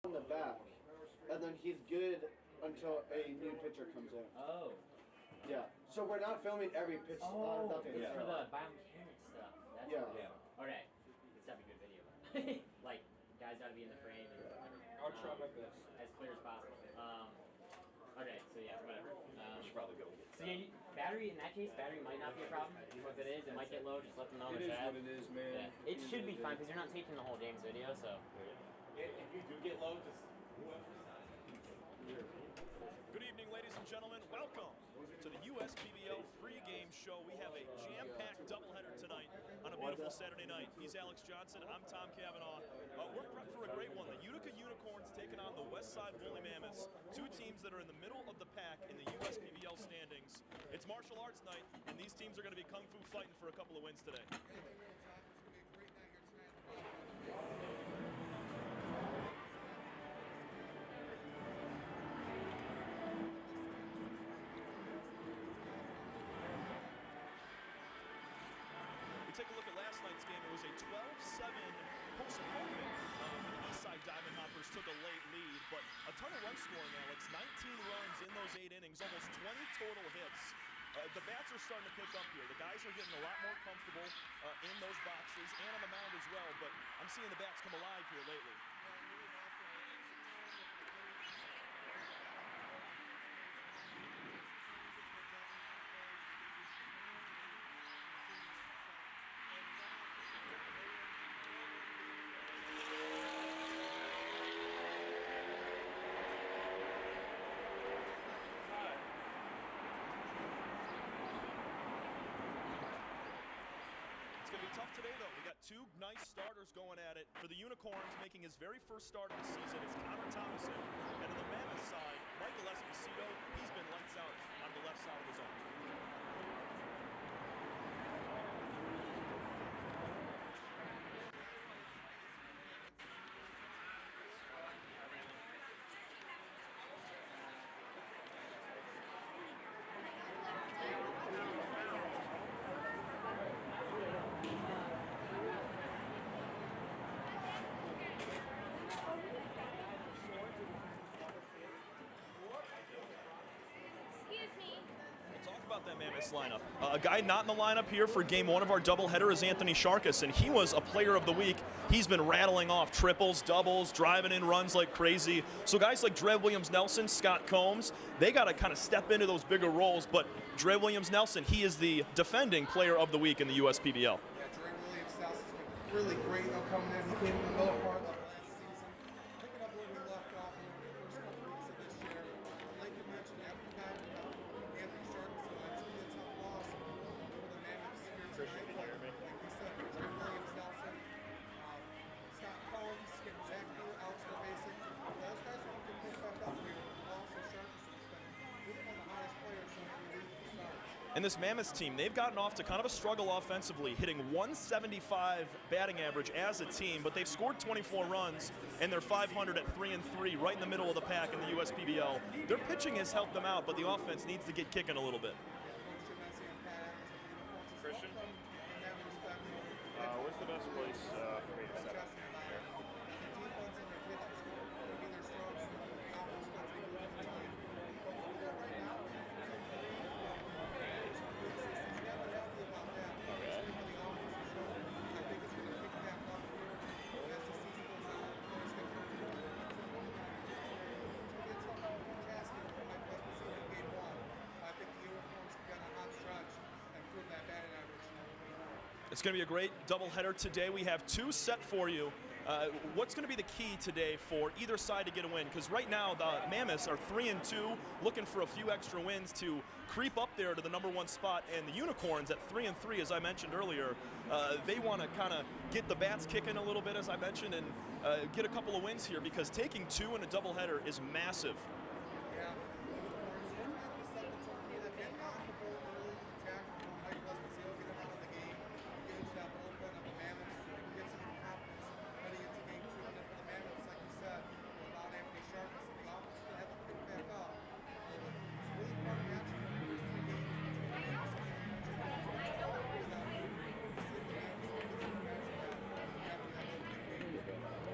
in the back, and then he's good until a new pitcher comes in. Oh. Yeah. So we're not filming every pitch. Oh, that's it's for the biomechanics stuff. That's yeah. Okay. It's gotta be a good video. Like, guys gotta be in the frame. And, I'll try my best. As clear as possible. Okay, so yeah, whatever. I should probably go. So yeah, battery, in that case, battery might not be a problem. If it is, it might get low. Just let them know It it's is bad. what it is, man. Yeah. It should be fine because you're not taking the whole game's video, so. If you do get low, just. Good evening, ladies and gentlemen. Welcome to the USPBL pregame show. We have a jam-packed doubleheader tonight on a beautiful Saturday night. He's Alex Johnson. I'm Tom Cavanaugh. We're prepped for a great one. The Utica Unicorns taking on the Westside Woolly Mammoths, two teams that are in the middle of the pack in the USPBL standings. It's martial arts night, and these teams are going to be kung fu fighting for a couple of wins today. Take a look at last night's game. It was a 12-7 postponement. The Eastside Diamond Hoppers took a late lead, but a ton of run scoring, Alex. 19 runs in those 8 innings, almost 20 total hits. The bats are starting to pick up here. The guys are getting a lot more comfortable in those boxes and on the mound as well, but I'm seeing the bats come alive here lately. It's going to be tough today, though. We got two nice starters going at it. For the Unicorns, making his very first start of the season, it's Connor Thomason. And on the Mammoth side, Michael Esposito, he's been lights out on the left side of his arm. Talk about that Mammoths lineup. A guy not in the lineup here for game one of our doubleheader is Anthony Sharkus, and he was a player of the week. He's been rattling off triples, doubles, driving in runs like crazy. So guys like Dre Williams-Nelson, Scott Combs, they got to kind of step into those bigger roles, but Dre Williams-Nelson, he is the defending player of the week in the USPBL. Yeah, Dre Williams-Nelson's been really great coming in. He came in the middle part of last season, picking up where we left off in the first couple weeks of this year. Like you mentioned, after that, Anthony Sharkus, it's going to be a tough loss for the Mammoths here tonight. Like we said, Dre Williams-Nelson, Scott Combs, getting Zach out to the basic. Those guys are looking to pick back up here. Also, Sharkus has been really one of the hottest players since we leave the start. And this Mammoths team, they've gotten off to kind of a struggle offensively, hitting 175 batting average as a team, but they've scored 24 runs, and they're 500 at 3-3, right in the middle of the pack in the USPBL. Their pitching has helped them out, but the offense needs to get kicking a little bit. Christian, where's the best place for me to set up? It's going to be a great doubleheader today. We have two set for you. What's going to be the key today for either side to get a win? Because right now the Mammoths are 3-2, looking for a few extra wins to creep up there to the #1 spot. And the Unicorns at 3-3, as I mentioned earlier, they want to kind of get the bats kicking a little bit, as I mentioned, and get a couple of wins here because taking two in a doubleheader is massive. Yeah.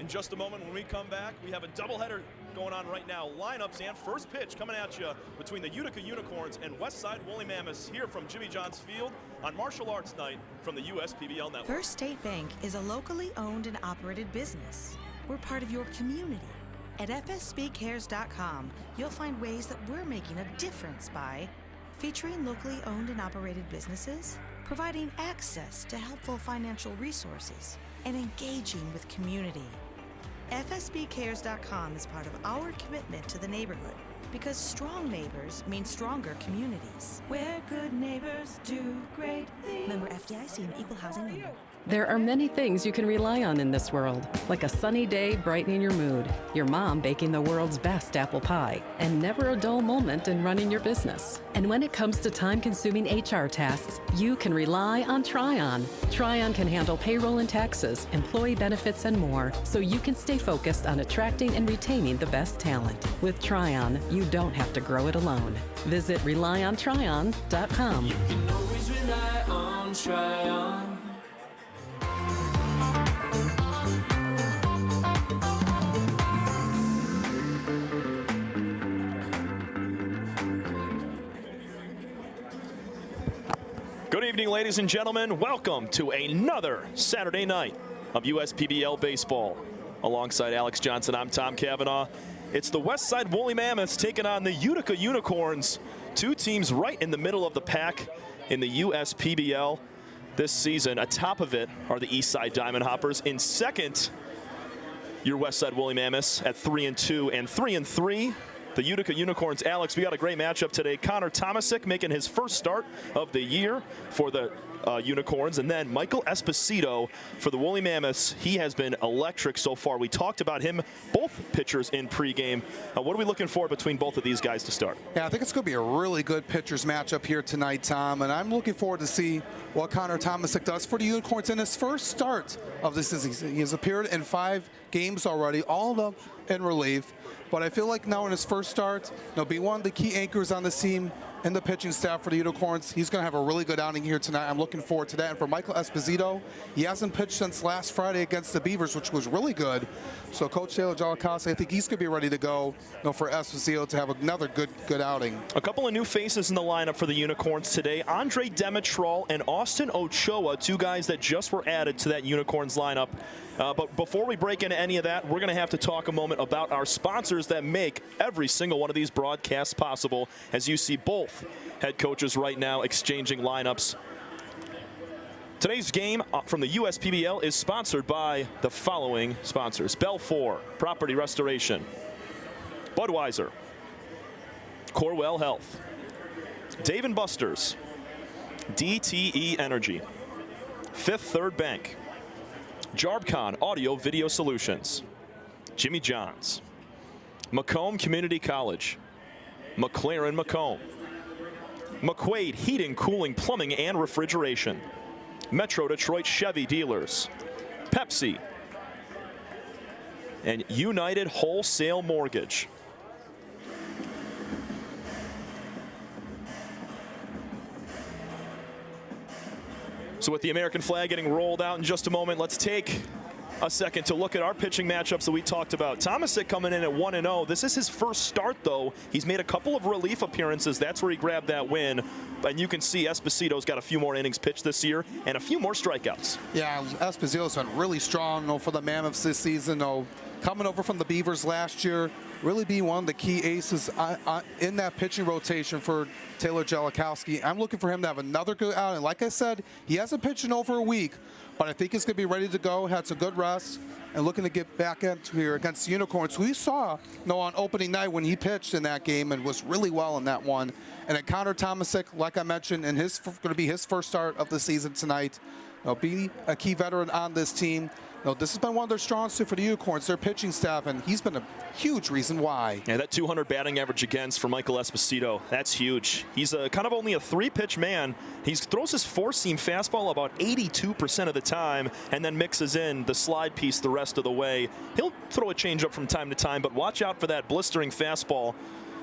in just a moment. When we come back, we have a doubleheader going on right now. Lineups and first pitch coming at you between the Utica Unicorns and Westside Woolly Mammoths here from Jimmy John's Field on Martial Arts Night from the USPBL Network. First State Bank is a locally owned and operated business. We're part of your community. At fsbcares.com, you'll find ways that we're making a difference by featuring locally owned and operated businesses, providing access to helpful financial resources, and engaging with community. FSBcares.com is part of our commitment to the neighborhood because strong neighbors mean stronger communities. Where good neighbors do great things. Member FDIC and equal housing lender. There are many things you can rely on in this world, like a sunny day brightening your mood, your mom baking the world's best apple pie, and never a dull moment in running your business. And when it comes to time-consuming HR tasks, you can rely on Tryon. Tryon can handle payroll and taxes, employee benefits, and more, so you can stay focused on attracting and retaining the best talent. With Tryon, you don't have to grow it alone. Visit RelyOnTryon.com. You can always rely on Tryon. Good evening, ladies and gentlemen. Welcome to another Saturday night of USPBL baseball. Alongside Alex Johnson, I'm Tom Cavanaugh. It's the Westside Woolly Mammoths taking on the Utica Unicorns. Two teams right in the middle of the pack in the USPBL this season. Atop of it are the Eastside Diamond Hoppers. In second, your Westside Woolly Mammoths at 3-2 and 3-3. The Utica Unicorns. Alex, we got a great matchup today. Connor Tomasic making his first start of the year for the Unicorns, and then Michael Esposito for the Woolly Mammoths. He has been electric so far. We talked about him, both pitchers in pregame. What are we looking for between both of these guys to start? Yeah, I think it's going to be a really good pitchers matchup here tonight, Tom, and I'm looking forward to see what Connor Tomasic does for the Unicorns in his first start of this season. He has appeared in 5 games already, all of them in relief. But I feel like now in his first start, he'll be one of the key anchors on the team and the pitching staff for the Unicorns. He's going to have a really good outing here tonight. I'm looking forward to that. And for Michael Esposito, he hasn't pitched since last Friday against the Beavers, which was really good. So Coach Taylor Jalakowski, I think he's going to be ready to go, for Esposito to have another good outing. A couple of new faces in the lineup for the Unicorns today. Andre Demetral and Austin Ochoa, two guys that just were added to that Unicorns lineup. But before we break into any of that, we're going to have to talk a moment about our sponsors that make every single one of these broadcasts possible. As you see both head coaches right now exchanging lineups. Today's game from the USPBL is sponsored by the following sponsors: Belfour Property Restoration, Budweiser, Corwell Health, Dave & Buster's, DTE Energy, Fifth Third Bank, Jarbcon Audio Video Solutions, Jimmy John's, Macomb Community College, McLaren Macomb, McQuaid Heating, Cooling, Plumbing, and Refrigeration, Metro Detroit Chevy Dealers, Pepsi, and United Wholesale Mortgage. So with the American flag getting rolled out in just a moment, let's take a second to look at our pitching matchups that we talked about. Tomasic coming in at 1-0. This is his first start, though. He's made a couple of relief appearances. That's where he grabbed that win. And you can see Esposito's got a few more innings pitched this year and a few more strikeouts. Yeah, Esposito's been really strong for the Mammoths this season. Coming over from the Beavers last year, really being one of the key aces in that pitching rotation for Taylor Jalakowski. I'm looking for him to have another good outing. Like I said, he hasn't pitched in over a week, but I think he's going to be ready to go, had some good rest, and looking to get back into here against the Unicorns, who we saw on opening night when he pitched in that game and was really well in that one. And at Connor Tomasic, like I mentioned, and going to be his first start of the season tonight. Be a key veteran on this team. This has been one of their strong suits for the Unicorns, their pitching staff, and he's been a huge reason why. Yeah, that 200 batting average against for Michael Esposito, that's huge. He's kind of only a 3-pitch man. He throws his four-seam fastball about 82% of the time and then mixes in the slide piece the rest of the way. He'll throw a changeup from time to time, but watch out for that blistering fastball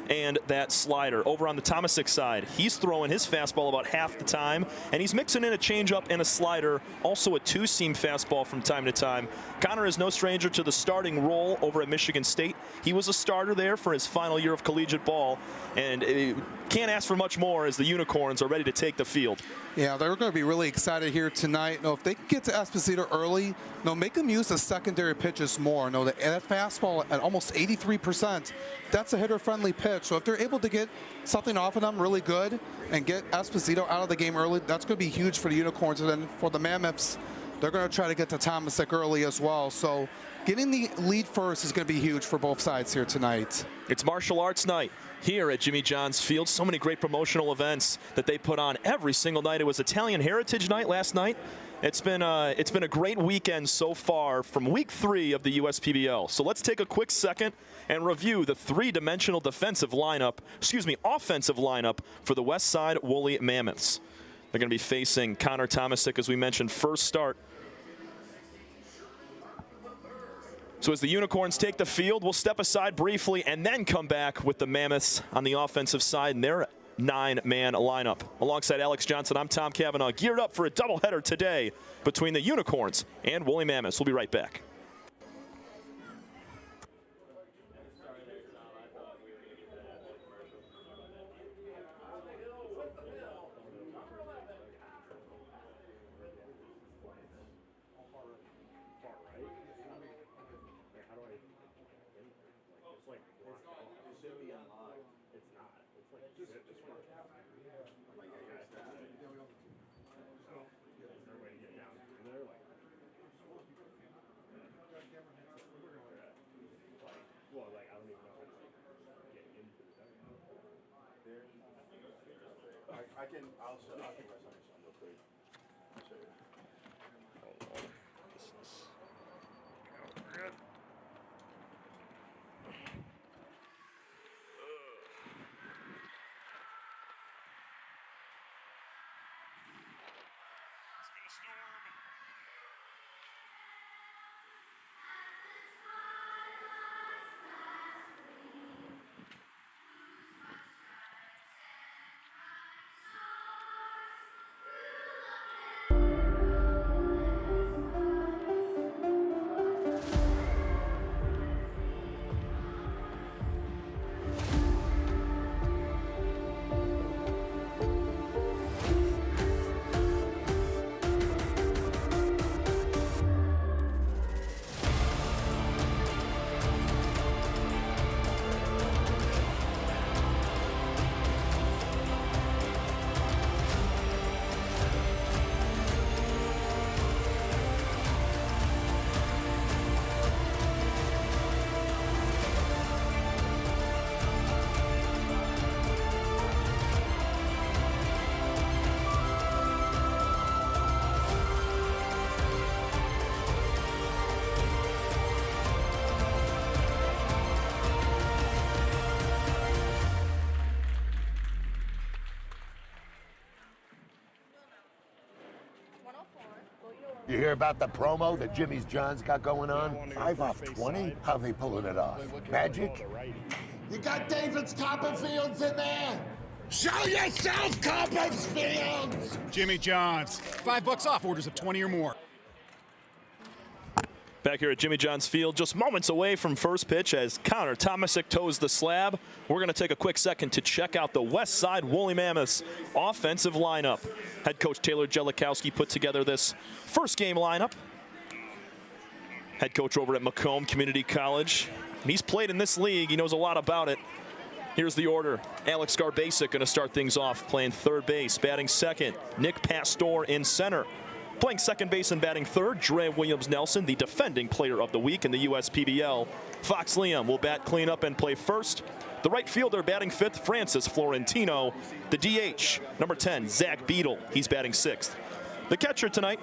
and that slider. Over on the Tomasic side, he's throwing his fastball about half the time, and he's mixing in a changeup and a slider, also a two-seam fastball from time to time. Connor is no stranger to the starting role over at Michigan State. He was a starter there for his final year of collegiate ball, and can't ask for much more as the Unicorns are ready to take the field. Yeah, they're going to be really excited here tonight. If they can get to Esposito early, make them use the secondary pitches more. That fastball at almost 83%, that's a hitter-friendly pitch. So if they're able to get something off of them really good and get Esposito out of the game early, that's going to be huge for the Unicorns. And then for the Mammoths, they're going to try to get to Tomasic early as well. So getting the lead first is going to be huge for both sides here tonight. It's martial arts night here at Jimmy John's Field. So many great promotional events that they put on every single night. It was Italian Heritage Night last night. It's been a great weekend so far from week 3 of the USPBL. So let's take a quick second and review the three-dimensional offensive lineup for the Westside Woolly Mammoths. They're going to be facing Connor Tomasic, as we mentioned, first start. So as the Unicorns take the field, we'll step aside briefly and then come back with the Mammoths on the offensive side and their 9-man lineup. Alongside Alex Johnson, I'm Tom Cavanaugh, geared up for a doubleheader today between the Unicorns and Woolly Mammoths. We'll be right back. I'll take my son real quick. You hear about the promo that Jimmy's John's got going on? 5 off 20? How they pulling it off? Magic? You got David's Copperfields in there? Show yourself, Copperfields! Jimmy John's. $5 off orders of 20 or more. Back here at Jimmy John's Field, just moments away from first pitch as Connor Tomasic toes the slab. We're going to take a quick second to check out the Westside Woolly Mammoths offensive lineup. Head coach Taylor Jellikowski put together this first game lineup. Head coach over at Macomb Community College. And he's played in this league. He knows a lot about it. Here's the order. Alex Garbasic going to start things off, playing third base. Batting second, Nick Pastor in center. Playing second base and batting third, Dre Williams-Nelson, the defending player of the week in the USPBL. Fox Liam will bat cleanup and play first. The right fielder batting fifth, Francis Florentino. The DH, number 10, Zach Beadle. He's batting sixth. The catcher tonight,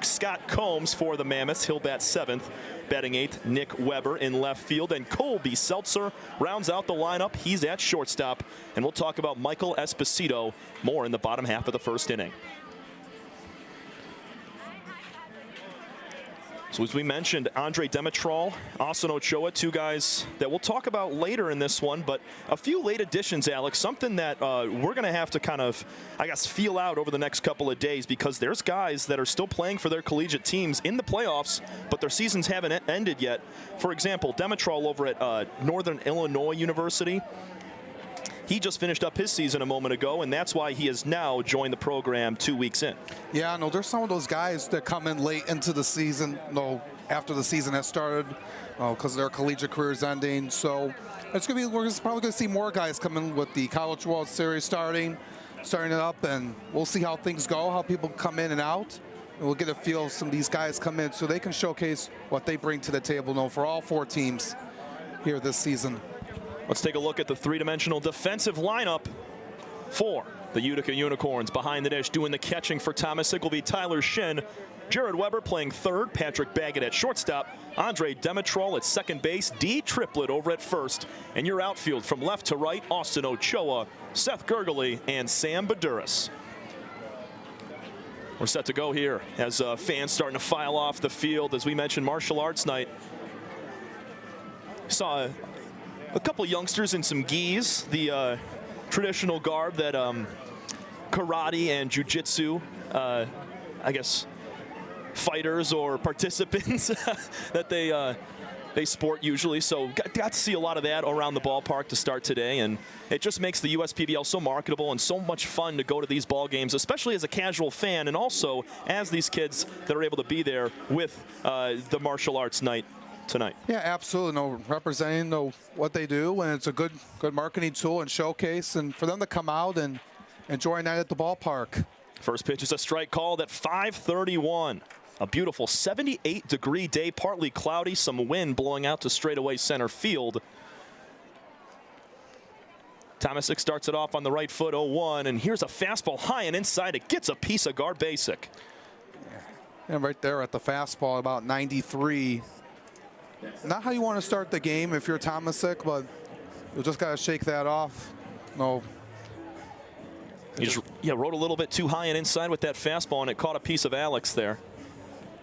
Scott Combs for the Mammoths. He'll bat seventh. Batting eighth, Nick Weber in left field. And Colby Seltzer rounds out the lineup. He's at shortstop. And we'll talk about Michael Esposito more in the bottom half of the first inning. So as we mentioned, Andre Dimitrol, Austin Ochoa, two guys that we'll talk about later in this one, but a few late additions, Alex, something that we're going to have to kind of, I guess, feel out over the next couple of days, because there's guys that are still playing for their collegiate teams in the playoffs, but their seasons haven't ended yet. For example, Dimitrol over at Northern Illinois University, he just finished up his season a moment ago, and that's why he has now joined the program 2 weeks in. Yeah, no, there's some of those guys that come in late into the season, after the season has started, because their collegiate career is ending. So it's gonna be, we're probably going to see more guys come in with the College World Series starting it up, and we'll see how things go, how people come in and out. And we'll get a feel of some of these guys come in so they can showcase what they bring to the table, for all 4 teams here this season. Let's take a look at the three-dimensional defensive lineup for the Utica Unicorns. Behind the dish, doing the catching for Thomasik will be Tyler Shin. Jared Weber playing third. Patrick Baggett at shortstop. Andre Dimitrol at second base. D. Triplett over at first. And your outfield from left to right, Austin Ochoa, Seth Gergely, and Sam Baduras. We're set to go here as fans starting to file off the field. As we mentioned, martial arts night. Saw a couple youngsters in some gis, the traditional garb that karate and jiu-jitsu, I guess, fighters or participants that they sport usually. So got to see a lot of that around the ballpark to start today, and it just makes the USPBL so marketable and so much fun to go to these ball games, especially as a casual fan, and also as these kids that are able to be there with the martial arts night tonight. Yeah, absolutely. Representing what they do, and it's a good marketing tool and showcase, and for them to come out and enjoy a night at the ballpark. First pitch is a strike called at 5:31. A beautiful 78-degree day, partly cloudy, some wind blowing out to straightaway center field. Thomasik starts it off on the right foot, 0-1, and here's a fastball high and inside. It gets a piece of Garbasic. And right there at the fastball, about 93. Not how you want to start the game if you're Thomasik, but you just got to shake that off. He just rode a little bit too high and inside with that fastball, and it caught a piece of Alex there.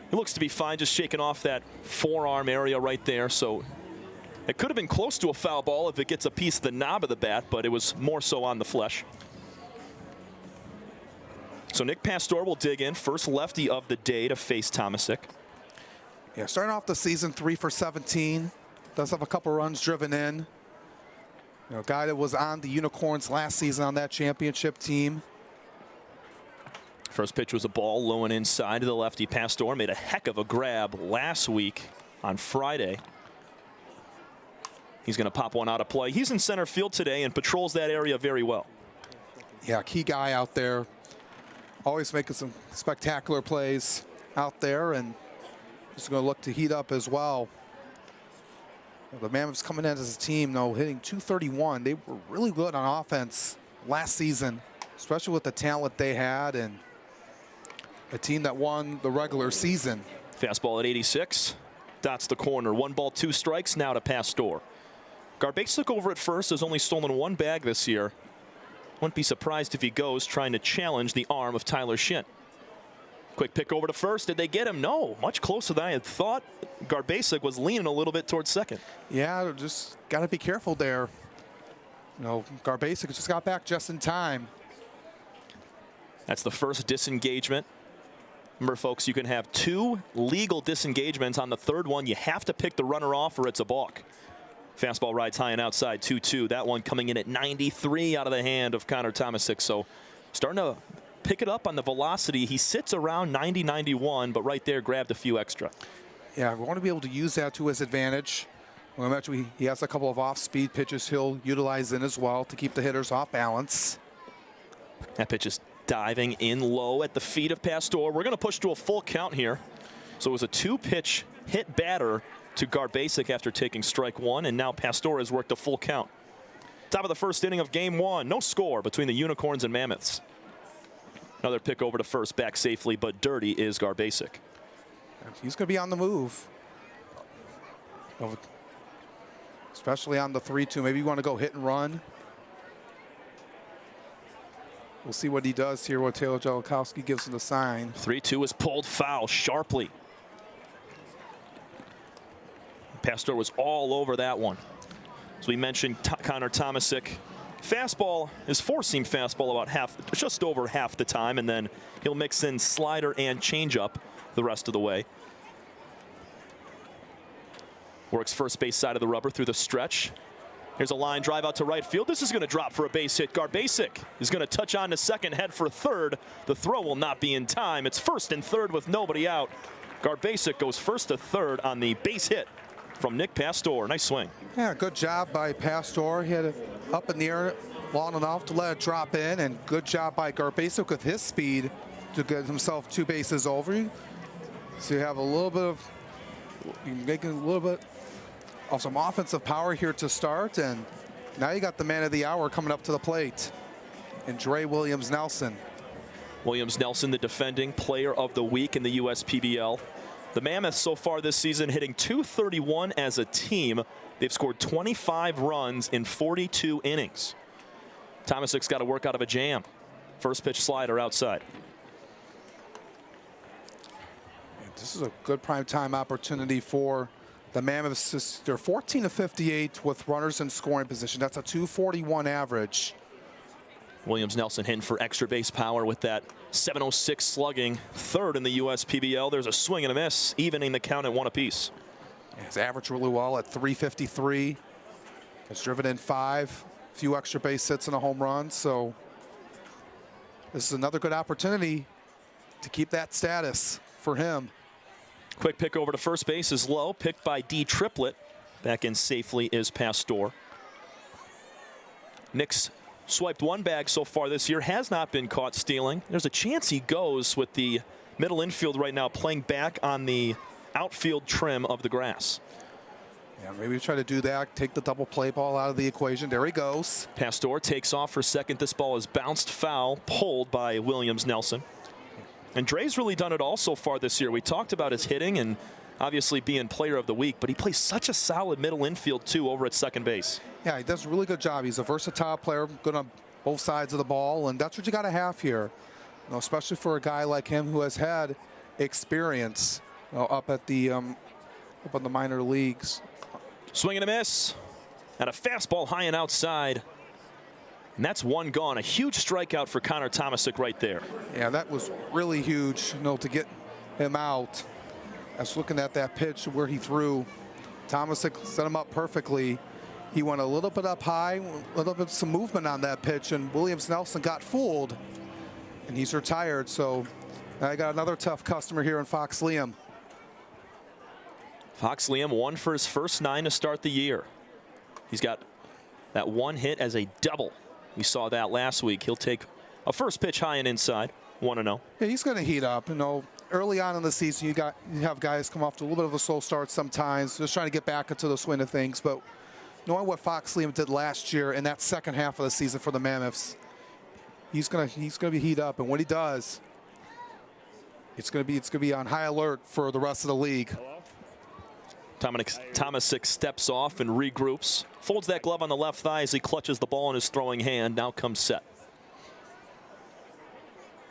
He looks to be fine, just shaking off that forearm area right there. So it could have been close to a foul ball if it gets a piece of the knob of the bat, but it was more so on the flesh. So Nick Pastor will dig in, first lefty of the day to face Thomasik. Yeah, starting off the season 3 for 17. Does have a couple runs driven in. A guy that was on the Unicorns last season on that championship team. First pitch was a ball low and inside to the lefty. Pastor made a heck of a grab last week on Friday. He's going to pop one out of play. He's in center field today and patrols that area very well. Yeah, key guy out there. Always making some spectacular plays out there, and he's going to look to heat up as well. The Mammoths coming in as a team, hitting .231. They were really good on offense last season, especially with the talent they had, and a team that won the regular season. Fastball at 86. Dots the corner. 1 ball, 2 strikes now to Pastor. Garbasic over at first has only stolen 1 bag this year. Wouldn't be surprised if he goes trying to challenge the arm of Tyler Shin. Quick pick over to first. Did they get him? No. Much closer than I had thought. Garbasic was leaning a little bit towards second. Yeah, just got to be careful there. Garbasic just got back just in time. That's the first disengagement. Remember, folks, you can have 2 legal disengagements. On the third one, you have to pick the runner off or it's a balk. Fastball rides high and outside, 2-2. That one coming in at 93 out of the hand of Connor Thomasik. So starting to pick it up on the velocity. He sits around 90, 91, but right there grabbed a few extra. Yeah, we want to be able to use that to his advantage. Well, actually, he has a couple of off-speed pitches he'll utilize in as well to keep the hitters off balance. That pitch is diving in low at the feet of Pastor. We're going to push to a full count here. So it was a 2-pitch hit batter to Garbasic after taking strike 1, and now Pastor has worked a full count. Top of the first inning of game 1. No score between the Unicorns and Mammoths. Another pick over to first, back safely, but dirty is Garbasic. He's going to be on the move. Especially on the 3-2. Maybe you want to go hit and run. We'll see what he does here when Taylor Jellikowski gives him the sign. 3-2 is pulled foul sharply. Pastor was all over that one. As we mentioned, Connor Tomasic, fastball, his four-seam fastball about just over half the time, and then he'll mix in slider and changeup the rest of the way. Works first base side of the rubber through the stretch. Here's a line drive out to right field. This is going to drop for a base hit. Garbasic is going to touch on to second, head for third. The throw will not be in time. It's first and third with nobody out. Garbasic goes first to third on the base hit from Nick Pastor. Nice swing. Yeah, good job by Pastor. He had it up in the air long enough to let it drop in, and good job by Garbasic with his speed to get himself 2 bases over. So you have a little bit of, you're making a little bit of some offensive power here to start, and now you got the man of the hour coming up to the plate, and Dre Williams-Nelson. Williams-Nelson, the defending player of the week in the USPBL. The Mammoths so far this season hitting .231 as a team. They've scored 25 runs in 42 innings. Tomasic's got to work out of a jam. First pitch slider outside. This is a good prime time opportunity for the Mammoths. They're 14 of 58 with runners in scoring position. That's a .241 average. Williams-Nelson hitting for extra base power with that .706 slugging. Third in the USPBL. There's a swing and a miss, evening the count at 1 apiece. He's averaged really well at .353. Has driven in 5, few extra base hits and a home run. So this is another good opportunity to keep that status for him. Quick pick over to first base is low. Picked by D. Triplett. Back in safely is Pastor. Nick's swiped 1 bag so far this year. Has not been caught stealing. There's a chance he goes with the middle infield right now playing back on the outfield trim of the grass. Yeah, maybe try to do that. Take the double play ball out of the equation. There he goes. Pastor takes off for second. This ball is bounced foul, pulled by Williams-Nelson. And Dre's really done it all so far this year. We talked about his hitting and obviously being player of the week, but he plays such a solid middle infield too over at second base. Yeah, he does a really good job. He's a versatile player, good on both sides of the ball, and that's what you got to have here. You know, especially for a guy like him who has had experience, you know, up in the minor leagues. Swing and a miss, and a fastball high and outside. And that's 1 gone. A huge strikeout for Connor Tomasic right there. Yeah, that was really huge, you know, to get him out. I was looking at that pitch where he threw. Tomasic set him up perfectly. He went a little bit up high, a little bit some movement on that pitch, and Williams-Nelson got fooled, and he's retired. So I got another tough customer here in Fox Liam. Fox Liam won for his first 9 to start the year. He's got that 1 hit as a double. We saw that last week. He'll take a first pitch high and inside. 1-0. Yeah, he's going to heat up. You know, early on in the season, you have guys come off to a little bit of a slow start sometimes, just trying to get back into the swing of things. But knowing what Fox Liam did last year in that second half of the season for the Mammoths, he's going to be heat up. And when he does, it's going to be on high alert for the rest of the league. Tomasic steps off and regroups. Folds that glove on the left thigh as he clutches the ball in his throwing hand. Now comes set.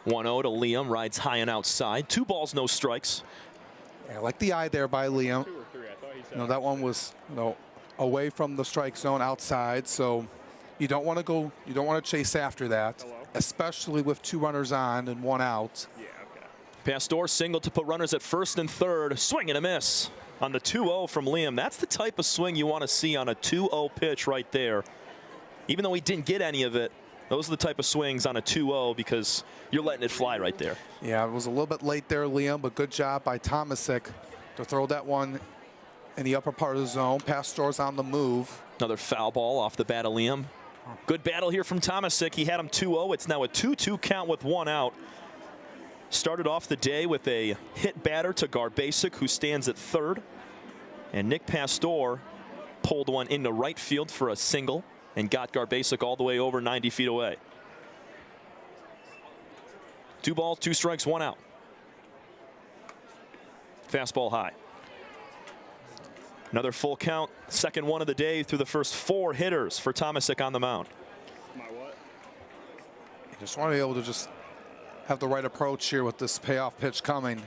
1-0 to Liam. Rides high and outside. 2 balls, no strikes. Yeah, I like the eye there by Liam. You know, that one was, you know, away from the strike zone outside. So you don't want to go. You don't want to chase after that, especially with 2 runners on and 1 out. Pastor single to put runners at first and third. Swing and a miss on the 2-0 from Liam. That's the type of swing you want to see on a 2-0 pitch right there. Even though he didn't get any of it, those are the type of swings on a 2-0 because you're letting it fly right there. Yeah, it was a little bit late there, Liam, but good job by Tomasic to throw that one in the upper part of the zone. Pastor's on the move. Another foul ball off the bat of Liam. Good battle here from Tomasic. He had him 2-0. It's now a 2-2 count with 1 out. Started off the day with a hit batter to Garbasic, who stands at third. And Nick Pastor pulled one into right field for a single and got Garbasic all the way over 90 feet away. 2 balls, 2 strikes, 1 out. Fastball high. Another full count, second one of the day through the first 4 hitters for Tomasic on the mound. You just want to be able to just have the right approach here with this payoff pitch coming.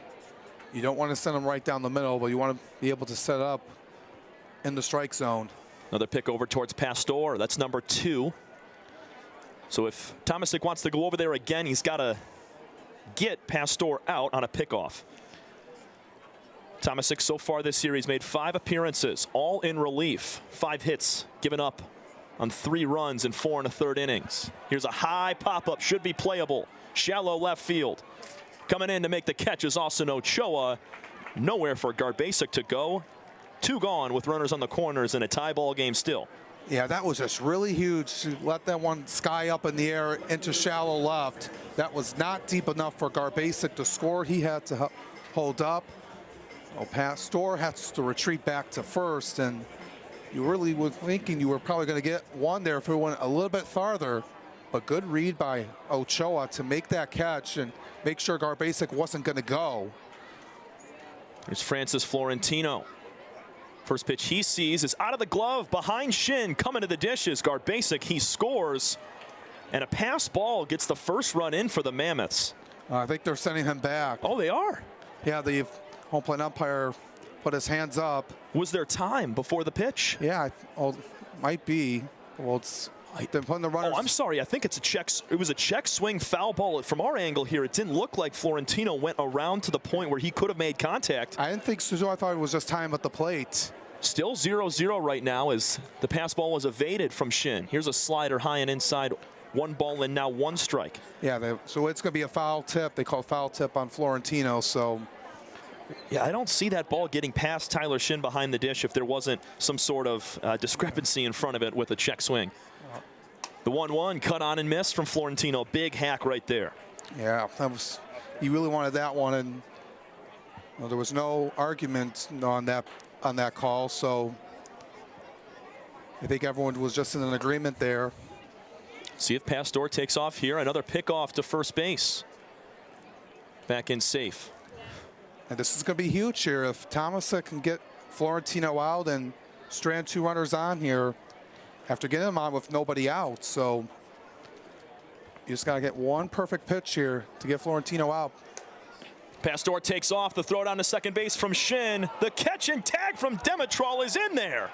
You don't want to send them right down the middle, but you want to be able to set up in the strike zone. Another pick over towards Pastor. That's number 2. So if Tomasic wants to go over there again, he's got to get Pastor out on a pickoff. Tomasic so far this year, he's made 5 appearances, all in relief. 5 hits given up on 3 runs in 4 1/3 innings. Here's a high pop-up, should be playable. Shallow left field. Coming in to make the catch is Austin Ochoa. Nowhere for Garbasic to go. 2 gone with runners on the corners in a tie ball game still. Yeah, that was just really huge to let that one sky up in the air into shallow left. That was not deep enough for Garbasic to score. He had to hold up. Pastor has to retreat back to first, and you really were thinking you were probably going to get one there if it went a little bit farther. But good read by Ochoa to make that catch and make sure Garbasic wasn't going to go. There's Francis Florentino. First pitch he sees is out of the glove, behind Shin, coming to the dishes. Garbasic, he scores, and a pass ball gets the first run in for the Mammoths. I think they're sending him back. Oh, they are? Yeah, the home plate umpire put his hands up. Was there time before the pitch? Yeah, might be. Well, it's they're putting the runners. Oh, I'm sorry. I think it's a check. It was a check swing foul ball. From our angle here, it didn't look like Florentino went around to the point where he could have made contact. I didn't think so. I thought it was just time at the plate. Still 0-0 right now as the pass ball was evaded from Shin. Here's a slider high and inside. 1 ball and now 1 strike. Yeah, so it's going to be a foul tip. They call foul tip on Florentino. So. Yeah, I don't see that ball getting past Tyler Shin behind the dish if there wasn't some sort of discrepancy in front of it with a check swing. The 1-1 cut on and missed from Florentino. Big hack right there. Yeah, he really wanted that one, and there was no argument on that call. So I think everyone was just in an agreement there. See if Pastor takes off here. Another pickoff to first base. Back in safe. And this is going to be huge here. If Tomasic can get Florentino out and strand 2 runners on here after getting him on with nobody out. So you just got to get 1 perfect pitch here to get Florentino out. Pastor takes off. The throw down to second base from Shin. The catch and tag from Demetrol is in there.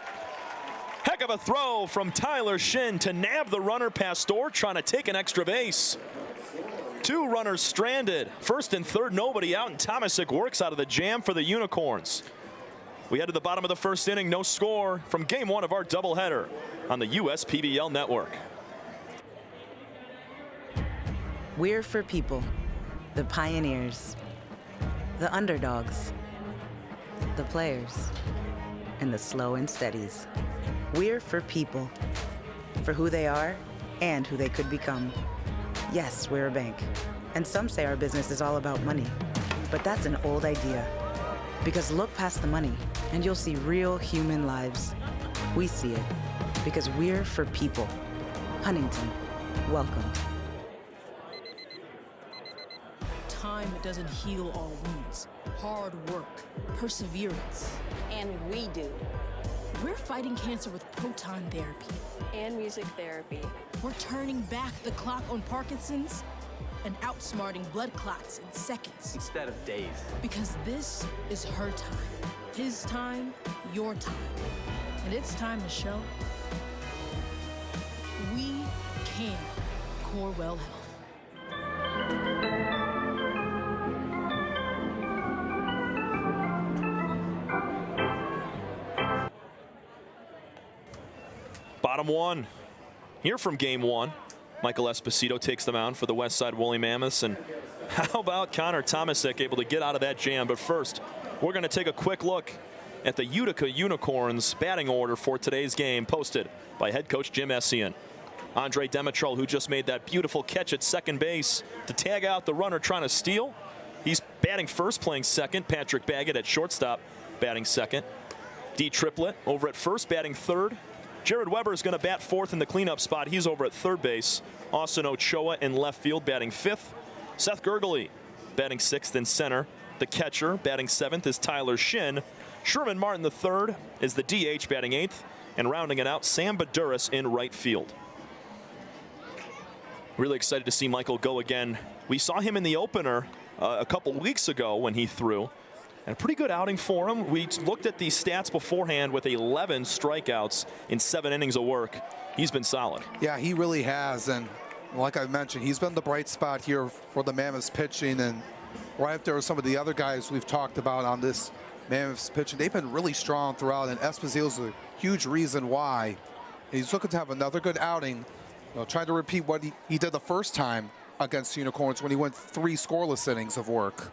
Heck of a throw from Tyler Shin to nab the runner. Pastor trying to take an extra base. 2 runners stranded. First and third, nobody out, and Tomasic works out of the jam for the Unicorns. We head to the bottom of the first inning. No score from game 1 of our doubleheader on the USPBL network. We're for people, the pioneers, the underdogs, the players, and the slow and steadies. We're for people, for who they are and who they could become. Yes, we're a bank, and some say our business is all about money, but that's an old idea. Because look past the money, and you'll see real human lives. We see it, because we're for people. Huntington, welcome. Time doesn't heal all wounds. Hard work, perseverance. And we do. We're fighting cancer with proton therapy. And music therapy. We're turning back the clock on Parkinson's and outsmarting blood clots in seconds. Instead of days. Because this is her time. His time, your time. And it's time to show we can. Corewell Health. Bottom 1 here from game 1. Michael Esposito takes the mound for the Westside Woolly Mammoths. And how about Connor Tomasic able to get out of that jam? But first, we're going to take a quick look at the Utica Unicorns batting order for today's game, posted by head coach Jim Essien. Andre Demetrol, who just made that beautiful catch at second base to tag out the runner trying to steal. He's batting first, playing second. Patrick Baggett at shortstop, batting second. D. Triplett over at first, batting third. Jared Weber is going to bat fourth in the cleanup spot. He's over at third base. Austin Ochoa in left field, batting fifth. Seth Gergely batting sixth in center. The catcher batting seventh is Tyler Shin. Sherman Martin III is the DH, batting eighth. And rounding it out, Sam Baduras in right field. Really excited to see Michael go again. We saw him in the opener a couple weeks ago when he threw. And a pretty good outing for him. We looked at the stats beforehand with 11 strikeouts in 7 innings of work. He's been solid. Yeah, he really has. And like I mentioned, he's been the bright spot here for the Mammoths pitching. And right up there with some of the other guys we've talked about on this Mammoths pitching, they've been really strong throughout. And Esposito's a huge reason why. He's looking to have another good outing. Trying to repeat what he did the first time against Unicorns when he went 3 scoreless innings of work.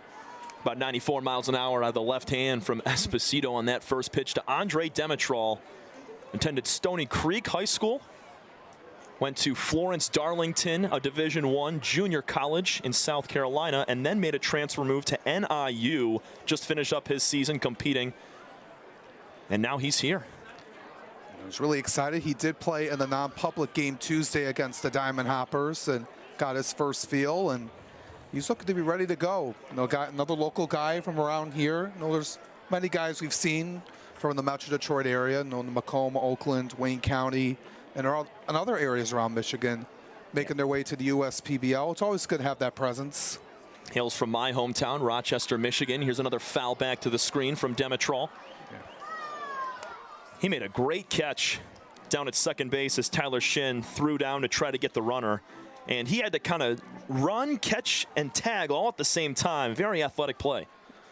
About 94 miles an hour out of the left hand from Esposito on that first pitch to Andre Demetral. Attended Stony Creek High School. Went to Florence Darlington, a Division I junior college in South Carolina, and then made a transfer move to NIU. Just finished up his season competing. And now he's here. I was really excited. He did play in the non-public game Tuesday against the Diamond Hoppers and got his first feel, and he's looking to be ready to go. Got another local guy from around here. There's many guys we've seen from the Metro Detroit area, the Macomb, Oakland, Wayne County, and other areas around Michigan making their way to the USPBL. It's always good to have that presence. Hails from my hometown, Rochester, Michigan. Here's another foul back to the screen from Demetral. He made a great catch down at second base as Tyler Shin threw down to try to get the runner. And he had to kind of run, catch, and tag all at the same time. Very athletic play.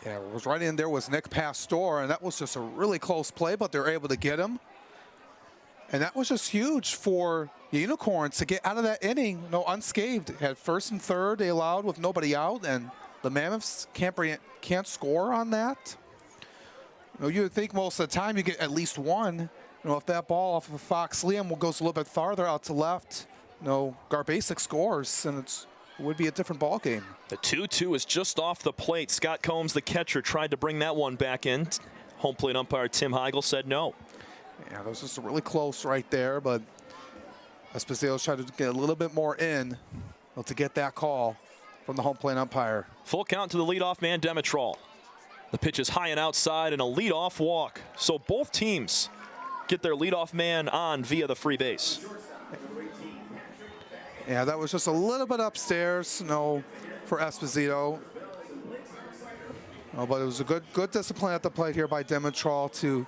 Yeah, it was right in there was Nick Pastor, and that was just a really close play, but they're able to get him. And that was just huge for the Unicorns to get out of that inning, unscathed. Had first and third they allowed with nobody out, and the Mammoths can't score on that. You would think most of the time you get at least one. If that ball off of Fox Liam goes a little bit farther out to left, Garbasic scores, and it would be a different ball game. The 2-2 is just off the plate. Scott Combs, the catcher, tried to bring that one back in. Home plate umpire Tim Heigl said no. Yeah, that was just really close right there, but Esposito's trying to get a little bit more in to get that call from the home plate umpire. Full count to the leadoff man, Demetral. The pitch is high and outside and a leadoff walk. So both teams get their leadoff man on via the free base. Yeah, that was just a little bit upstairs, for Esposito. But it was a good discipline at the plate here by Demetral to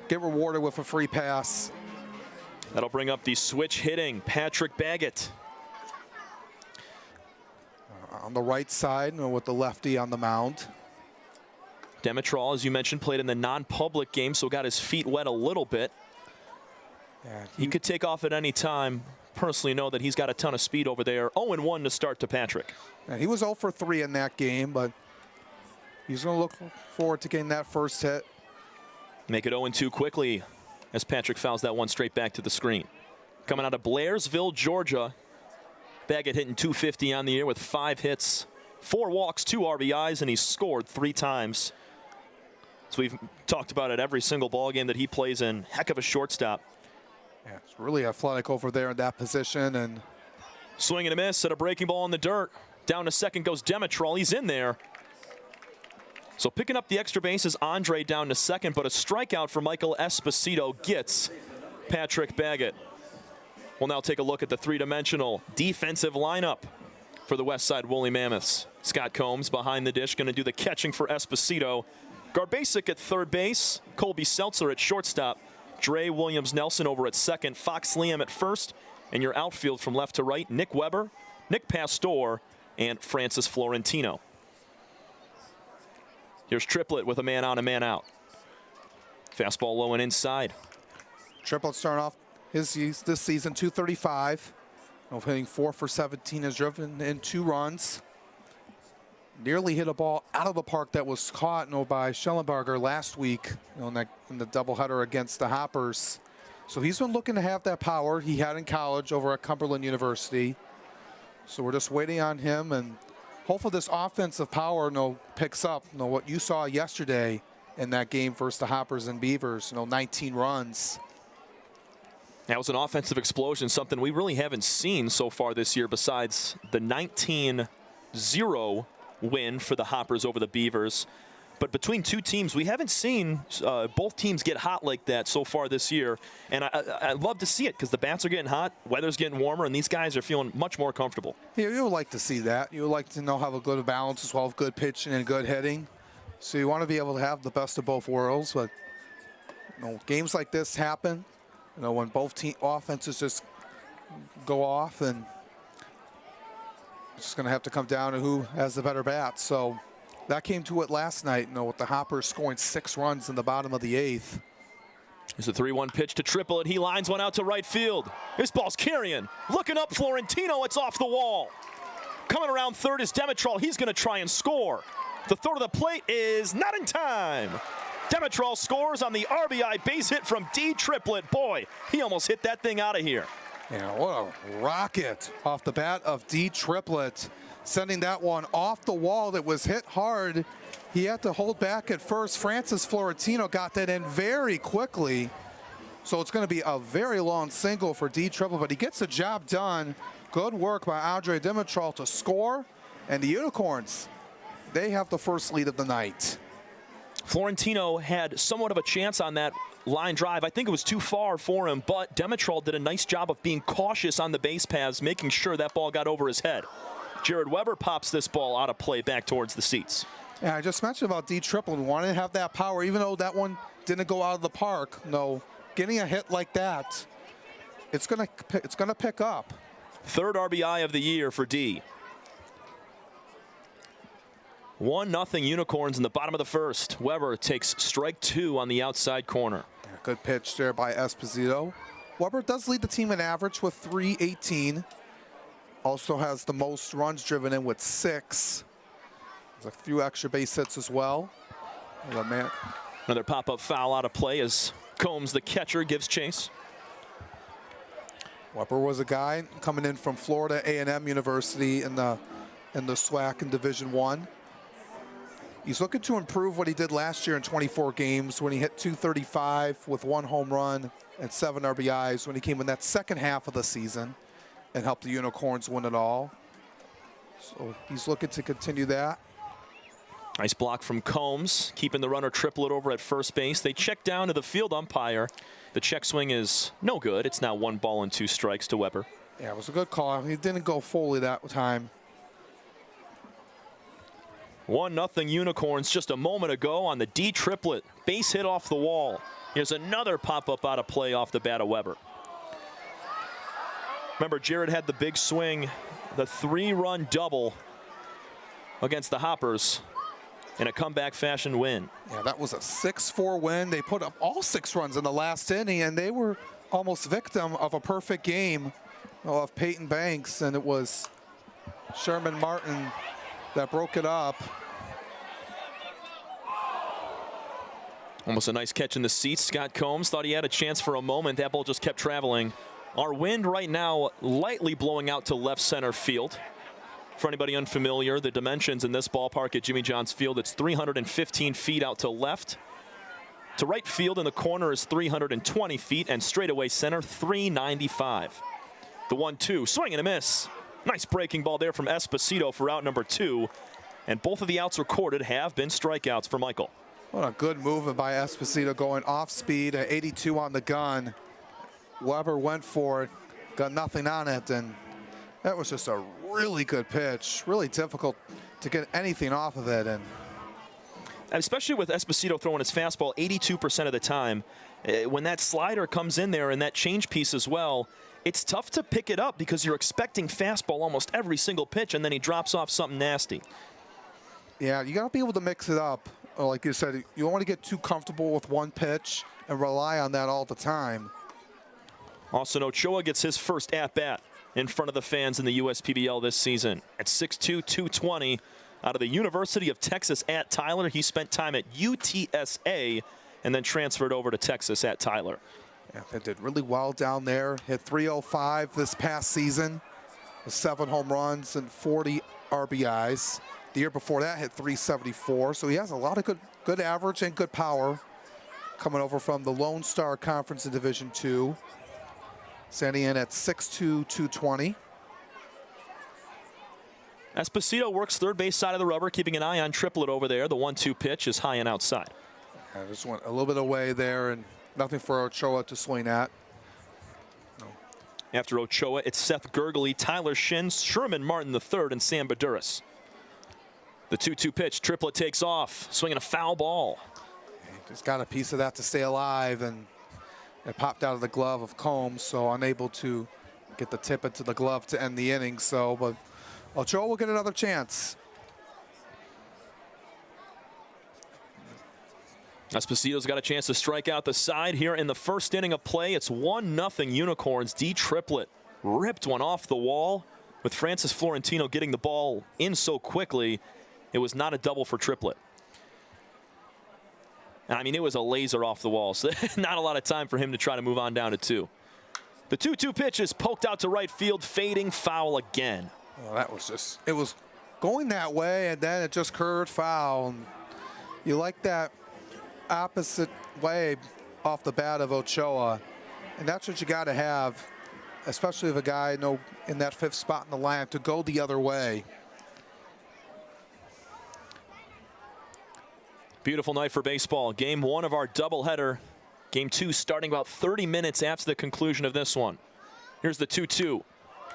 get rewarded with a free pass. That'll bring up the switch hitting Patrick Baggett. On the right side, with the lefty on the mound. Demetral, as you mentioned, played in the non-public game, so got his feet wet a little bit. Yeah, he could take off at any time. Personally know that he's got a ton of speed over there. 0-1 to start to Patrick. Yeah, he was 0 for 3 in that game, but he's going to look forward to getting that first hit. Make it 0-2 quickly as Patrick fouls that one straight back to the screen. Coming out of Blairsville, Georgia, Baggett hitting .250 on the year with 5 hits, 4 walks, 2 RBIs, and he's scored 3 times. So we've talked about it every single ball game that he plays in. Heck of a shortstop. Yeah, it's really athletic over there in that position. And swing and a miss at a breaking ball in the dirt. Down to second goes Demetral. He's in there. So picking up the extra base is Andre down to second, but a strikeout for Michael Esposito gets Patrick Baggett. We'll now take a look at the three-dimensional defensive lineup for the Westside Woolly Mammoths. Scott Combs behind the dish, going to do the catching for Esposito. Garbasic at third base, Colby Seltzer at shortstop, Dre Williams-Nelson over at second, Fox Liam at first, and your outfield from left to right, Nick Weber, Nick Pastor, and Francis Florentino. Here's Triplett with a man on, a man out. Fastball low and inside. Triplett starting off this season 235, hitting 4 for 17, has driven in 2 runs. Nearly hit a ball out of the park that was caught by Schellenberger last week in the doubleheader against the Hoppers. So he's been looking to have that power he had in college over at Cumberland University. So we're just waiting on him, and hopefully this offensive power picks up. What you saw yesterday in that game versus the Hoppers and Beavers, 19 runs. That was an offensive explosion, something we really haven't seen so far this year besides the 19-0 win for the Hoppers over the Beavers. But between two teams, we haven't seen both teams get hot like that so far this year. And I love to see it because the bats are getting hot, weather's getting warmer, and these guys are feeling much more comfortable. Yeah, you would like to see that. You would like to have a good balance as well of good pitching and good hitting. So you want to be able to have the best of both worlds, but games like this happen. When both team offenses just go off, and it's just going to have to come down to who has the better bat. So that came to it last night, with the Hoppers scoring 6 runs in the bottom of the 8th. There's a 3-1 pitch to Triplett. He lines one out to right field. This ball's carrying. Looking up, Florentino. It's off the wall. Coming around third is Demetrol. He's going to try and score. The throw to the plate is not in time. Demetrol scores on the RBI base hit from D. Triplett. Boy, he almost hit that thing out of here. Yeah, what a rocket off the bat of D. Triplett, sending that one off the wall that was hit hard. He had to hold back at first. Francis Florentino got that in very quickly. So it's going to be a very long single for D. Triplett, but he gets the job done. Good work by Andre Demetrol to score. And the Unicorns, they have the first lead of the night. Florentino had somewhat of a chance on that line drive. I think it was too far for him, but Demetrol did a nice job of being cautious on the base paths, making sure that ball got over his head. Jared Weber pops this ball out of play back towards the seats. Yeah, I just mentioned about D. Triplett. We wanted to have that power, even though that one didn't go out of the park. Getting a hit like that, it's gonna pick up. Third RBI of the year for D. 1-0 Unicorns in the bottom of the first. Weber takes strike 2 on the outside corner. Yeah, good pitch there by Esposito. Weber does lead the team in average with 318. Also has the most runs driven in with 6. There's a few extra base hits as well. Another pop-up foul out of play as Combs, the catcher, gives chase. Weber was a guy coming in from Florida A&M University in the SWAC in Division I. He's looking to improve what he did last year in 24 games when he hit 235 with 1 home run and 7 RBIs when he came in that second half of the season and helped the Unicorns win it all. So he's looking to continue that. Nice block from Combs, keeping the runner Triplett over at first base. They check down to the field umpire. The check swing is no good. It's now 1 ball and 2 strikes to Weber. Yeah, it was a good call. He didn't go fully that time. 1-0 Unicorns just a moment ago on the D. Triplett. Base hit off the wall. Here's another pop-up out of play off the bat of Weber. Remember, Jared had the big swing, the 3-run double against the Hoppers in a comeback fashion win. Yeah, that was a 6-4 win. They put up all 6 runs in the last inning, and they were almost victim of a perfect game of Peyton Banks, and it was Sherman Martin that broke it up. Almost a nice catch in the seats. Scott Combs thought he had a chance for a moment. That ball just kept traveling. Our wind right now lightly blowing out to left center field. For anybody unfamiliar, the dimensions in this ballpark at Jimmy John's Field, it's 315 feet out to left. To right field in the corner is 320 feet, and straightaway center 395. The 1-2, swing and a miss. Nice breaking ball there from Esposito for out number 2. And both of the outs recorded have been strikeouts for Michael. What a good movement by Esposito, going off speed at 82 on the gun. Weber went for it, got nothing on it, and that was just a really good pitch. Really difficult to get anything off of it. And especially with Esposito throwing his fastball 82% of the time, when that slider comes in there and that change piece as well, it's tough to pick it up because you're expecting fastball almost every single pitch, and then he drops off something nasty. Yeah, you got to be able to mix it up. Like you said, you don't want to get too comfortable with one pitch and rely on that all the time. Austin Ochoa gets his first at-bat in front of the fans in the USPBL this season. At 6'2", 220, out of the University of Texas at Tyler. He spent time at UTSA and then transferred over to Texas at Tyler. Yeah, they did really well down there. Hit 305 this past season with 7 home runs and 40 RBIs. The year before that hit 374. So he has a lot of good average and good power coming over from the Lone Star Conference in Division II. Standing in at 6'2", 220. Esposito works third base side of the rubber, keeping an eye on Triplett over there. The 1-2 pitch is high and outside. Yeah, just went a little bit away there, and nothing for Ochoa to swing at. No. After Ochoa, it's Seth Gurgley, Tyler Shin, Sherman Martin III, and Sam Baduras. The 2-2 pitch, Triplett takes off, swinging a foul ball. Just got a piece of that to stay alive, and it popped out of the glove of Combs, so unable to get the tip into the glove to end the inning. So, but Ochoa will get another chance. Esposito's got a chance to strike out the side here in the first inning of play. It's 1-0 Unicorns. D. Triplett ripped one off the wall. With Francis Florentino getting the ball in so quickly, it was not a double for Triplett. I mean, it was a laser off the wall, so not a lot of time for him to try to move on down to 2. The 2-2 pitch is poked out to right field, fading foul again. Well, that was just, it was going that way, and then it just curved foul. And you like that opposite way off the bat of Ochoa, and that's what you got to have, especially if a guy in that 5th spot in the lineup, to go the other way. Beautiful night for baseball. Game 1 of our doubleheader. Game 2 starting about 30 minutes after the conclusion of this one. Here's the 2-2.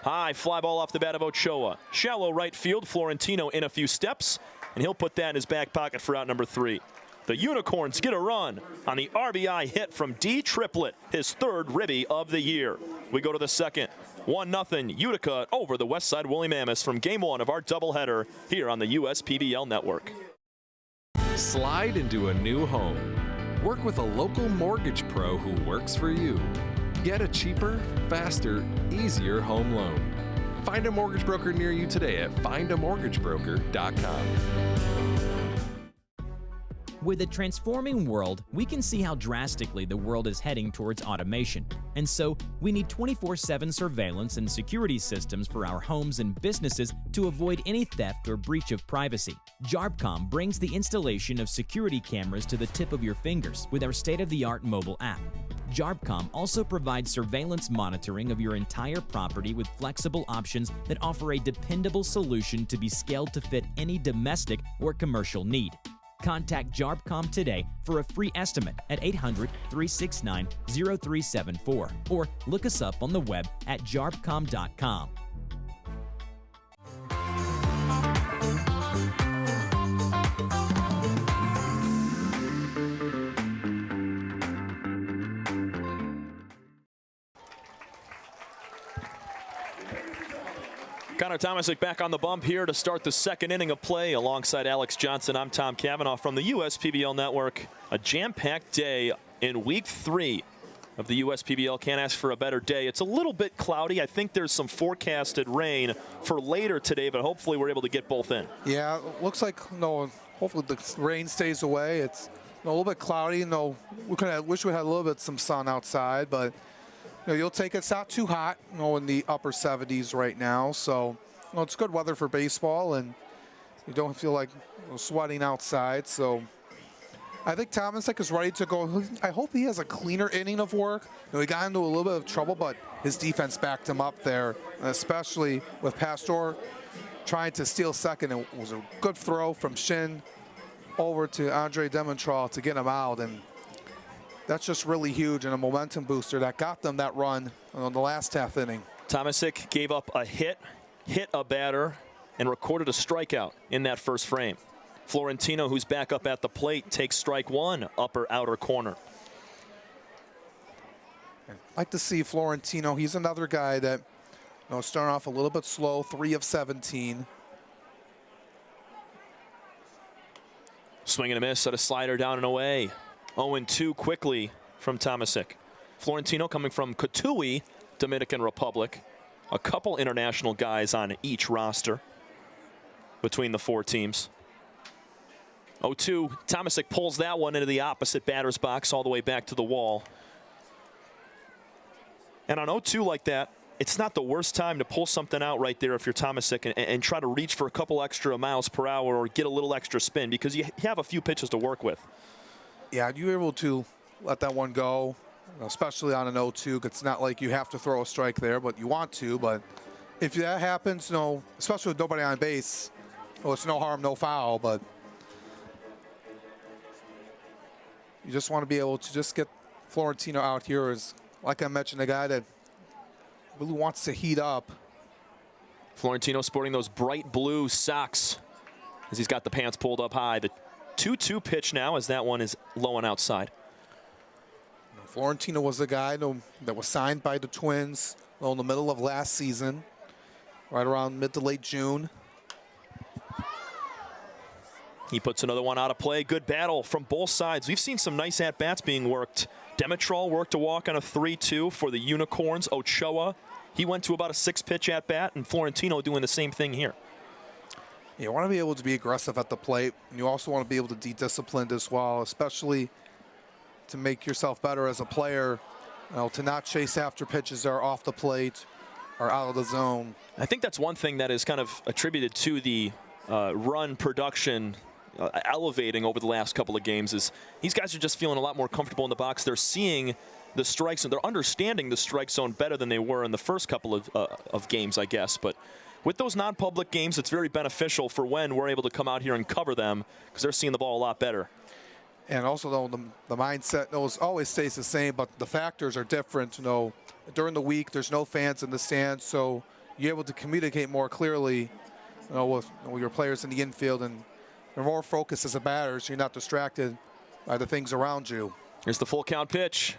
High fly ball off the bat of Ochoa. Shallow right field. Florentino in a few steps, and he'll put that in his back pocket for out number 3. The Unicorns get a run on the RBI hit from D. Triplett, his 3rd ribby of the year. We go to the second. 1-0 Utica over the Westside Woolly Mammoths from Game 1 of our doubleheader here on the USPBL Network. Slide into a new home. Work with a local mortgage pro who works for you. Get a cheaper, faster, easier home loan. Find a mortgage broker near you today at findamortgagebroker.com. With a transforming world, we can see how drastically the world is heading towards automation. And so, we need 24/7 surveillance and security systems for our homes and businesses to avoid any theft or breach of privacy. JARBCOM brings the installation of security cameras to the tip of your fingers with our state-of-the-art mobile app. JARBCOM also provides surveillance monitoring of your entire property with flexible options that offer a dependable solution to be scaled to fit any domestic or commercial need. Contact JARBCOM today for a free estimate at 800-369-0374 or look us up on the web at jarbcom.com. Connor Tomasic back on the bump here to start the second inning of play. Alongside Alex Johnson, I'm Tom Cavanaugh from the USPBL Network. A jam-packed day in Week 3 of the USPBL. Can't ask for a better day. It's a little bit cloudy. I think there's some forecasted rain for later today, but hopefully we're able to get both in. Yeah, looks like hopefully the rain stays away. It's a little bit cloudy. Wish we had a little bit some sun outside, but you'll take it. It's not too hot, in the upper 70s right now. So, it's good weather for baseball, and you don't feel like sweating outside. So, I think Tomasic is ready to go. I hope he has a cleaner inning of work. He got into a little bit of trouble, but his defense backed him up there, especially with Pastor trying to steal second. It was a good throw from Shin over to Andre Demontrol to get him out, and that's just really huge and a momentum booster that got them that run on the last half inning. Tomasic gave up a hit a batter, and recorded a strikeout in that first frame. Florentino, who's back up at the plate, takes strike 1, upper outer corner. I'd like to see Florentino. He's another guy that starting off a little bit slow, 3 of 17. Swing and a miss at a slider down and away. 0-2 quickly from Tomasic. Florentino coming from Cotuí, Dominican Republic. A couple international guys on each roster between the 4 teams. 0-2, Tomasic pulls that one into the opposite batter's box all the way back to the wall. And on 0-2 like that, it's not the worst time to pull something out right there if you're Tomasic and try to reach for a couple extra miles per hour or get a little extra spin, because you have a few pitches to work with. Yeah, you're able to let that one go, especially on an 0-2. It's not like you have to throw a strike there, but you want to. But if that happens, especially with nobody on base, it's no harm, no foul. But you just want to be able to just get Florentino out here. Is, like I mentioned, a guy that really wants to heat up. Florentino sporting those bright blue socks as he's got the pants pulled up high. The 2-2 pitch now as that one is low and outside. Florentino was a guy that was signed by the Twins in the middle of last season, right around mid to late June. He puts another one out of play. Good battle from both sides. We've seen some nice at-bats being worked. Demetrol worked a walk on a 3-2 for the Unicorns. Ochoa, he went to about a 6-pitch at-bat, and Florentino doing the same thing here. You want to be able to be aggressive at the plate, and you also want to be able to be disciplined as well, especially to make yourself better as a player, to not chase after pitches that are off the plate or out of the zone. I think that's one thing that is kind of attributed to the run production elevating over the last couple of games is these guys are just feeling a lot more comfortable in the box. They're seeing the strike zone. They're understanding the strike zone better than they were in the first couple of games, I guess. But with those non-public games, it's very beneficial for when we're able to come out here and cover them because they're seeing the ball a lot better. And also, though, the mindset always stays the same, but the factors are different. During the week, there's no fans in the stands, so you're able to communicate more clearly, with your players in the infield, and you're more focused as a batter, so you're not distracted by the things around you. Here's the full count pitch,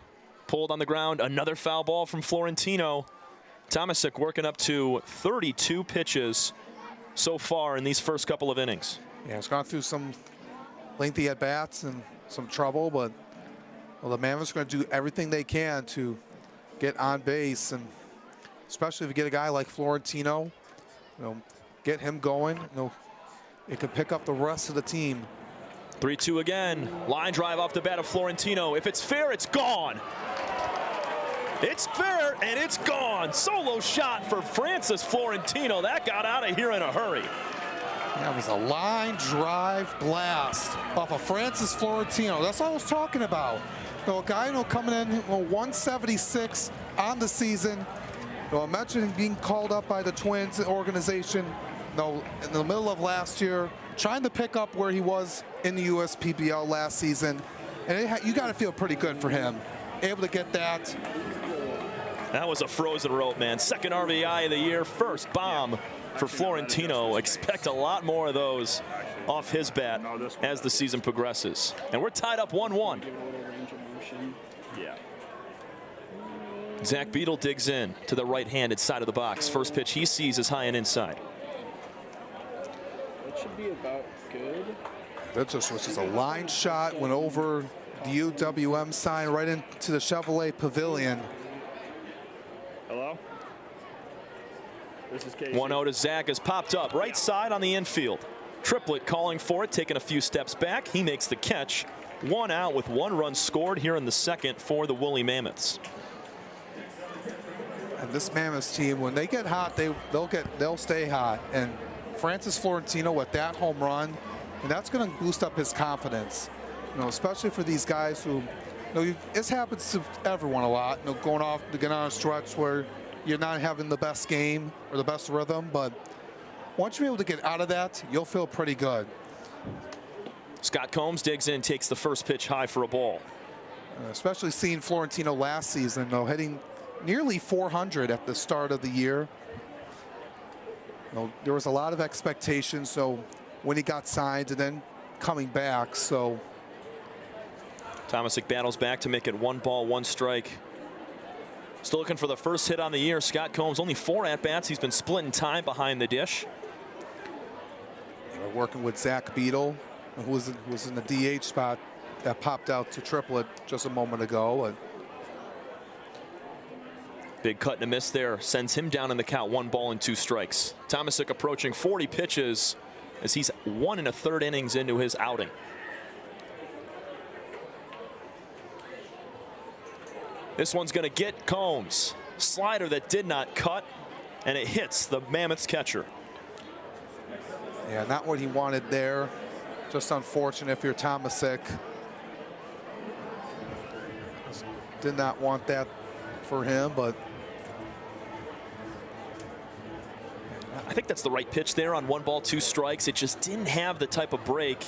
pulled on the ground. Another foul ball from Florentino. Tomasic working up to 32 pitches so far in these first couple of innings. Yeah, it's gone through some lengthy at-bats and some trouble, but the Mammoths are going to do everything they can to get on base, and especially if you get a guy like Florentino, get him going. It could pick up the rest of the team. 3-2 again. Line drive off the bat of Florentino. If it's fair, it's gone. It's fair, and it's gone. Solo shot for Francis Florentino. That got out of here in a hurry. That was a line drive blast off of Francis Florentino. That's what I was talking about. A guy coming in 176 on the season. I mentioned him being called up by the Twins organization in the middle of last year, trying to pick up where he was in the USPBL last season. And you got to feel pretty good for him, able to get that. That was a frozen rope, man. Second RBI of the year, first bomb for Florentino. Expect a lot more of those off his bat as the season progresses. And we're tied up 1-1. Yeah. Zach Beadle digs in to the right-handed side of the box. First pitch he sees is high and inside. That should be about good. That just was just a line shot, went over the UWM sign right into the Chevrolet Pavilion. Hello? This is Casey. 1-0 to Zach has popped up right side on the infield. Triplett calling for it, taking a few steps back. He makes the catch. One out with 1 run scored here in the second for the Woolly Mammoths. And this Mammoths team, when they get hot, they'll stay hot. And Francis Florentino with that home run, and that's going to boost up his confidence. Especially for these guys who, this happens to everyone a lot. Going off to get on a stretch where you're not having the best game or the best rhythm, but once you're able to get out of that, you'll feel pretty good. Scott Combs digs in, takes the first pitch high for a ball. Especially seeing Florentino last season, hitting nearly 400 at the start of the year. There was a lot of expectations, so when he got signed and then coming back, so. Tomasic battles back to make it 1 ball, 1 strike. Still looking for the first hit on the year. Scott Combs, only 4 at-bats. He's been splitting time behind the dish. We're working with Zach Beadle, who was in the DH spot that popped out to Triplett just a moment ago. Big cut and a miss there sends him down in the count. 1 ball and 2 strikes. Tomasic approaching 40 pitches as he's 1 1/3 innings into his outing. This one's going to get Combs. Slider that did not cut, and it hits the Mammoths catcher. Yeah, not what he wanted there. Just unfortunate if you're Tomasic. Did not want that for him, but I think that's the right pitch there on 1 ball, 2 strikes. It just didn't have the type of break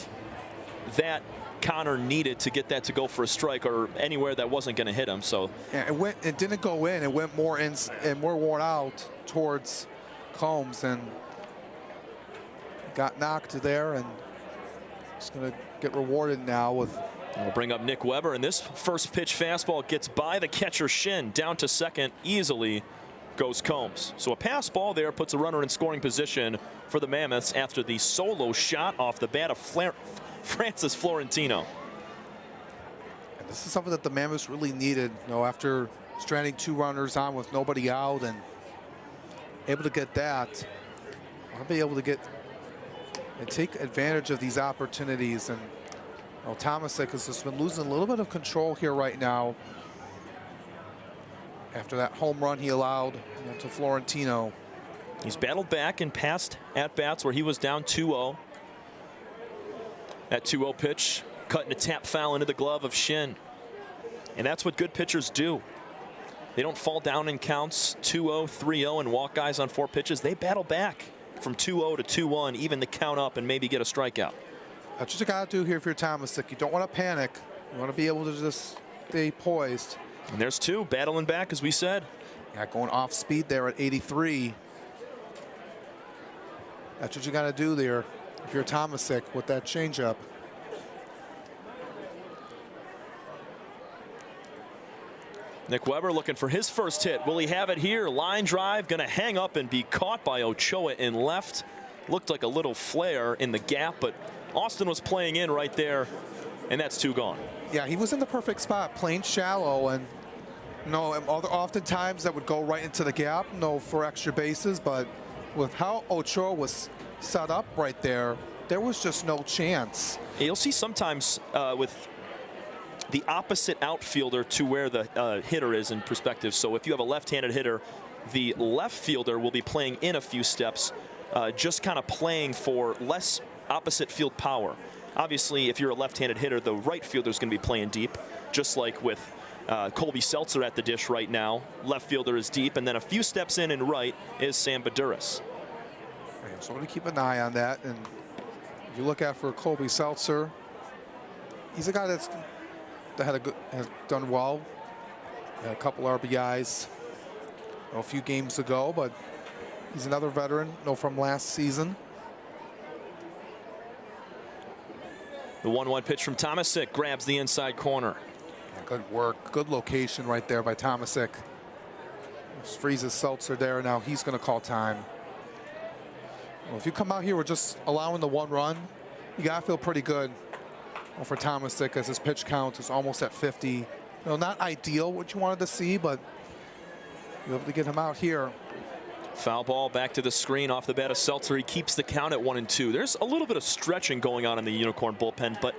that Connor needed to get that to go for a strike or anywhere that wasn't going to hit him. So yeah, it didn't go in. It went more in and more worn out towards Combs, and got knocked there, and it's going to get rewarded now with. We'll bring up Nick Weber, and this first pitch fastball gets by the catcher Shin, down to second easily goes Combs. So a pass ball there puts a runner in scoring position for the Mammoths after the solo shot off the bat of Francis Florentino. And this is something that the Mammoths really needed, you know, after stranding 2 runners on with nobody out, and able to get that. I'll be able to get and take advantage of these opportunities. And Tomasic has just been losing a little bit of control here right now after that home run he allowed to Florentino. He's battled back in past at-bats where he was down 2-0. That 2-0 pitch cutting a tap foul into the glove of Shin. And that's what good pitchers do. They don't fall down in counts 2-0, 3-0, and walk guys on 4 pitches. They battle back from 2-0 to 2-1, even the count up, and maybe get a strikeout. That's what you got to do here if you're Tomasic. You don't want to panic. You want to be able to just stay poised. And there's 2 battling back, as we said. Yeah, going off speed there at 83. That's what you got to do there if you're Tomasic with that changeup. Nick Weber looking for his first hit. Will he have it here? Line drive, going to hang up and be caught by Ochoa in left. Looked like a little flare in the gap, but Austin was playing in right there, and that's 2 gone. Yeah, he was in the perfect spot, playing shallow, and oftentimes that would go right into the gap, for extra bases, but with how Ochoa was set up right there, there was just no chance. You'll see sometimes with the opposite outfielder to where the hitter is in perspective. So if you have a left-handed hitter, the left fielder will be playing in a few steps, just kind of playing for less opposite field power. Obviously, if you're a left-handed hitter, the right fielder is going to be playing deep, just like with Colby Seltzer at the dish right now. Left fielder is deep, and then a few steps in and right is Sam Baduras. So I'm going to keep an eye on that. And if you look out for Colby Seltzer, he's a guy that has done well. Had a couple RBIs a few games ago, but he's another veteran, from last season. The 1-1 pitch from Tomasic grabs the inside corner. Yeah, good work, good location right there by Tomasic. Just freezes Seltzer there. Now he's going to call time. Well, if you come out here with just allowing the 1 run, you got to feel pretty good. Well, for Tomasic, as his pitch count is almost at 50. Not ideal what you wanted to see, but you're able to get him out here. Foul ball back to the screen off the bat of Seltzer. He keeps the count at 1-2. There's a little bit of stretching going on in the Unicorn bullpen, but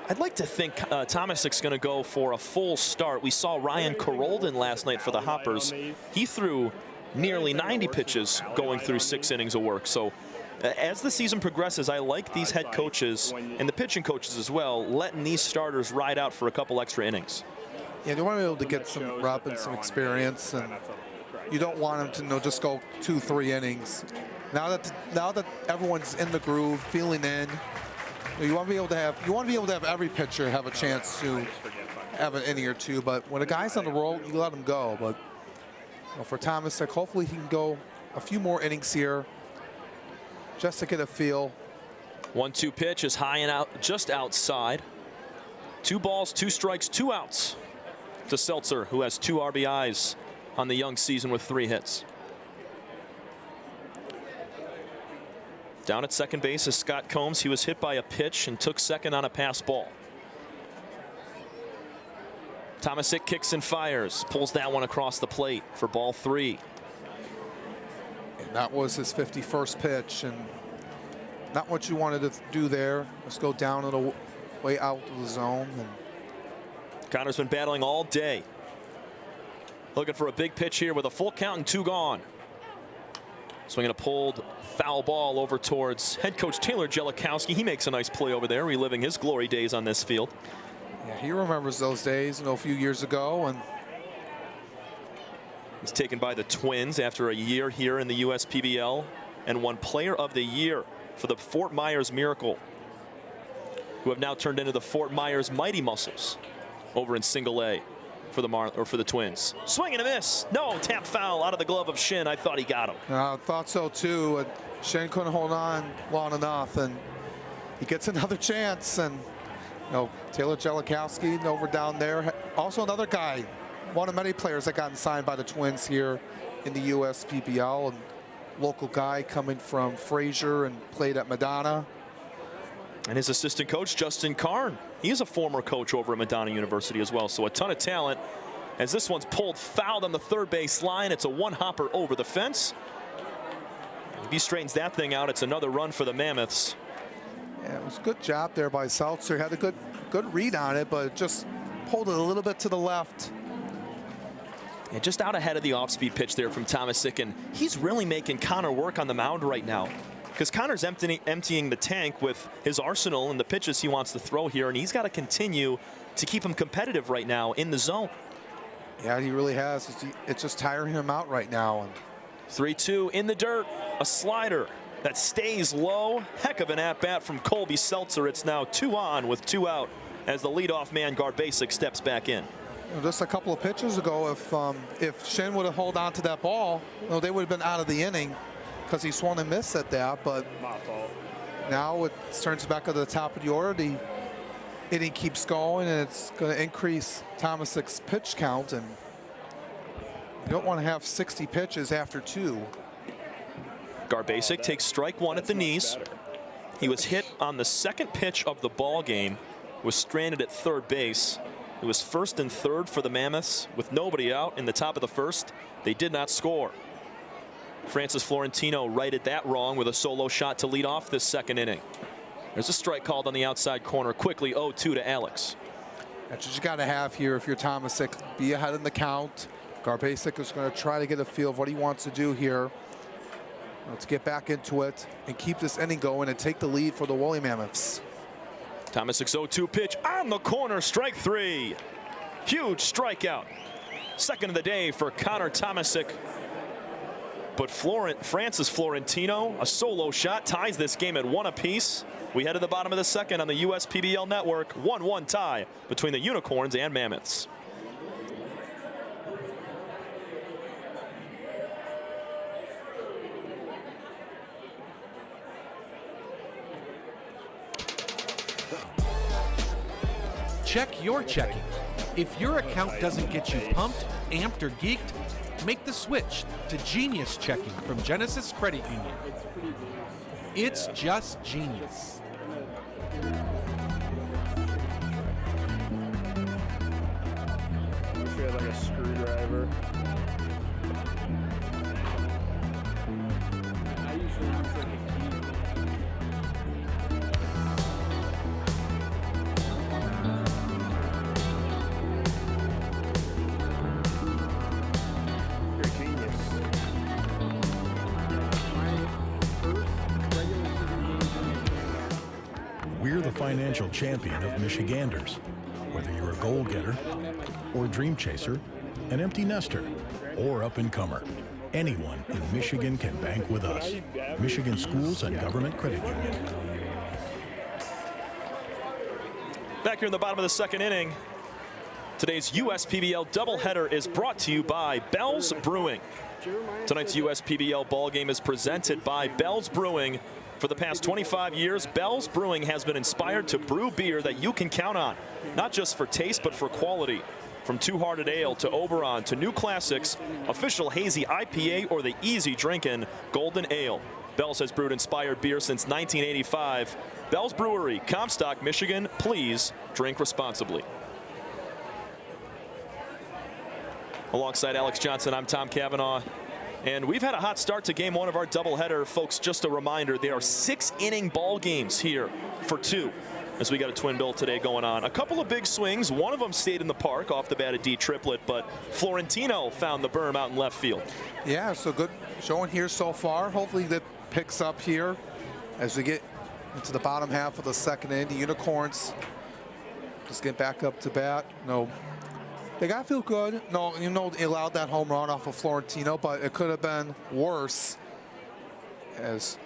I'd like to think Tomasic's going to go for a full start. We saw Ryan Carolden last night for the Hoppers. He threw nearly 90 pitches going through 6 innings of work. So as the season progresses, I like these head coaches and the pitching coaches as well, letting these starters ride out for a couple extra innings. Yeah, you want to be able to get some rep and some experience, and you don't want them to just go 2-3 innings. Now that everyone's in the groove, feeling in, you want to be able to have every pitcher have a chance to have an inning or 2. But when a guy's on the roll, you let him go. But for Tomasic, hopefully he can go a few more innings here, just to get a feel. 1-2 pitch is high and out, just outside. 2 balls, 2 strikes, 2 outs to Seltzer, who has 2 RBIs on the young season with 3 hits. Down at second base is Scott Combs. He was hit by a pitch and took second on a pass ball. Tomasic kicks and fires, pulls that one across the plate for ball 3. And that was his 51st pitch, and not what you wanted to do there. Let's go down and way out of the zone. And Connor's been battling all day. Looking for a big pitch here with a full count and 2 gone. Swinging a pulled foul ball over towards head coach Taylor Jellikowski. He makes a nice play over there, reliving his glory days on this field. Yeah, he remembers those days, a few years ago. And he's taken by the Twins after a year here in the USPBL and won Player of the Year for the Fort Myers Miracle, who have now turned into the Fort Myers Mighty Muscles over in Single A. for the Twins. Swing and a miss. No, tap foul out of the glove of Shin. I thought he got him. I thought so too. And Shin couldn't hold on long enough, and he gets another chance. And Taylor Jellikowski over down there, also another guy, one of many players that gotten signed by the Twins here in the USPBL, and local guy coming from Fraser and played at Madonna. And his assistant coach, Justin Karn. He is a former coach over at Madonna University as well. So a ton of talent. As this one's pulled fouled on the third base line. It's a one-hopper over the fence. If he straightens that thing out, it's another run for the Mammoths. Yeah, it was a good job there by Seltzer. Had a good read on it, but just pulled it a little bit to the left. And just out ahead of the off-speed pitch there from Tomasic, and he's really making Connor work on the mound right now. Because Connor's emptying the tank with his arsenal and the pitches he wants to throw here, and he's got to continue to keep him competitive right now in the zone. Yeah, he really has. It's just tiring him out right now. 3-2 in the dirt, a slider that stays low. Heck of an at-bat from Colby Seltzer. It's now 2 on with 2 out as the leadoff man Garbasic steps back in. Just a couple of pitches ago, if Shin would have held on to that ball, they would have been out of the inning, because he swung and missed at that. But now it turns back to the top of the order. The inning keeps going, and it's going to increase Tomasic's pitch count. And you don't want to have 60 pitches after 2. Garbasic takes strike 1 at the knees. He was hit on the second pitch of the ball game, was stranded at third base. It was first and third for the Mammoths with nobody out in the top of the first. They did not score. Francis Florentino righted that wrong with a solo shot to lead off this second inning. There's a strike called on the outside corner quickly, 0-2 to Alex. That's what you got to have here if you're Tomasic. Be ahead in the count. Garbasic is going to try to get a feel of what he wants to do here. Let's get back into it and keep this inning going and take the lead for the Woolly Mammoths. Tomasic's 0-2 pitch on the corner, strike 3. Huge strikeout. Second of the day for Connor Tomasic. But Francis Florentino, a solo shot, ties this game at 1 apiece. We head to the bottom of the second on the USPBL network. 1-1 tie between the Unicorns and Mammoths. Check your checking. If your account doesn't get you pumped, amped, or geeked, make the switch to Genius Checking from Genesis Credit Union. It's just genius. I wish we had like a screwdriver. I usually use like a key. We're the financial champion of Michiganders. Whether you're a goal getter or a dream chaser, an empty nester or up-and-comer, anyone in Michigan can bank with us. Michigan Schools and Government Credit Union. Back here in the bottom of the second inning, today's USPBL doubleheader is brought to you by Bell's Brewing. Tonight's USPBL ball game is presented by Bell's Brewing. For the past 25 years, Bell's Brewing has been inspired to brew beer that you can count on, not just for taste, but for quality. From Two-Hearted Ale to Oberon to new classics, official hazy IPA, or the easy drinking Golden Ale. Bell's has brewed inspired beer since 1985. Bell's Brewery, Comstock, Michigan. Please drink responsibly. Alongside Alex Johnson, I'm Tom Cavanaugh. And we've had a hot start to game 1 of our doubleheader. Folks, just a reminder, there are 6-inning ball games here for 2 as we got a twin bill today going on. A couple of big swings. One of them stayed in the park off the bat of D triplet, but Florentino found the berm out in left field. Yeah, so good showing here so far. Hopefully that picks up here as we get into the bottom half of the second inning. The Unicorns just get back up to bat. No. They got to feel good. No, they allowed that home run off of Florentino, but it could have been worse as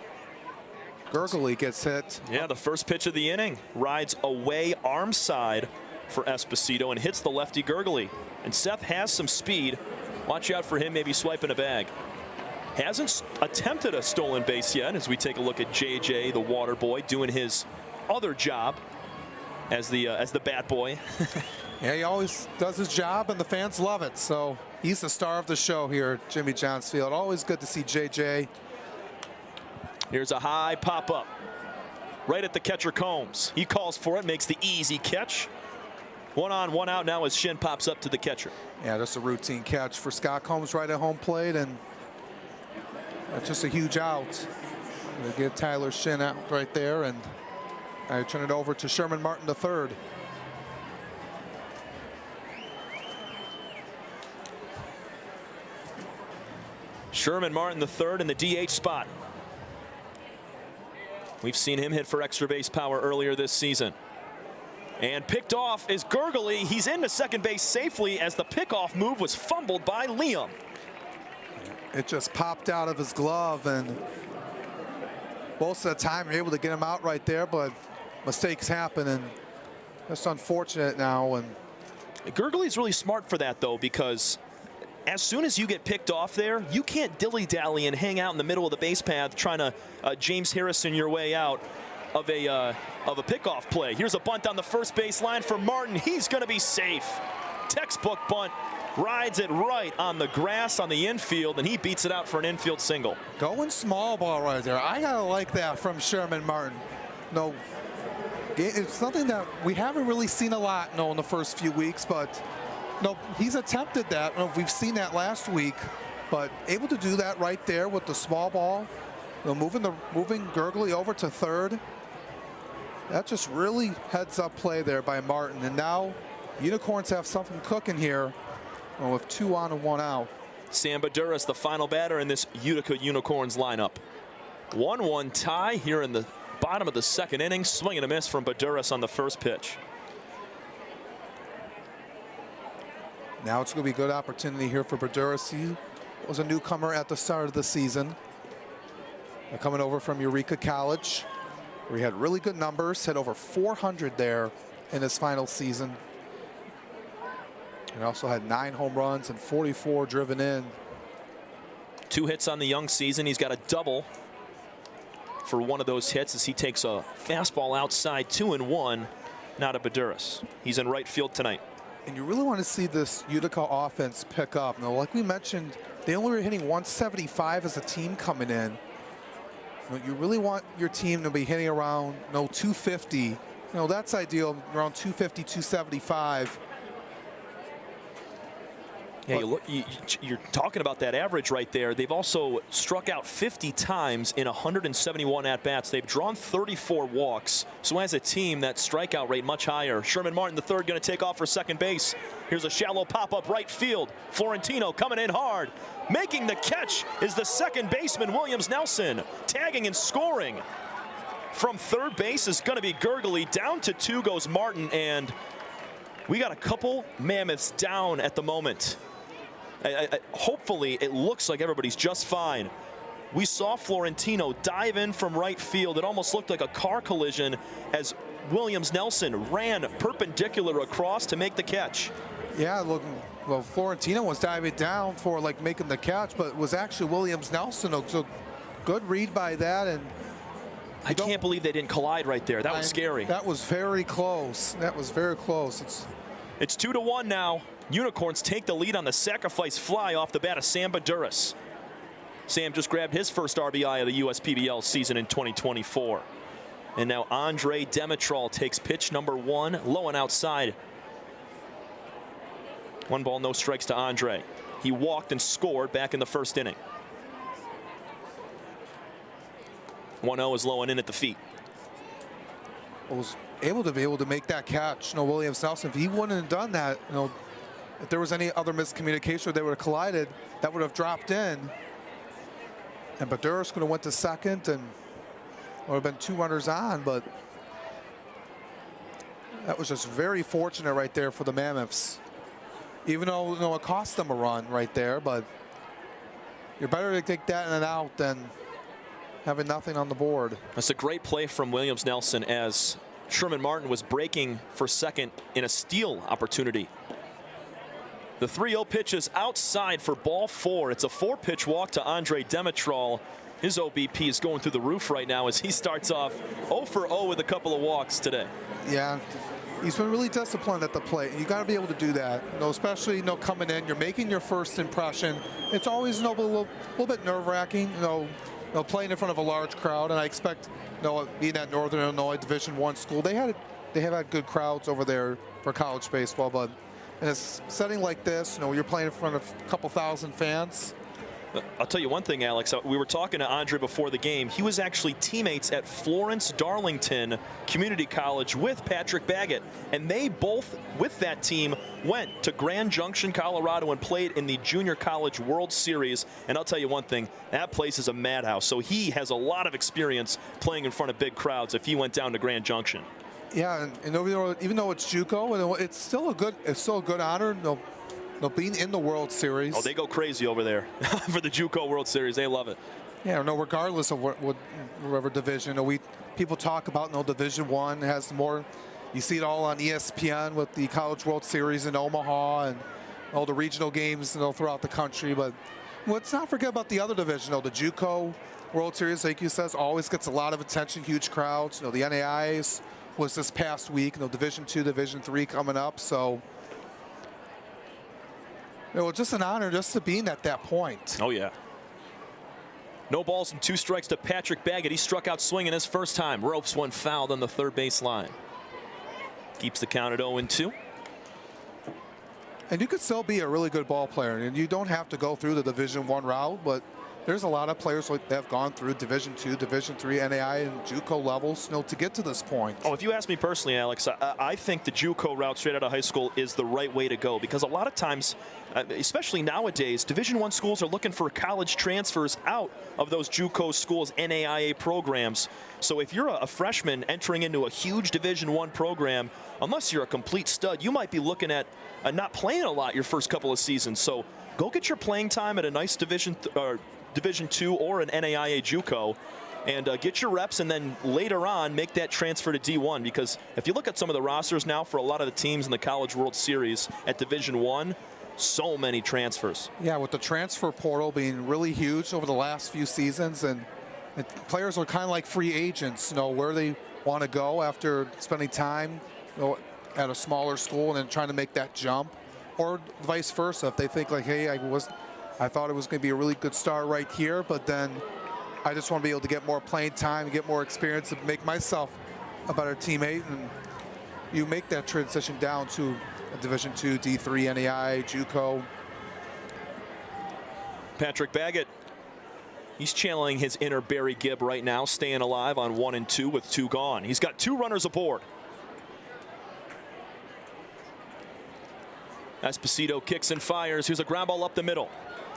Gurgley gets hit. Yeah, the first pitch of the inning rides away arm side for Esposito and hits the lefty gurgly. And Seth has some speed. Watch out for him maybe swiping a bag. Hasn't attempted a stolen base yet as we take a look at JJ, the water boy, doing his other job as the bat boy. Yeah, he always does his job, and the fans love it. So he's the star of the show here at Jimmy John's Field. Always good to see JJ. Here's a high pop-up right at the catcher Combs. He calls for it, makes the easy catch. 1 on, 1 out now as Shin pops up to the catcher. Yeah, just a routine catch for Scott Combs right at home plate, and that's just a huge out. They get Tyler Shin out right there, and I turn it over to Sherman Martin III. Sherman Martin III in the DH spot. We've seen him hit for extra base power earlier this season. And picked off is Gurgly. He's into second base safely as the pickoff move was fumbled by Liam. It just popped out of his glove, and most of the time you're able to get him out right there, but mistakes happen, and that's unfortunate now. And Gurgly's really smart for that, though, because as soon as you get picked off there, you can't dilly-dally and hang out in the middle of the base path trying to James Harrison your way out of a pickoff play. Here's a bunt on the first base line for Martin. He's going to be safe. Textbook bunt. Rides it right on the grass on the infield, and he beats it out for an infield single. Going small ball right there. I gotta like that from Sherman Martin. No, it's something that we haven't really seen a lot in the first few weeks, but no, he's attempted that. We've seen that last week, but able to do that right there with the small ball, moving Gurgly over to third. That just really heads up play there by Martin, and now Unicorns have something cooking here. With 2 on and 1 out. Sam Baduras, the final batter in this Utica Unicorns lineup. 1-1 tie here in the bottom of the second inning. Swing and a miss from Baduras on the first pitch. Now it's going to be a good opportunity here for Baduras. He was a newcomer at the start of the season. Coming over from Eureka College, where he had really good numbers, hit over 400 there in his final season. And also had 9 home runs and 44 driven in. 2 hits on the young season. He's got a double for one of those hits as he takes a fastball outside, 2-1. Now to Baduras. He's in right field tonight. And you really want to see this Utica offense pick up. Now, like we mentioned, they only were hitting 175 as a team coming in. You really want your team to be hitting around 250. That's ideal, around 250, 275. Yeah, you're talking about that average right there. They've also struck out 50 times in 171 at-bats. They've drawn 34 walks. So as a team, that strikeout rate much higher. Sherman Martin III going to take off for second base. Here's a shallow pop-up right field. Florentino coming in hard. Making the catch is the second baseman, Williams Nelson. Tagging and scoring. From third base is going to be Gurgly. Down to 2 goes Martin, and we got a couple Mammoths down at the moment. Hopefully, it looks like everybody's just fine. We saw Florentino dive in from right field. It almost looked like a car collision as Williams Nelson ran perpendicular across to make the catch. Yeah, look, well, Florentino was diving down for making the catch, but it was actually Williams Nelson. So good read by that, and I can't believe they didn't collide right there. That was scary. That was very close. That was very close. It's 2-1 now. Unicorns take the lead on the sacrifice fly off the bat of Sam Baduras. Sam just grabbed his first RBI of the USPBL season in 2024. And now Andre Demetrol takes pitch number 1, low and outside. 1 ball, no strikes to Andre. He walked and scored back in the first inning. 1-0 is low and in at the feet. Was able to make that catch. Williams Nelson, if he wouldn't have done that, if there was any other miscommunication or they would have collided, that would have dropped in. And Baduras could have went to second and would have been 2 runners on, but that was just very fortunate right there for the Mammoths. Even though it cost them a run right there, but you're better to take that in and out than having nothing on the board. That's a great play from Williams Nelson as Sherman Martin was breaking for second in a steal opportunity. The 3-0 pitch is outside for ball 4. It's a 4-pitch walk to Andre Demetral. His OBP is going through the roof right now as he starts off 0 for 0 with a couple of walks today. Yeah, he's been really disciplined at the plate. You got to be able to do that, especially coming in. You're making your first impression. It's always a little bit nerve-wracking, playing in front of a large crowd. And I expect, being at Northern Illinois Division I school, they have had good crowds over there for college baseball. But in a setting like this, you're playing in front of a couple thousand fans. I'll tell you one thing, Alex. We were talking to Andre before the game. He was actually teammates at Florence Darlington Community College with Patrick Baggett. And they both, with that team, went to Grand Junction, Colorado, and played in the Junior College World Series. And I'll tell you one thing, that place is a madhouse. So he has a lot of experience playing in front of big crowds if he went down to Grand Junction. Yeah, and even though it's JUCO, it's still a good honor. Being in the World Series. Oh, they go crazy over there for the JUCO World Series. They love it. Yeah, regardless of whatever division. People talk about Division I has more. You see it all on ESPN with the College World Series in Omaha and all the regional games throughout the country. But let's not forget about the other division. The JUCO World Series, like you says, always gets a lot of attention, huge crowds. The NAIAs was this past week. Division II, Division III coming up. So. Just an honor just to be at that point. Oh, yeah. No balls and 2 strikes to Patrick Baggett. He struck out swinging his first time. Ropes one fouled on the third base line. Keeps the count at 0-2. And you could still be a really good ball player. And you don't have to go through the Division I route, but there's a lot of players that have gone through Division II, Division III, NAI, and JUCO levels to get to this point. Oh, if you ask me personally, Alex, I think the JUCO route straight out of high school is the right way to go, because a lot of times, especially nowadays, Division I schools are looking for college transfers out of those JUCO schools' NAIA programs. So if you're a freshman entering into a huge Division I program, unless you're a complete stud, you might be looking at not playing a lot your first couple of seasons. So go get your playing time at a nice Division II or an NAIA JUCO and get your reps, and then later on make that transfer to D1, because if you look at some of the rosters now for a lot of the teams in the College World Series at Division I, so many transfers. Yeah, with the transfer portal being really huge over the last few seasons, and players are kind of like free agents, where they want to go after spending time at a smaller school and then trying to make that jump, or vice versa. If they think like, hey, I thought it was going to be a really good start right here, but then I just want to be able to get more playing time, get more experience, and make myself a better teammate. And you make that transition down to a Division II, D3, NAI, JUCO. Patrick Baggett, he's channeling his inner Barry Gibb right now, staying alive on 1 and 2 with 2 gone. He's got 2 runners aboard. Esposito kicks and fires. Here's a ground ball up the middle.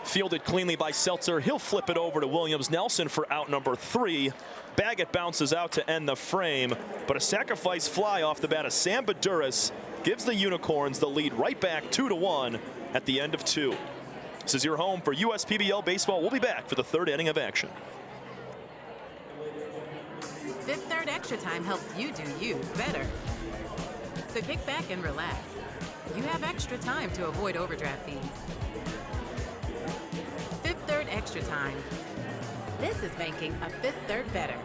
Fielded cleanly by Seltzer. He'll flip it over to Williams Nelson for out number 3. Baggett bounces out to end the frame, but a sacrifice fly off the bat of Sam Baduras gives the Unicorns the lead right back 2-1 at the end of 2. This is your home for USPBL baseball. We'll be back for the 3rd inning of action. Fifth Third Extra Time helps you do you better. So kick back and relax. You have extra time to avoid overdraft fees. Fifth Third Extra Time. This is making a Fifth Third better.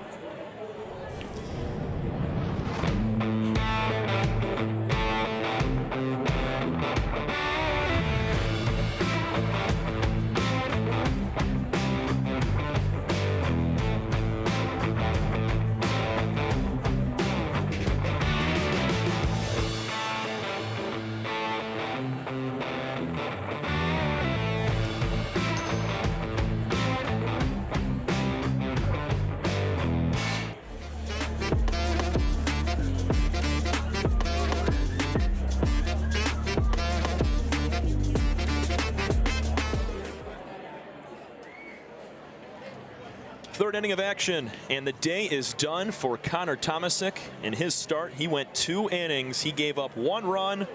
Third inning of action, and the day is done for Connor Tomasic. In his start, he went 2 innings. He gave up 1 run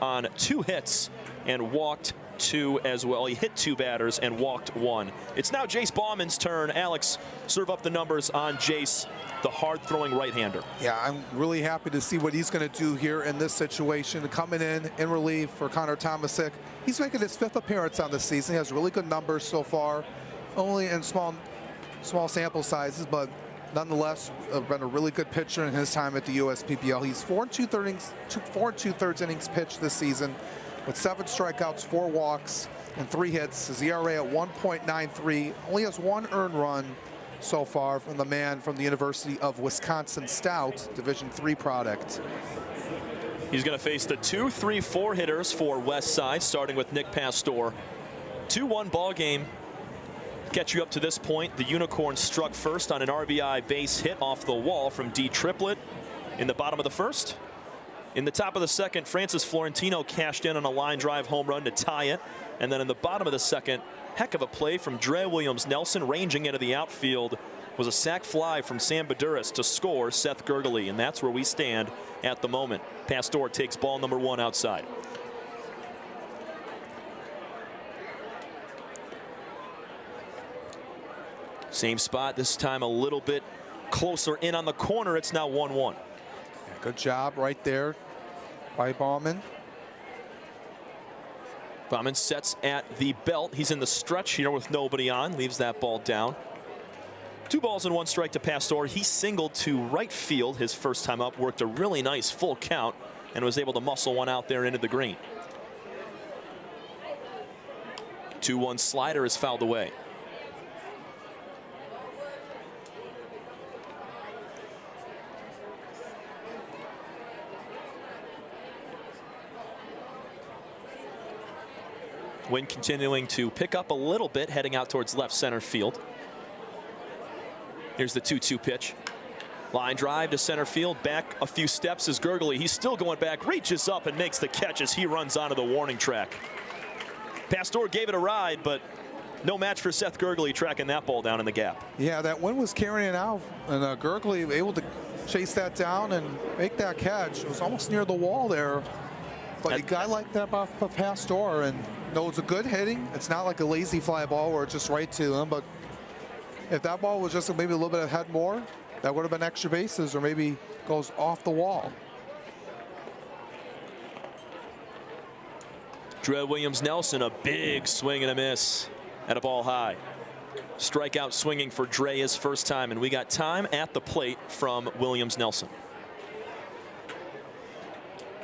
on 2 hits and walked 2 as well. He hit 2 batters and walked 1. It's now Jace Bauman's turn. Alex, serve up the numbers on Jace, the hard-throwing right-hander. Yeah, I'm really happy to see what he's going to do here in this situation. Coming in relief for Connor Tomasic. He's making his 5th appearance on the season. He has really good numbers so far, only in small sample sizes, but nonetheless, been a really good pitcher in his time at the USPPL. He's 4 2/3 innings pitched this season, with 7 strikeouts, 4 walks, and 3 hits. His ERA at 1.93. Only has 1 earned run so far from the man from the University of Wisconsin Stout, Division III product. He's going to face the 2, 3, 4 hitters for Westside, starting with Nick Pastor. 2-1 ball game. Catch you up to this point. The Unicorns struck first on an RBI base hit off the wall from D. Triplett in the bottom of the first. In the top of the second, Francis Florentino cashed in on a line drive home run to tie it. And then in the bottom of the second, heck of a play from Dre Williams-Nelson, ranging into the outfield, was a sac fly from Sam Baduras to score Seth Gergely. And that's where we stand at the moment. Pastor takes ball number 1 outside. Same spot, this time a little bit closer in on the corner. It's now 1-1. Good job right there by Bauman. Bauman sets at the belt. He's in the stretch here with nobody on. Leaves that ball down. 2 balls and 1 strike to Pastor. He singled to right field his first time up. Worked a really nice full count and was able to muscle one out there into the green. 2-1 slider is fouled away. Wind continuing to pick up a little bit, heading out towards left center field. Here's the 2-2 pitch. Line drive to center field. Back a few steps is Gergely. He's still going back, reaches up and makes the catch as he runs onto the warning track. Pastor gave it a ride, but no match for Seth Gergely tracking that ball down in the gap. Yeah, that wind was carrying it out, and Gergely able to chase that down and make that catch. It was almost near the wall there. But a guy like that off of Pastor, and it's a good hitting. It's not like a lazy fly ball where it's just right to him, but if that ball was just maybe a little bit ahead more, that would have been extra bases or maybe goes off the wall. Dre Williams-Nelson, a big swing and a miss at a ball high. Strikeout swinging for Dre his first time, and we got time at the plate from Williams-Nelson.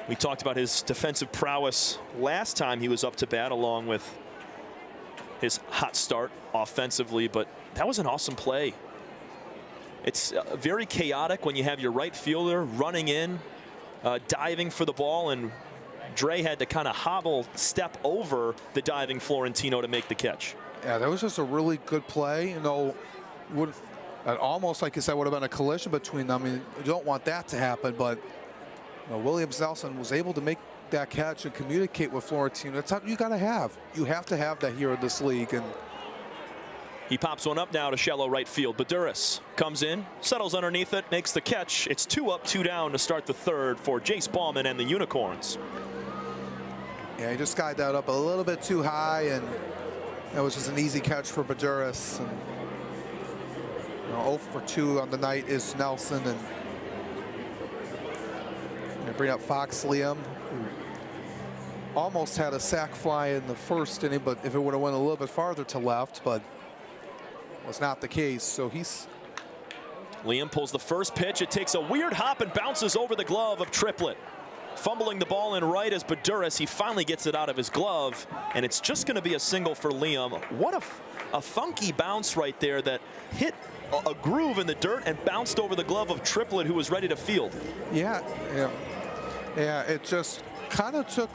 We talked about his defensive prowess last time he was up to bat, along with his hot start offensively, but that was an awesome play. It's very chaotic when you have your right fielder running in, diving for the ball, and Dre had to kind of hobble, step over the diving Florentino to make the catch. Yeah, that was just a really good play. Almost, like you said, would have been a collision between them. I mean, you don't want that to happen, but Williams-Nelson was able to make that catch and communicate with Florentino. That's what you got to have. You have to have that here in this league. And he pops one up now to shallow right field. Baduras comes in, settles underneath it, makes the catch. It's 2 up, 2 down to start the third for Jace Bauman and the Unicorns. Yeah, he just skied that up a little bit too high, and that was just an easy catch for Baduras. And 0 for 2 on the night is Nelson, and bring up Fox Liam, who almost had a sac fly in the first inning, but if it would have went a little bit farther to left, but was not the case. So Liam pulls the first pitch. It takes a weird hop and bounces over the glove of Triplett. Fumbling the ball in right as Baduras, he finally gets it out of his glove, and it's just going to be a single for Liam. What a funky bounce right there that hit a groove in the dirt and bounced over the glove of Triplett, who was ready to field. Yeah, it just kind of took,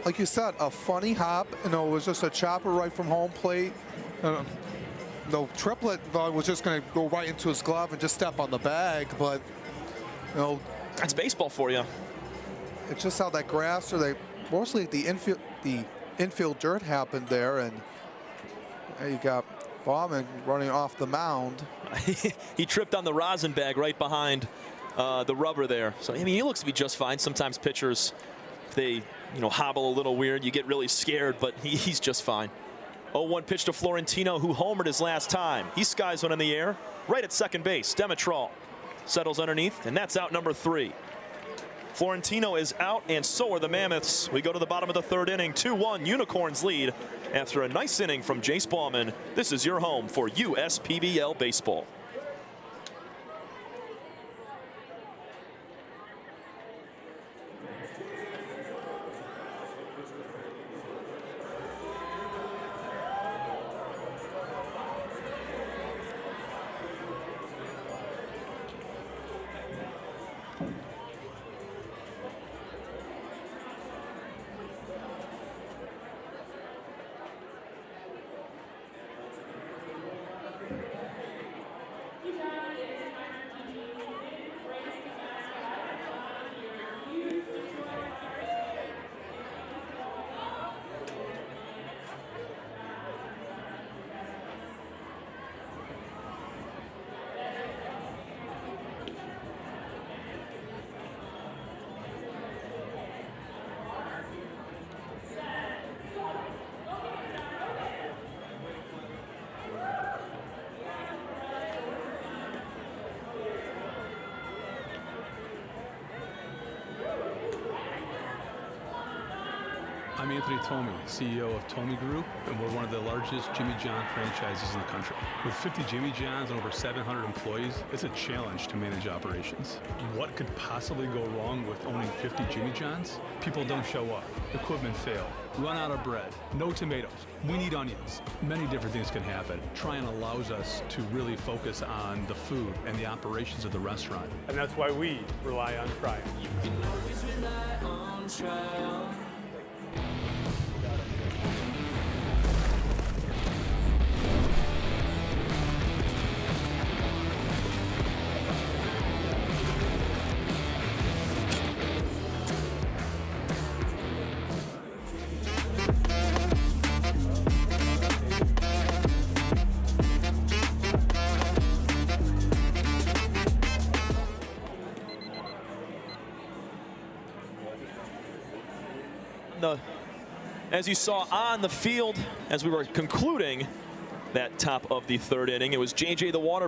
like you said, a funny hop. It was just a chopper right from home plate. Triplett was just going to go right into his glove and just step on the bag, but that's baseball for you. It's just how that grass, or mostly the infield dirt happened there, and you got Bauman running off the mound. He tripped on the rosin bag right behind the rubber there. So, I mean, he looks to be just fine. Sometimes pitchers if they, hobble a little weird, you get really scared, but he's just fine. 0-1 pitch to Florentino, who homered his last time. He skies one in the air, right at second base. Demetral settles underneath, and that's out number 3. Florentino is out, and so are the Mammoths. We go to the bottom of the 3rd inning. 2-1 Unicorns lead after a nice inning from Jace Bauman. This is your home for USPBL baseball. I'm Anthony Tomey, CEO of Tomey Group, and we're one of the largest Jimmy John franchises in the country. With 50 Jimmy Johns and over 700 employees, it's a challenge to manage operations. What could possibly go wrong with owning 50 Jimmy Johns? People don't show up, equipment fail, run out of bread, no tomatoes, we need onions. Many different things can happen. Tryon allows us to really focus on the food and the operations of the restaurant. And that's why we rely on Tryon. You can always rely on Tryon. As you saw on the field, as we were concluding that top of the 3rd inning, it was JJ the Water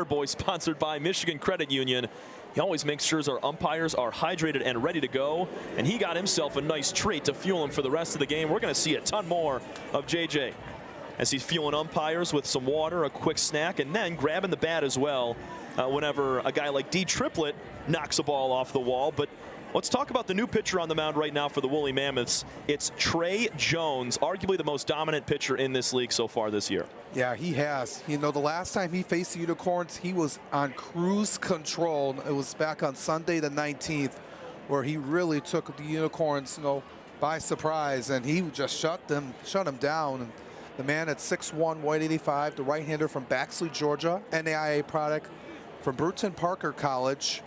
Boy, sponsored by Michigan Credit Union. He always makes sure our umpires are hydrated and ready to go, and he got himself a nice treat to fuel him for the rest of the game. We're going to see a ton more of JJ as he's fueling umpires with some water, a quick snack, and then grabbing the bat as well whenever a guy like D Triplett knocks a ball off the wall. But let's talk about the new pitcher on the mound right now for the Woolly Mammoths. It's Trey Jones, arguably the most dominant pitcher in this league so far this year. Yeah, he has. The last time he faced the Unicorns, he was on cruise control. It was back on Sunday the 19th, where he really took the Unicorns, by surprise, and he just shut them down. And the man at 6'1", 185, the right-hander from Baxley, Georgia, NAIA product from Bruton Parker College,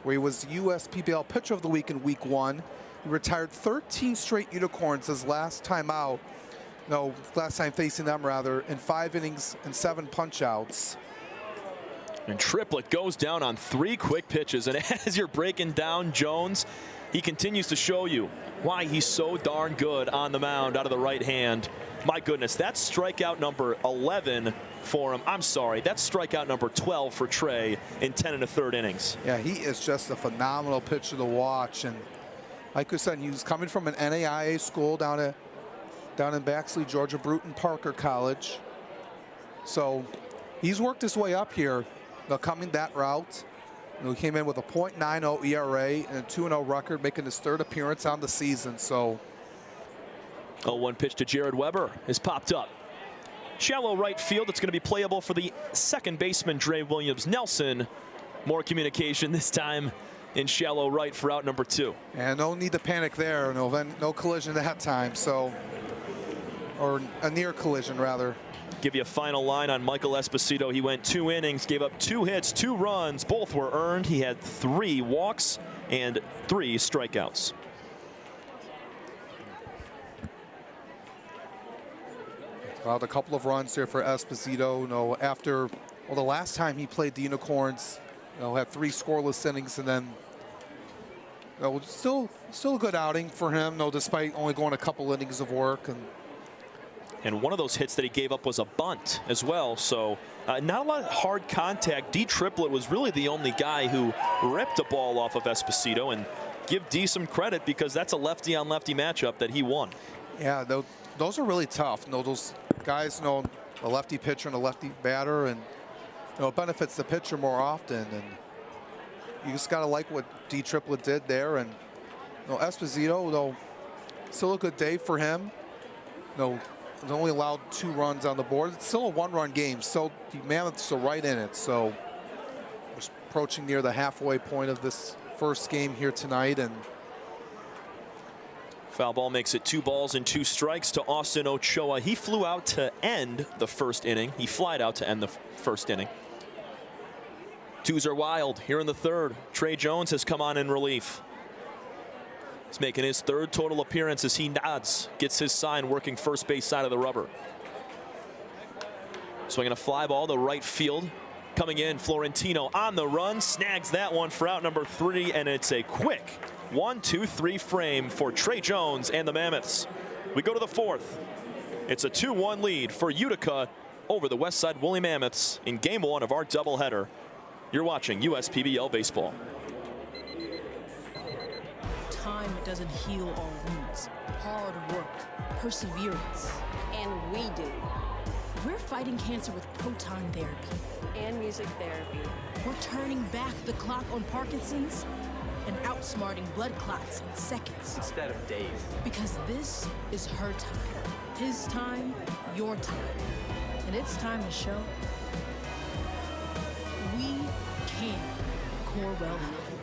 where he was USPBL Pitcher of the Week in Week 1. He retired 13 straight Unicorns his last time out. Last time facing them, rather, in 5 innings and 7 punch-outs. And Triplett goes down on 3 quick pitches. And as you're breaking down Jones, he continues to show you why he's so darn good on the mound out of the right hand. My goodness, that's strikeout number 11 for him. I'm sorry, that's strikeout number 12 for Trey in 10 1/3 innings. Yeah, he is just a phenomenal pitcher to watch. And like we said, he was coming from an NAIA school down in Baxley, Georgia, Bruton Parker College. So he's worked his way up here, coming that route. He came in with a .90 ERA and a 2-0 record, making his 3rd appearance on the season. So 0-1 pitch to Jared Weber is popped up. Shallow right field. It's going to be playable for the second baseman, Dre Williams-Nelson. More communication this time in shallow right for out number 2. And no need to panic there. No collision that time. So, or a near collision, rather. Give you a final line on Michael Esposito. He went 2 innings, gave up 2 hits, 2 runs. Both were earned. He had 3 walks and 3 strikeouts. Allowed a couple of runs here for Esposito. After the last time he played the Unicorns, had 3 scoreless innings, and then No, still a good outing for him, no, despite only going a couple innings of work. And one of those hits that he gave up was a bunt as well. So not a lot of hard contact. D Triplett was really the only guy who ripped a ball off of Esposito, and give D some credit because that's a lefty on lefty matchup that he won. Yeah, those are really tough. You know, those guys, you know, a lefty pitcher and a lefty batter, and you know, it benefits the pitcher more often. And you just got to like what D Triplett did there. And you know, Esposito, though, still a good day for him. You know, he's only allowed 2 runs on the board. It's still a 1-run game. So the Mammoths are right in it. So we're approaching near the halfway point of this first game here tonight. And foul ball makes it 2 balls and 2 strikes to Austin Ochoa. He flew out to end the first inning. He flied out to end the first inning. 2s are wild here in the third. Trey Jones has come on in relief. He's making his 3rd total appearance as he nods, gets his sign, working first base side of the rubber. Swinging a fly ball to right field. Coming in, Florentino on the run, snags that one for out number 3, and it's a quick 1-2-3 frame for Trey Jones and the Mammoths. We go to the 4th. It's a 2-1 lead for Utica over the Westside Woolly Mammoths in game 1 of our doubleheader. You're watching USPBL baseball. Time doesn't heal all wounds. Hard work, perseverance. And we do. We're fighting cancer with proton therapy. And music therapy. We're turning back the clock on Parkinson's and outsmarting blood clots in seconds. Instead of days. Because this is her time. His time, your time. And it's time to show we can. Corwell Health.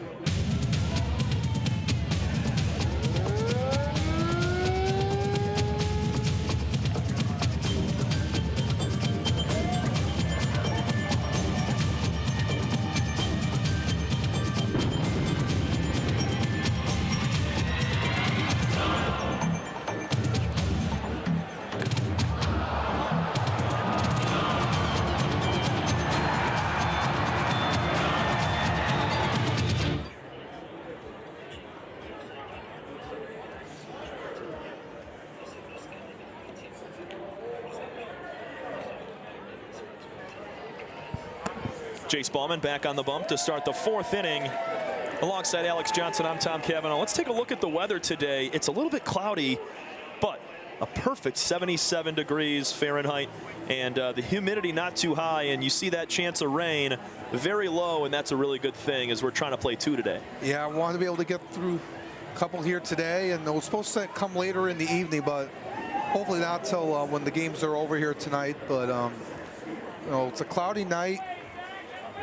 Jace Bauman back on the bump to start the 4th inning. Alongside Alex Johnson, I'm Tom Cavanaugh. Let's take a look at the weather today. It's a little bit cloudy, but a perfect 77 degrees Fahrenheit, and the humidity not too high, and you see that chance of rain very low, and that's a really good thing as we're trying to play 2 today. Yeah, I wanted to be able to get through a couple here today, and it was supposed to come later in the evening, but hopefully not till when the games are over here tonight. But you know, it's a cloudy night.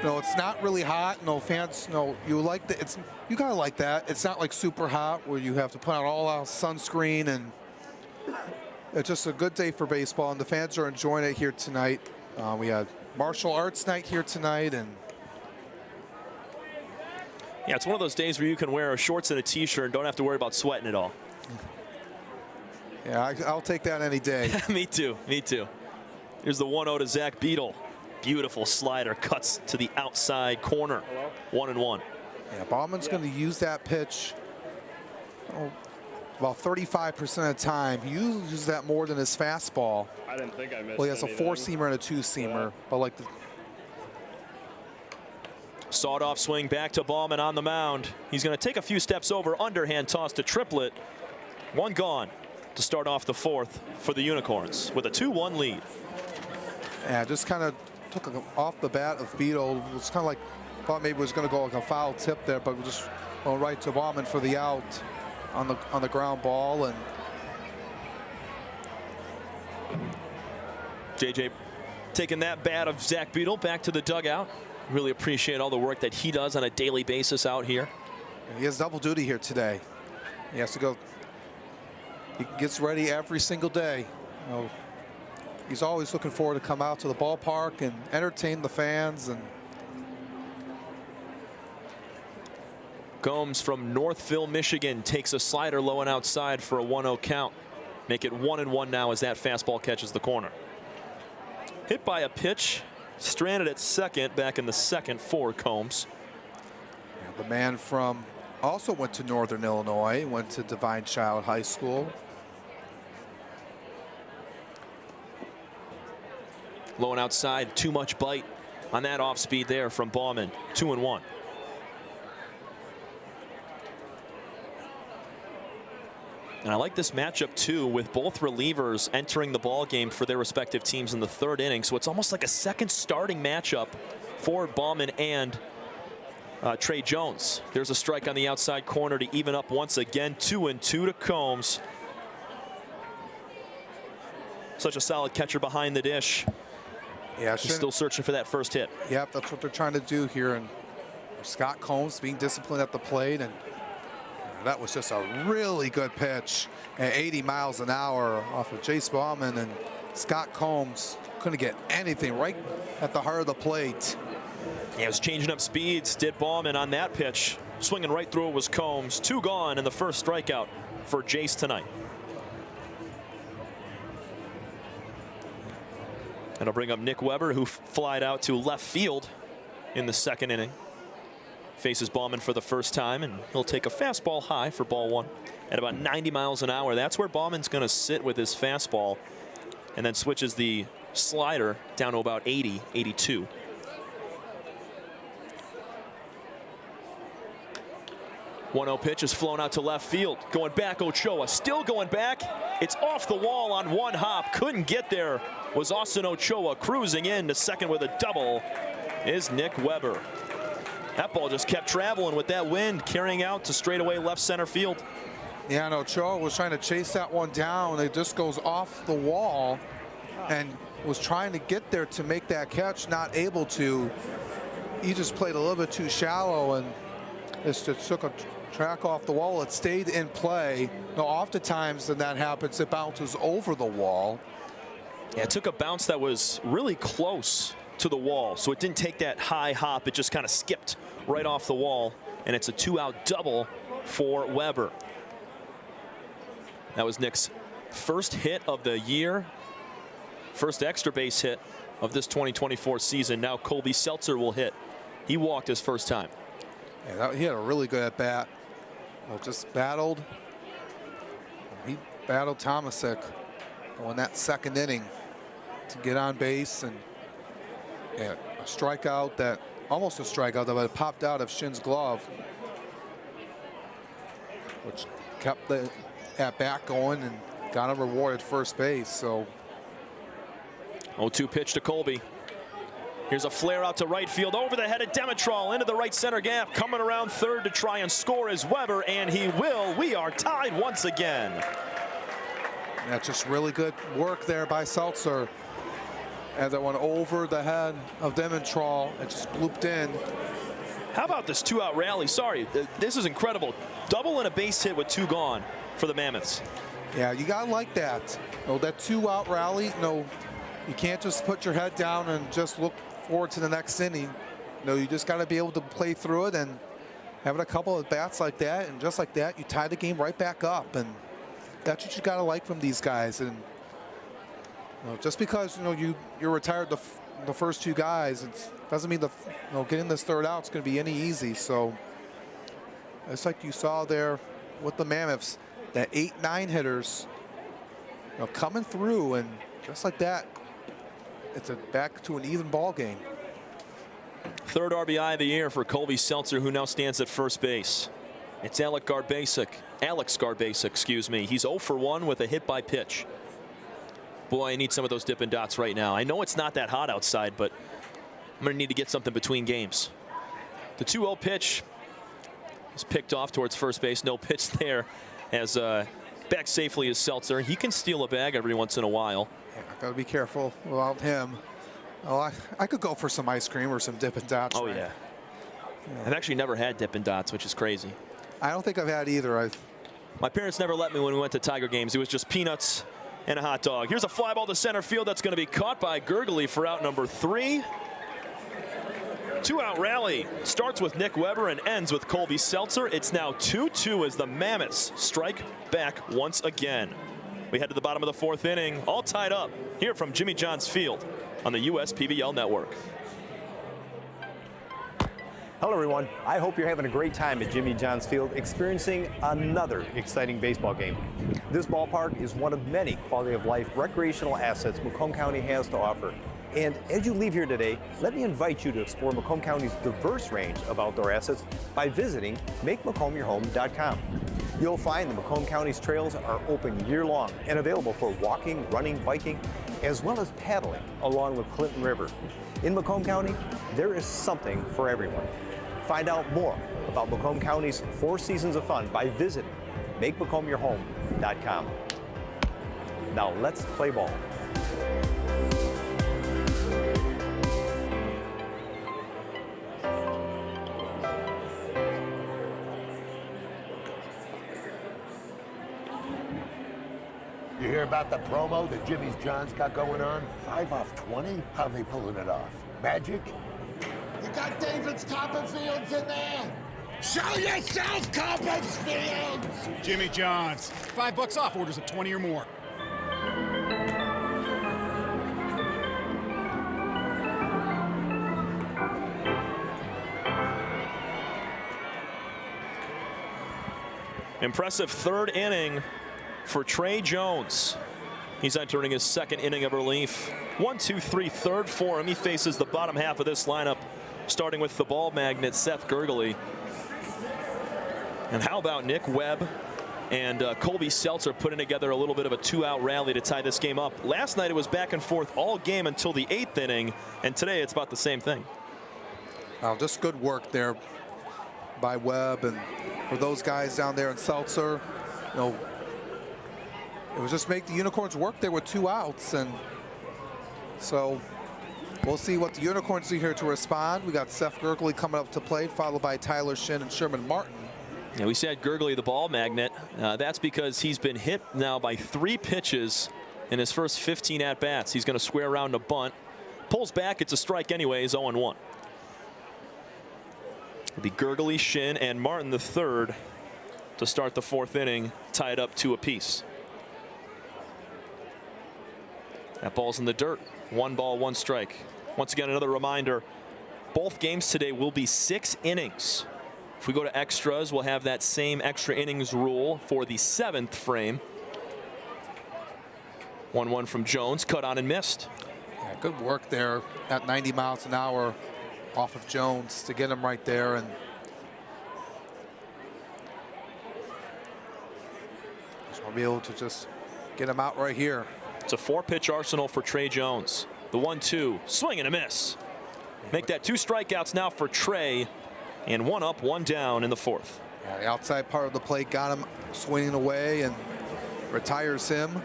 No, it's not really hot. No fans. No, you like that. It's you gotta like that. It's not like super hot where you have to put on all out sunscreen, and it's just a good day for baseball, and the fans are enjoying it here tonight. We had martial arts night here tonight, and yeah, it's one of those days where you can wear shorts and a t-shirt and don't have to worry about sweating at all. Yeah, I'll take that any day. Me too. Me too. Here's the 1-0 to Zach Beadle. Beautiful slider, cuts to the outside corner. 1-1. Yeah, Bauman's going to use that pitch about 35% of the time. He uses that more than his fastball. I didn't think I missed. Well, he has a 4-seamer and a 2-seamer, but like the sawed-off swing back to Bauman on the mound. He's going to take a few steps over, underhand toss to Triplett. 1 gone to start off the 4th for the Unicorns with a 2-1 lead. Yeah, just kind of took off the bat of Beadle. It was kind of like, thought maybe it was going to go like a foul tip there, but we just went right to Bauman for the out on the ground ball. And JJ taking that bat of Zach Beadle back to the dugout. Really appreciate all the work that he does on a daily basis out here. And he has double duty here today. He has to go. He gets ready every single day. You know, he's always looking forward to come out to the ballpark and entertain the fans. And Gomes from Northville, Michigan takes a slider low and outside for a 1-0 count. Make it 1-1 now as that fastball catches the corner. Hit by a pitch, stranded at second, back in the second for Combs. The man from also went to Northern Illinois, went to Divine Child High School. Low and outside, too much bite on that off speed there from Bauman. 2-1. And I like this matchup too, with both relievers entering the ball game for their respective teams in the third inning. So it's almost like a second starting matchup for Bauman and Trey Jones. There's a strike on the outside corner to even up once again. 2-2 to Combs. Such a solid catcher behind the dish. Yeah, he's still searching for that first hit. Yep, that's what they're trying to do here. And Scott Combs being disciplined at the plate, and that was just a really good pitch at 80 miles an hour off of Jace Bauman, and Scott Combs couldn't get anything right at the heart of the plate. Yeah, he was changing up speeds, did Bauman on that pitch. Swinging right through it was Combs. 2 gone in the first strikeout for Jace tonight. And I'll bring up Nick Weber, who flied out to left field in the second inning. Faces Bauman for the first time, and he'll take a fastball high for ball 1 at about 90 miles an hour. That's where Bauman's going to sit with his fastball, and then switches the slider down to about 80, 82. One-0 pitch is flown out to left field. Going back, Ochoa still going back. It's off the wall on one hop. Couldn't get there. Was Austin Ochoa cruising in to second with a double is Nick Weber. That ball just kept traveling with that wind, carrying out to straightaway left center field. Yeah, and Ochoa was trying to chase that one down. It just goes off the wall and was trying to get there to make that catch, not able to. He just played a little bit too shallow, and it just took a track off the wall. It stayed in play. Now, oftentimes when that happens, it bounces over the wall. Yeah, it took a bounce that was really close to the wall, so it didn't take that high hop. It just kind of skipped right off the wall, and it's a 2-out double for Weber. That was Nick's first hit of the year, first extra base hit of this 2024 season. Now Colby Seltzer will hit. He walked his first time. Yeah, he had a really good at bat. Just battled. He battled Tomasic in that second inning to get on base, and a strikeout that almost a strikeout that popped out of Shin's glove, which kept the at bat going and got him rewarded first base. So 0-2 pitch to Colby. Here's a flare out to right field over the head of Demetrol into the right center gap. Coming around third to try and score is Weber, and he will. We are tied once again. That's just really good work there by Seltzer. And that went over the head of Demetrol and just blooped in. How about this 2-out rally? Sorry, this is incredible. Double and a base hit with 2 gone for the Mammoths. Yeah, you gotta like that. That 2-out rally, you can't just put your head down and just look forward to the next inning. You just gotta be able to play through it, and having a couple of bats like that, and just like that, you tie the game right back up. And that's what you gotta like from these guys. And just because you're retired the first 2 guys, it doesn't mean getting this third out is going to be any easy. So it's like you saw there with the Mammoths, that 8-9 hitters coming through, and just like that, it's back to an even ball game. Third RBI of the year for Colby Seltzer, who now stands at first base. It's Alex Garbasic, excuse me. He's 0 for 1 with a hit by pitch. Boy, I need some of those Dippin' Dots right now. I know it's not that hot outside, but I'm going to need to get something between games. The 2-0 pitch is picked off towards first base. No pitch there, as back safely is Seltzer. He can steal a bag every once in a while. Yeah, got to be careful about him. I could go for some ice cream or some Dippin' Dots. Oh, yeah. I've actually never had Dippin' Dots, which is crazy. I don't think I've had either. My parents never let me when we went to Tiger games. It was just peanuts and a hot dog. Here's a fly ball to center field that's going to be caught by Gurgley for out number 3. 2-out rally starts with Nick Weber and ends with Colby Seltzer. It's now 2-2 as the Mammoths strike back once again. We head to the bottom of the 4th inning, all tied up here from Jimmy John's Field on the USPBL Network. Hello everyone, I hope you're having a great time at Jimmy John's Field experiencing another exciting baseball game. This ballpark is one of many quality of life recreational assets Macomb County has to offer. And as you leave here today, let me invite you to explore Macomb County's diverse range of outdoor assets by visiting MakeMacomb.com. You'll find that Macomb County's trails are open year-long and available for walking, running, biking, as well as paddling along the Clinton River. In Macomb County, there is something for everyone. Find out more about Macomb County's 4 seasons of fun by visiting MakeMacomByourHome.com. Now let's play ball. You hear about the promo that Jimmy's John's got going on? 5 off 20? How they pulling it off? Magic? You got David's Copperfields in there. Show yourself, Copperfields! Jimmy John's. $5 off orders of 20 or more. Impressive third inning for Trey Jones. He's entering his second inning of relief. 1, 2, 3, third for him. He faces the bottom half of this lineup, starting with the ball magnet, Seth Gurgley. And how about Nick Webb and Colby Seltzer putting together a little bit of a 2-out rally to tie this game up. Last night it was back and forth all game until the 8th inning, and today it's about the same thing. Just good work there by Webb, and for those guys down there in Seltzer, you know, it was just make the Unicorns work there with 2 outs, and so we'll see what the Unicorns do here to respond. We got Seth Gurgley coming up to plate, followed by Tyler Shin and Sherman Martin. Yeah, we said Gurgley the ball magnet. That's because he's been hit now by 3 pitches in his first 15 at-bats. He's going to square around a bunt. Pulls back, it's a strike anyways, 0-1. It'll be Gurgley, Shin, and Martin the third to start the 4th inning, tied up 2 apiece. That ball's in the dirt. 1 ball, 1 strike. Once again, another reminder, both games today will be 6 innings. If we go to extras, we'll have that same extra innings rule for the 7th frame. 1-1 from Jones, cut on and missed. Yeah, good work there at 90 miles an hour off of Jones to get him right there, and just want to be able to just get him out right here. It's a 4-pitch arsenal for Trey Jones. The 1-2, swing and a miss. Make that 2 strikeouts now for Trey, and 1 up, 1 down in the 4th. Yeah, the outside part of the plate got him swinging away and retires him.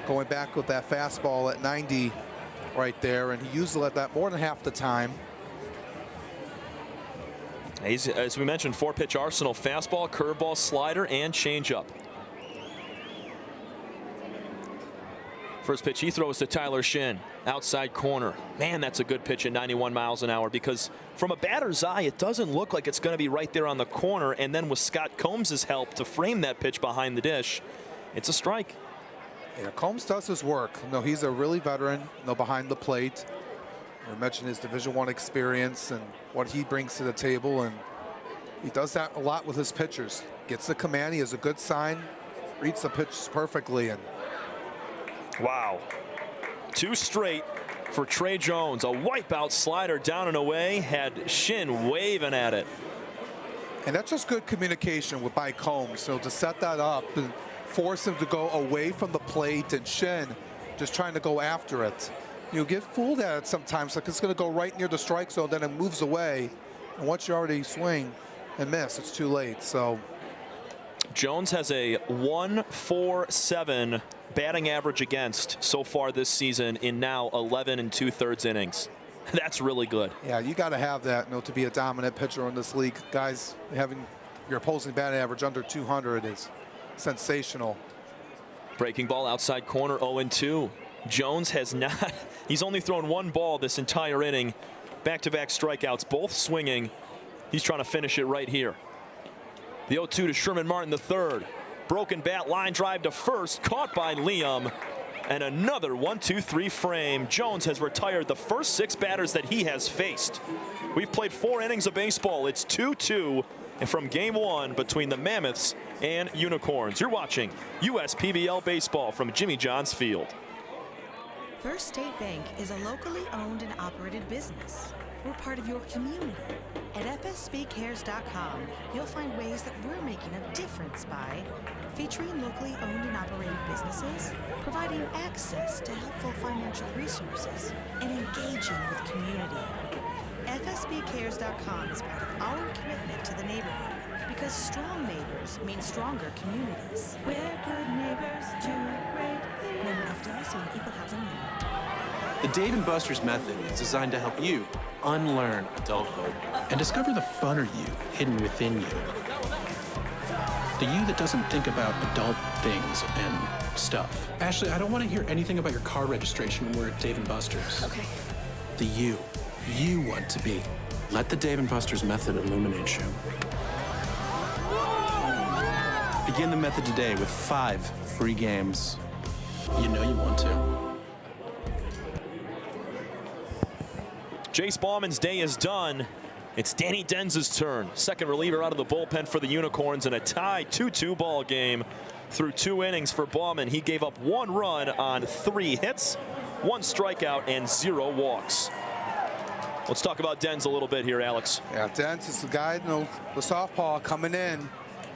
Going back with that fastball at 90 right there, and he used that more than half the time. He's, as we mentioned, 4-pitch arsenal: fastball, curveball, slider, and changeup. First pitch he throws to Tyler Shin, outside corner. Man, that's a good pitch at 91 miles an hour, because from a batter's eye, it doesn't look like it's going to be right there on the corner. And then with Scott Combs' help to frame that pitch behind the dish, it's a strike. Yeah, Combs does his work. No, he's a really veteran, behind the plate. We mentioned his Division I experience and what he brings to the table, and he does that a lot with his pitchers. Gets the command, he has a good sign, reads the pitch perfectly, and wow. 2 straight for Trey Jones. A wipeout slider down and away, had Shin waving at it. And that's just good communication by Combs. So to set that up and force him to go away from the plate, and Shin just trying to go after it. You get fooled at it sometimes, like it's going to go right near the strike zone, then it moves away. And once you already swing and miss, it's too late. So Jones has a 1.47 batting average against so far this season in now 11 2/3 innings. That's really good. Yeah, you got to have that, to be a dominant pitcher in this league. Guys, having your opposing batting average under 200 is sensational. Breaking ball outside corner, 0-2. Jones has not, he's only thrown 1 ball this entire inning. Back-to-back strikeouts, both swinging. He's trying to finish it right here. The 0-2 to Sherman Martin the third. Broken bat, line drive to first, caught by Liam. And another 1-2-3 frame. Jones has retired the first 6 batters that he has faced. We've played 4 innings of baseball. It's 2-2 from game 1 between the Mammoths and Unicorns. You're watching USPBL baseball from Jimmy John's Field. First State Bank is a locally owned and operated business. We're part of your community. At fsbcares.com, you'll find ways that we're making a difference by featuring locally owned and operated businesses, providing access to helpful financial resources, and engaging with community. fsbcares.com is part of our commitment to the neighborhood because strong neighbors mean stronger communities. We're good neighbors to great things. Member FDIC, Equal Housing Lender. The Dave & Buster's method is designed to help you unlearn adulthood and discover the funner you hidden within you. The you that doesn't think about adult things and stuff. Ashley, I don't want to hear anything about your car registration when we're at Dave & Buster's. Okay. The you want to be. Let the Dave & Buster's method illuminate you. Begin the method today with 5 free games. You know you want to. Jace Bauman's day is done. It's Danny Denz's turn. Second reliever out of the bullpen for the Unicorns in a tie 2-2 ball game. Through 2 innings for Bauman, he gave up 1 run on 3 hits, 1 strikeout, and 0 walks. Let's talk about Denz a little bit here, Alex. Yeah, Denz is the guy, the southpaw coming in,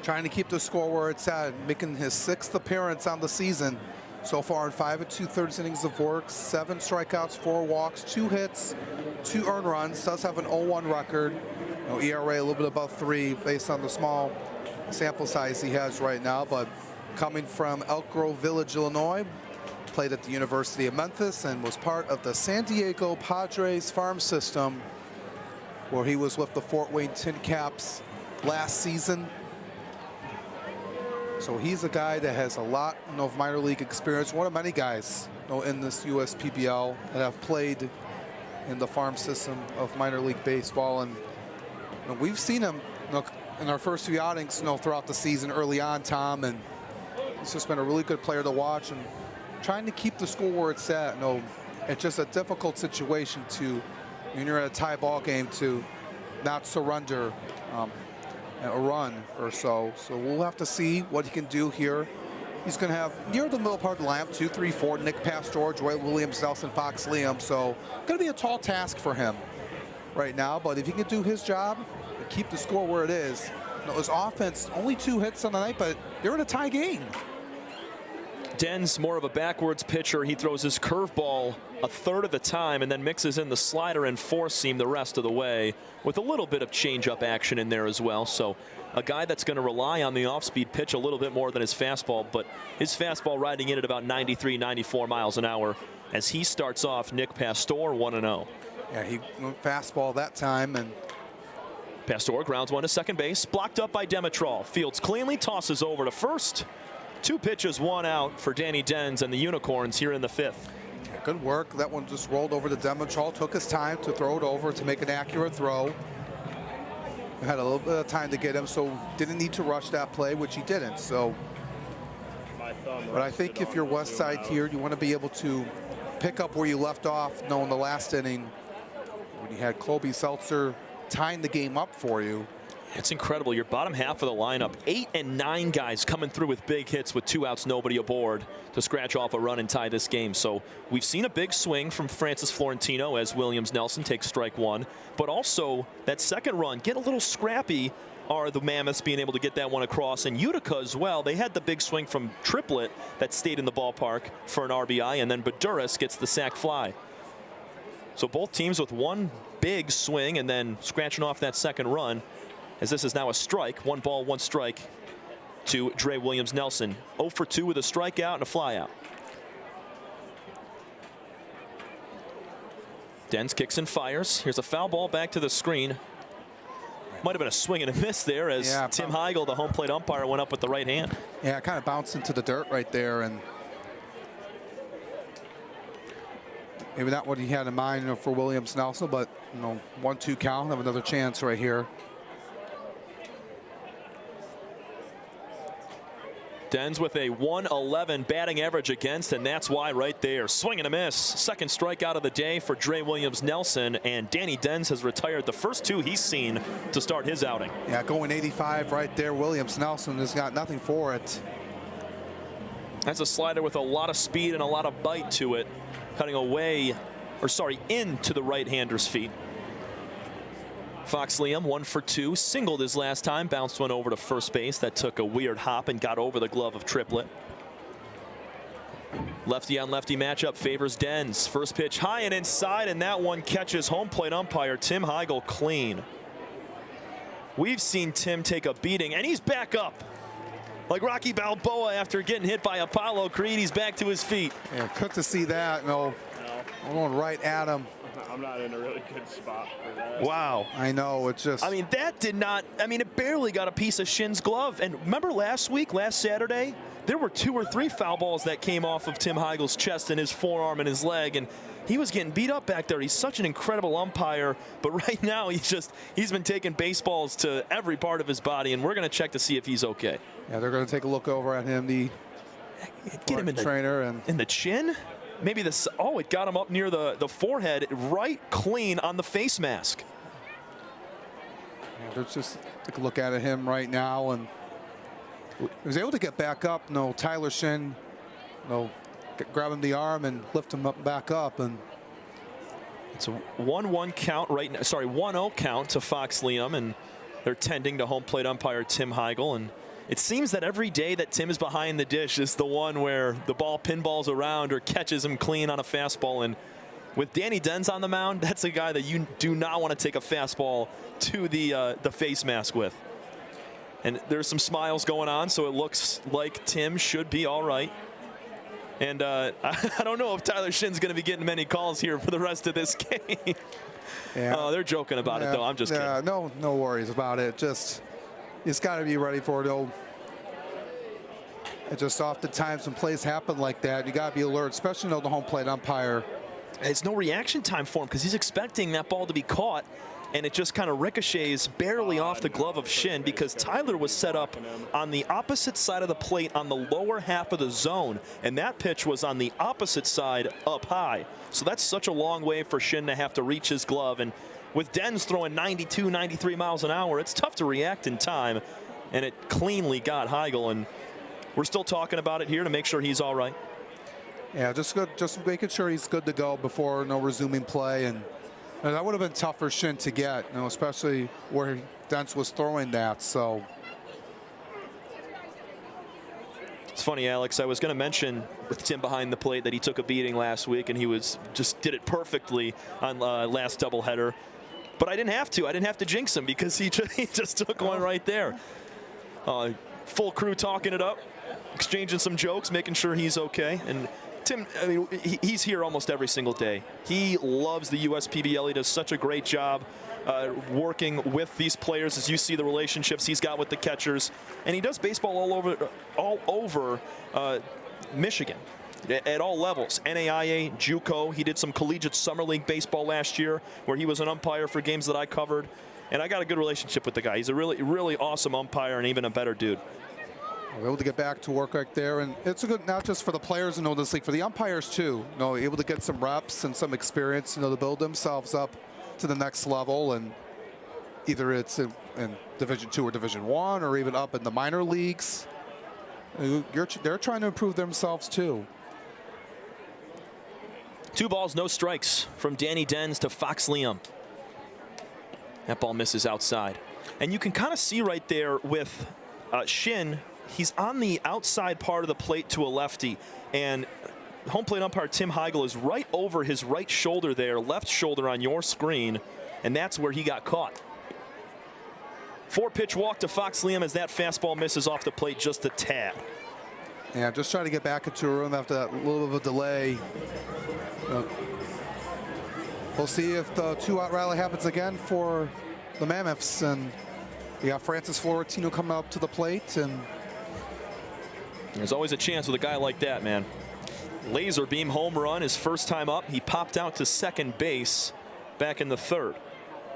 trying to keep the score where it's at, making his 6th appearance on the season. So far in 5 2/3 innings of work, 7 strikeouts, 4 walks, 2 hits, 2 earned runs. Does have an 0-1 record. ERA a little bit above 3 based on the small sample size he has right now. But coming from Elk Grove Village, Illinois, played at the University of Memphis and was part of the San Diego Padres farm system, where he was with the Fort Wayne Tin Caps last season. So he's a guy that has a lot of minor league experience. One of many guys in this USPBL that have played in the farm system of minor league baseball. And we've seen him in our first few outings throughout the season early on, Tom. And he's just been a really good player to watch and trying to keep the score where it's at. It's just a difficult situation when you're at a tie ball game to not surrender a run or so. So we'll have to see what he can do here. He's going to have near the middle part of the lineup 2, 3, 4, Nick Pastor, Joy Williams, Nelson Fox, Liam. So going to be a tall task for him right now. But if he can do his job and keep the score where it is, his offense, only 2 hits on the night, but they're in a tie game. Denz, more of a backwards pitcher. He throws his curveball a third of the time and then mixes in the slider and 4-seam the rest of the way with a little bit of changeup action in there as well. So a guy that's going to rely on the off-speed pitch a little bit more than his fastball, but his fastball riding in at about 93, 94 miles an hour as he starts off Nick Pastor 1-0. Yeah, he went fastball that time, and Pastor grounds one to second base, blocked up by Demetrol. Fields cleanly, tosses over to first. 2 pitches, 1 out for Danny Denz and the Unicorns here in the 5th. Yeah, good work. That one just rolled over to Demetrol, took his time to throw it over to make an accurate throw. We had a little bit of time to get him, so didn't need to rush that play, which he didn't. So, but I think if you're Westside here, you want to be able to pick up where you left off, in the last inning when you had Colby Seltzer tying the game up for you. It's incredible. Your bottom half of the lineup, 8 and 9 guys coming through with big hits with 2 outs, nobody aboard to scratch off a run and tie this game. So we've seen a big swing from Francis Florentino as Williams Nelson takes strike 1, but also that second run, get a little scrappy, are the Mammoths being able to get that one across. And Utica as well, they had the big swing from Triplett that stayed in the ballpark for an RBI, and then Baduras gets the sac fly. So both teams with one big swing and then scratching off that second run, as this is now a strike. 1 ball, 1 strike to Dre Williams Nelson. 0 for 2 with a strikeout and a flyout. Denz kicks and fires. Here's a foul ball back to the screen. Might have been a swing and a miss there as Tim Heigl, the home plate umpire, went up with the right hand. Yeah, kind of bounced into the dirt right there, and maybe not what he had in mind for Williams Nelson, but 1-2 count, have another chance right here. Dens with a 111 batting average against, and that's why right there. Swing and a miss. Second strikeout of the day for Dre Williams-Nelson, and Danny Dens has retired the first 2 he's seen to start his outing. Yeah, going 85 right there. Williams-Nelson has got nothing for it. That's a slider with a lot of speed and a lot of bite to it, cutting away, or sorry, into the right-hander's feet. Fox Liam 1 for 2, singled his last time, bounced one over to first base. That took a weird hop and got over the glove of Triplett. Lefty on lefty matchup favors Dens. First pitch high and inside, and that one catches home plate umpire Tim Heigl clean. We've seen Tim take a beating, and he's back up. Like Rocky Balboa after getting hit by Apollo Creed, he's back to his feet. Yeah, good to see that. No, I'm going right at him. I'm not in a really good spot for that. Wow. I know, it's just... I mean, that did not... I mean, it barely got a piece of Shin's glove. And remember last Saturday, there were 2 or 3 foul balls that came off of Tim Heigl's chest and his forearm and his leg, and he was getting beat up back there. He's such an incredible umpire, but right now he's been taking baseballs to every part of his body, and we're going to check to see if he's okay. Yeah, they're going to take a look over at him, the get him in trainer, and in the chin. Maybe this. Oh, it got him up near the forehead, right clean on the face mask. Yeah, let's just take a look at him right now, and he was able to get back up. No, Tyler Shin, grab him the arm and lift him up back up, and it's a 1-1 count right now. Sorry, 1-0 count to Fox Liam, and they're tending to home plate umpire Tim Heigl. And it seems that every day that Tim is behind the dish is the one where the ball pinballs around or catches him clean on a fastball. And with Danny Dens on the mound, that's a guy that you do not want to take a fastball to the face mask with. And there's some smiles going on, so it looks like Tim should be all right. And I don't know if Tyler Shin's going to be getting many calls here for the rest of this game. Yeah. Oh, they're joking about it, though. I'm just kidding. No worries about it. Just, he's got to be ready for it. It's just oftentimes when plays happen like that, you got to be alert, especially the home plate umpire. It's no reaction time for him because he's expecting that ball to be caught, and it just kind of ricochets barely off the glove of Shin because Tyler was set up on the opposite side of the plate on the lower half of the zone, and that pitch was on the opposite side up high. So that's such a long way for Shin to have to reach his glove, and with Dens throwing 92, 93 miles an hour, it's tough to react in time, and it cleanly got Heigl, and we're still talking about it here to make sure he's all right. Yeah, just making sure he's good to go before resuming play, and that would have been tough for Shin to get, especially where Dens was throwing that. So it's funny, Alex. I was going to mention with Tim behind the plate that he took a beating last week, and he did it perfectly on last doubleheader. But I didn't have to. I didn't have to jinx him because he just took one right there. Full crew talking it up, exchanging some jokes, making sure he's okay. And Tim, I mean, he's here almost every single day. He loves the USPBL. He does such a great job working with these players, as you see the relationships he's got with the catchers. And he does baseball all over Michigan at all levels. NAIA, JUCO. He did some collegiate summer league baseball last year where he was an umpire for games that I covered. And I got a good relationship with the guy. He's a really, really awesome umpire and even a better dude. Able to get back to work right there, and it's a good, not just for the players in this league, for the umpires too. Able to get some reps and some experience, to build themselves up to the next level, and either it's in Division II or Division I, or even up in the minor leagues. They're trying to improve themselves too. 2 balls, no strikes from Danny Dens to Fox Liam. That ball misses outside, and you can kind of see right there with Shin. He's on the outside part of the plate to a lefty, and home plate umpire Tim Heigl is right over his right shoulder there, left shoulder on your screen, and that's where he got caught. 4-pitch walk to Fox Liam as that fastball misses off the plate just a tad. Yeah, just trying to get back into a room after that little bit of a delay. We'll see if the 2-out rally happens again for the Mammoths, and we got Francis Florentino coming up to the plate, and there's always a chance with a guy like that, man. Laser beam home run his first time up. He popped out to second base back in the 3rd.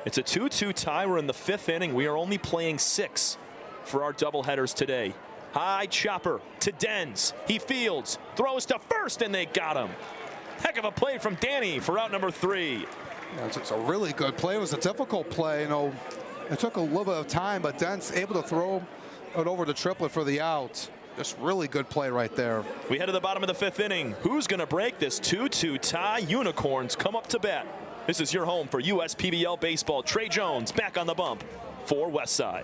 It's a 2-2 tie. We're in the 5th inning. We are only playing 6 for our doubleheaders today. High chopper to Dens. He fields, throws to first, and they got him. Heck of a play from Danny for out number 3. Yeah, it's a really good play. It was a difficult play. You know, it took a little bit of time, but Dent's able to throw it over the triplet for the out. Just really good play right there. We head to the bottom of the 5th inning. Who's going to break this 2-2 tie? Unicorns come up to bat. This is your home for USPBL baseball. Trey Jones back on the bump for Westside.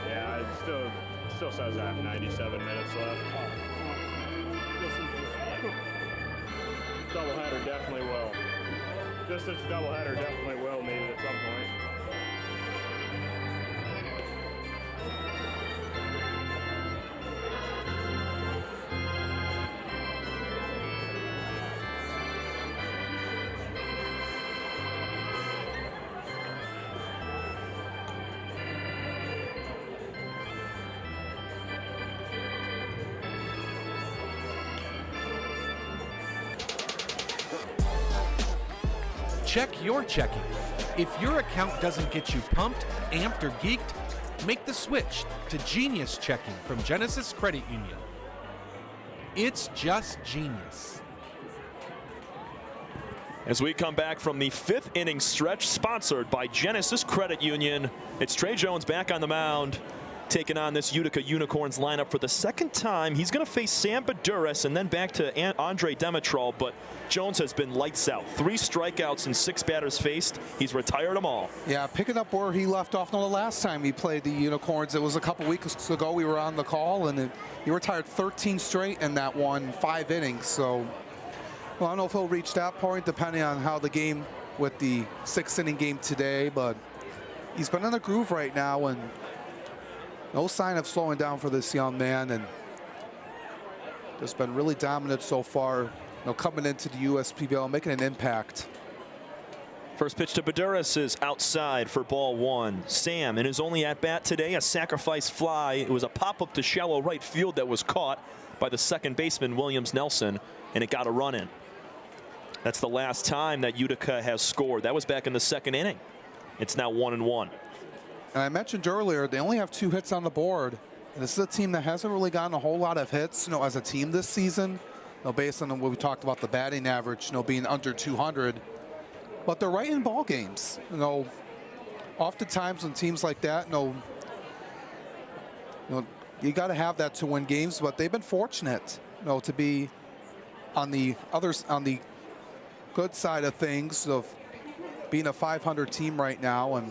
Yeah, it still says I have 97 minutes left. Doubleheader definitely will. Distance doubleheader definitely will need it at some point. Check your checking. If your account doesn't get you pumped, amped, or geeked, make the switch to Genius Checking from Genesis Credit Union. It's just genius. As we come back from the 5th inning stretch, sponsored by Genesis Credit Union, it's Trey Jones back on the mound, taking on this Utica Unicorns lineup for the 2nd time. He's going to face Sam Baduras and then back to Andre Demetrol, but Jones has been lights out. 3 strikeouts and 6 batters faced. He's retired them all. Yeah, picking up where he left off. No, the last time he played the Unicorns, it was a couple weeks ago. We were on the call, and he retired 13 straight in that one, 5 innings. So, well, I don't know if he'll reach that point, depending on how the game with the 6th inning game today, but he's been in a groove right now, and no sign of slowing down for this young man, and just been really dominant so far. You know, coming into the USPBL, making an impact. First pitch to Baduras is outside for ball 1. Sam, in his only at-bat today, a sacrifice fly. It was a pop-up to shallow right field that was caught by the second baseman, Williams Nelson, and it got a run in. That's the last time that Utica has scored. That was back in the 2nd inning. It's now 1-1. And I mentioned earlier, they only have 2 hits on the board. And this is a team that hasn't really gotten a whole lot of hits, you know, as a team this season. You know, based on what we talked about, the batting average, you know, being under 200. But they're right in ball games. You know, oftentimes when teams like that, you know, you got to have that to win games. But they've been fortunate, you know, to be on the good side of things of being a 500 team right now. And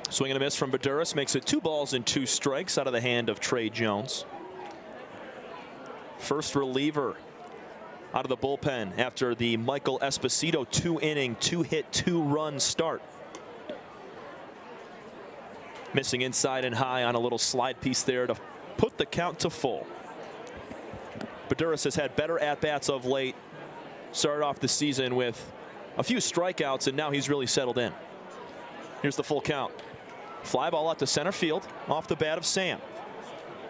swing and a miss from Baduras makes it 2 balls and 2 strikes out of the hand of Trey Jones. First reliever out of the bullpen after the Michael Esposito 2-inning, 2-hit, 2-run start. Missing inside and high on a little slide piece there to put the count to full. Baduras has had better at-bats of late. Started off the season with a few strikeouts, and now he's really settled in. Here's the full count. Fly ball out to center field off the bat of Sam.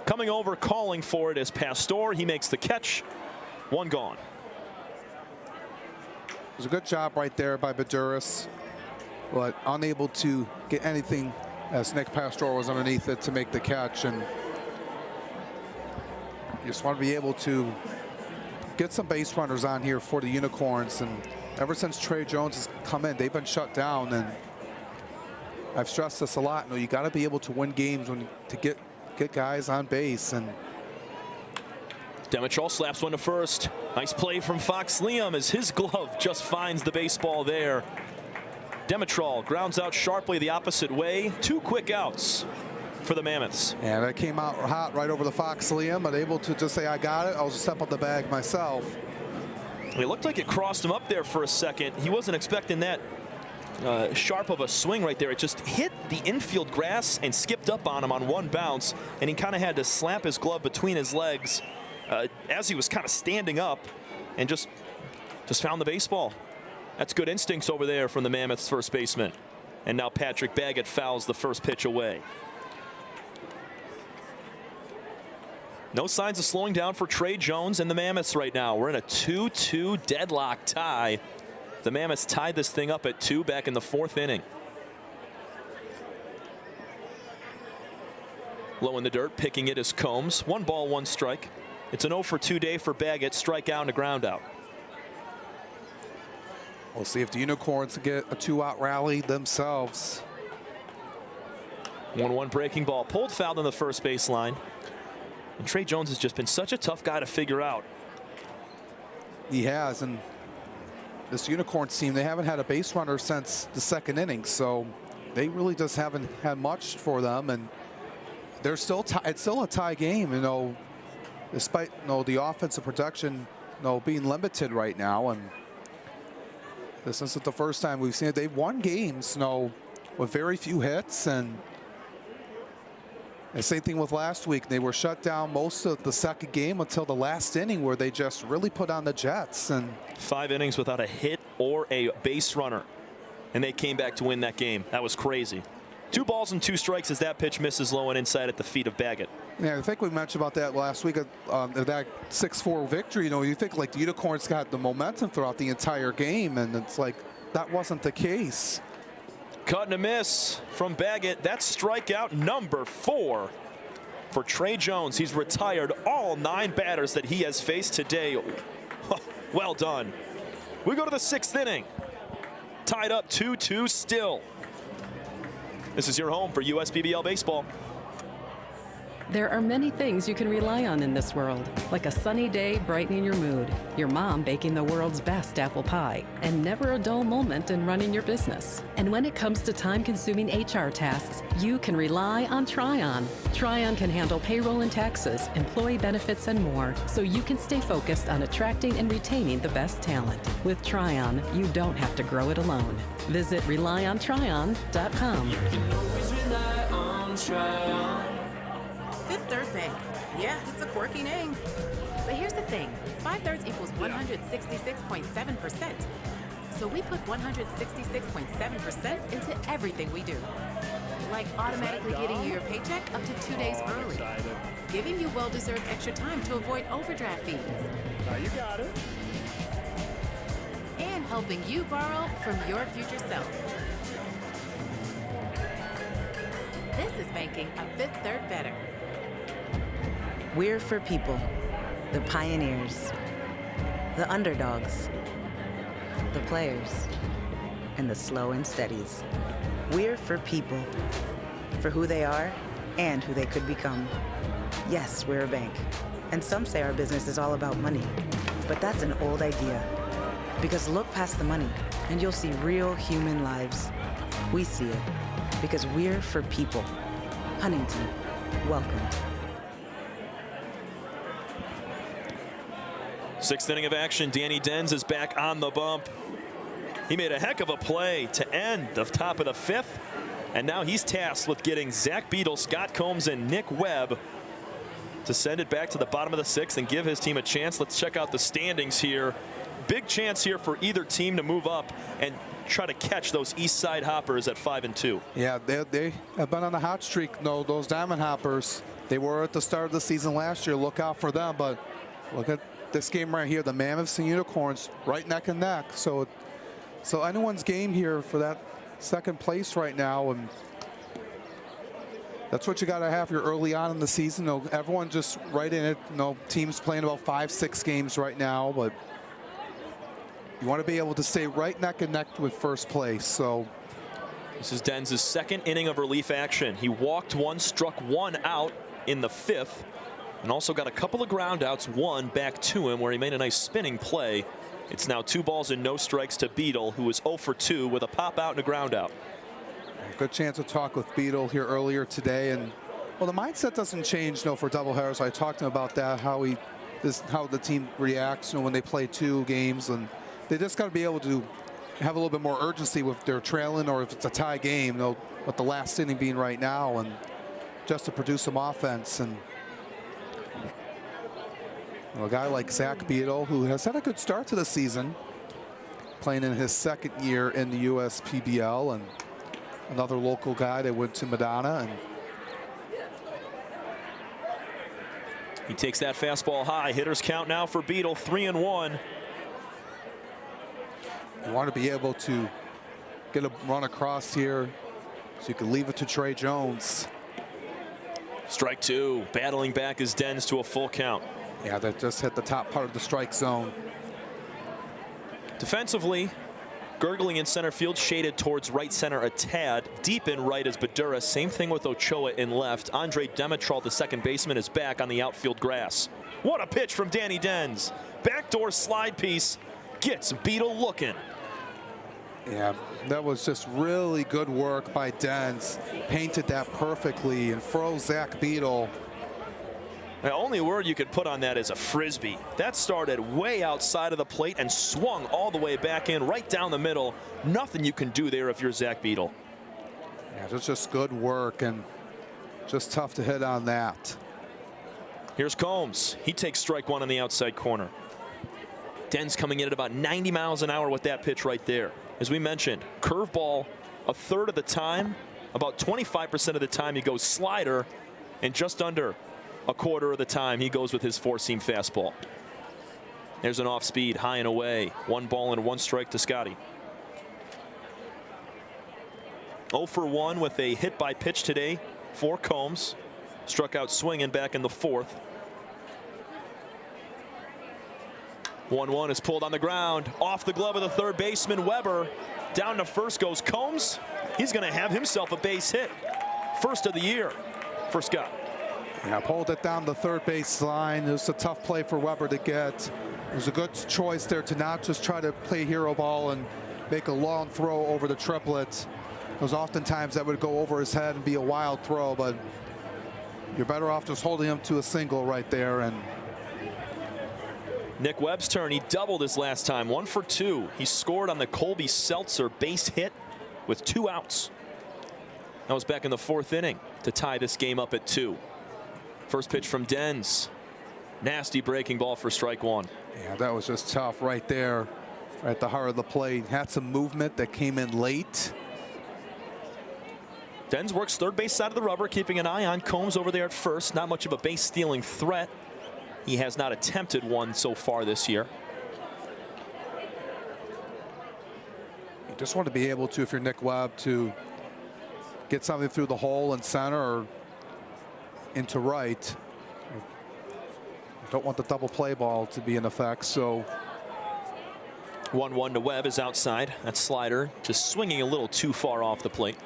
Coming over, calling for it is Pastor. He makes the catch. 1 gone. It was a good job right there by Baduras, but unable to get anything as Nick Pastor was underneath it to make the catch. And you just want to be able to get some base runners on here for the Unicorns. And ever since Trey Jones has come in, they've been shut down. And I've stressed this a lot. You know, you got to be able to win games to get guys on base. And Demetrol slaps one to first. Nice play from Fox Liam as his glove just finds the baseball there. Demetrol grounds out sharply the opposite way. 2 quick outs for the Mammoths. And that came out hot right over the Fox Liam, but able to just say, I got it. I'll just step up the bag myself. It looked like it crossed him up there for a second. He wasn't expecting that sharp of a swing right there. It just hit the infield grass and skipped up on him on 1 bounce, and he kind of had to slap his glove between his legs as he was kind of standing up, and just found the baseball. That's good instincts over there from the Mammoths first baseman. And now Patrick Baggett fouls the first pitch away. No signs of slowing down for Trey Jones and the Mammoths right now. We're in a 2-2 deadlock tie. The Mammoths tied this thing up at 2 back in the 4th inning. Low in the dirt, picking it is Combs. 1 ball, 1 strike. It's an 0 for 2 day for Baggett. Strikeout and a ground out. We'll see if the Unicorns get a 2-out rally themselves. 1-1 breaking ball. Pulled foul on the first baseline. And Trey Jones has just been such a tough guy to figure out. He has, and this Unicorns team, they haven't had a base runner since the 2nd inning, so they really just haven't had much for them, and they're still it's still a tie game, you know, despite, you know, the offensive production, you know, being limited right now. And this isn't the first time we've seen it. They've won games, you know, with very few hits, and the same thing with last week. They were shut down most of the 2nd game until the last inning, where they just really put on the Jets. And 5 innings without a hit or a base runner, and they came back to win that game. That was crazy. 2 balls and 2 strikes as that pitch misses low and inside at the feet of Baggett. Yeah, I think we mentioned about that last week, that 6-4 victory. You know, you think like the Unicorns got the momentum throughout the entire game, and it's like that wasn't the case. Cut and a miss from Baggett. That's strikeout number 4 for Trey Jones. He's retired all 9 batters that he has faced today. Well done. We go to the 6th inning. Tied up 2-2 still. This is your home for USBBL baseball. There are many things you can rely on in this world, like a sunny day brightening your mood, your mom baking the world's best apple pie, and never a dull moment in running your business. And when it comes to time-consuming HR tasks, you can rely on Tryon. Tryon can handle payroll and taxes, employee benefits, and more, so you can stay focused on attracting and retaining the best talent. With Tryon, you don't have to grow it alone. Visit RelyOnTryon.com. You can always rely on Tryon. Fifth Third Bank. Yeah, it's a quirky name. But here's the thing. 5/3 equals 166.7%. So we put 166.7% into everything we do. Like automatically getting you your paycheck up to 2 days early. Giving you well-deserved extra time to avoid overdraft fees. You got it. And helping you borrow from your future self. This is banking a Fifth Third better. We're for people, the pioneers, the underdogs, the players, and the slow and steadies. We're for people, for who they are and who they could become. Yes, we're a bank, and some say our business is all about money, but that's an old idea. Because look past the money, and you'll see real human lives. We see it, because we're for people. Huntington, welcome. 6th inning of action. Danny Denz is back on the bump. He made a heck of a play to end the top of the 5th. And now he's tasked with getting Zach Beadle, Scott Combs, and Nick Webb to send it back to the bottom of the 6th and give his team a chance. Let's check out the standings here. Big chance here for either team to move up and try to catch those East Side Hoppers at 5-2. Yeah, they have been on a hot streak. No, those Diamond Hoppers, they were at the start of the season last year. Look out for them, but look at this game right here, the Mammoths and Unicorns right neck and neck. So anyone's game here for that 2nd place right now, and that's what you got to have here early on in the season. You know, everyone just right in it. You know, teams playing about 5-6 games right now, but you want to be able to stay right neck and neck with 1st place. So this is Denz's 2nd inning of relief action. He walked 1, struck 1 out in the 5th. And also got a couple of ground outs, 1 back to him where he made a nice spinning play. It's now 2 balls and no strikes to Beadle, who is 0 for 2 with a pop out and a ground out. Good chance to talk with Beadle here earlier today. And well, the mindset doesn't change, you know, for doubleheader. So I talked to him about that, how the team reacts, you know, when they play 2 games, and they just got to be able to have a little bit more urgency with their trailing, or if it's a tie game, you know, with the last inning being right now, and just to produce some offense. And a guy like Zach Beadle, who has had a good start to the season, playing in his second year in the USPBL, and another local guy that went to Madonna. And he takes that fastball high. Hitters count now for Beetle, 3-1. You want to be able to get a run across here so you can leave it to Trey Jones. Strike two. Battling back his Dens to a full count. Yeah, that just hit the top part of the strike zone. Defensively, Gurgling in center field, shaded towards right center a tad. Deep in right is Badura. Same thing with Ochoa in left. Andre Demetrol, the second baseman, is back on the outfield grass. What a pitch from Danny Dens. Backdoor slide piece gets Beetle looking. Yeah, that was just really good work by Dens. Painted that perfectly and froze Zach Beetle. The only word you could put on that is a frisbee. That started way outside of the plate and swung all the way back in, right down the middle. Nothing you can do there if you're Zach Beetle. Yeah, that's just good work and just tough to hit on that. Here's Combs. He takes strike one on the outside corner. Dens coming in at about 90 miles an hour with that pitch right there. As we mentioned, curveball a third of the time. About 25% of the time he goes slider, and just under a quarter of the time he goes with his four-seam fastball. There's an off-speed, high and away. 1 ball and 1 strike to Scotty. 0 for 1 with a hit by pitch today for Combs. Struck out swinging back in the 4th. 1-1 is pulled on the ground. Off the glove of the third baseman, Weber. Down to first goes Combs. He's going to have himself a base hit. First of the year for Scott. Yeah, pulled it down the third base line. It was a tough play for Weber to get. It was a good choice there to not just try to play hero ball and make a long throw over the triplet, because oftentimes that would go over his head and be a wild throw, but you're better off just holding him to a single right there. And Nick Webb's turn. He doubled his last time, 1 for 2. He scored on the Colby Seltzer base hit with 2 outs. That was back in the 4th inning to tie this game up at 2. First pitch from Dens. Nasty breaking ball for strike 1. Yeah, that was just tough right there at the heart of the plate. Had some movement that came in late. Dens works third base side of the rubber, keeping an eye on Combs over there at first. Not much of a base stealing threat. He has not attempted one so far this year. You just want to be able to, if you're Nick Webb, to get something through the hole in center or into right. You don't want the double play ball to be in effect, so 1-1 to Webb is outside. That slider just swinging a little too far off the plate.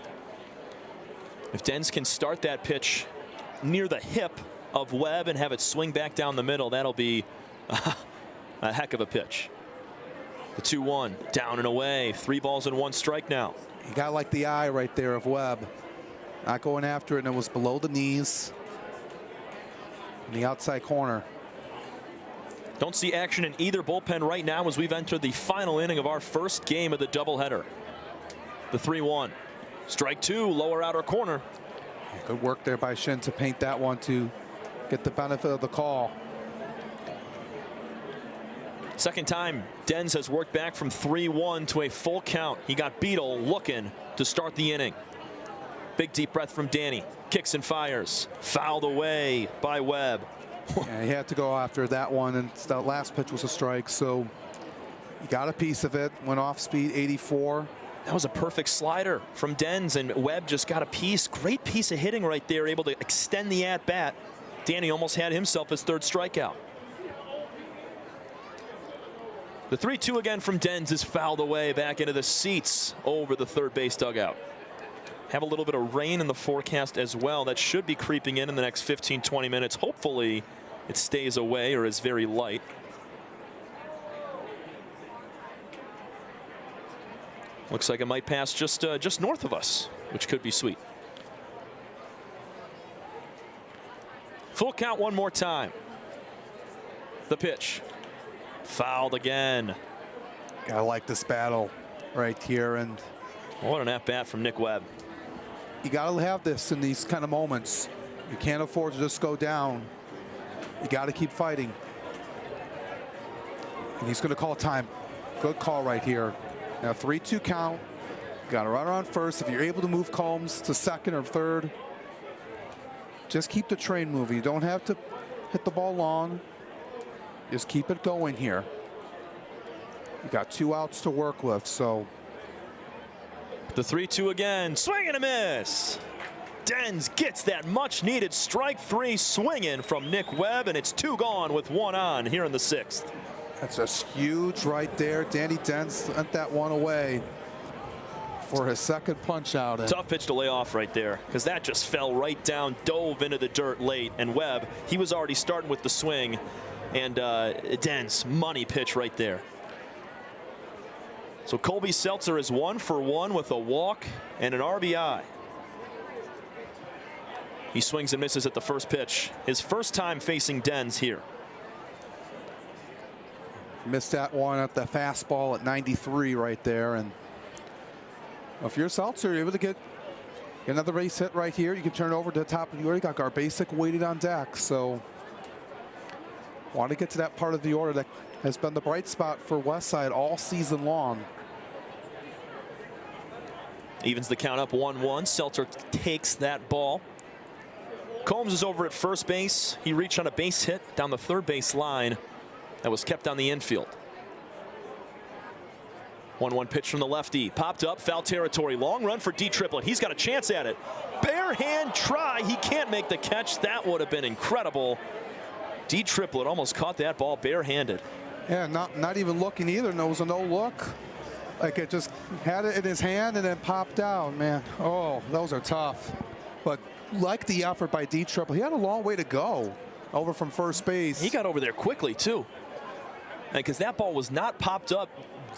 If Dens can start that pitch near the hip of Webb and have it swing back down the middle, that'll be a heck of a pitch. The 2-1 down and away. 3 balls and 1 strike now. You got like the eye right there of Webb. Not going after it, and it was below the knees in the outside corner. Don't see action in either bullpen right now as we've entered the final inning of our first game of the doubleheader. The 3-1. Strike 2, lower outer corner. Good work there by Shin to paint that one to get the benefit of the call. Second time Dens has worked back from 3-1 to a full count. He got Beetle looking to start the inning. Big deep breath from Danny. Kicks and fires. Fouled away by Webb. Yeah, he had to go after that one, and that last pitch was a strike, so he got a piece of it. Went off speed, 84. That was a perfect slider from Dens, and Webb just got a piece. Great piece of hitting right there, able to extend the at-bat. Danny almost had himself his 3rd strikeout. The 3-2 again from Dens is fouled away back into the seats over the third base dugout. Have a little bit of rain in the forecast as well. That should be creeping in the next 15-20 minutes. Hopefully it stays away or is very light. Looks like it might pass just north of us, which could be sweet. Full count one more time. The pitch. Fouled again. I like this battle right here. And what an at-bat from Nick Webb. You got to have this in these kind of moments. You can't afford to just go down. You got to keep fighting. And he's going to call time. Good call right here. Now 3-2 count. Got a runner on first. If you're able to move Combs to second or third, just keep the train moving. You don't have to hit the ball long. Just keep it going here. You got 2 outs to work with, so. The 3-2 again, swing and a miss. Dens gets that much needed strike 3 swinging from Nick Webb, and it's 2 gone with 1 on here in the 6th. That's just huge right there. Danny Dens sent that one away for his second punch out. Tough pitch to lay off right there, because that just fell right down, dove into the dirt late. And Webb, he was already starting with the swing, and Dens, money pitch right there. So Colby Seltzer is 1 for 1 with a walk and an RBI. He swings and misses at the first pitch. His first time facing Dens here. Missed that one at the fastball at 93 right there. And if you're Seltzer, you're able to get another base hit right here. You can turn it over to the top of the order. You got Garbasic waited on deck. So want to get to that part of the order that has been the bright spot for Westside all season long. Evens the count up 1-1. Seltzer takes that ball. Combs is over at first base. He reached on a base hit down the third base line that was kept on the infield. 1-1 pitch from the lefty. Popped up, foul territory. Long run for D Triplett. He's got a chance at it. Bare hand try. He can't make the catch. That would have been incredible. D Triplett almost caught that ball barehanded. Yeah, not even looking either. No, it was a no look. Like it just had it in his hand and then popped out, man. Oh, those are tough. But like the effort by D Triplett, he had a long way to go over from first base. He got over there quickly too. Because that ball was not popped up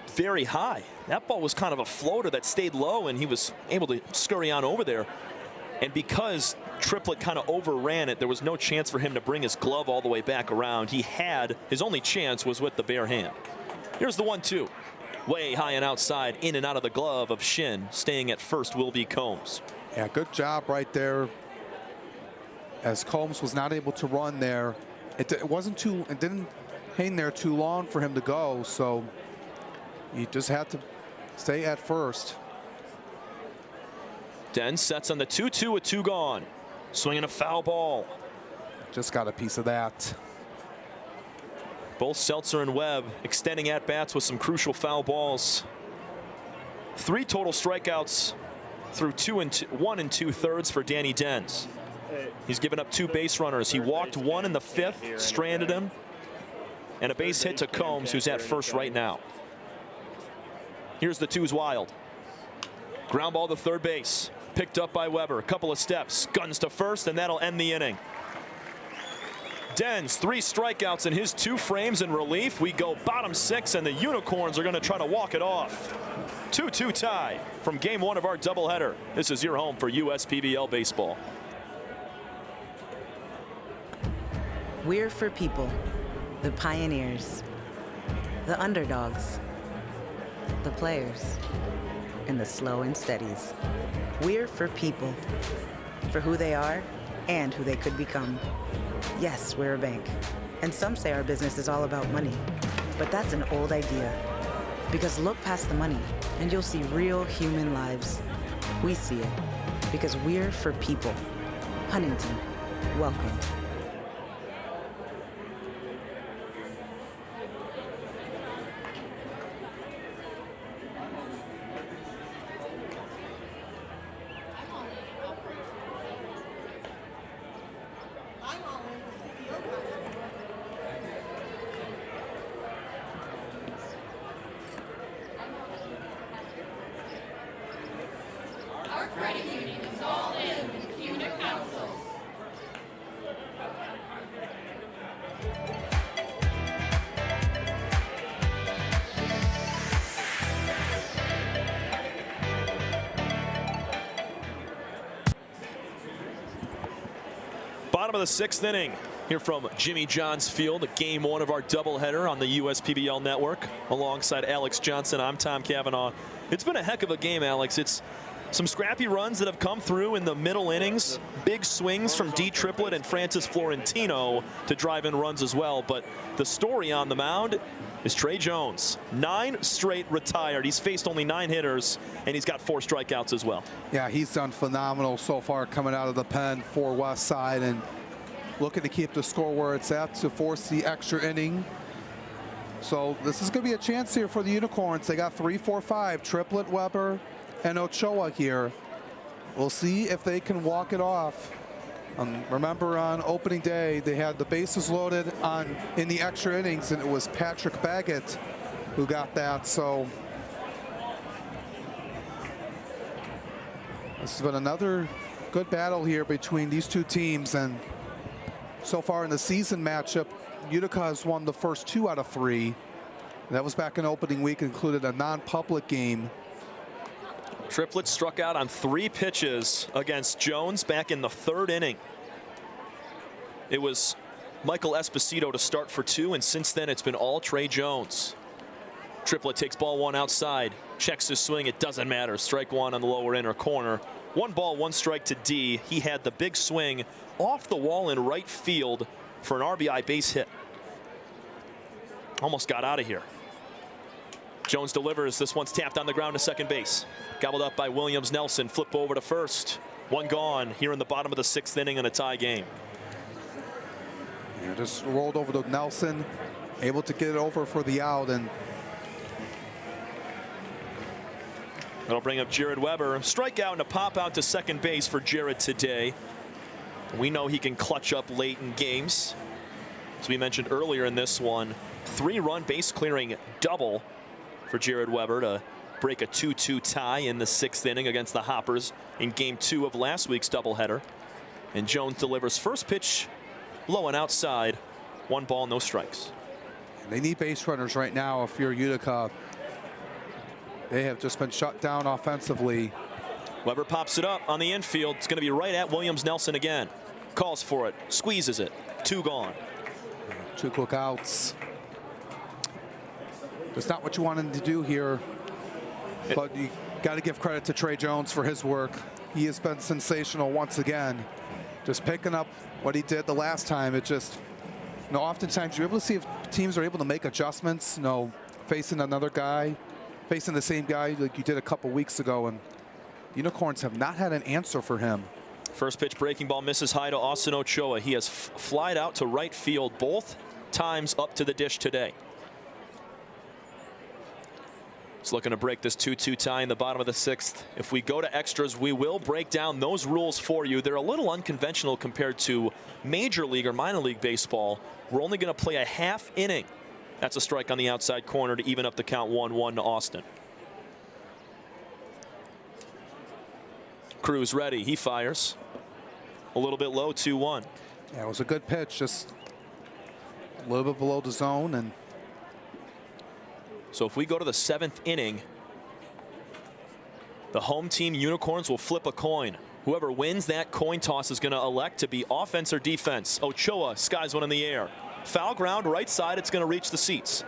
very high. That ball was kind of a floater that stayed low, and he was able to scurry on over there. And because Triplett kind of overran it, there was no chance for him to bring his glove all the way back around. He had his only chance was with the bare hand. Here's the 1-2. Way high and outside, in and out of the glove of Shin. Staying at first will be Combs. Yeah, good job right there. As Combs was not able to run there, it didn't hang there too long for him to go, so he just had to stay at first. Dens sets on the 2-2 with 2 gone. Swinging a foul ball. Just got a piece of that. Both Seltzer and Webb extending at bats with some crucial foul balls. 3 total strikeouts through 1 2/3 for Danny Dens. He's given up 2 base runners. He walked 1 in the 5th, stranded him, and a base hit to Combs, who's at first right now. Here's the 2's wild. Ground ball to third base. Picked up by Weber. A couple of steps. Guns to first, and that'll end the inning. Dens, 3 strikeouts in his 2 frames in relief. We go bottom 6, and the Unicorns are going to try to walk it off. 2-2 tie from game 1 of our doubleheader. This is your home for USPBL baseball. We're for people, the pioneers, the underdogs, the players, and the slow and steadies. We're for people, for who they are and who they could become. Yes, we're a bank, and some say our business is all about money, but that's an old idea. Because look past the money, and you'll see real human lives. We see it, because we're for people. Huntington, welcome. Bottom of the 6th inning here from Jimmy John's Field, game 1 of our doubleheader on the USPBL network. Alongside Alex Johnson, I'm Tom Cavanaugh. It's been a heck of a game, Alex. It's Some scrappy runs that have come through in the middle innings. Big swings from D. Triplett and Francis Florentino to drive in runs as well. But the story on the mound is Trey Jones. 9 straight retired. He's faced only 9 hitters, and he's got 4 strikeouts as well. Yeah, he's done phenomenal so far coming out of the pen for Westside, and looking to keep the score where it's at to force the extra inning. So this is going to be a chance here for the Unicorns. They got 3, 4, 5, Triplett, Weber, and Ochoa here. We'll see if they can walk it off. Remember, on opening day, they had the bases loaded in the extra innings, and it was Patrick Baggett who got that. So this has been another good battle here between these two teams, and so far in the season matchup, Utica has won the first 2 out of 3. That was back in opening week, included a non-public game. Triplett struck out on 3 pitches against Jones back in the 3rd inning. It was Michael Esposito to start for 2, and since then it's been all Trey Jones. Triplett takes ball 1 outside, checks his swing, it doesn't matter. Strike 1 on the lower inner corner. 1 ball, 1 strike to D. He had the big swing off the wall in right field for an RBI base hit. Almost got out of here. Jones delivers. This one's tapped on the ground to second base. Gobbled up by Williams Nelson. Flip over to first. 1 gone here in the bottom of the 6th inning in a tie game. Yeah, just rolled over to Nelson, able to get it over for the out, and that'll bring up Jared Weber. Strikeout and a pop out to second base for Jared today. We know he can clutch up late in games. As we mentioned earlier in this one, 3-run base clearing double for Jared Weber to break a 2-2 tie in the 6th inning against the Hoppers in game 2 of last week's doubleheader. And Jones delivers first pitch low and outside. 1 ball, no strikes. They need base runners right now if you're Utica. They have just been shut down offensively. Weber pops it up on the infield. It's going to be right at Williams Nelson again. Calls for it, squeezes it. 2 gone. 2 quick outs. That's not what you wanted to do here, but you got to give credit to Trey Jones for his work. He has been sensational once again, just picking up what he did the last time. It just, oftentimes you're able to see if teams are able to make adjustments, facing another guy, facing the same guy like you did a couple weeks ago, and Unicorns have not had an answer for him. First pitch breaking ball misses high to Austin Ochoa. He has flied out to right field both times up to the dish today. He's looking to break this 2-2 tie in the bottom of the 6th. If we go to extras, we will break down those rules for you. They're a little unconventional compared to Major League or minor league baseball. We're only going to play a half inning. That's a strike on the outside corner to even up the count 1-1 to Austin. Cruz ready. He fires. A little bit low, 2-1. Yeah, it was a good pitch, just a little bit below the zone. And so if we go to the 7th inning, the home team Unicorns will flip a coin. Whoever wins that coin toss is going to elect to be offense or defense. Ochoa skies one in the air. Foul ground, right side, it's going to reach the seats.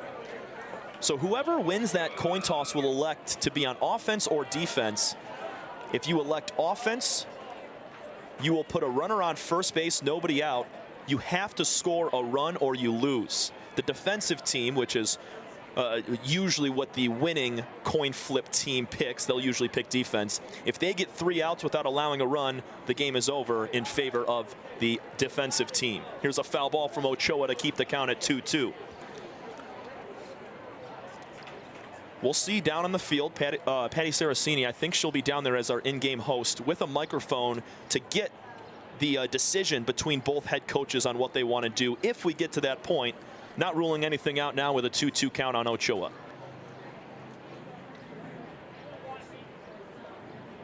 So whoever wins that coin toss will elect to be on offense or defense. If you elect offense, you will put a runner on first base, nobody out. You have to score a run or you lose. The defensive team, which is usually what the winning coin flip team picks, they'll usually pick defense. If they get 3 outs without allowing a run, the game is over in favor of the defensive team. Here's a foul ball from Ochoa to keep the count at 2-2. We'll see down on the field, Patty Saraceni. I think she'll be down there as our in-game host with a microphone to get the decision between both head coaches on what they want to do if we get to that point. Not ruling anything out now with a 2-2 count on Ochoa.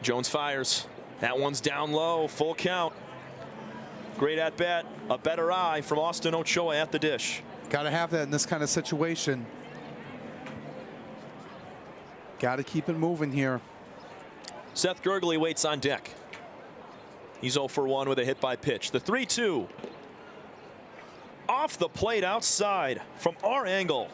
Jones fires. That one's down low, full count. Great at bat, a better eye from Austin Ochoa at the dish. Got to have that in this kind of situation. Got to keep it moving here. Seth Gurgley waits on deck. He's 0 for 1 with a hit by pitch. The 3-2. Off the plate outside from our angle.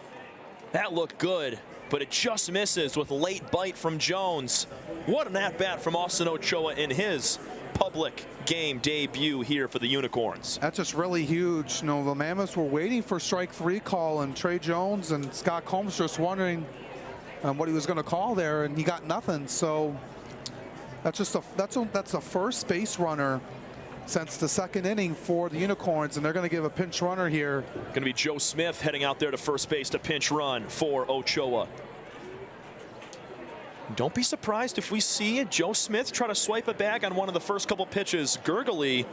That looked good, but it just misses with late bite from Jones. What an at-bat from Austin Ochoa in his public game debut here for the Unicorns. That's just really huge. You know, the Mammoths were waiting for strike 3 call, and Trey Jones and Scott Combs just wondering what he was going to call there, and he got nothing. So that's just that's the first base runner since the second inning for the Unicorns, and they're going to give a pinch runner here. Going to be Joe Smith heading out there to first base to pinch run for Ochoa. Don't be surprised if we see Joe Smith try to swipe it back on one of the first couple pitches. Gurgly,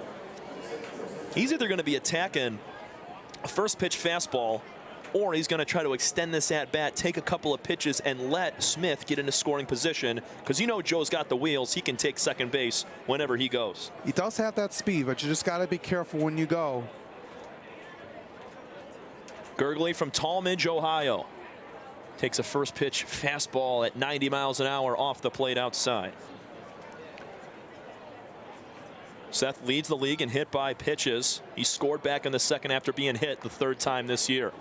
he's either going to be attacking a first pitch fastball, or he's going to try to extend this at bat, take a couple of pitches, and let Smith get into scoring position, because you know Joe's got the wheels. He can take second base whenever he goes. He does have that speed, but you just got to be careful when you go. Gurgly from Tallmadge, Ohio, takes a first pitch fastball at 90 miles an hour off the plate outside. Seth leads the league in hit by pitches. He scored back in the second after being hit the third time this year.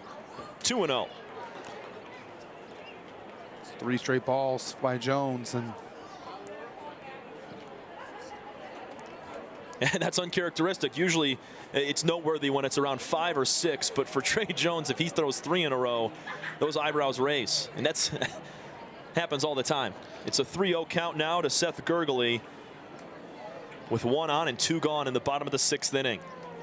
2-0. 3 straight balls by Jones, and that's uncharacteristic. Usually it's noteworthy when it's around 5 or 6, but for Trey Jones, if he throws 3 in a row, those eyebrows raise, and that's happens all the time. It's a 3-0 count now to Seth Gurgly, with 1 on and 2 gone in the bottom of the 6th inning.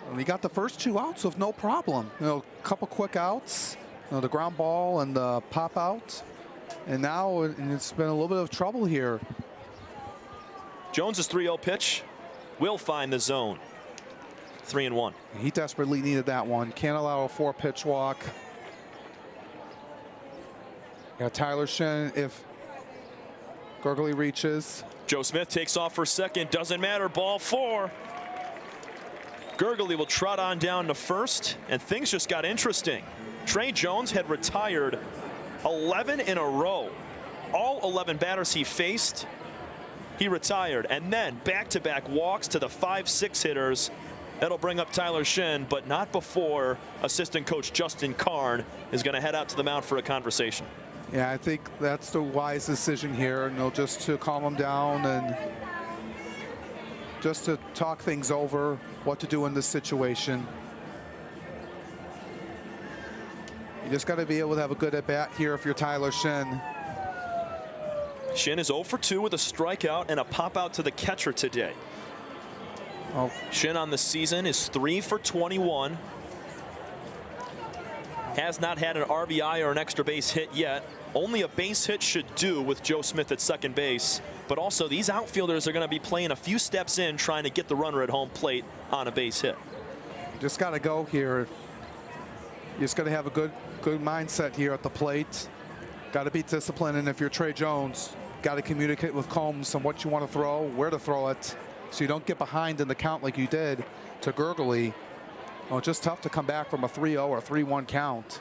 And he got the first 2 outs with no problem. You know, a couple quick outs, you know, the ground ball and the pop out, and now it's been a little bit of trouble here. Jones's 3-0 pitch will find the zone. 3-1. He desperately needed that one. Can't allow a 4-pitch walk. Got Tyler Shin if Gurgly reaches. Joe Smith takes off for second. Doesn't matter. Ball 4. Gurgly will trot on down to first, and things just got interesting. Trey Jones had retired 11 in a row. All 11 batters he faced, he retired, and then back-to-back walks to the 5-6 hitters. That'll bring up Tyler Shin, but not before assistant coach Justin Karn is going to head out to the mound for a conversation. Yeah, I think that's the wise decision here, you know, just to calm him down and just to talk things over, what to do in this situation. You just got to be able to have a good at-bat here if you're Tyler Shin. Shin is 0 for 2 with a strikeout and a pop-out to the catcher today. Oh. Shin on the season is 3 for 21. Has not had an RBI or an extra base hit yet. Only a base hit should do with Joe Smith at second base. But also these outfielders are going to be playing a few steps in, trying to get the runner at home plate on a base hit. You just got to go here. You just got to have a good mindset here at the plate. Got to be disciplined, and if you're Trey Jones, got to communicate with Combs on what you want to throw, where to throw it, so you don't get behind in the count like you did to Gurgly. Oh, just tough to come back from a 3-0 or 3-1 count.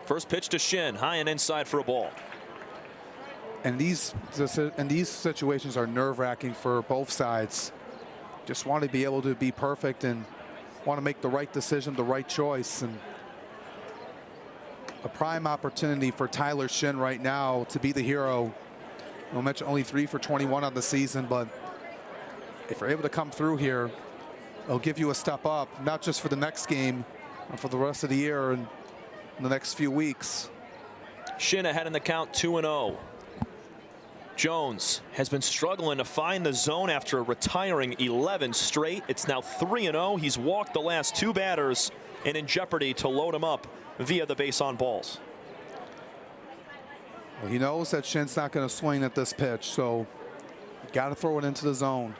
First pitch to Shin, high and inside for a ball. And these situations are nerve-wracking for both sides. Just want to be able to be perfect and want to make the right decision, the right choice. And a prime opportunity for Tyler Shin right now to be the hero. I'll mention only 3 for 21 on the season, but if you're able to come through here, it'll give you a step up, not just for the next game, but for the rest of the year and the next few weeks. Shin ahead in the count, 2-0. Jones has been struggling to find the zone after retiring 11 straight. It's now 3-0. He's walked the last 2 batters and in jeopardy to load him up via the base on balls. Well, he knows that Shin's not going to swing at this pitch, so you got to throw it into the zone.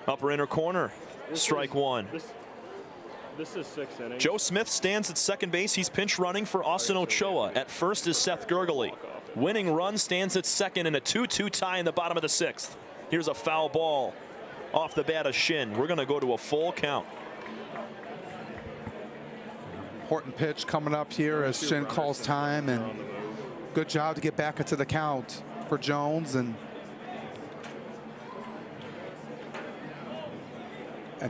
Upper inner corner, strike 1. This is 6 innings. Joe Smith stands at second base. He's pinch running for Austin Ochoa. At first is Seth Gurgly. Winning run stands at second in a 2-2 tie in the bottom of the 6th. Here's a foul ball off the bat of Shin. We're going to go to a full count. Important pitch coming up here as Shin calls time, and good job to get back into the count for Jones. And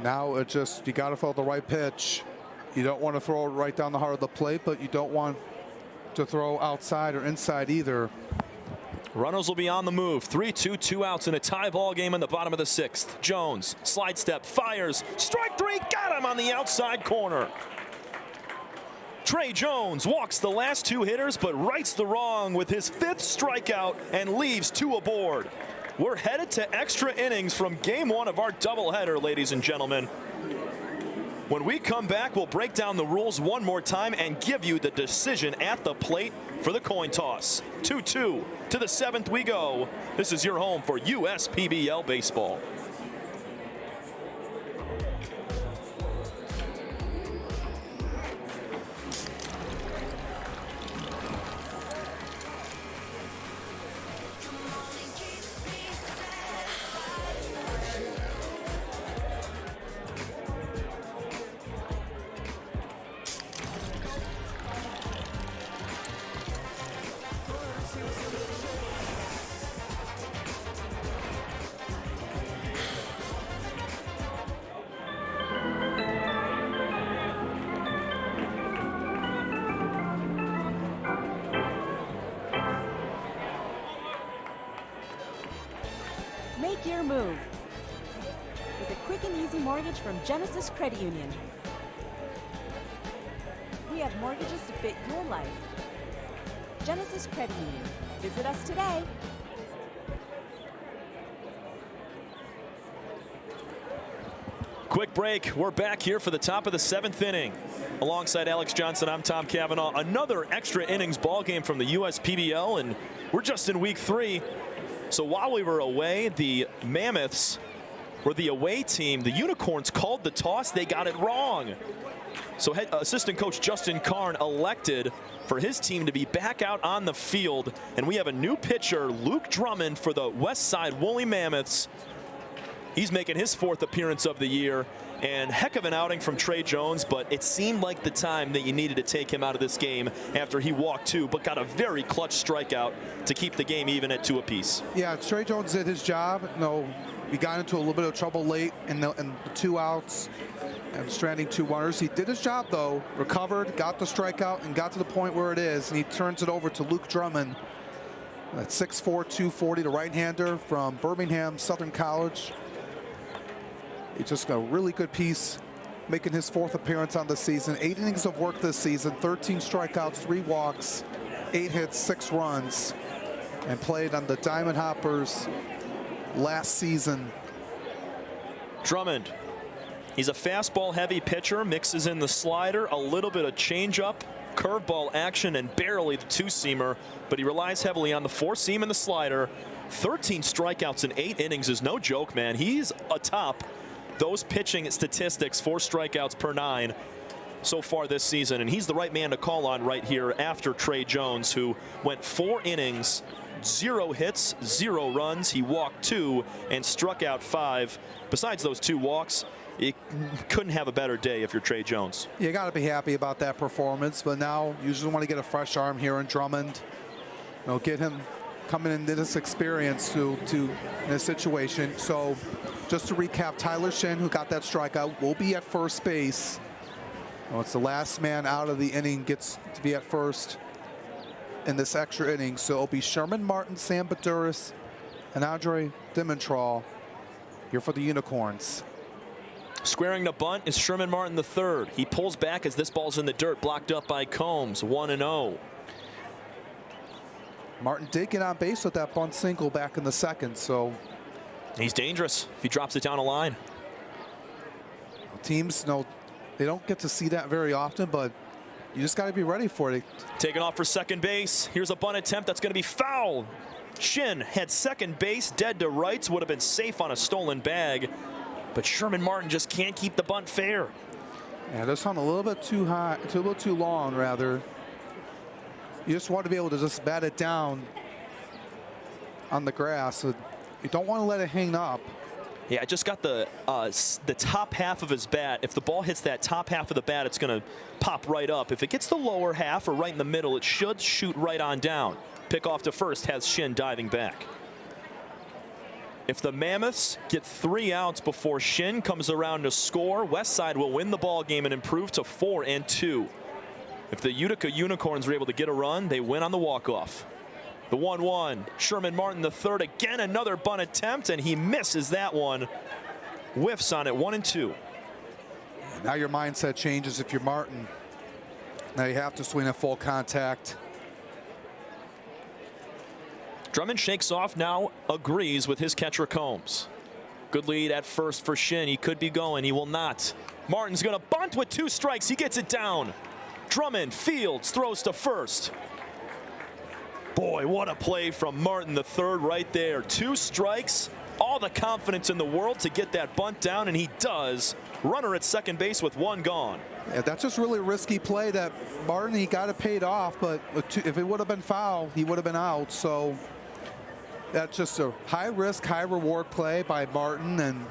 now it just, you got to throw the right pitch. You don't want to throw it right down the heart of the plate, but you don't want to throw outside or inside either. Runnels will be on the move. 3-2, 2 outs in a tie ball game in the bottom of the 6th. Jones, slide step, fires. Strike 3, got him on the outside corner. Trey Jones walks the last 2 hitters, but rights the wrong with his 5th strikeout and leaves 2 aboard. We're headed to extra innings from game 1 of our doubleheader, ladies and gentlemen. When we come back, we'll break down the rules one more time and give you the decision at the plate for the coin toss. 2-2 to the 7th we go. This is your home for USPBL baseball. Make your move with a quick and easy mortgage from Genesis Credit Union. We have mortgages to fit your life. Genesis Credit Union. Visit us today. Quick break. We're back here for the top of the 7th inning. Alongside Alex Johnson, I'm Tom Cavanaugh. Another extra innings ball game from the USPBL, and we're just in week 3. So while we were away, the Mammoths were the away team. The Unicorns called the toss. They got it wrong. So assistant coach Justin Karn elected for his team to be back out on the field. And we have a new pitcher, Luke Drummond, for the Westside Woolly Mammoths. He's making his 4th appearance of the year. And heck of an outing from Trey Jones, but it seemed like the time that you needed to take him out of this game after he walked 2, but got a very clutch strikeout to keep the game even at 2 apiece. Yeah, Trey Jones did his job. He got into a little bit of trouble late in the 2 outs and stranding 2 runners. He did his job, though, recovered, got the strikeout, and got to the point where it is, and he turns it over to Luke Drummond at 6'4", 240, the right-hander from Birmingham Southern College. He just got a really good piece, making his 4th appearance on the season. 8 innings of work this season, 13 strikeouts, 3 walks, 8 hits, 6 runs, and played on the Diamond Hoppers last season. Drummond, he's a fastball heavy pitcher, mixes in the slider, a little bit of changeup, curveball action, and barely the 2-seamer, but he relies heavily on the 4-seam and the slider. 13 strikeouts in 8 innings is no joke, man. He's atop those pitching statistics, 4 strikeouts per 9 so far this season. And he's the right man to call on right here after Trey Jones, who went 4 innings, 0 hits, 0 runs. He walked 2 and struck out 5. Besides those 2 walks, you couldn't have a better day if you're Trey Jones. You got to be happy about that performance, but now you just want to get a fresh arm here in Drummond. Get him coming into this experience in a situation. So just to recap, Tyler Shin, who got that strikeout, will be at first base. It's the last man out of the inning gets to be at first in this extra inning. So it'll be Sherman Martin, Sam Baduris, and Andre Dimitral here for the Unicorns. Squaring the bunt is Sherman Martin III. He pulls back as this ball's in the dirt, blocked up by Combs, 1-0. Martin did get on base with that bunt single back in the 2nd, so he's dangerous if he drops it down a line. Teams, they don't get to see that very often, but you just got to be ready for it. Taking off for second base. Here's a bunt attempt that's going to be foul. Shin had second base, dead to rights, would have been safe on a stolen bag, but Sherman Martin just can't keep the bunt fair. Yeah, this hung a little bit too high, a little too long, rather. You just want to be able to just bat it down on the grass. You don't want to let it hang up. Yeah, just got the top half of his bat. If the ball hits that top half of the bat, it's going to pop right up. If it gets the lower half or right in the middle, it should shoot right on down. Pick off to first has Shin diving back. If the Mammoths get 3 outs before Shin comes around to score, Westside will win the ball game and improve to 4-2. If the Utica Unicorns are able to get a run, they win on the walk-off. The 1-1, Sherman Martin III, again another bunt attempt, and he misses that one. Whiffs on it, 1-2. Now your mindset changes if you're Martin. Now you have to swing at full contact. Drummond shakes off now, agrees with his catcher Combs. Good lead at first for Shin. He could be going. He will not. Martin's going to bunt with 2 strikes. He gets it down. Drummond fields, throws to first. Boy, what a play from Martin III right there. 2 strikes, all the confidence in the world to get that bunt down, and he does. Runner at second base with 1 gone. Yeah, that's just really a risky play that Martin, he got it paid off, but if it would have been foul, he would have been out. So that's just a high risk, high reward play by Martin, and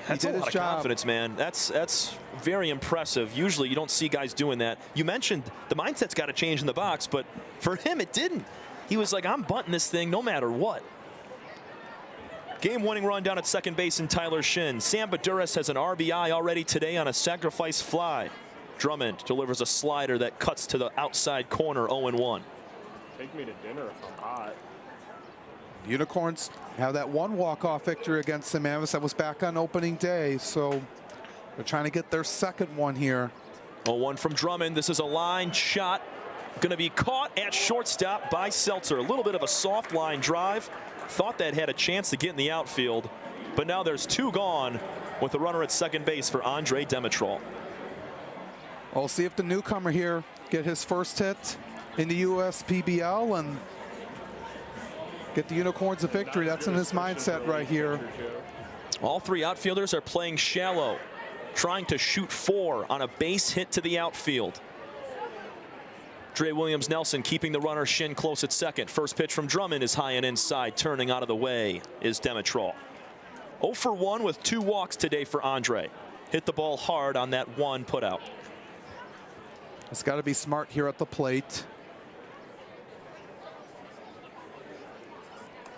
he did his job. That's a lot of confidence, man. That's very impressive. Usually you don't see guys doing that. You mentioned the mindset's got to change in the box, but for him it didn't. He was like, I'm bunting this thing no matter what. Game-winning run down at second base in Tyler Shin. Sam Baduras has an RBI already today on a sacrifice fly. Drummond delivers a slider that cuts to the outside corner, 0-1. Take me to dinner if I'm hot. Unicorns have that 1 walk-off victory against the Mammoths. That was back on opening day, so they're trying to get their second one here. 0-1 from Drummond. This is a line shot. Going to be caught at shortstop by Seltzer. A little bit of a soft line drive. Thought that had a chance to get in the outfield, but now there's 2 gone with a runner at second base for Andre Dimitrol. We'll see if the newcomer here get his first hit in the USPBL and get the Unicorns a victory. That's in his mindset right here. All 3 outfielders are playing shallow, trying to shoot 4 on a base hit to the outfield. Dre Williams-Nelson keeping the runner Shin close at second. First pitch from Drummond is high and inside. Turning out of the way is Dimitrol. 0 for 1 with 2 walks today for Andre. Hit the ball hard on that 1 putout. It's got to be smart here at the plate.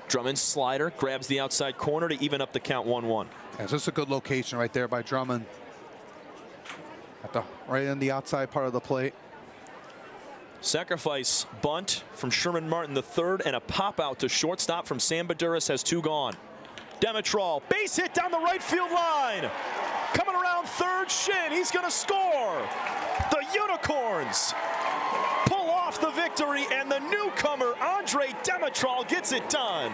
Drummond's slider grabs the outside corner to even up the count, 1-1. That's just a good location right there by Drummond. Right in the outside part of the plate. Sacrifice bunt from Sherman Martin III, and a pop out to shortstop from Sam Baduras has 2 gone. Dimitrol, base hit down the right field line. Coming around third, Shin, he's going to score. The Unicorns pull off the victory, and the newcomer Andre Dimitrol gets it done.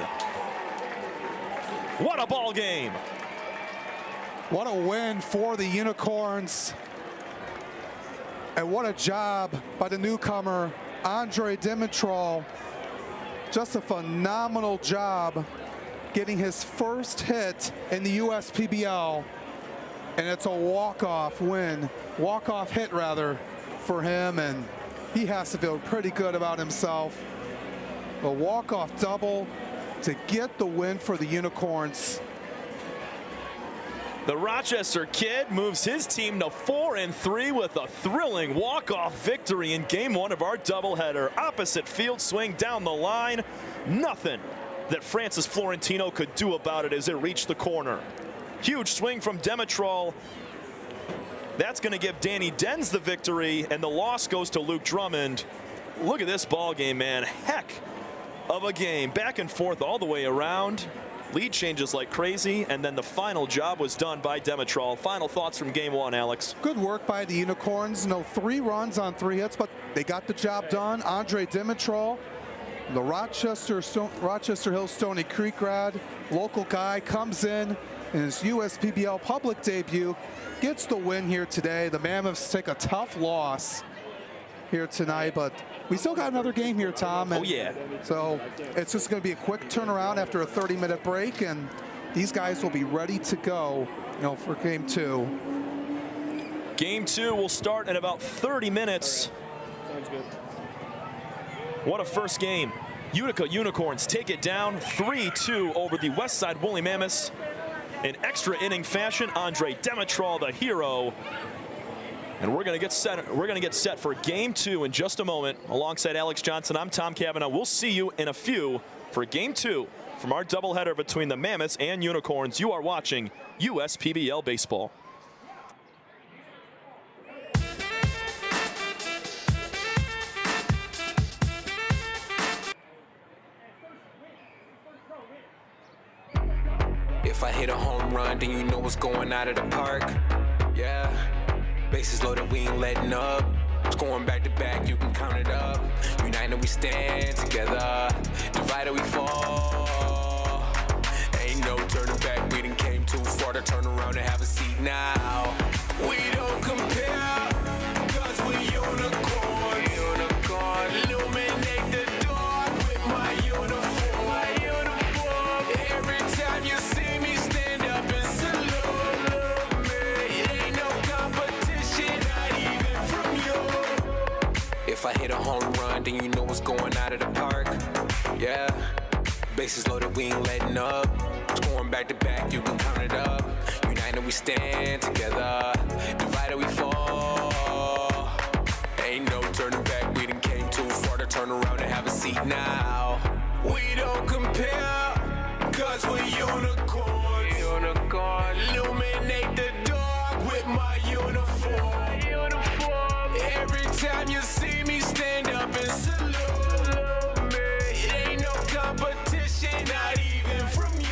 What a ball game. What a win for the Unicorns. And what a job by the newcomer, Andre Dimitrol. Just a phenomenal job getting his first hit in the USPBL. And it's a walk-off win, walk-off hit rather, for him. And he has to feel pretty good about himself. A walk-off double to get the win for the Unicorns. The Rochester kid moves his team to 4-3 with a thrilling walk-off victory in game 1 of our doubleheader. Opposite field swing down the line. Nothing that Francis Florentino could do about it as it reached the corner. Huge swing from Dimitrol. That's going to give Danny Denz the victory, and the loss goes to Luke Drummond. Look at this ball game, man. Heck of a game. Back and forth all the way around. Lead changes like crazy, and then the final job was done by Dimitrol. Final thoughts from game 1, Alex. Good work by the Unicorns. No 3 runs on 3 hits, but they got the job done. Andre Dimitrol, the Rochester Hills Stony Creek grad, local guy, comes in his USPBL public debut, gets the win here today. The Mammoths take a tough loss here tonight, but we still got another game here, Tom. Oh, yeah. So it's just going to be a quick turnaround after a 30-minute break, and these guys will be ready to go, for game 2. Game 2 will start in about 30 minutes. Sounds good. What a first game. Utica Unicorns take it down 3-2 over the Westside Woolly Mammoths. In extra inning fashion, Andre Dimitrol, the hero. And we're going to get set. We're going to get set for game 2 in just a moment. Alongside Alex Johnson, I'm Tom Cavanaugh. We'll see you in a few For Game 2 from our doubleheader between the Mammoths and Unicorns, you are watching USPBL Baseball. If I hit a home run, then you know what's going out of the park. Yeah, bases loaded, we ain't letting up. Scoring back to back, you can count it up. United we stand together, divided we fall. Ain't no turning back, we done came too far to turn around and have a seat now. We don't compare, cause we unicorns. Illuminate the dark with my uniform. Every time you see me stand up and salute me. It ain't no competition, not even from you. If I hit a home run, then you know what's going out of the park. Yeah, bases loaded, we ain't letting up. Scoring back to back, you can count it up. United we stand together, divided we fall. Ain't no turning back, we done came too far to turn around and have a seat now. We don't compare, cause we're unicorns. Illuminate the dark with my uniform. Every time you see me stand up and salute me. It ain't no competition, not even from you.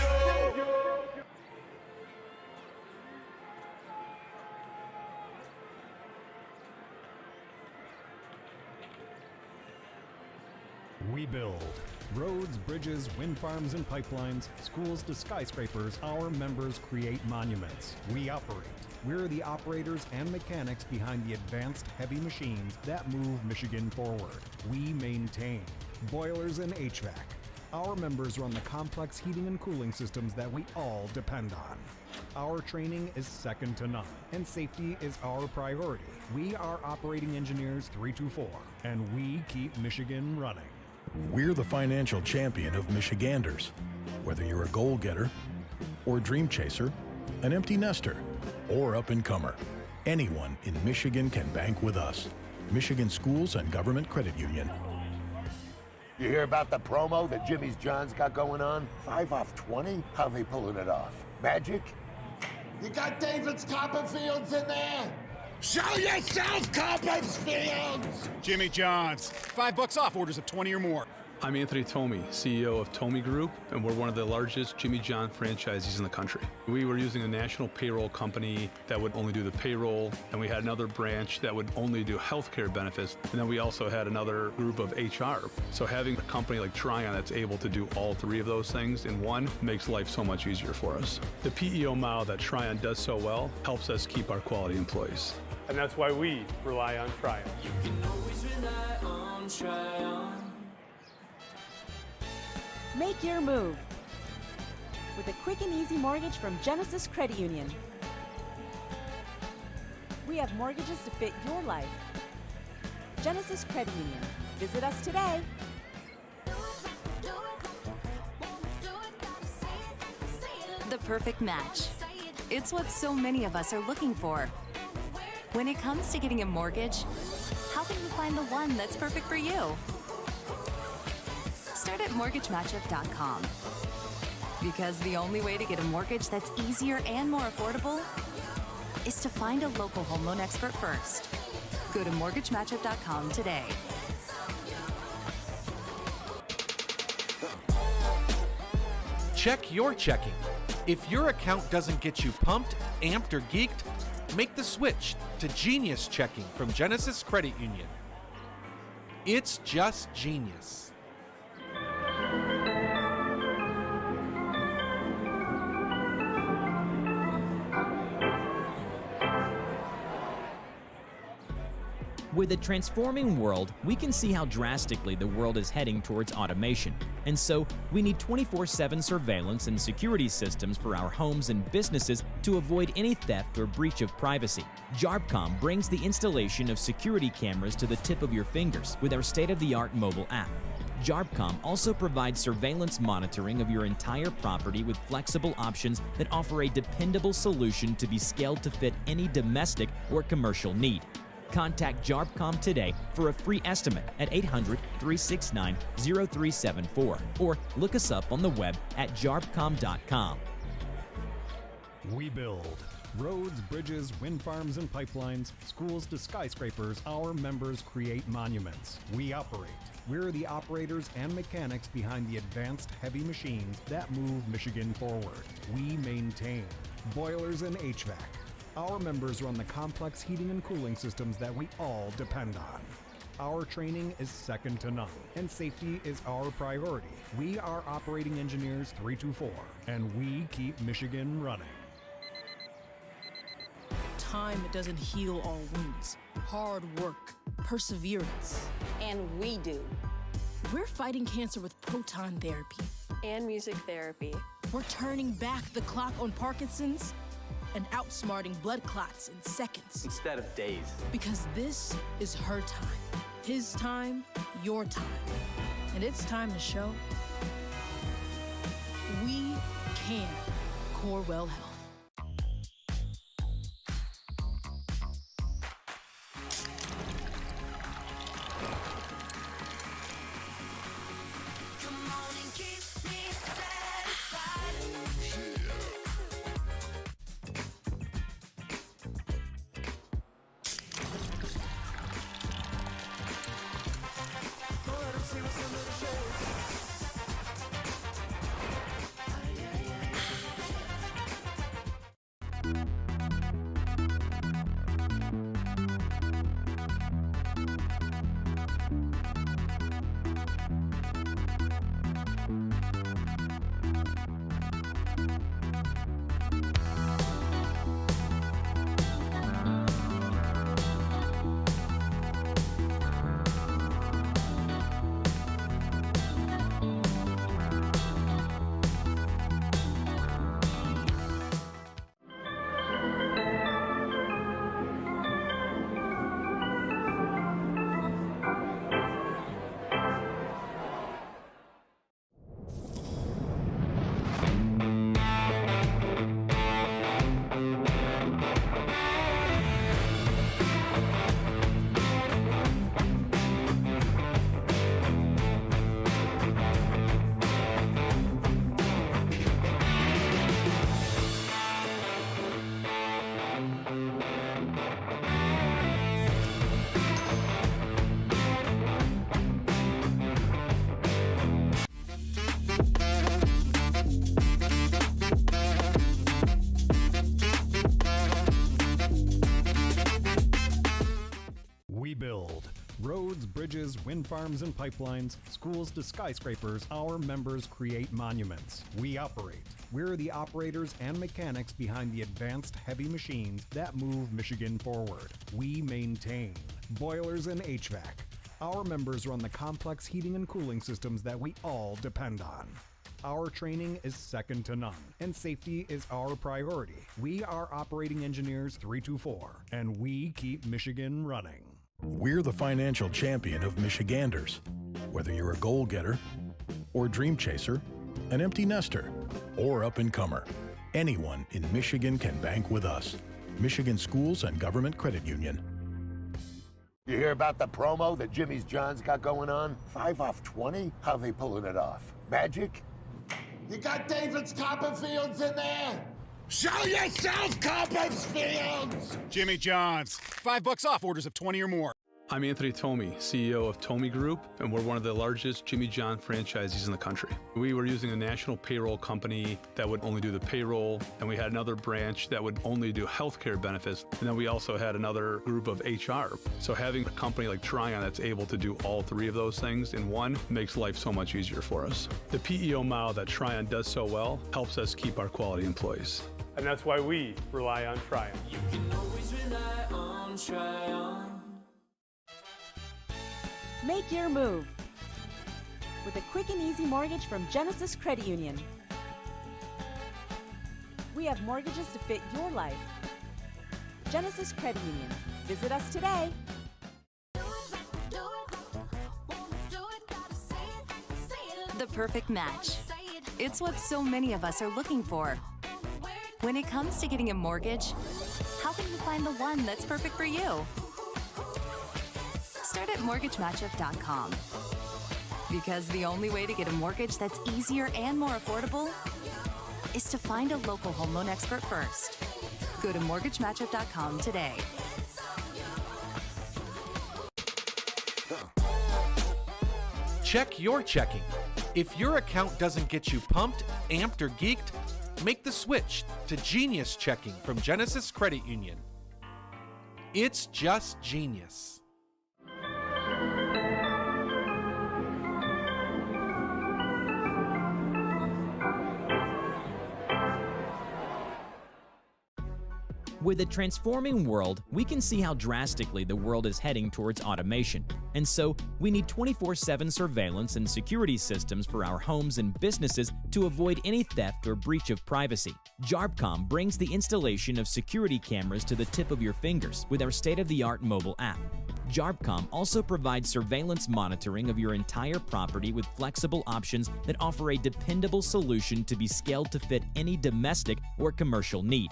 We build roads, bridges, wind farms and pipelines, schools to skyscrapers. Our members create monuments. We operate. We're the operators and mechanics behind the advanced heavy machines that move Michigan forward. We maintain boilers and HVAC. Our members run the complex heating and cooling systems that we all depend on. Our training is second to none, and safety is our priority. We are Operating Engineers 324, and we keep Michigan running. We're the financial champion of Michiganders. Whether you're a goal getter or dream chaser, an empty nester, or up-and-comer, anyone in Michigan can bank with us. Michigan Schools and Government Credit Union. You hear about the promo that Jimmy's John's got going on? 5 off 20? How they pulling it off? Magic? You got David's Copperfields in there? Show yourself, Copperfields! Jimmy John's. $5 off orders of 20 or more. I'm Anthony Tomey, CEO of Tomey Group, and we're one of the largest Jimmy John franchisees in the country. We were using a national payroll company that would only do the payroll, and we had another branch that would only do healthcare benefits, and then we also had another group of HR. So having a company like Tryon that's able to do all three of those things in one makes life so much easier for us. The PEO model that Tryon does so well helps us keep our quality employees. And that's why we rely on Tryon. You can always rely on Tryon. Make your move with a quick and easy mortgage from Genesis Credit Union. We have mortgages to fit your life. Genesis Credit Union. Visit us today. The perfect match. It's what so many of us are looking for. When it comes to getting a mortgage, how can you find the one that's perfect for you? Start at mortgagematchup.com. Because the only way to get a mortgage that's easier and more affordable is to find a local home loan expert first. Go to mortgagematchup.com today. Check your checking. If your account doesn't get you pumped, amped, or geeked, make the switch to Genius Checking from Genesis Credit Union. It's just genius. With a transforming world, we can see how drastically the world is heading towards automation. And so, we need 24/7 surveillance and security systems for our homes and businesses to avoid any theft or breach of privacy. JARBCOM brings the installation of security cameras to the tip of your fingers with our state-of-the-art mobile app. JARBCOM also provides surveillance monitoring of your entire property with flexible options that offer a dependable solution to be scaled to fit any domestic or commercial need. Contact JARPCOM today for a free estimate at 800-369-0374 or look us up on the web at jarpcom.com. We build roads, bridges, wind farms and pipelines, schools to skyscrapers. Our members create monuments. We operate. We're the operators and mechanics behind the advanced heavy machines that move Michigan forward. We maintain boilers and HVAC. Our members run the complex heating and cooling systems that we all depend on. Our training is second to none, and safety is our priority. We are Operating Engineers 324, and we keep Michigan running. Time doesn't heal all wounds. Hard work, perseverance. And we do. We're fighting cancer with proton therapy. And music therapy. We're turning back the clock on Parkinson's and outsmarting blood clots in seconds. Instead of days. Because this is her time. His time, your time. And it's time to show we can. Corewell Health. We build roads, bridges, wind farms and pipelines, schools to skyscrapers. Our members create monuments. We operate. We're the operators and mechanics behind the advanced heavy machines that move Michigan forward. We maintain boilers and HVAC. Our members run the complex heating and cooling systems that we all depend on. Our training is second to none, and safety is our priority. We are Operating Engineers 324, and we keep Michigan running. We're the financial champion of Michiganders. Whether you're a goal getter or dream chaser, an empty nester, or up-and-comer, anyone in Michigan can bank with us. Michigan Schools and Government Credit Union. You hear about the promo that Jimmy's John's got going on? 5 off 20? How they pulling it off? Magic? You got David's Copperfields in there? Show yourself, Copperfields! Jimmy John's. $5 off orders of 20 or more. I'm Anthony Tomey, CEO of Tomey Group, and we're one of the largest Jimmy John franchisees in the country. We were using a national payroll company that would only do the payroll, and we had another branch that would only do healthcare benefits, and then we also had another group of HR. So having a company like Tryon that's able to do all three of those things in one makes life so much easier for us. The PEO model that Tryon does so well helps us keep our quality employees. And that's why we rely on Tryon. You can always rely on Tryon. Make your move with a quick and easy mortgage from Genesis Credit Union. We have mortgages to fit your life. Genesis Credit Union. Visit us today. The perfect match. It's what so many of us are looking for. When it comes to getting a mortgage, how can you find the one that's perfect for you? start at mortgagematchup.com. Because the only way to get a mortgage that's easier and more affordable is to find a local home loan expert first. Go to mortgagematchup.com today. Check your checking. If your account doesn't get you pumped, amped, or geeked, make the switch to Genius Checking from Genesis Credit Union. It's just genius. With a transforming world, we can see how drastically the world is heading towards automation. And so, we need 24/7 surveillance and security systems for our homes and businesses to avoid any theft or breach of privacy. JARBCOM brings the installation of security cameras to the tip of your fingers with our state-of-the-art mobile app. JARBCOM also provides surveillance monitoring of your entire property with flexible options that offer a dependable solution to be scaled to fit any domestic or commercial need.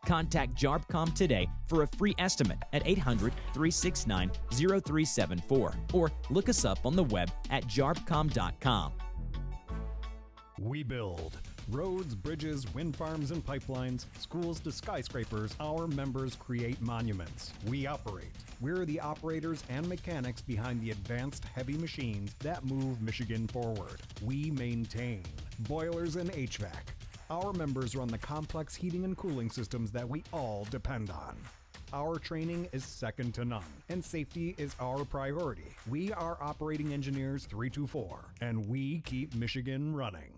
Contact JARBCOM today for a free estimate at 800-369-0374 or look us up on the web at jarbcom.com. We build roads, bridges, wind farms and pipelines, schools to skyscrapers. Our members create monuments. We operate. We're the operators and mechanics behind the advanced heavy machines that move Michigan forward. We maintain boilers and HVAC. Our members run the complex heating and cooling systems that we all depend on. Our training is second to none, and safety is our priority. We are Operating Engineers 324, and we keep Michigan running.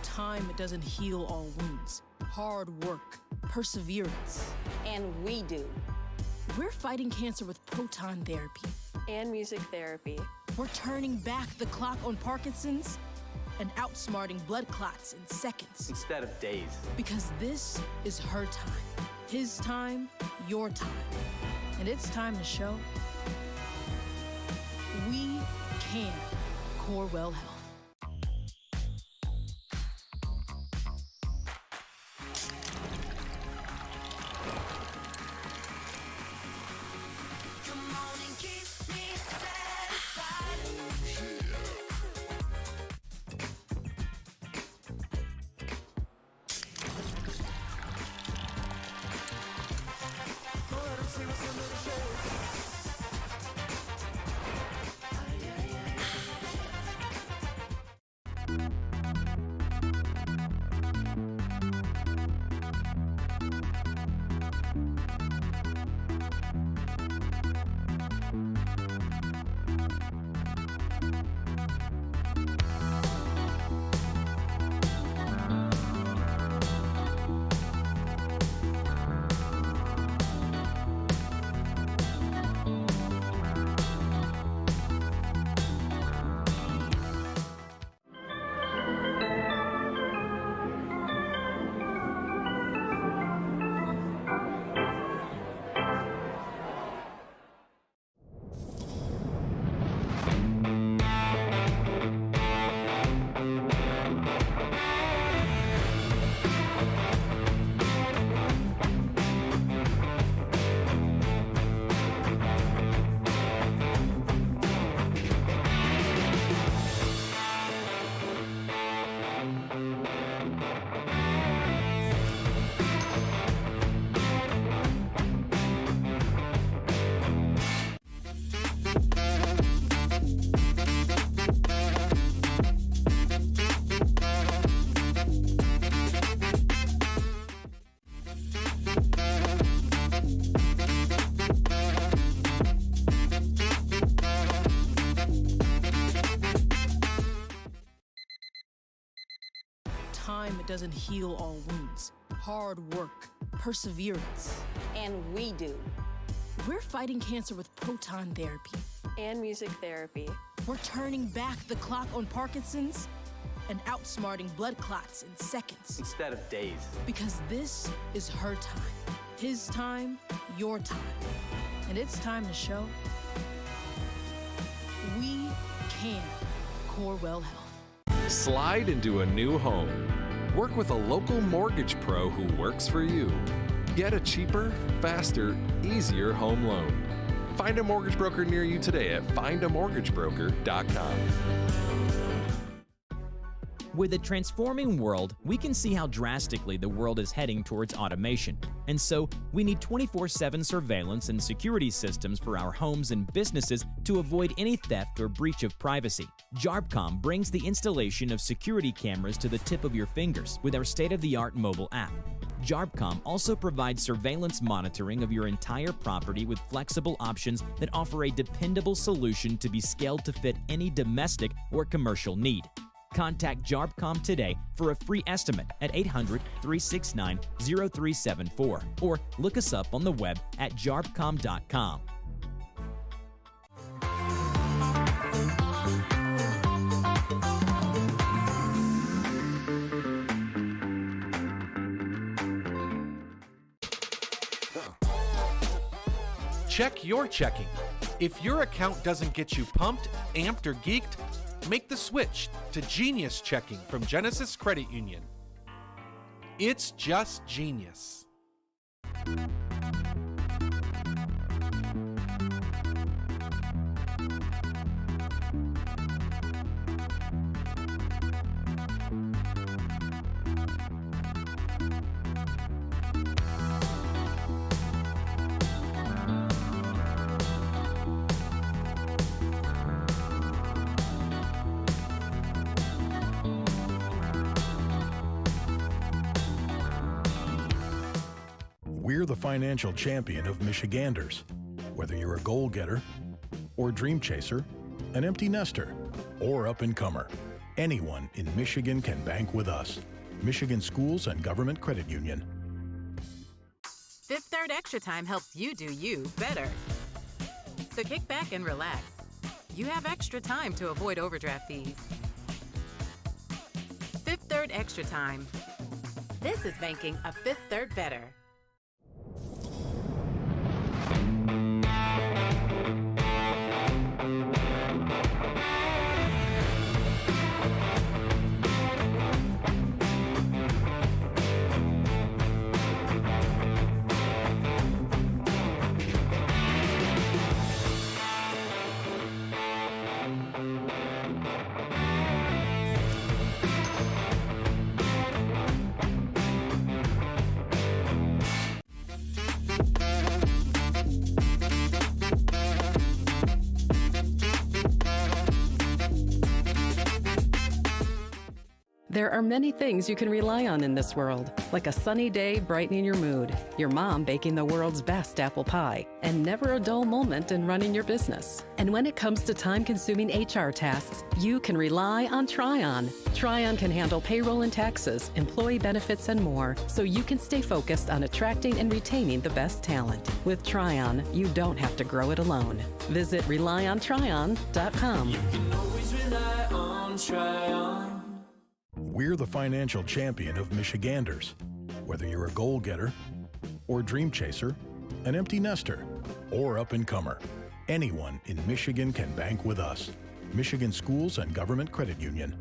Time doesn't heal all wounds. Hard work, perseverance. And we do. We're fighting cancer with proton therapy. And music therapy. We're turning back the clock on Parkinson's and outsmarting blood clots in seconds. Instead of days. Because this is her time. His time, your time. And it's time to show we can. Corewell Health. Time doesn't heal all wounds. Hard work, perseverance. And we do. We're fighting cancer with proton therapy. And music therapy. We're turning back the clock on Parkinson's and outsmarting blood clots in seconds. Instead of days. Because this is her time. His time, your time. And it's time to show we can. Corewell Health. Slide into a new home. Work with a local mortgage pro who works for you. Get a cheaper, faster, easier home loan. Find a mortgage broker near you today at findamortgagebroker.com. With a transforming world, we can see how drastically the world is heading towards automation. And so, we need 24/7 surveillance and security systems for our homes and businesses to avoid any theft or breach of privacy. JARBCOM brings the installation of security cameras to the tip of your fingers with our state-of-the-art mobile app. JARBCOM also provides surveillance monitoring of your entire property with flexible options that offer a dependable solution to be scaled to fit any domestic or commercial need. Contact JARBCOM today for a free estimate at 800-369-0374 or look us up on the web at jarbcom.com. Check your checking. If your account doesn't get you pumped, amped, or geeked, make the switch to Genius Checking from Genesis Credit Union. It's just genius. We're the financial champion of Michiganders. Whether you're a goal getter or dream chaser, an empty nester or up-and-comer, anyone in Michigan can bank with us. Michigan Schools and Government Credit Union. Fifth Third Extra Time helps you do you better. So kick back and relax. You have extra time to avoid overdraft fees. Fifth Third Extra Time. This is banking a Fifth Third better. There are many things you can rely on in this world, like a sunny day brightening your mood, your mom baking the world's best apple pie, and never a dull moment in running your business. And when it comes to time-consuming HR tasks, you can rely on Tryon. Tryon can handle payroll and taxes, employee benefits, and more, so you can stay focused on attracting and retaining the best talent. With Tryon, you don't have to grow it alone. Visit RelyOnTryon.com. You can always rely on Tryon. We're the financial champion of Michiganders. Whether you're a goal getter or dream chaser, an empty nester or up-and-comer, anyone in Michigan can bank with us. Michigan Schools and Government Credit Union.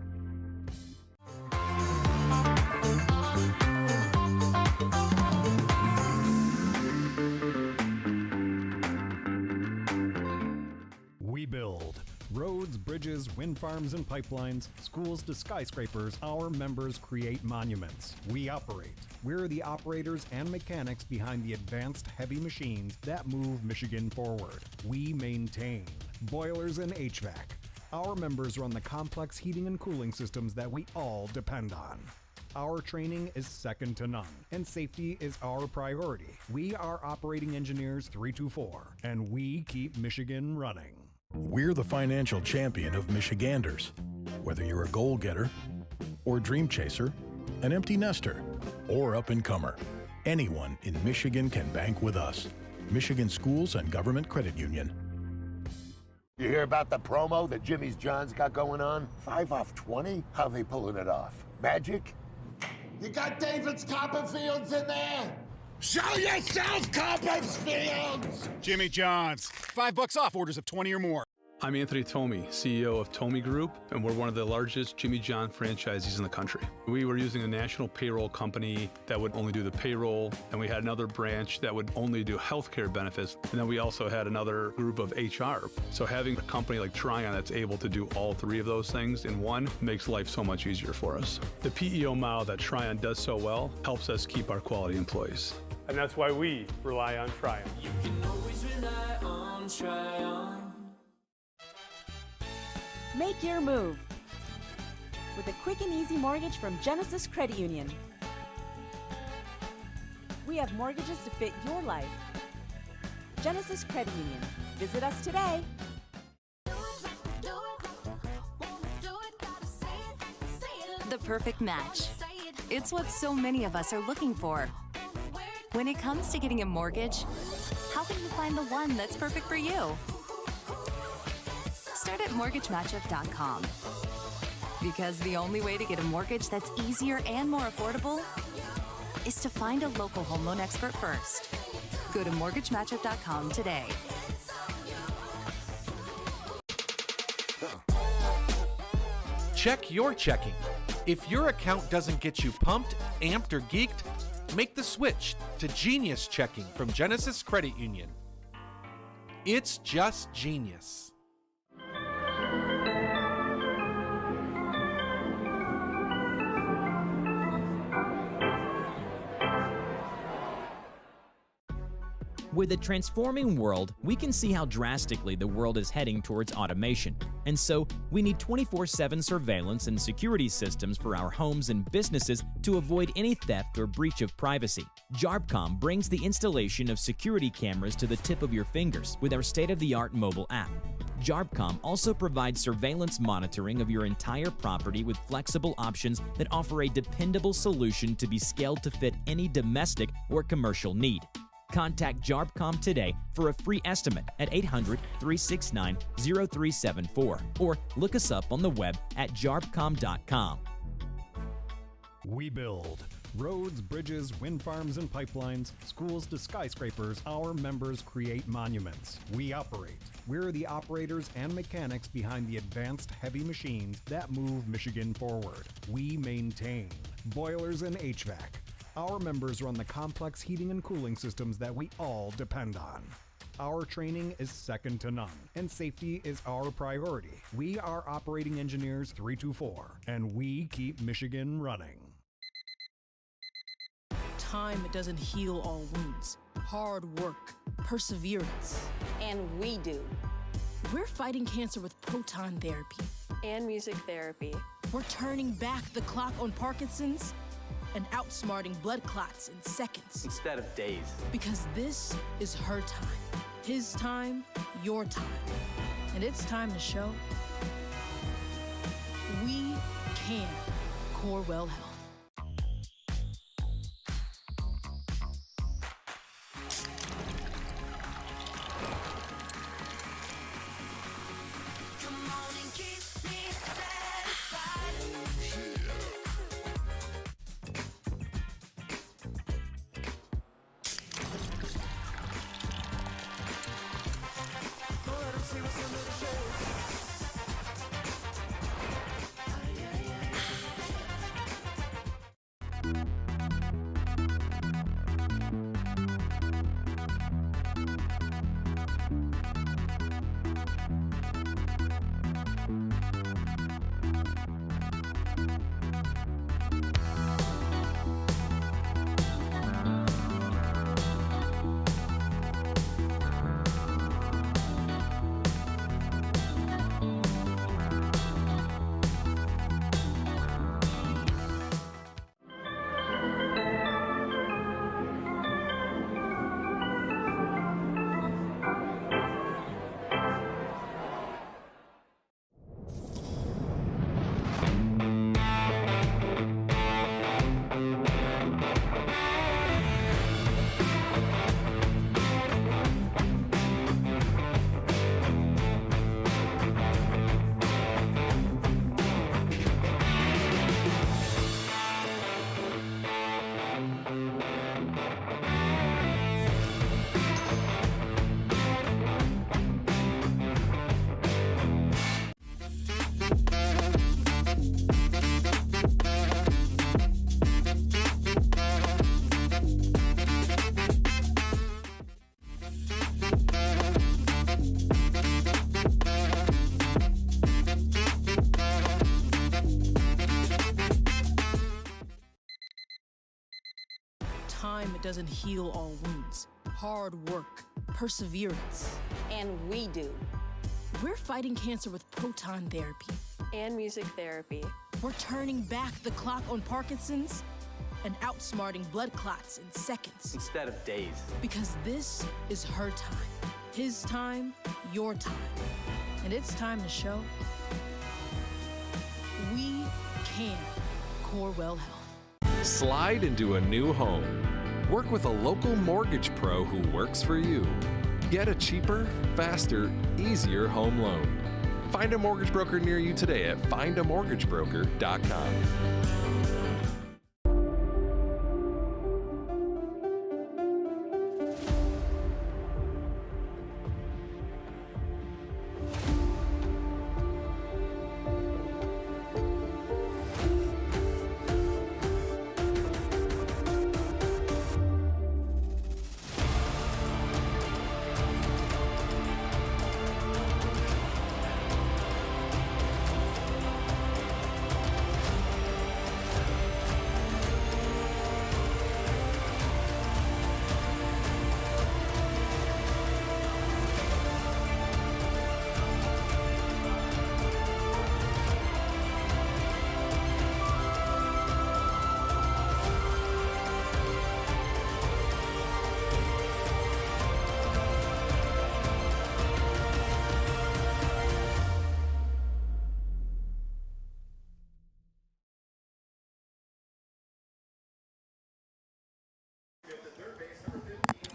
We build roads, bridges, wind farms, and pipelines, schools to skyscrapers. Our members create monuments. We operate. We're the operators and mechanics behind the advanced heavy machines that move Michigan forward. We maintain boilers and HVAC. Our members run the complex heating and cooling systems that we all depend on. Our training is second to none, and safety is our priority. We are Operating Engineers 324, and we keep Michigan running. We're the financial champion of Michiganders. Whether you're a goal getter or dream chaser, an empty nester or up-and-comer, anyone in Michigan can bank with us. Michigan Schools and Government Credit Union. You hear about the promo that Jimmy's John's got going on? 5 off 20? How they pulling it off? Magic? You got David's Copperfields in there? Show yourself, Copperfields! Jimmy John's. $5 off orders of 20 or more. I'm Anthony Tomey, CEO of Tomey Group, and we're one of the largest Jimmy John franchisees in the country. We were using a national payroll company that would only do the payroll, and we had another branch that would only do healthcare benefits, and then we also had another group of HR. So having a company like Tryon that's able to do all three of those things in one makes life so much easier for us. The PEO model that Tryon does so well helps us keep our quality employees. And that's why we rely on Tryon. You can always rely on Tryon. Make your move with a quick and easy mortgage from Genesis Credit Union. We have mortgages to fit your life. Genesis Credit Union. Visit us today. The perfect match. It's what so many of us are looking for. When it comes to getting a mortgage, how can you find the one that's perfect for you? Start at mortgagematchup.com. Because the only way to get a mortgage that's easier and more affordable is to find a local home loan expert first. Go to mortgagematchup.com today. Check your checking. If your account doesn't get you pumped, amped, or geeked, make the switch to Genius Checking from Genesis Credit Union. It's just genius. With a transforming world, we can see how drastically the world is heading towards automation. And so, we need 24/7 surveillance and security systems for our homes and businesses to avoid any theft or breach of privacy. JARBCOM brings the installation of security cameras to the tip of your fingers with our state-of-the-art mobile app. JARBCOM also provides surveillance monitoring of your entire property with flexible options that offer a dependable solution to be scaled to fit any domestic or commercial need. Contact JARBCOM today for a free estimate at 800-369-0374 or look us up on the web at jarbcom.com. We build roads, bridges, wind farms and pipelines, schools to skyscrapers. Our members create monuments. We operate. We're the operators and mechanics behind the advanced heavy machines that move Michigan forward. We maintain boilers and HVAC. Our members run the complex heating and cooling systems that we all depend on. Our training is second to none, and safety is our priority. We are Operating Engineers 324, and we keep Michigan running. Time doesn't heal all wounds. Hard work, perseverance. And we do. We're fighting cancer with proton therapy. And music therapy. We're turning back the clock on Parkinson's and outsmarting blood clots in seconds. Instead of days. Because this is her time. His time, your time. And it's time to show we can. Corewell Health. doesn't heal all wounds. Hard work, perseverance. And we do. We're fighting cancer with proton therapy. And music therapy. We're turning back the clock on Parkinson's and outsmarting blood clots in seconds. Instead of days. Because this is her time. His time, your time. And it's time to show we can. Corewell Health. Slide into a new home. Work with a local mortgage pro who works for you. Get a cheaper, faster, easier home loan. Find a mortgage broker near you today at findamortgagebroker.com.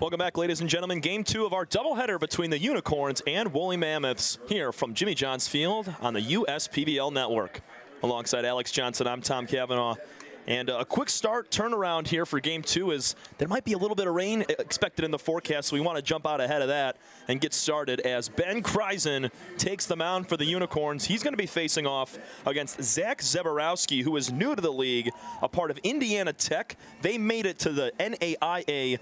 Welcome back, ladies and gentlemen. Game 2 of our doubleheader between the Unicorns and Woolly Mammoths here from Jimmy John's Field on the USPBL Network. Alongside Alex Johnson, I'm Tom Cavanaugh. And a quick start turnaround here for Game 2 is there might be a little bit of rain expected in the forecast, so we want to jump out ahead of that and get started as Ben Kreisen takes the mound for the Unicorns. He's going to be facing off against Zach Zeborowski, who is new to the league, a part of Indiana Tech. They made it to the NAIA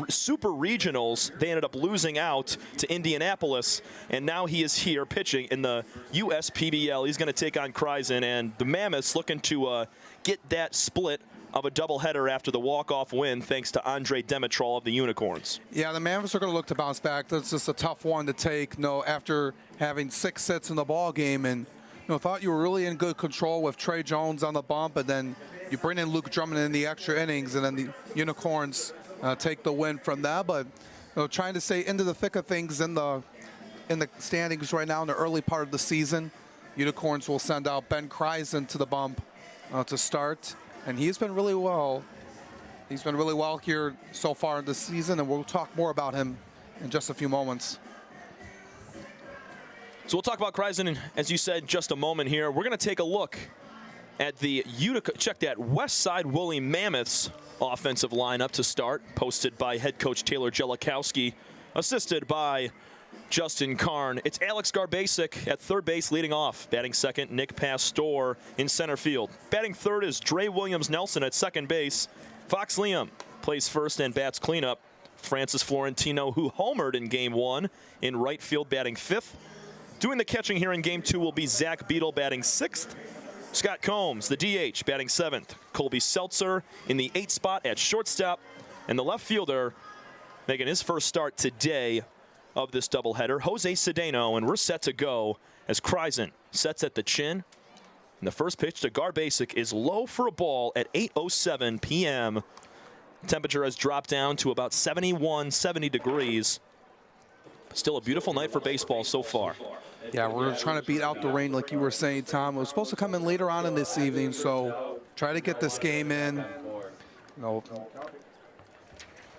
Super Regionals. They ended up losing out to Indianapolis, and now he is here pitching in the USPBL. He's going to take on Kreisen, and the Mammoths looking to get that split of a doubleheader after the walk-off win, thanks to Andre Dimitrol of the Unicorns. Yeah, the Mammoths are going to look to bounce back. That's just a tough one to take, after having 6 sits in the ball game, and thought you were really in good control with Trey Jones on the bump, and then you bring in Luke Drummond in the extra innings, and then the Unicorns take the win from that. But trying to stay into the thick of things in the standings right now in the early part of the season. Unicorns will send out Ben Kreisen to the bump to start, and he's been really well. He's been really well here so far in the season, and we'll talk more about him in just a few moments. So we'll talk about Kreisen, in, as you said, just a moment here. We're going to take a look at the Utica, check that, Westside Woolly Mammoths offensive lineup to start, posted by head coach Taylor Jellikowski, assisted by Justin Karn. It's Alex Garbasic at third base leading off. Batting second, Nick Pastor in center field. Batting third is Dre Williams-Nelson at second base. Fox Liam plays first and bats cleanup. Francis Florentino, who homered in Game 1, in right field batting fifth. Doing the catching here in Game 2 will be Zach Beadle batting sixth. Scott Combs, the DH, batting seventh. Colby Seltzer in the 8th spot at shortstop. And the left fielder making his first start today of this doubleheader, Jose Cedeno, and we're set to go as Kreisen sets at the chin. And the first pitch to Garbasic is low for a ball at 8:07 p.m. Temperature has dropped down to about 71, 70 degrees. Still a beautiful night for baseball so far. Yeah, we're trying to beat out the rain like you were saying, Tom. It was supposed to come in later on in this evening, so try to get this game in.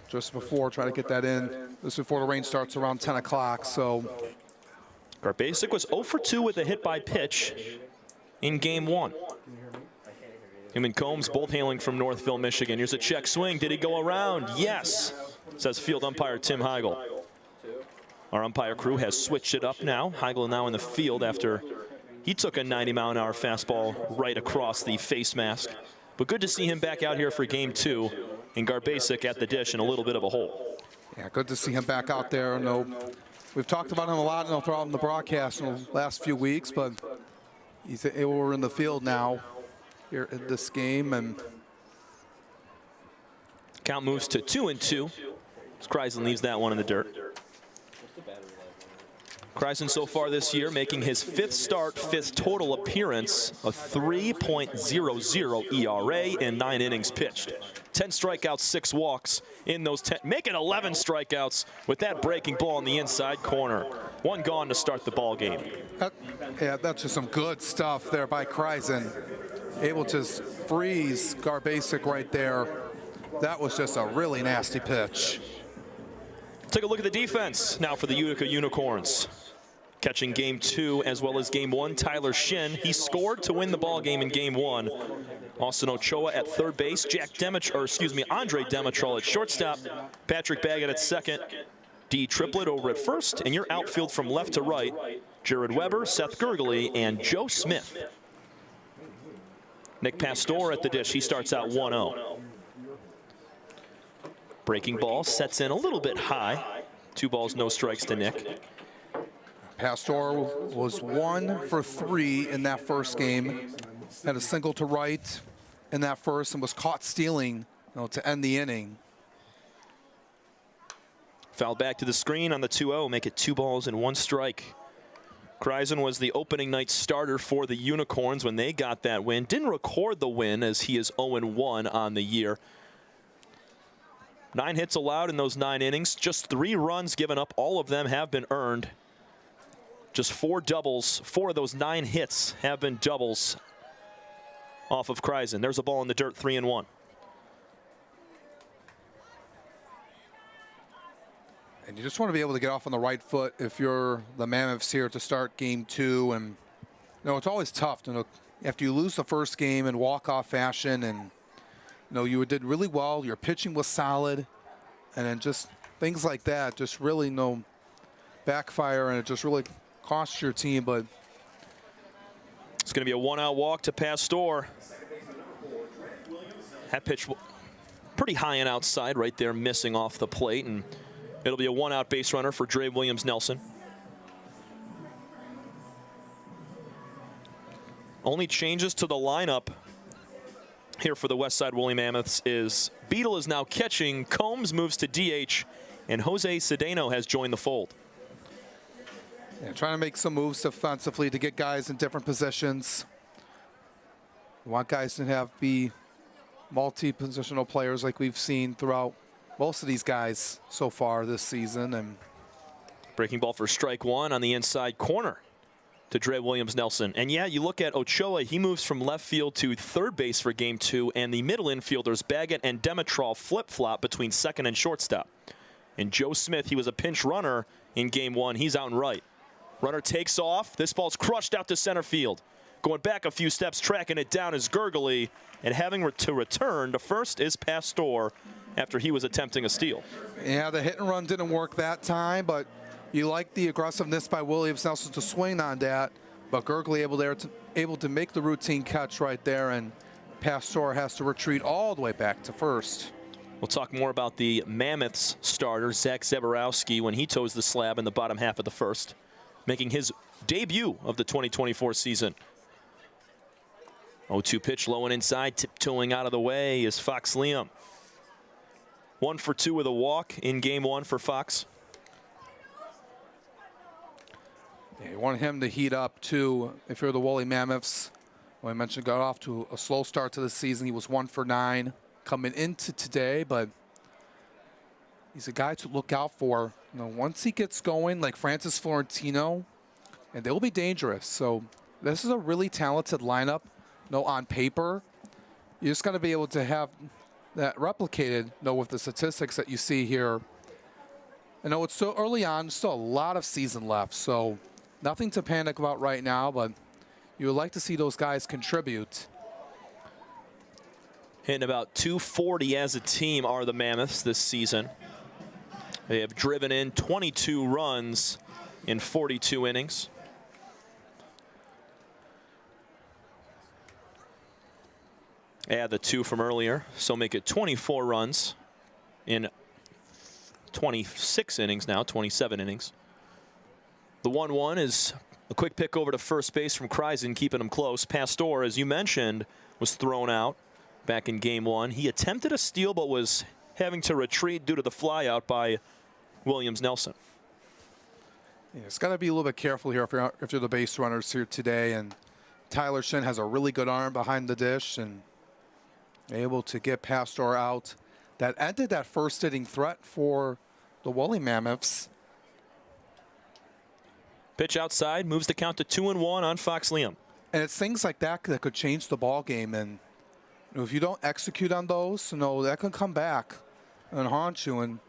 Just before, try to get that in just before the rain starts around 10 o'clock. So Garbasic was 0 for 2 with a hit by pitch in Game 1. Him and Combs both hailing from Northville, Michigan. Here's a check swing. Did he go around? Yes, says field umpire Tim Heigl. Our umpire crew has switched it up now. Heigl now in the field after he took a 90-mile-an-hour fastball right across the face mask. But good to see him back out here for Game 2. And Garbasic at the dish in a little bit of a hole. Yeah, good to see him back out there. We've talked about him a lot throughout the broadcast in the last few weeks, but we're in the field now here in this game. And Count moves to 2-2. Kreisen leaves that one in the dirt. Kreisen so far this year making his 5th start, 5th total appearance, a 3.00 ERA in 9 innings pitched. 10 strikeouts, 6 walks in those 10, making 11 strikeouts with that breaking ball in the inside corner. 1 gone to start the ball game. Yeah, that's just some good stuff there by Kreisen. Able to freeze Garbasic right there. That was just a really nasty pitch. Take a look at the defense now for the Utica Unicorns. Catching game 2 as well as game 1, Tyler Shin. He scored to win the ball game in game 1. Austin Ochoa at third base, Andre Demetrol at shortstop, Patrick Baggett at second, D Triplett over at first, and your outfield from left to right, Jared Weber, Seth Gurgley, and Joe Smith. Nick Pastor at the dish. He starts out 1-0. Breaking ball sets in a little bit high. 2 balls, no strikes to Nick. Pastor was 1 for 3 in that first game. Had a single to right in that first and was caught stealing, to end the inning. Foul back to the screen on the 2-0, make it 2 balls and 1 strike. Kreisen was the opening night starter for the Unicorns when they got that win. Didn't record the win as he is 0-1 on the year. 9 hits allowed in those 9 innings, just 3 runs given up. All of them have been earned. Just 4 doubles. 4 of those 9 hits have been doubles off of Kreisen. There's a ball in the dirt, 3-1. And you just want to be able to get off on the right foot if you're the Mammoths here to start game 2. And it's always tough. After you lose the first game in walk-off fashion, and you did really well, your pitching was solid, and then just things like that just really backfire, and it just really costs your team. But it's going to be a 1-out walk to Pastor. That pitch pretty high and outside right there, missing off the plate, and it'll be a 1-out base runner for Dre Williams-Nelson. Only changes to the lineup here for the Westside Woolly Mammoths is Beadle is now catching, Combs moves to DH, and Jose Cedeno has joined the fold. Yeah, trying to make some moves defensively to get guys in different positions. You want guys to be multi-positional players like we've seen throughout most of these guys so far this season. And breaking ball for strike 1 on the inside corner to Dre Williams-Nelson. And yeah, you look at Ochoa, he moves from left field to third base for game 2, and the middle infielders, Baggett and Demetrol, flip-flop between second and shortstop. And Joe Smith, he was a pinch runner in game 1. He's out and right. Runner takes off. This ball's crushed out to center field. Going back a few steps, tracking it down is Gurgley, and having to return to first is Pastor after he was attempting a steal. Yeah, the hit and run didn't work that time, but you like the aggressiveness by Williams-Nelson to swing on that. But Gurgley able to make the routine catch right there, and Pastor has to retreat all the way back to first. We'll talk more about the Mammoths starter, Zach Zeborowski, when he toes the slab in the bottom half of the first, making his debut of the 2024 season. 0-2 pitch, low and inside, tiptoeing out of the way is Fox Liam. 1 for 2 with a walk in game 1 for Fox. Yeah, you want him to heat up too. If you're the Woolly Mammoths, well, I mentioned got off to a slow start to the season. He was 1 for 9 coming into today, but he's a guy to look out for. Once he gets going, like Francis Florentino, and they'll be dangerous. So this is a really talented lineup. On paper, you just got to be able to have that replicated, with the statistics that you see here. I know it's still early on, still a lot of season left, so nothing to panic about right now, but you would like to see those guys contribute. Hitting about 240 as a team are the Mammoths this season. They have driven in 22 runs in 42 innings. Add the 2 from earlier, so make it 24 runs in 26 innings now, 27 innings. The 1-1 is a quick pick over to first base from Kreisen, keeping him close. Pastor, as you mentioned, was thrown out back in game 1. He attempted a steal but was having to retreat due to the flyout by Williams-Nelson. Yeah, it's got to be a little bit careful here if you're the base runners here today. And Tyler Shin has a really good arm behind the dish and able to get Pastor out. That ended that first inning threat for the Woolly Mammoths. Pitch outside, moves the count to 2-1 on Fox Liam. And it's things like that that could change the ball game. And if you don't execute on those, that can come back and haunt you. And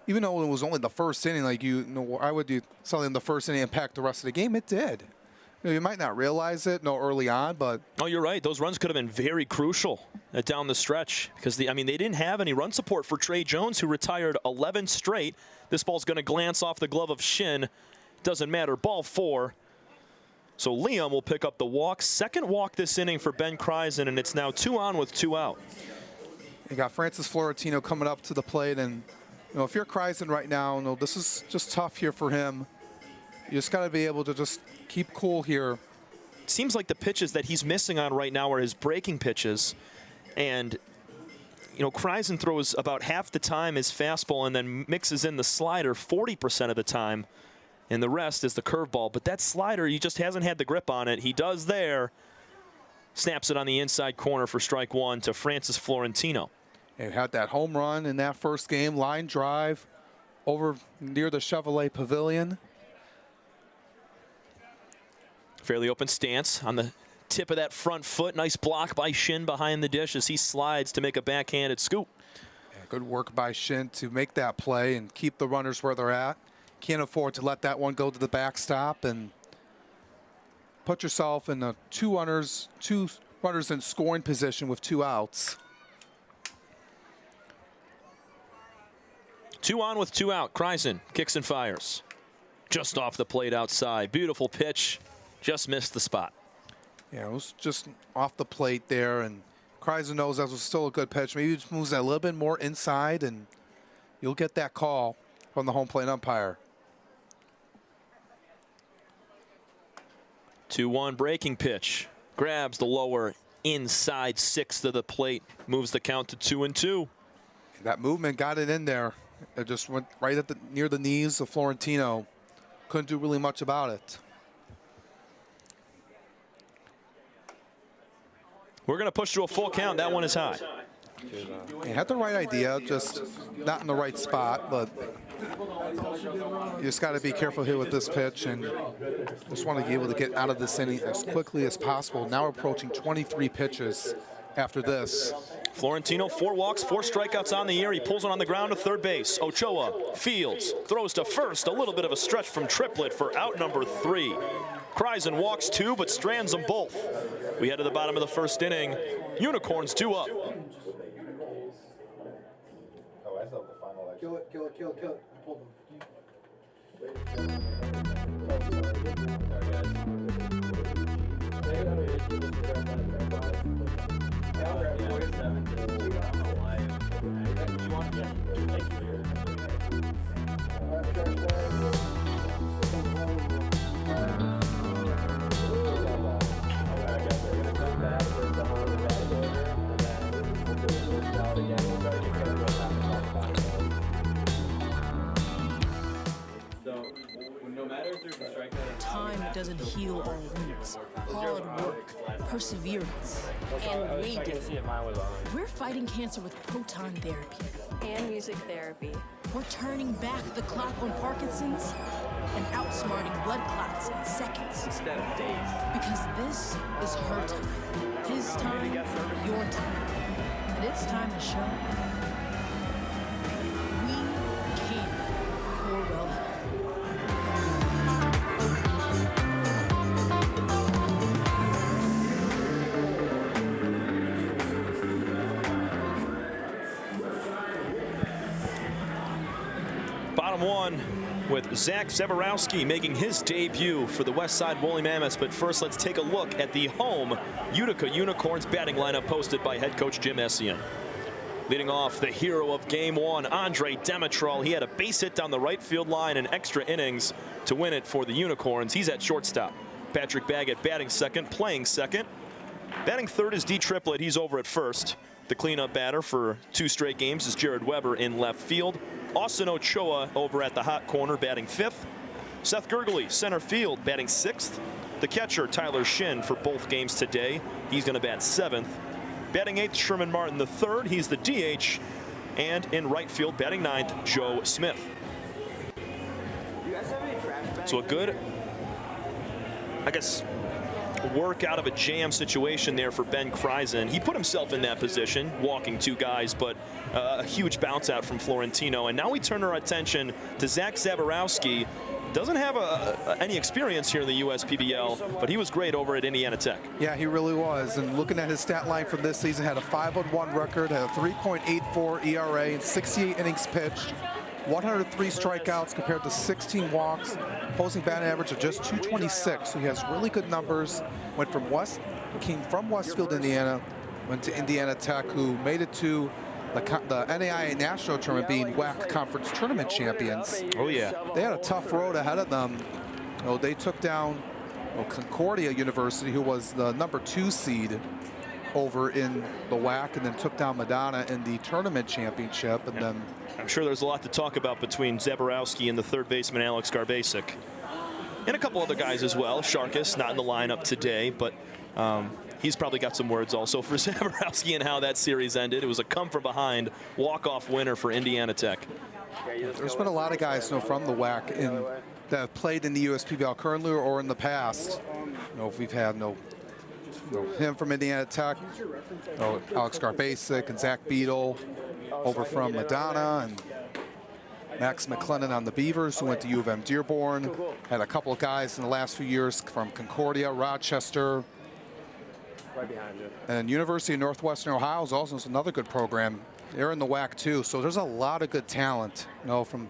even though it was only the first inning, why would you something in the first inning impact the rest of the game? It did. You might not realize it early on, but... Oh, you're right. Those runs could have been very crucial down the stretch because, they didn't have any run support for Trey Jones, who retired 11 straight. This ball's going to glance off the glove of Shin. Doesn't matter. Ball 4. So Liam will pick up the walk. Second walk this inning for Ben Kreisen, and it's now 2 on with 2 out. You got Francis Florentino coming up to the plate, and if you're Kreisen right now, this is just tough here for him. You just got to be able to just keep cool here. Seems like the pitches that he's missing on right now are his breaking pitches. And, Kreisen throws about half the time his fastball and then mixes in the slider 40% of the time. And the rest is the curveball. But that slider, he just hasn't had the grip on it. He does there. Snaps it on the inside corner for strike 1 to Francis Florentino. He had that home run in that first game, line drive over near the Chevrolet Pavilion. Fairly open stance on the tip of that front foot. Nice block by Shin behind the dish as he slides to make a backhanded scoop. Yeah, good work by Shin to make that play and keep the runners where they're at. Can't afford to let that one go to the backstop and put yourself in the two runners in scoring position with 2 outs. 2 on with 2 out. Kreisen kicks and fires. Just off the plate outside. Beautiful pitch. Just missed the spot. Yeah, it was just off the plate there, and Kreisen knows that was still a good pitch. Maybe he just moves that a little bit more inside, and you'll get that call from the home plate umpire. 2-1 breaking pitch. Grabs the lower inside 6th of the plate. Moves the count to 2-2. That movement got it in there. It just went right at near the knees of Florentino. Couldn't do really much about it. We're going to push to a full count. That one is high. He had the right idea, just not in the right spot, but you just got to be careful here with this pitch and just want to be able to get out of this inning as quickly as possible. Now we're approaching 23 pitches after this. Florentino, 4 walks, 4 strikeouts on the year. He pulls one on the ground to third base. Ochoa fields, throws to first. A little bit of a stretch from Triplett for out number 3. Kreisen walks 2, but strands them both. We head to the bottom of the first inning. Unicorns 2 up. Kill it. Time doesn't heal all wounds. Hard work, perseverance. And we do. We're fighting cancer with proton therapy. And music therapy. We're turning back the clock on Parkinson's and outsmarting blood clots in seconds. Instead of days. Because this is her time. His time, your time. And it's time to show we can Corewell Health. Bottom 1 with Zach Zeborowski making his debut for the Westside Woolly Mammoths. But first, let's take a look at the home Utica Unicorns batting lineup posted by head coach Jim Essien. Leading off, the hero of Game 1, Andre Demetral. He had a base hit down the right field line in extra innings to win it for the Unicorns. He's at shortstop. Patrick Baggett batting second, playing second. Batting third is D Triplett. He's over at first. The cleanup batter for 2 straight games is Jared Weber in left field. Austin Ochoa over at the hot corner batting 5th. Seth Gurgley, center field, batting 6th. The catcher, Tyler Shin, for both games today. He's going to bat 7th. Batting 8th, Sherman Martin the third. He's the DH. And in right field, batting 9th, Joe Smith. So a good, I guess, work out of a jam situation there for Ben Kreisen. He put himself in that position, walking 2 guys, but a huge bounce out from Florentino. And now we turn our attention to Zach Zaborowski. Doesn't have any experience here in the USPBL, but he was great over at Indiana Tech. Yeah, he really was. And looking at his stat line from this season, had a 5-1 record, had a 3.84 ERA, and 68 innings pitched, 103 strikeouts compared to 16 walks, opposing batting average of just 226. So he has really good numbers. Came from Westfield, Indiana, went to Indiana Tech, who made it to the NAIA National Tournament, being WAC Conference Tournament champions. Oh, yeah. They had a tough road ahead of them. They took down Concordia University, who was the #2 seed over in the WAC, and then took down Madonna in the tournament championship. And then I'm sure there's a lot to talk about between Zaborowski and the third baseman Alex Garbasic. And a couple other guys as well. Sharkus not in the lineup today, but he's probably got some words also for Zaborowski and how that series ended. It was a come from behind walk-off winner for Indiana Tech. There's been a lot of guys from the WAC that have played in the USPBL currently or in the past. If we've had him from Indiana Tech, Alex Garbasic and Zach Beadle over from Madonna, and Max McLennan on the Beavers, who went to U of M Dearborn. Had a couple of guys in the last few years from Concordia, Rochester. Right behind you. And University of Northwestern Ohio is also another good program. They're in the WAC too, so there's a lot of good talent, from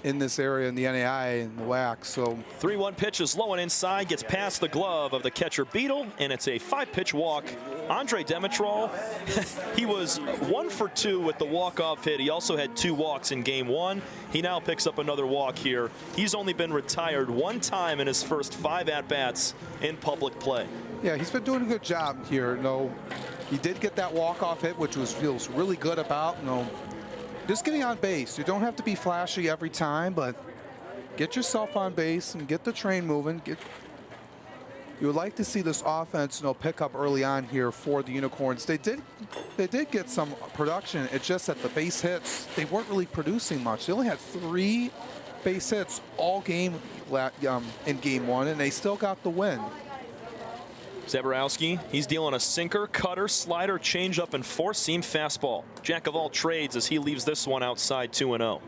in this area in the NAIA and the WAC. So 3-1 pitch is low and inside, gets past the glove of the catcher Beadle, and it's a 5-pitch walk. Andre Demetrol, he was 1 for 2 with the walk-off hit. He also had 2 walks in game 1. He now picks up another walk here. He's only been retired 1 time in his first 5 at-bats in public play. Yeah, he's been doing a good job here. He did get that walk-off hit, which feels really good about. Just getting on base. You don't have to be flashy every time, but get yourself on base and get the train moving. You would like to see this offense, pick up early on here for the Unicorns. They did get some production. It's just that the base hits, they weren't really producing much. They only had 3 base hits all game in game 1, and they still got the win. Zaborowski, he's dealing a sinker, cutter, slider, changeup, and 4-seam fastball. Jack of all trades as he leaves this one outside 2-0.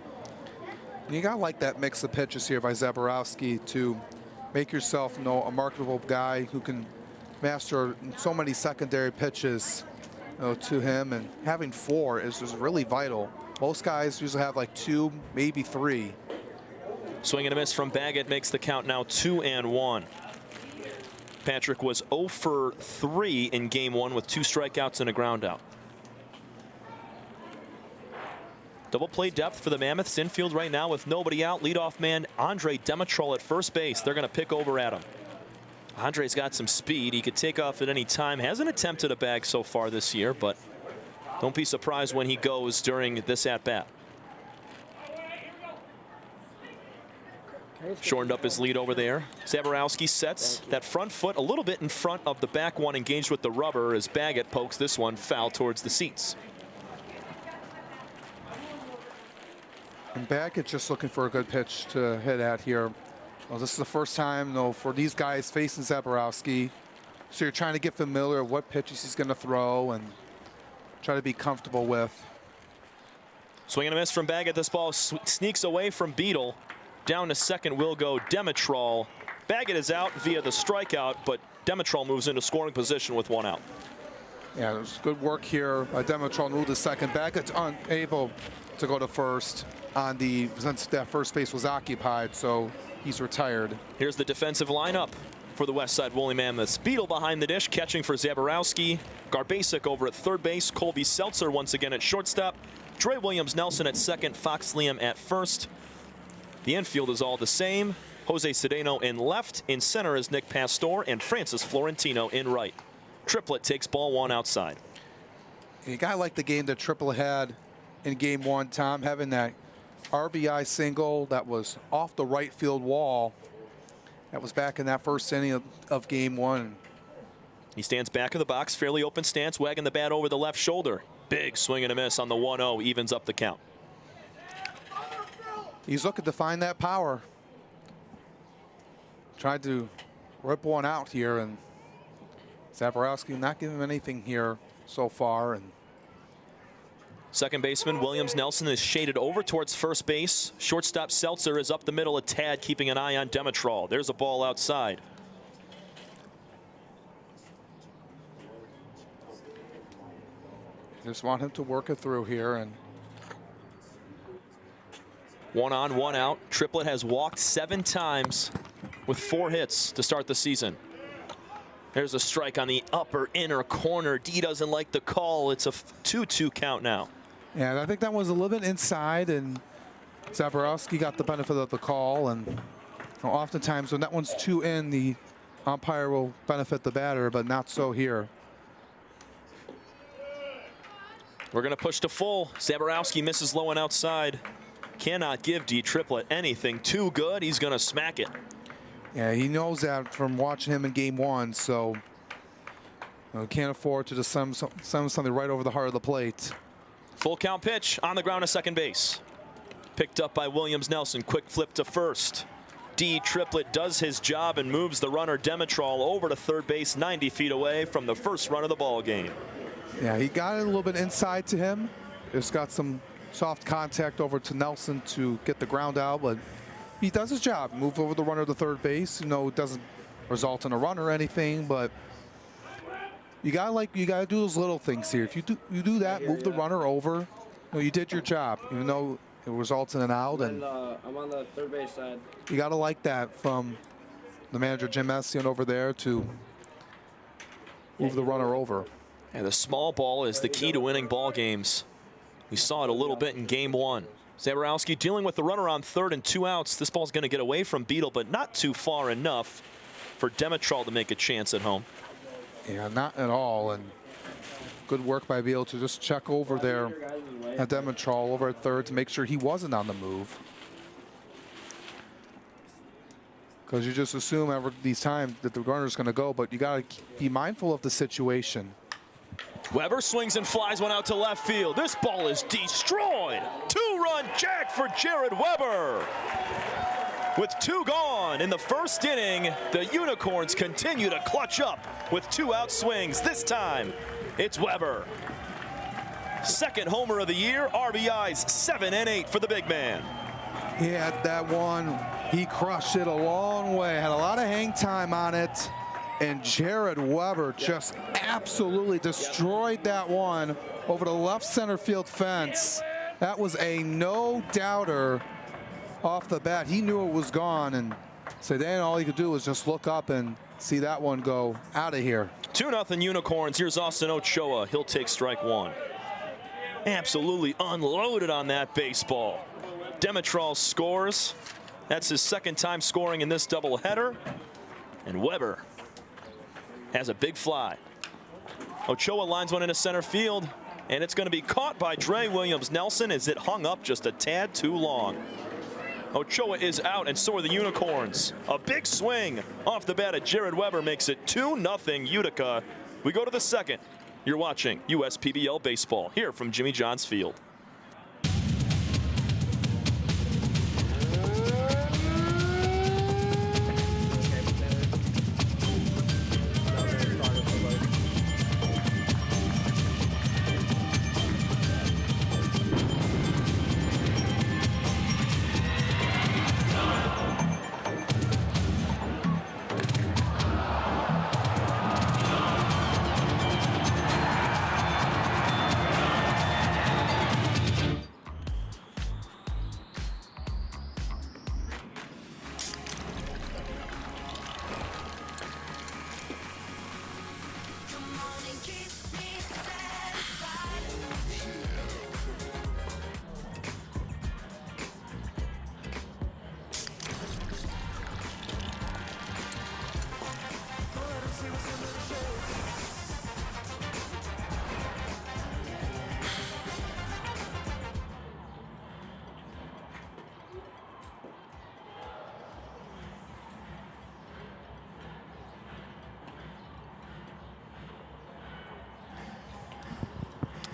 You got to like that mix of pitches here by Zaborowski to make yourself, a marketable guy who can master so many secondary pitches, to him. And having 4 is just really vital. Most guys usually have like 2, maybe 3. Swing and a miss from Baggett makes the count now 2-1. Patrick was 0 for 3 in game 1 with 2 strikeouts and a ground out. Double play depth for the Mammoths infield right now with nobody out. Leadoff man Andre Demetrol at first base. They're going to pick over at him. Andre's got some speed. He could take off at any time. Hasn't attempted a bag so far this year, but don't be surprised when he goes during this at-bat. Shortened up his lead over there. Zaborowski sets that front foot a little bit in front of the back one, engaged with the rubber as Baggett pokes this one foul towards the seats. And Baggett just looking for a good pitch to hit at here. Well, this is the first time, for these guys facing Zaborowski. So you're trying to get familiar with what pitches he's going to throw and try to be comfortable with. Swing and a miss from Baggett. This ball sneaks away from Beadle. Down to second will go Demetrol. Baggett is out via the strikeout, but Demetrol moves into scoring position with 1 out. Yeah, there's good work here. Demetrol moved to second. Baggett's unable to go to first since that first base was occupied, so he's retired. Here's the defensive lineup for the Westside Woolly Mammoths. Beadle behind the dish, catching for Zaborowski. Garbasic over at third base. Colby Seltzer once again at shortstop. Dre Williams-Nelson at second. Fox Liam at first. The infield is all the same. Jose Cedeno in left. In center is Nick Pastor and Francis Florentino in right. Triplett takes ball 1 outside. A guy like the game that Triplett had in game 1, Tom, having that RBI single that was off the right field wall. That was back in that first inning of game 1. He stands back of the box, fairly open stance, wagging the bat over the left shoulder. Big swing and a miss on the 1-0, evens up the count. He's looking to find that power. Tried to rip one out here, and Zaborowski not giving him anything here so far. And second baseman Williams Nelson is shaded over towards first base. Shortstop Seltzer is up the middle a tad, keeping an eye on Demetrol. There's a ball outside. Just want him to work it through here. And 1 on, 1 out. Triplett has walked 7 times with 4 hits to start the season. There's a strike on the upper inner corner. D doesn't like the call. It's a 2-2 count now. Yeah, I think that was a little bit inside, and Zaborowski got the benefit of the call. And oftentimes when that one's 2 in, the umpire will benefit the batter, but not so here. We're going to push to full. Zaborowski misses low and outside. Cannot give D Triplett anything too good. He's going to smack it. Yeah, he knows that from watching him in game 1, so can't afford to just send something right over the heart of the plate. Full count pitch on the ground to second base. Picked up by Williams Nelson. Quick flip to first. D Triplett does his job and moves the runner Demetrol over to third base, 90 feet away from the first run of the ball game. Yeah, he got it a little bit inside to him. Just got some soft contact over to Nelson to get the ground out, but he does his job. Move over the runner to third base. It doesn't result in a run or anything, but you gotta do those little things here. If you do that, move the runner over. You did your job, even though it results in an out. And I'm on the third base side. You gotta like that from the manager Jim Essian over there to move the runner over. And the small ball is the key to winning ball games. We saw it a little bit in game 1. Zaborowski dealing with the runner on third and 2 outs. This ball's going to get away from Beetle, but not too far enough for Demetrol to make a chance at home. Yeah, not at all. And good work by Beetle to just check over there at Demetrol over at third to make sure he wasn't on the move. Because you just assume every these times that the runner's going to go, but you got to be mindful of the situation. Weber swings and flies one out to left field. This ball is destroyed. 2-run jack for Jared Weber. With 2 gone in the first inning, the Unicorns continue to clutch up with 2-out swings. This time, it's Weber. Second homer of the year, RBIs 7 and 8 for the big man. He had that one. He crushed it a long way. Had a lot of hang time on it. And Jared Weber just absolutely destroyed that one over the left center field fence. That was a no-doubter off the bat. He knew it was gone, and so then all he could do was just look up and see that one go out of here. 2-0 Unicorns. Here's Austin Ochoa. He'll take strike 1. Absolutely unloaded on that baseball. Demetrol scores. That's his second time scoring in this doubleheader. And Weber has a big fly. Ochoa lines one into center field, and it's going to be caught by Dre Williams Nelson as it hung up just a tad too long. Ochoa is out, and so are the Unicorns. A big swing off the bat of Jared Weber makes it 2-0 Utica. We go to the second. You're watching USPBL Baseball here from Jimmy John's Field.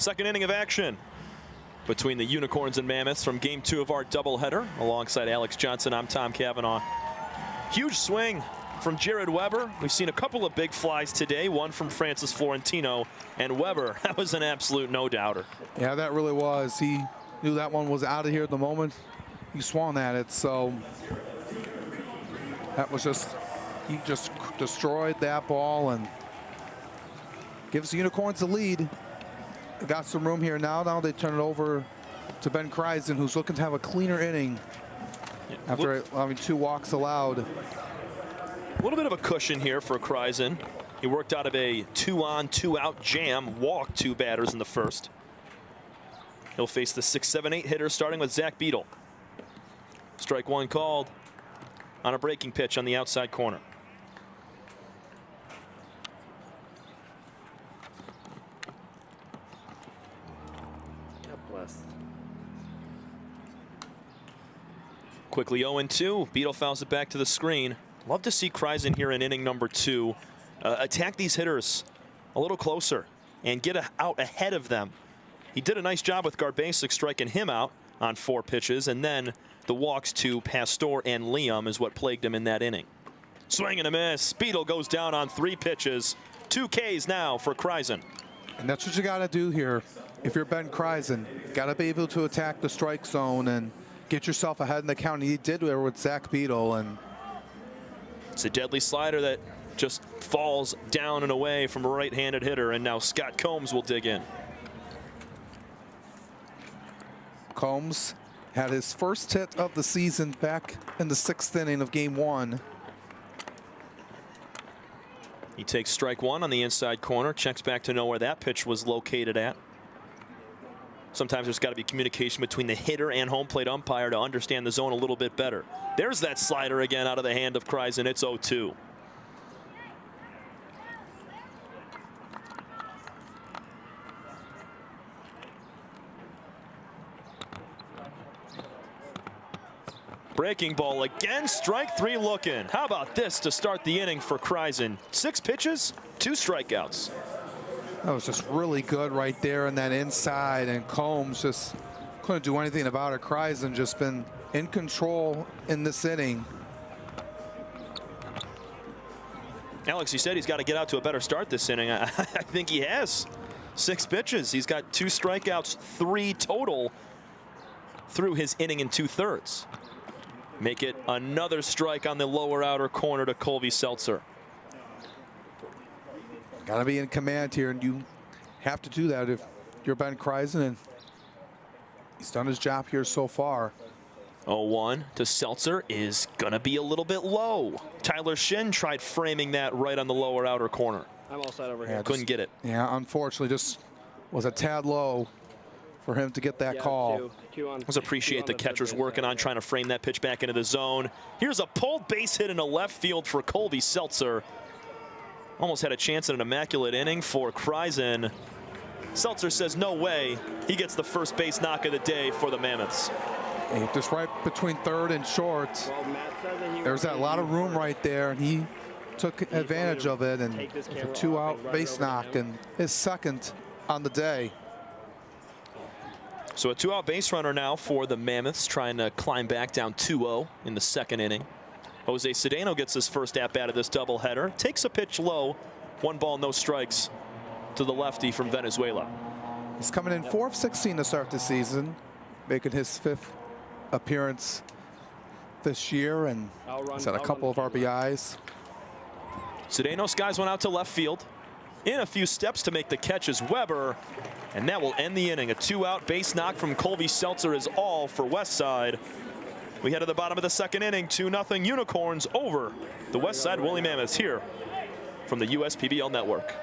Second inning of action between the Unicorns and Mammoths from Game 2 of our doubleheader. Alongside Alex Johnson, I'm Tom Cavanaugh. Huge swing from Jared Weber. We've seen a couple of big flies today, one from Francis Florentino, and Weber, that was an absolute no-doubter. Yeah, that really was. He knew that one was out of here at the moment he swung at it, so that was just, he just destroyed that ball and gives the Unicorns the lead. They got some room here now. Now they turn it over to Ben Kreisen, who's looking to have a cleaner inning after having 2 walks allowed. A little bit of a cushion here for Kreisen. He worked out of a 2-on, 2-out jam, walked 2 batters in the first. He'll face the 6, 7, 8 hitter, starting with Zach Beadle. Strike 1 called on a breaking pitch on the outside corner. Quickly 0-2. Beadle fouls it back to the screen. Love to see Kreisen here in inning number 2. Attack these hitters a little closer and get out ahead of them. He did a nice job with Garbasic striking him out on 4 pitches, and then the walks to Pastor and Liam is what plagued him in that inning. Swing and a miss. Beadle goes down on 3 pitches. 2 Ks now for Kreisen. And that's what you got to do here. If you're Ben Kreisen, you got to be able to attack the strike zone and get yourself ahead in the count. He did there with Zach Beadle, and it's a deadly slider that just falls down and away from a right-handed hitter, and now Scott Combs will dig in. Combs had his first hit of the season back in the 6th inning of Game 1. He takes strike 1 on the inside corner, checks back to know where that pitch was located at. Sometimes there's got to be communication between the hitter and home plate umpire to understand the zone a little bit better. There's that slider again out of the hand of Kreisen. It's 0-2. Breaking ball again, strike 3 looking. How about this to start the inning for Kreisen? 6 pitches, 2 strikeouts. That was just really good right there in that inside, and Combs just couldn't do anything about it. Kreisen just been in control in this inning. Alex, you said he's got to get out to a better start this inning. I think he has. 6 pitches. He's got 2 strikeouts, 3 total through his inning and 2/3. Make it another strike on the lower outer corner to Colby Seltzer. Got to be in command here, and you have to do that if you're Ben Kreisen, and he's done his job here so far. 0-1 to Seltzer is going to be a little bit low. Tyler Shin tried framing that right on the lower outer corner. I'm all set over here. Couldn't get it. Yeah, unfortunately, just was a tad low for him to get that call. Let's appreciate the catchers working on trying to frame that pitch back into the zone. Here's a pulled base hit into left field for Colby Seltzer. Almost had a chance at an immaculate inning for Kreisen. Seltzer says no way. He gets the first base knock of the day for the Mammoths. Hey, just right between third and short. There's that lot of room right there, and he took advantage of it, and a 2-out base knock, and his second on the day. So a 2-out base runner now for the Mammoths, trying to climb back down 2-0 in the 2nd inning. Jose Cedeno gets his first at-bat of this doubleheader. Takes a pitch low. 1 ball, no strikes to the lefty from Venezuela. He's coming in 4 of 16 to start the season, making his 5th appearance this year, and he's had a couple of RBIs. Cedeno skies one out to left field. In a few steps to make the catch is Weber, and that will end the inning. A 2-out base knock from Colby Seltzer is all for Westside. We head to the bottom of the 2nd inning, 2-0 Unicorns over the Westside Woolly Mammoths here from the USPBL Network.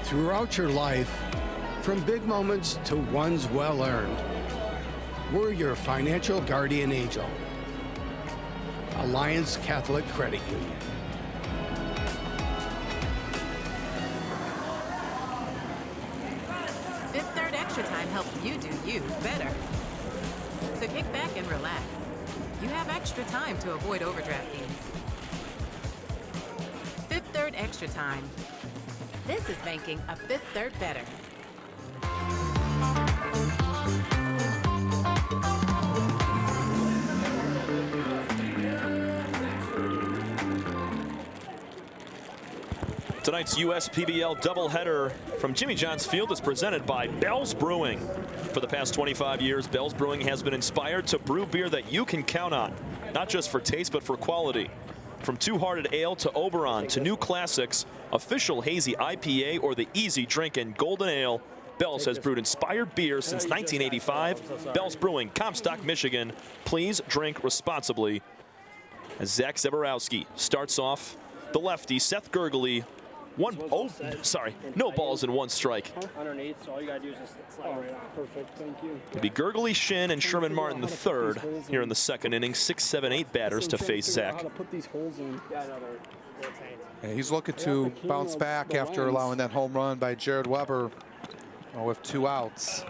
Throughout your life, from big moments to ones well earned. We're your financial guardian angel. Alliance Catholic Credit Union. Fifth Third Extra Time helps you do you better. So kick back and relax. You have extra time to avoid overdraft fees. Fifth Third Extra Time. This is banking a Fifth Third better. Tonight's USPBL doubleheader from Jimmy John's Field is presented by Bell's Brewing. For the past 25 years, Bell's Brewing has been inspired to brew beer that you can count on, not just for taste, but for quality. From Two-Hearted Ale to Oberon to new classics, official hazy IPA or the easy drinking Golden Ale, Bell's has brewed inspired beer since 1985. Bell's Brewing, Comstock, Michigan. Please drink responsibly. As Zach Zeborowski starts off the lefty, Seth Gurgley. No balls and one strike. Underneath, so all you gotta do is just slide right on. Perfect, thank you. It'll be Gurgley, Shin, and Sherman Martin the third here in the second inning. 6, 7, 8 batters to face Zach. Yeah, he's looking to bounce back after allowing that home run by Jared Weber with 2 outs.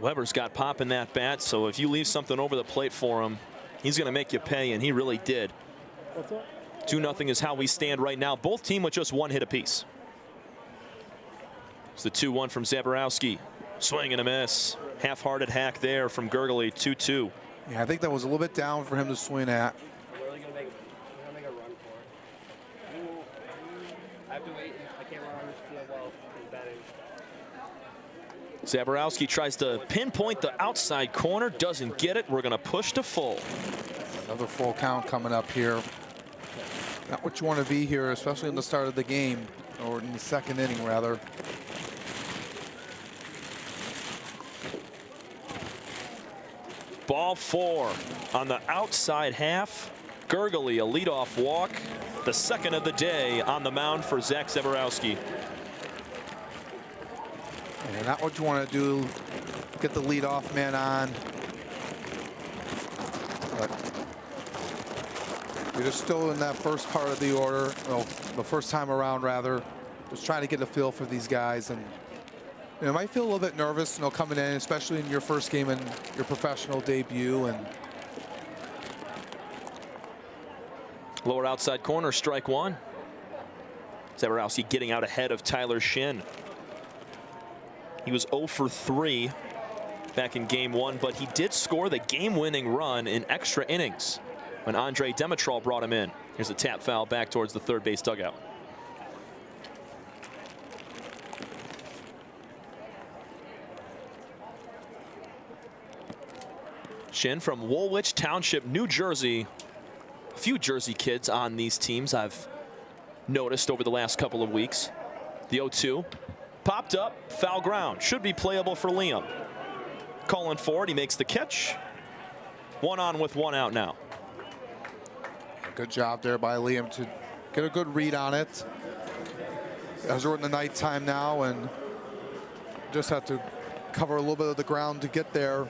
Weber's got pop in that bat, so if you leave something over the plate for him, he's going to make you pay, and he really did. 2-0 is how we stand right now. Both teams with just 1 hit apiece. It's the 2-1 from Zeborowski. Swing and a miss. Half-hearted hack there from Gurgley. 2-2. Yeah, I think that was a little bit down for him to swing at. We're really gonna make a run for it. I have to wait. I can't run on this field while he's batting. Zeborowski tries to pinpoint the outside corner. Doesn't get it. We're going to push to full. Another full count coming up here. Not what you want to be here, especially in the start of the game, or in the second inning, rather. Ball 4 on the outside half. Gurgley, a leadoff walk. The second of the day on the mound for Zach Zeborowski. And not what you want to do. Get the leadoff man on. But you're just still in that first part of the order, well, the first time around rather, just trying to get a feel for these guys, and you might feel a little bit nervous, coming in, especially in your first game in your professional debut. And lower outside corner, strike 1. Zeborowski getting out ahead of Tyler Shin. He was 0 for 3 back in game 1, but he did score the game-winning run in extra innings when Andre Demetral brought him in. Here's a tap foul back towards the third base dugout. Shin from Woolwich Township, New Jersey. A few Jersey kids on these teams I've noticed over the last couple of weeks. The 0-2 popped up, foul ground. Should be playable for Liam. Calling for it, he makes the catch. 1 on with 1 out now. Good job there by Liam to get a good read on it. As we're in the nighttime now, and just have to cover a little bit of the ground to get there.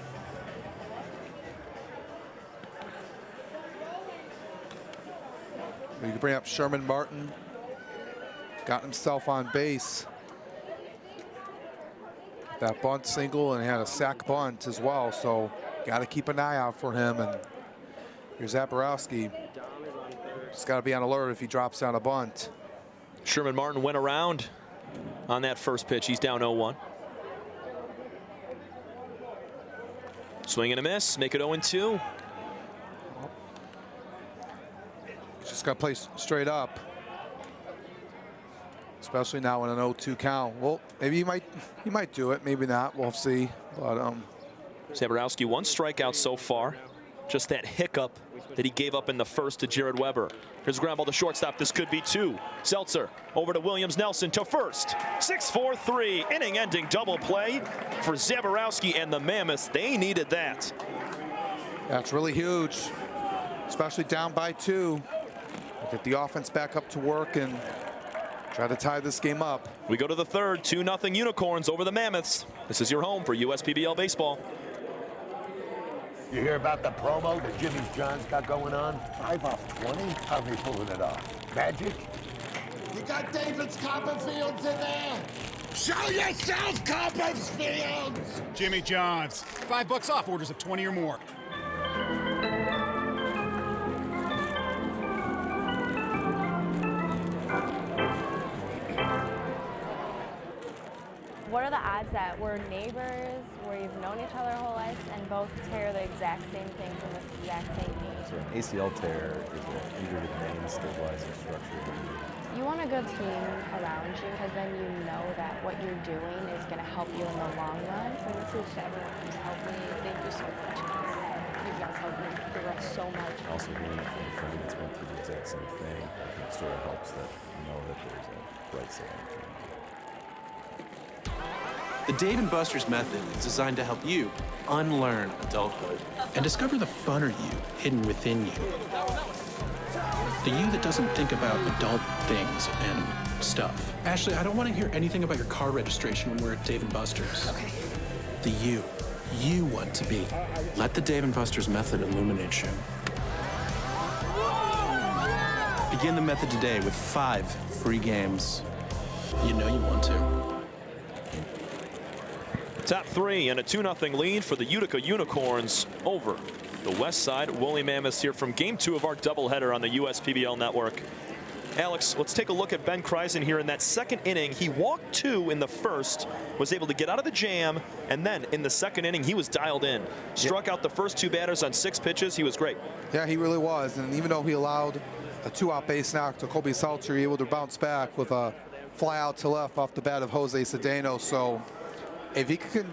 We can bring up Sherman Martin. Got himself on base. That bunt single, and he had a sac bunt as well, so got to keep an eye out for him. And here's Zeborowski. Just got to be on alert if he drops down a bunt. Sherman Martin went around on that first pitch. He's down 0-1. Swing and a miss. Make it 0-2. Just got to play straight up. Especially now in an 0-2 count. Well, maybe he might do it. Maybe not. We'll see. But Zeborowski 1 strikeout so far. Just that hiccup that he gave up in the first to Jared Weber. Here's a ground ball to shortstop. This could be 2. Seltzer over to Williams Nelson to first. 6-4-3 inning-ending double play for Zeborowski and the Mammoths. They needed that. That's really huge, especially down by 2. Get the offense back up to work and Try to tie this game up. We go to the third, 2-0 Unicorns over the Mammoths. This is your home for USPBL baseball. You hear about the promo that Jimmy John's got going on? 5 off 20? How are they pulling it off? Magic? You got David's Copperfields in there. Show yourself, Copperfields! Jimmy John's. $5 off orders of 20 or more. What are the odds that we're neighbors, where you've known each other whole lives, and both tear the exact same things in the exact same game? So an ACL tear is an injury to the main stabilizing structure. You want a good team around you, because then you know that what you're doing is going to help you in the long run. And this is to everyone who's helped me. Thank you so much. You guys helped me figure out so much. Also hearing it from a friend that's went through the exact same thing, I think sort of helps that you know that there's a bright side of it. The Dave & Buster's method is designed to help you unlearn adulthood and discover the funner you hidden within you. The you that doesn't think about adult things and stuff. Ashley, I don't want to hear anything about your car registration when we're at Dave & Buster's. Okay. The you want to be. Let the Dave & Buster's method illuminate you. Begin the method today with 5 free games. You know you want to. Top 3 and a 2-0 lead for the Utica Unicorns over the Westside Woolly Mammoths here from Game 2 of our doubleheader on the USPBL network. Alex, let's take a look at Ben Kreisen here in that second inning. He walked 2 in the first, was able to get out of the jam, and then in the second inning he was dialed in. Struck out the first 2 batters on 6 pitches. He was great. Yeah, he really was. And even though he allowed a 2-out base knock to Colby Seltzer, he was able to bounce back with a fly out to left off the bat of Jose Cedeno. So if he can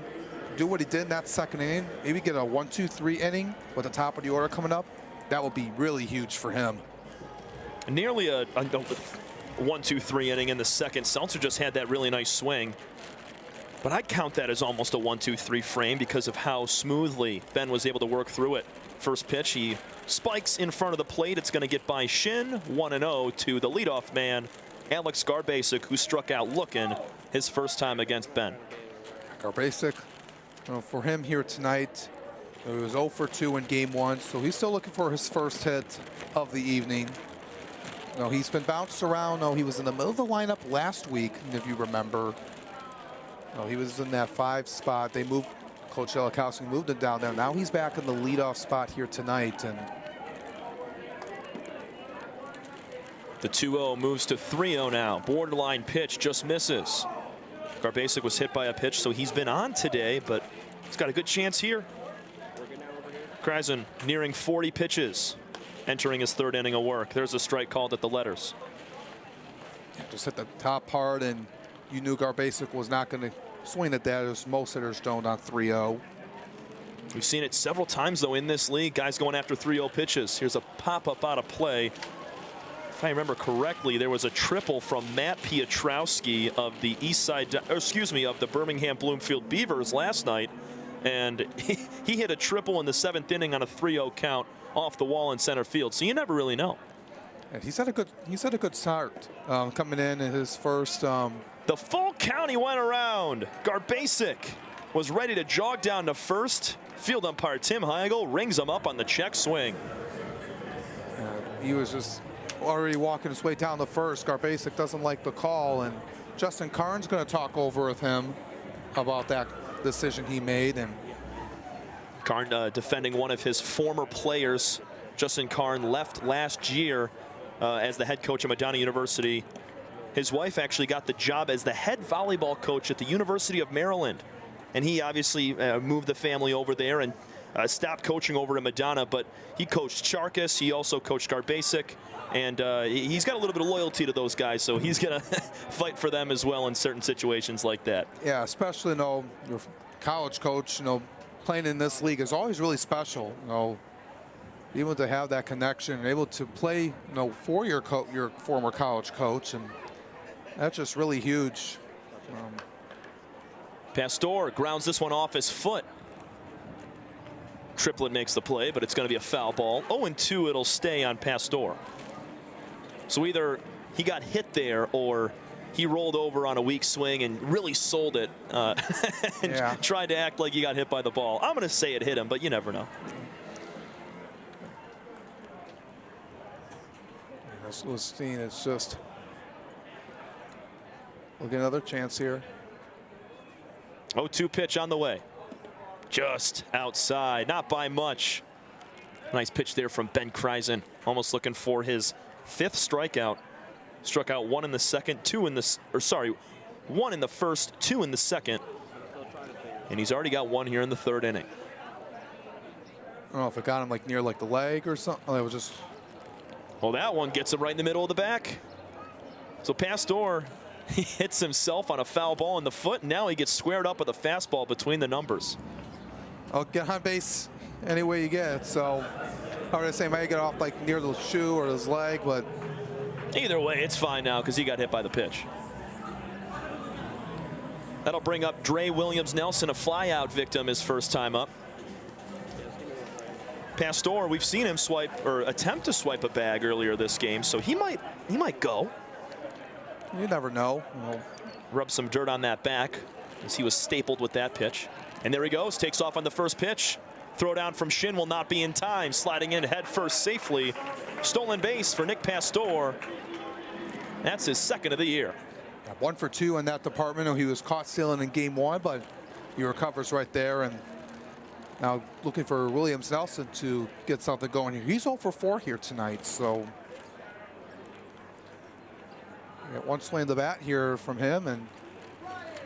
do what he did in that second inning, maybe get a 1-2-3 inning with the top of the order coming up, that would be really huge for him. Nearly a 1-2-3 inning in the second. Seltzer just had that really nice swing. But I'd count that as almost a 1-2-3 frame because of how smoothly Ben was able to work through it. First pitch, he spikes in front of the plate. It's going to get by Shin, 1-0 to the leadoff man, Alex Garbasic, who struck out looking his first time against Ben. Garbasic, for him here tonight, he was 0 for 2 in game 1, so he's still looking for his first hit of the evening. He's been bounced around. He was in the middle of the lineup last week, if you remember. He was in that 5 spot. They moved, Coach Jellikowski moved him down there. Now he's back in the leadoff spot here tonight. And the 2-0 moves to 3-0 now. Borderline pitch just misses. Garbasic was hit by a pitch, so he's been on today, but he's got a good chance here. Kreisen nearing 40 pitches, entering his 3rd inning of work. There's a strike called at the letters. Just hit the top part, and you knew Garbasic was not going to swing at that, as most hitters don't on 3-0. We've seen it several times, though, in this league. Guys going after 3-0 pitches. Here's a pop-up out of play. If I remember correctly, there was a triple from Matt Piotrowski of the of the Birmingham Bloomfield Beavers last night, and he hit a triple in the 7th inning on a 3-0 count off the wall in center field. So you never really know. And he's had a good start coming in his first. The full count he went around. Garbasic was ready to jog down to first. Field umpire Tim Heigl rings him up on the check swing. He was just already walking his way down the first. Garbasic doesn't like the call, and Justin Karn's going to talk over with him about that decision he made. And Karn defending one of his former players. Justin Karn left last year as the head coach at Madonna University. His wife actually got the job as the head volleyball coach at the University of Maryland, and he obviously moved the family over there and stopped coaching over to Madonna, but he coached Charkis. He also coached Garbasic. And he's got a little bit of loyalty to those guys, so he's going to fight for them as well in certain situations like that. Yeah, especially, your college coach, playing in this league is always really special. Able to have that connection, able to play, for your former college coach, and that's just really huge. Pastor grounds this one off his foot. Triplett makes the play, but it's going to be a foul ball. 0-2, it'll stay on Pastor. So either he got hit there or he rolled over on a weak swing and really sold it and tried to act like he got hit by the ball. I'm going to say it hit him, but you never know. Celestine is just look at another chance here. 0-2 pitch on the way. Just outside, not by much. Nice pitch there from Ben Kreisen, almost looking for his 5th strikeout. Struck out 1 in the second, 2 in the, or sorry, 1 in the first, 2 in the second. And he's already got 1 here in the 3rd inning. I don't know if it got him like near like the leg or something. Oh, it was just. Well, that one gets him right in the middle of the back. So Pastor, he hits himself on a foul ball in the foot, and now he gets squared up with a fastball between the numbers. I'll get on base any way you get. So I would say might get off like near the shoe or his leg, but either way, it's fine now because he got hit by the pitch. That'll bring up Dre Williams-Nelson, a flyout victim, his first time up. Pastor, we've seen him swipe or attempt to swipe a bag earlier this game, so he might go. You never know. Rub some dirt on that back as he was stapled with that pitch. And there he goes, takes off on the first pitch. Throw down from Shin will not be in time. Sliding in head first safely. Stolen base for Nick Pastor. That's his 2nd of the year. 1 for 2 in that department. He was caught stealing in game 1, but he recovers right there. And now looking for Williams-Nelson to get something going here. He's 0 for 4 here tonight, so got 1 swing of the bat here from him. And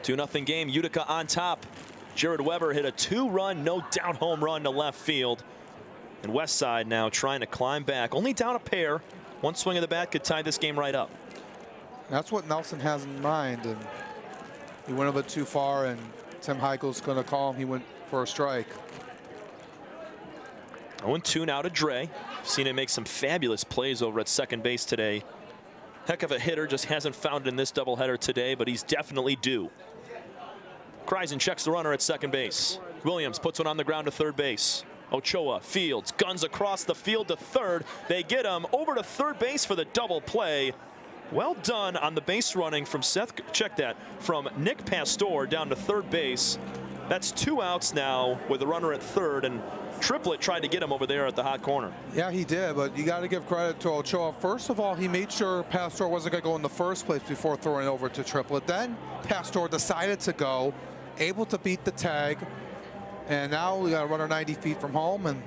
2-0 game. Utica on top. Jared Weber hit a 2-run, no doubt home run to left field. And Westside now trying to climb back. Only down a pair. 1 swing of the bat could tie this game right up. That's what Nelson has in mind. And he went a bit too far, and Tim Heichel's going to call him. He went for a strike. 0-2 now to Dre. Seen him make some fabulous plays over at second base today. Heck of a hitter, just hasn't found it in this doubleheader today, but he's definitely due. Kreisen checks the runner at second base. Williams puts one on the ground to third base. Ochoa, Fields, guns across the field to third. They get him over to third base for the double play. Well done on the base running from Seth, check that, from Nick Pastor down to third base. That's 2 outs now with a runner at third, and Triplett tried to get him over there at the hot corner. Yeah, he did, but you got to give credit to Ochoa. First of all, he made sure Pastor wasn't going to go in the first place before throwing it over to Triplett. Then Pastor decided to go, able to beat the tag, and now we got a runner 90 feet from home and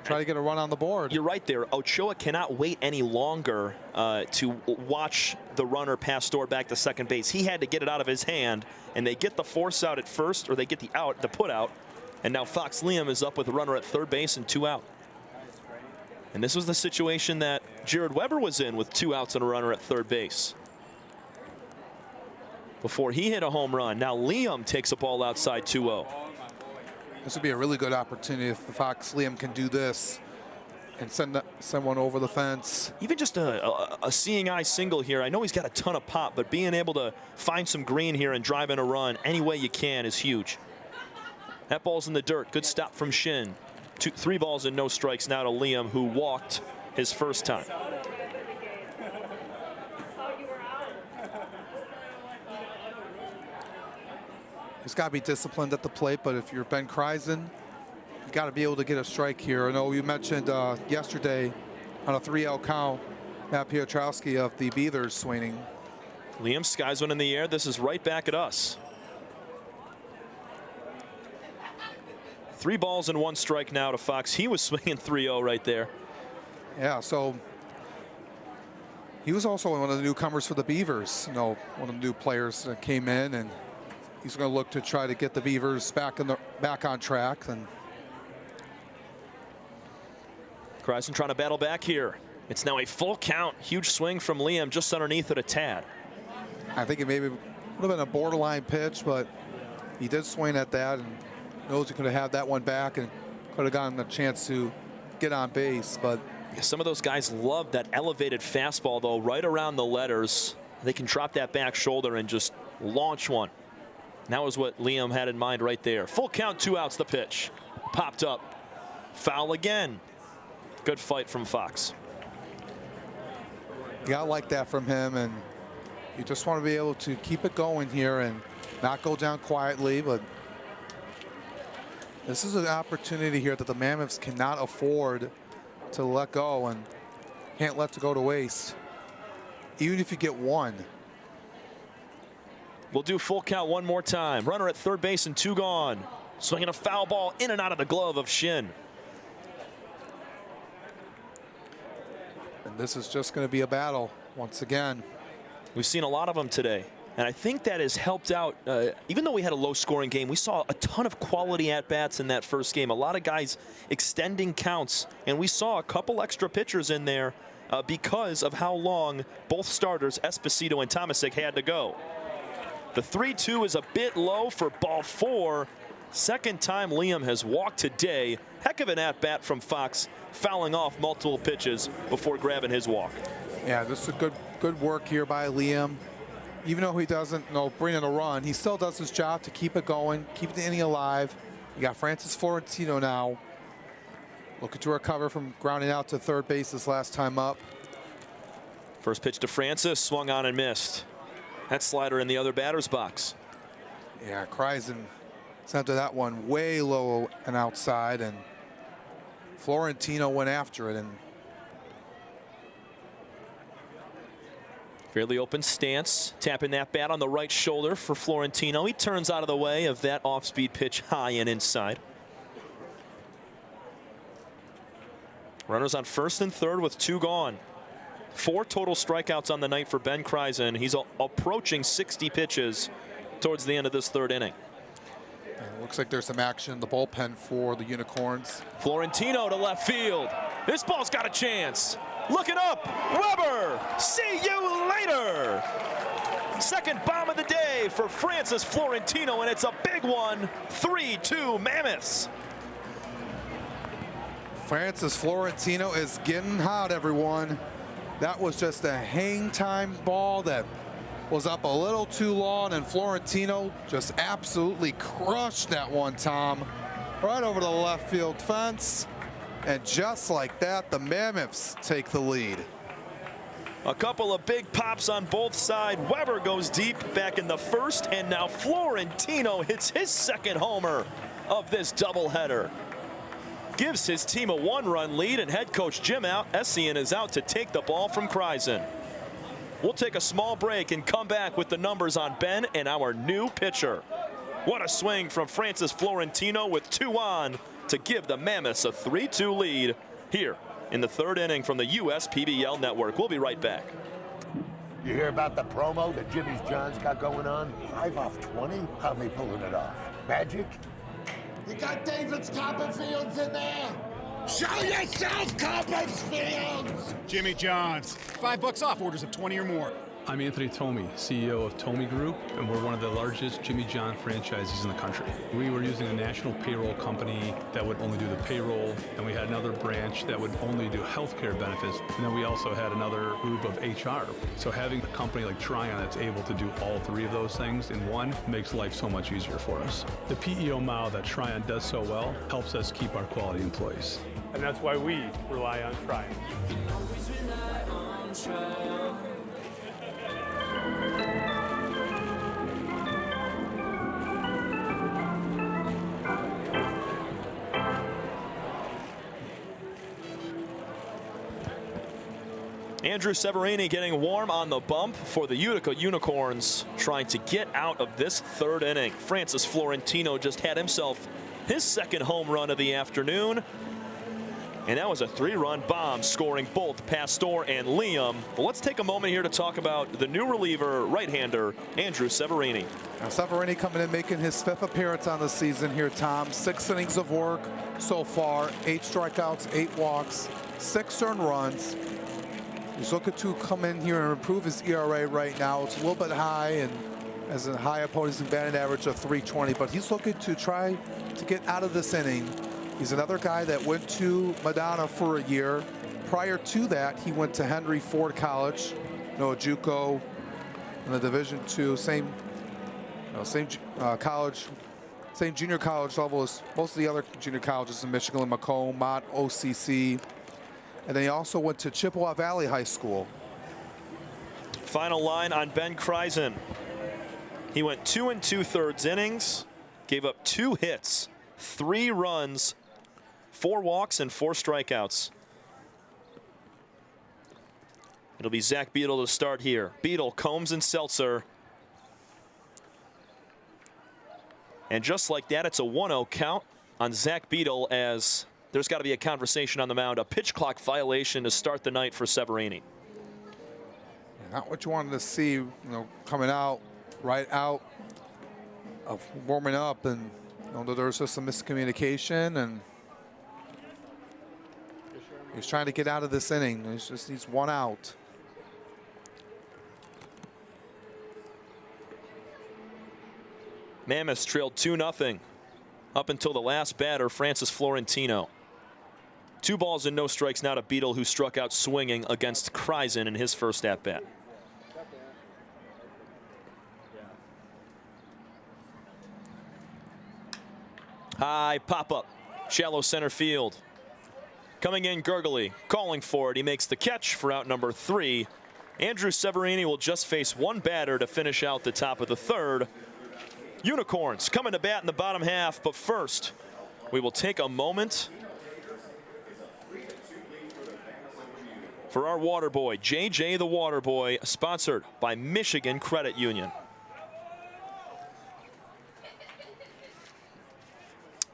try to get a run on the board. You're right there. Ochoa cannot wait any longer to watch the runner Pastor back to second base. He had to get it out of his hand, and they get the force out at first, or they get the put out. And now Fox Liam is up with a runner at third base and 2 out. And this was the situation that Jared Weber was in with 2 outs and a runner at third base before he hit a home run. Now Liam takes a ball outside 2-0. This would be a really good opportunity if Fox Liam can do this and send someone over the fence. Even just a seeing eye single here. I know he's got a ton of pop, but being able to find some green here and drive in a run any way you can is huge. That ball's in the dirt. Good stop from Shin. 3 balls and no strikes now to Liam, who walked his first time. He's got to be disciplined at the plate, but if you're Ben Kreisen, you got to be able to get a strike here. I know you mentioned yesterday on a 3-out count, Matt Piotrowski of the Beavers swinging. Liam skies one in the air. This is right back at us. 3 balls and 1 strike now to Fox. He was swinging 3-0 right there. Yeah, so he was also one of the newcomers for the Beavers. You know, one of the new players that came in, and he's going to look to try to get the Beavers back on track. And Kreisen trying to battle back here. It's now a full count. Huge swing from Liam just underneath it a tad. I think it maybe would have been a borderline pitch, but he did swing at that and knows he could have had that one back and could have gotten a chance to get on base. But some of those guys love that elevated fastball, though, right around the letters. They can drop that back shoulder and just launch one. And that was what Liam had in mind right there. Full count, 2 outs, the pitch. Popped up. Foul again. Good fight from Fox. You got to like that from him, and you just want to be able to keep it going here and not go down quietly. But this is an opportunity here that the Mammoths cannot afford to let go and can't let it go to waste, even if you get one. We'll do full count one more time. Runner at third base and 2 gone. Swinging a foul ball in and out of the glove of Shin. And this is just going to be a battle once again. We've seen a lot of them today, and I think that has helped out. Even though we had a low-scoring game, we saw a ton of quality at-bats in that first game. A lot of guys extending counts, and we saw a couple extra pitchers in there because of how long both starters, Esposito and Tomasic, had to go. The 3-2 is a bit low for ball 4. Second time Liam has walked today. Heck of an at-bat from Fox, fouling off multiple pitches before grabbing his walk. Yeah, this is good work here by Liam. Even though he doesn't bring in a run, he still does his job to keep it going, keep the inning alive. You got Francis Florentino now, looking to recover from grounding out to third base this last time up. First pitch to Francis, swung on and missed. That slider in the other batter's box. Yeah, Kreisen sent to that one way low and outside, and Florentino went after it. And fairly open stance, tapping that bat on the right shoulder for Florentino. He turns out of the way of that off-speed pitch high and inside. Runners on first and third with 2 gone. 4 total strikeouts on the night for Ben Kreisen. He's approaching 60 pitches towards the end of this third inning. And it looks like there's some action in the bullpen for the Unicorns. Florentino to left field. This ball's got a chance. Looking up, Weber, see you later. Second bomb of the day for Francis Florentino, and it's a big one. 3-2 Mammoths. Francis Florentino is getting hot, everyone. That was just a hang time ball that was up a little too long, and Florentino just absolutely crushed that one, Tom. Right over the left field fence. And just like that, the Mammoths take the lead. A couple of big pops on both sides. Weber goes deep back in the first, and now Florentino hits his second homer of this doubleheader. Gives his team a 1-run lead, and head coach Jim Essien is out to take the ball from Kreisen. We'll take a small break and come back with the numbers on Ben and our new pitcher. What a swing from Francis Florentino with 2 on to give the Mammoths a 3-2 lead here in the third inning from the USPBL network. We'll be right back. You hear about the promo that Jimmy's John's got going on? 5 off 20? How they pulling it off? Magic? You got David's Copperfields in there. Show yourself, Copperfields! Jimmy John's. $5 off orders of 20 or more. I'm Anthony Tomey, CEO of Tomey Group, and we're one of the largest Jimmy John franchises in the country. We were using a national payroll company that would only do the payroll, and we had another branch that would only do healthcare benefits, and then we also had another group of HR. So having a company like Tryon that's able to do all 3 of those things in one makes life so much easier for us. The PEO model that Tryon does so well helps us keep our quality employees. And that's why we rely on Tryon. Andrew Severini getting warm on the bump for the Utica Unicorns, trying to get out of this third inning. Francis Florentino just had himself his second home run of the afternoon. And that was a 3-run bomb, scoring both Pastor and Liam. Well, let's take a moment here to talk about the new reliever, right-hander, Andrew Severini. Now, Severini coming in, making his 5th appearance on the season here, Tom. 6 innings of work so far, 8 strikeouts, 8 walks, 6 earned runs. He's looking to come in here and improve his ERA right now. It's a little bit high, and as a high opposing batting average of 320, but he's looking to try to get out of this inning. He's another guy that went to Madonna for a year. Prior to that, he went to Henry Ford College, JUCO, in the Division II, same college, same junior college level as most of the other junior colleges in Michigan, Macomb, Mott, OCC. And then he also went to Chippewa Valley High School. Final line on Ben Kreisen. He went 2 2/3 innings, gave up 2 hits, 3 runs, 4 walks, and 4 strikeouts. It'll be Zach Beadle to start here. Beadle, Combs, and Seltzer. And just like that, it's a 1-0 count on Zach Beadle, as there's got to be a conversation on the mound. A pitch clock violation to start the night for Severini. Not what you wanted to see, you know, coming out, right out of warming up, and you know, there's just some miscommunication, and he's trying to get out of this inning. He just needs 1 out. Mammoths trailed 2-0 up until the last batter, Francis Florentino. 2 balls and no strikes now to Beadle, who struck out swinging against Kreisen in his first at-bat. High pop-up, shallow center field. Coming in, Gurgly, calling for it. He makes the catch for out number 3. Andrew Severini will just face 1 batter to finish out the top of the 3rd. Unicorns coming to bat in the bottom half, but first, we will take a moment for our water boy, JJ the Water Boy, sponsored by Michigan Credit Union.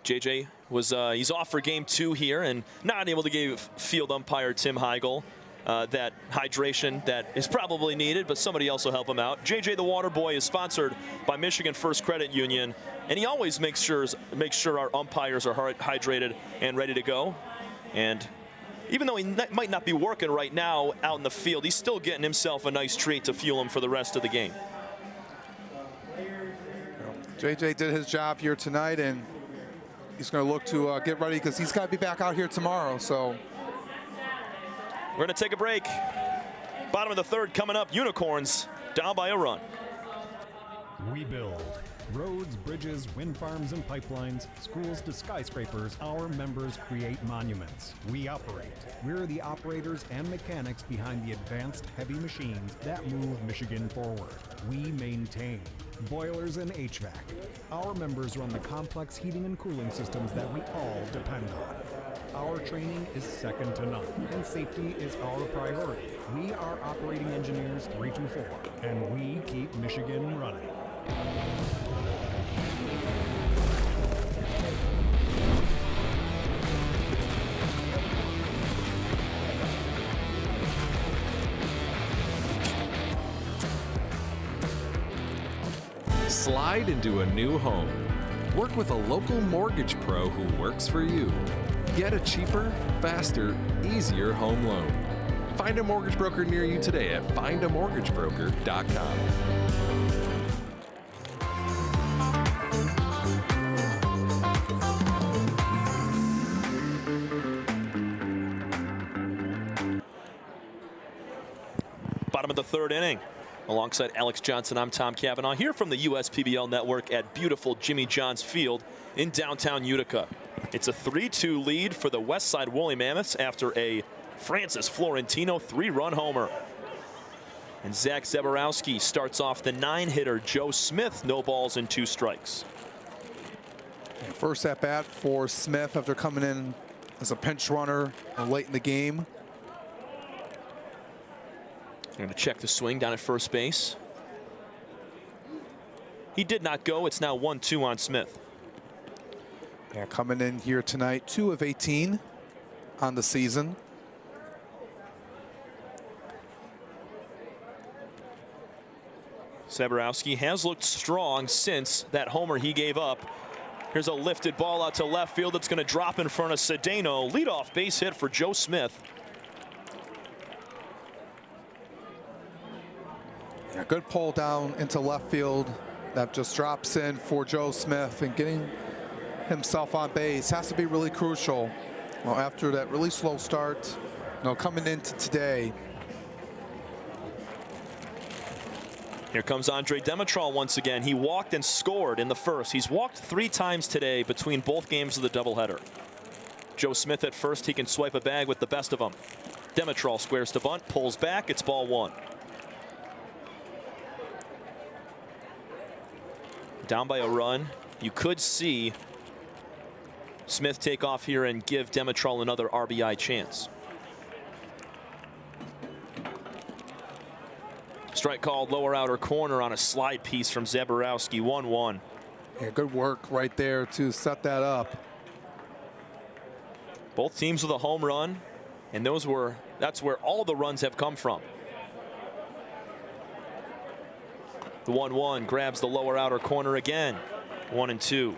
JJ was he's off for game 2 here and not able to give field umpire Tim Heigl that hydration that is probably needed, but somebody else will help him out. JJ the Water Boy is sponsored by Michigan First Credit Union, and he always makes sure our umpires are hydrated and ready to go. And even though he might not be working right now out in the field, he's still getting himself a nice treat to fuel him for the rest of the game. JJ did his job here tonight, and he's going to look to get ready because he's got to be back out here tomorrow. So we're going to take a break. Bottom of the 3rd coming up. Unicorns down by a run. We build roads, bridges, wind farms, and pipelines, schools to skyscrapers. Our members create monuments. We operate. We're the operators and mechanics behind the advanced heavy machines that move Michigan forward. We maintain boilers and HVAC. Our members run the complex heating and cooling systems that we all depend on. Our training is second to none, and safety is our priority. We are operating engineers 324, and we keep Michigan running. Slide into a new home. Work with a local mortgage pro who works for you. Get a cheaper, faster, easier home loan. Find a mortgage broker near you today at findamortgagebroker.com. Bottom of the 3rd inning. Alongside Alex Johnson, I'm Tom Cavanaugh here from the USPBL Network at beautiful Jimmy John's Field in downtown Utica. It's a 3-2 lead for the Westside Woolly Mammoths after a Francis Florentino 3-run homer. And Zach Zeborowski starts off the 9-hitter Joe Smith, no balls and 2 strikes. First at bat for Smith after coming in as a pinch runner late in the game. Going to check the swing down at first base. He did not go. It's now 1-2 on Smith. Yeah, coming in here tonight, 2 of 18 on the season. Zeborowski has looked strong since that homer he gave up. Here's a lifted ball out to left field. It's going to drop in front of Cedeno. Leadoff base hit for Joe Smith. Yeah, good pull down into left field. That just drops in for Joe Smith, and getting himself on base has to be really crucial. Well, after that really slow start, coming into today. Here comes Andre Demetral once again. He walked and scored in the first. He's walked 3 times today between both games of the doubleheader. Joe Smith at first. He can swipe a bag with the best of them. Demetral squares to bunt, pulls back. It's ball 1. down by a run. You could see Smith take off here and give Demetral another RBI chance. Strike called lower outer corner on a slide piece from Zaborowski, 1-1. Yeah, good work right there to set that up. Both teams with a home run, and that's where all the runs have come from. The 1-1 grabs the lower outer corner again. 1-2.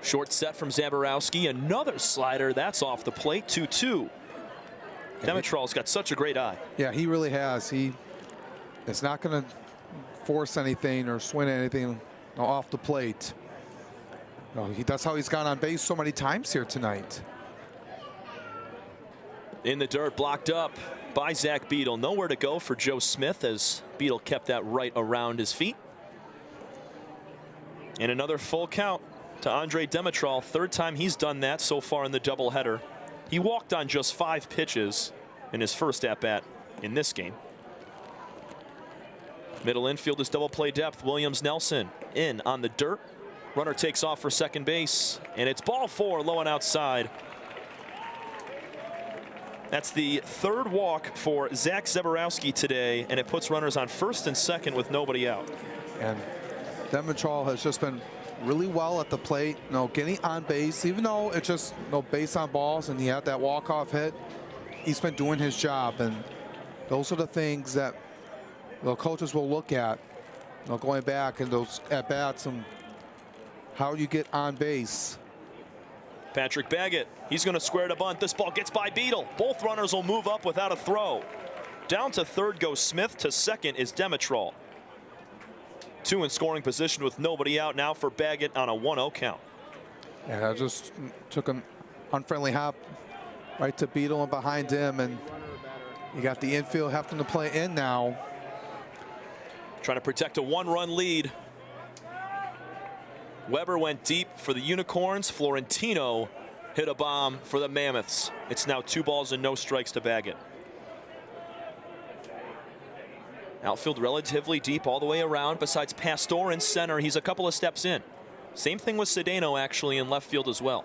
Short set from Zaborowski. Another slider. That's off the plate. 2-2. Demetral's got such a great eye. Yeah, he really has. He is not going to force anything or swing anything off the plate. No, that's how he's gone on base so many times here tonight. In the dirt, blocked up by Zach Beadle. Nowhere to go for Joe Smith as Beadle kept that right around his feet. And another full count to Andre Demetral. Third time he's done that so far in the doubleheader. He walked on just 5 pitches in his first at-bat in this game. Middle infield is double play depth. Williams Nelson in on the dirt. Runner takes off for second base, and it's ball 4, low and outside. That's the third walk for Zach Zaborowski today, and it puts runners on first and second with nobody out. And Demetral has just been really well at the plate, getting on base, even though it's just base on balls and he had that walk-off hit. He's been doing his job, and those are the things that the coaches will look at, going back in those at-bats and how you get on base. Patrick Baggett, he's going to square to bunt. This ball gets by Beadle. Both runners will move up without a throw. Down to third goes Smith. To second is Demetral. 2 in scoring position with nobody out now for Baggett on a 1-0 count. Yeah, I just took an unfriendly hop right to Beadle and behind him, and you got the infield having to play in now. Trying to protect a 1-run lead. Weber went deep for the Unicorns. Florentino hit a bomb for the Mammoths. It's now 2 balls and no strikes to Baggett. Outfield relatively deep all the way around. Besides Pastor in center, he's a couple of steps in. Same thing with Cedeno actually in left field as well.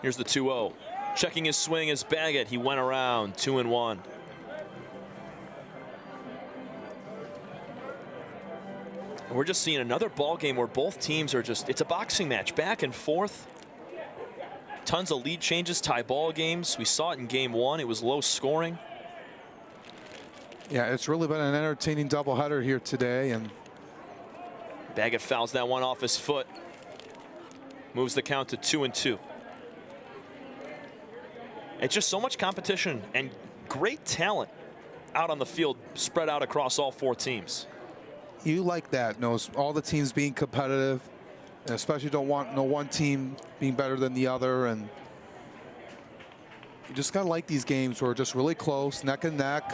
Here's the 2-0. Checking his swing is Baggett. He went around, 2-1. We're just seeing another ball game where both teams are it's a boxing match, back and forth. Tons of lead changes, tie ball games. We saw it in game 1. It was low scoring. Yeah, it's really been an entertaining doubleheader here today, and Baggett fouls that one off his foot. Moves the count to 2-2. It's just so much competition and great talent out on the field, spread out across all 4 teams. You like that, all the teams being competitive, and especially don't want one team being better than the other, and you just gotta like these games where it's just really close, neck and neck.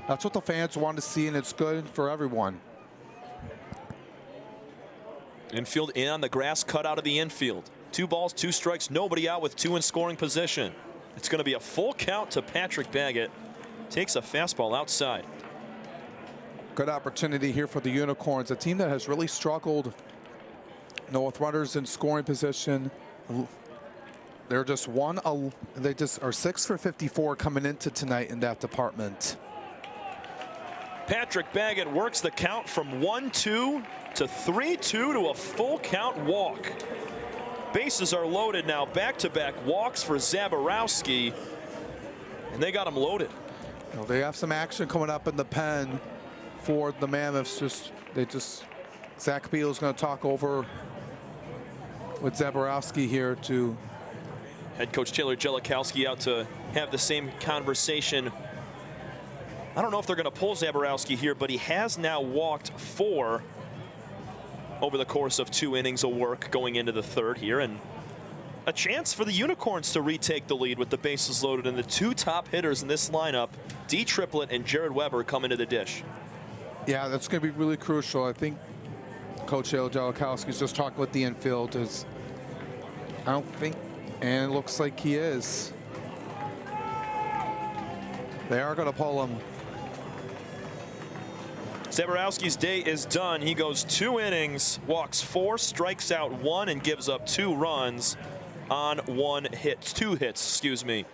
That's what the fans want to see, and it's good for everyone. Infield in on the grass, cut out of the infield. 2 balls, 2 strikes, nobody out with 2 in scoring position. It's going to be a full count to Patrick Baggett. Takes a fastball outside. Good opportunity here for the Unicorns, a team that has really struggled with runners in scoring position. They're just they just are 6 for 54 coming into tonight in that department. Patrick Baggett works the count from 1-2 to 3-2 to a full count walk. Bases are loaded now. Back-to-back walks for Zaborowski, and they got him loaded. They have some action coming up in the pen for the Mammoths. Zach Beadle's going to talk over with Zaborowski here to head coach Taylor Jellikowski out to have the same conversation. I don't know if they're going to pull Zaborowski here, but he has now walked 4 over the course of 2 innings of work going into the 3rd here, and a chance for the Unicorns to retake the lead with the bases loaded, and the 2 top hitters in this lineup, D. Triplett and Jared Weber, come into the dish. Yeah, that's going to be really crucial. I think Coach Taylor Jellikowski is just talking with the infield. I don't think, and it looks like he is. They are going to pull him. Zaborowski's day is done. He goes 2 innings, walks 4, strikes out 1, and gives up 2 runs on 2 hits, excuse me.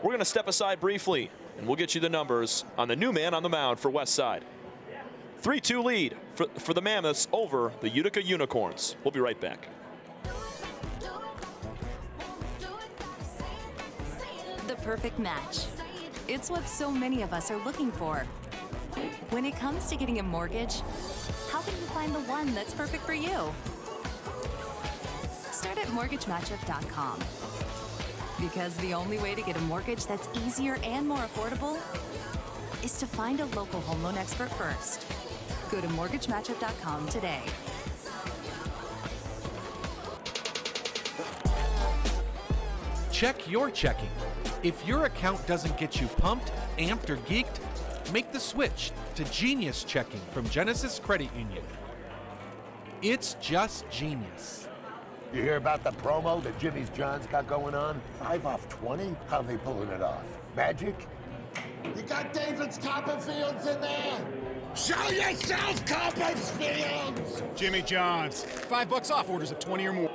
We're going to step aside briefly, and we'll get you the numbers on the new man on the mound for Westside. 3-2 lead for the Mammoths over the Utica Unicorns. We'll be right back. The perfect match. It's what so many of us are looking for. When it comes to getting a mortgage, how can you find the one that's perfect for you? Start at mortgagematchup.com. Because the only way to get a mortgage that's easier and more affordable is to find a local home loan expert first. Go to mortgagematchup.com today. Check your checking. If your account doesn't get you pumped, amped, or geeked, make the switch to Genius Checking from Genesis Credit Union. It's just genius. You hear about the promo that Jimmy's John's got going on? 5 off 20? How they pulling it off? Magic? You got David's Copperfields in there? Show yourself, Copperfields! Jimmy John's. $5 off orders of 20 or more.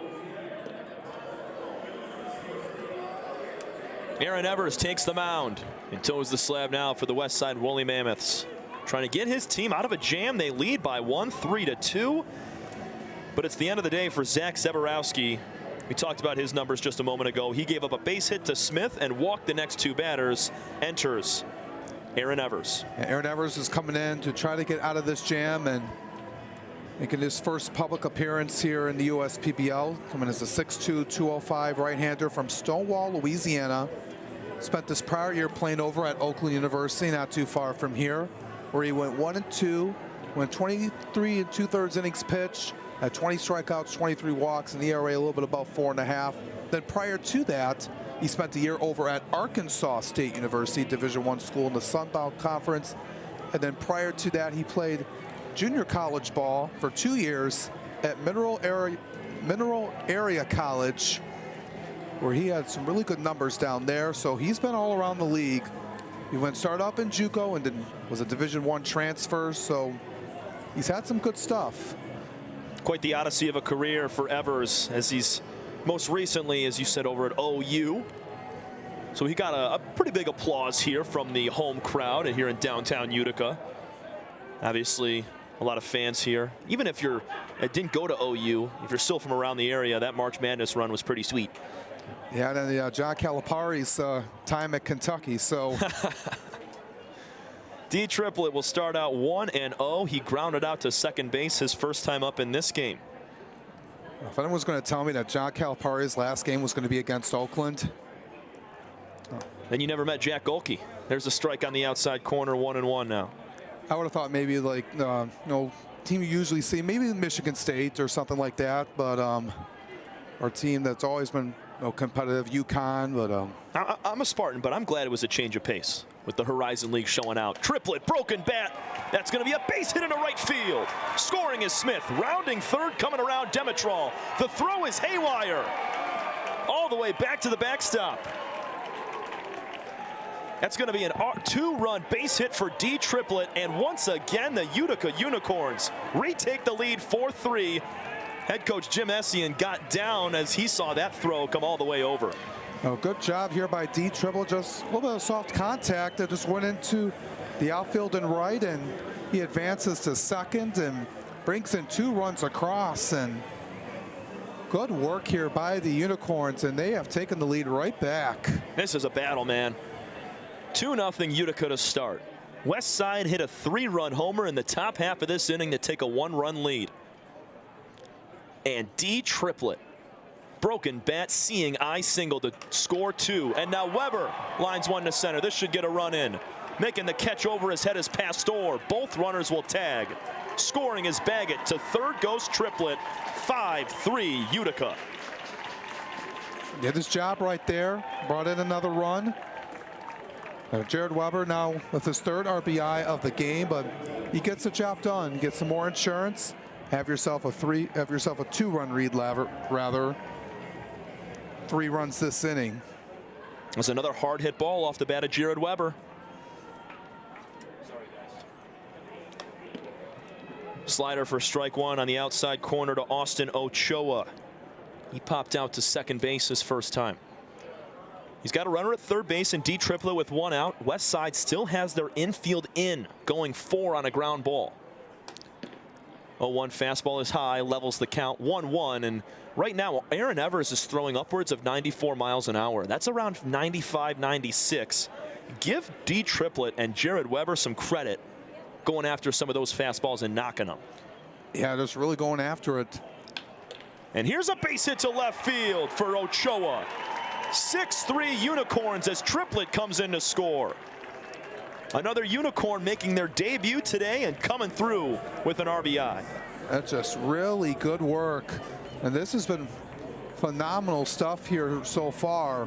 Aaron Evers takes the mound and toes the slab now for the Westside Woolly Mammoths. Trying to get his team out of a jam. They lead by 1, 3-2. But it's the end of the day for Zach Zaborowski. We talked about his numbers just a moment ago. He gave up a base hit to Smith and walked the next 2 batters. Enters Aaron Evers. Yeah, Aaron Evers is coming in to try to get out of this jam and making his first public appearance here in the USPBL. Coming as a 6'2", 205 right-hander from Stonewall, Louisiana. Spent this prior year playing over at Oakland University, not too far from here, where he went 1-2, went 23 2/3 innings pitched, had 20 strikeouts, 23 walks, and ERA a little bit above 4.5. Then prior to that, he spent a year over at Arkansas State University, Division I school in the Sun Belt Conference. And then prior to that, he played junior college ball for 2 years at Mineral Area College, where he had some really good numbers down there. So he's been all around the league. He started up in JUCO and then was a Division I transfer. So he's had some good stuff. Quite the odyssey of a career for Evers, as he's most recently, as you said, over at OU. So he got a pretty big applause here from the home crowd here in downtown Utica. Obviously, a lot of fans here. Even if you didn't go to OU, if you're still from around the area, that March Madness run was pretty sweet. Yeah, and then John Calipari's time at Kentucky, so. D Triplett will start out 1-0. He grounded out to second base his first time up in this game. If anyone's going to tell me that John Calipari's last game was going to be against Oakland. Then you never met Jack Golke. There's a strike on the outside corner, 1-1 now. I would have thought maybe like, team you usually see, maybe Michigan State or something like that, but our team that's always been competitive, UConn, but. I'm a Spartan, but I'm glad it was a change of pace with the Horizon League showing out. Triplett, broken bat. That's going to be a base hit into right field. Scoring is Smith. Rounding third, coming around Demetrol. The throw is haywire. All the way back to the backstop. That's going to be an 2-run base hit for D Triplett. And once again, the Utica Unicorns retake the lead 4-3. Head coach Jim Essien got down as he saw that throw come all the way over. Oh, good job here by D Triplett. Just a little bit of soft contact that just went into the outfield and right, and he advances to second and brings in 2 runs across. And good work here by the Unicorns, and they have taken the lead right back. This is a battle, man. 2-0 Utica to start. Westside hit a 3-run homer in the top half of this inning to take a 1-run lead. And D Triplett, broken bat, seeing eye single to score 2. And now Weber lines 1 to center. This should get a run in. Making the catch over his head is Pastor. Both runners will tag. Scoring is Baggett. To third goes Triplett. 5-3 Utica. Did his job right there. Brought in another run. Jared Weber now with his 3rd RBI of the game, but he gets the job done. Get some more insurance. Have yourself a 2-run lead rather. 3 runs this inning. There's another hard hit ball off the bat of Jared Weber. Slider for strike one on the outside corner to Austin Ochoa. He popped out to second base his first time. He's got a runner at third base and D triplet with 1 out. Westside still has their infield in, going 4 on a ground ball. 0-1 fastball is high, levels the count, 1-1. And right now, Aaron Evers is throwing upwards of 94 miles an hour. That's around 95, 96. Give D triplet and Jared Weber some credit going after some of those fastballs and knocking them. Yeah, just really going after it. And here's a base hit to left field for Ochoa. 6-3 Unicorns as Triplet comes in to score. Another Unicorn making their debut today and coming through with an RBI. That's just really good work. And this has been phenomenal stuff here so far.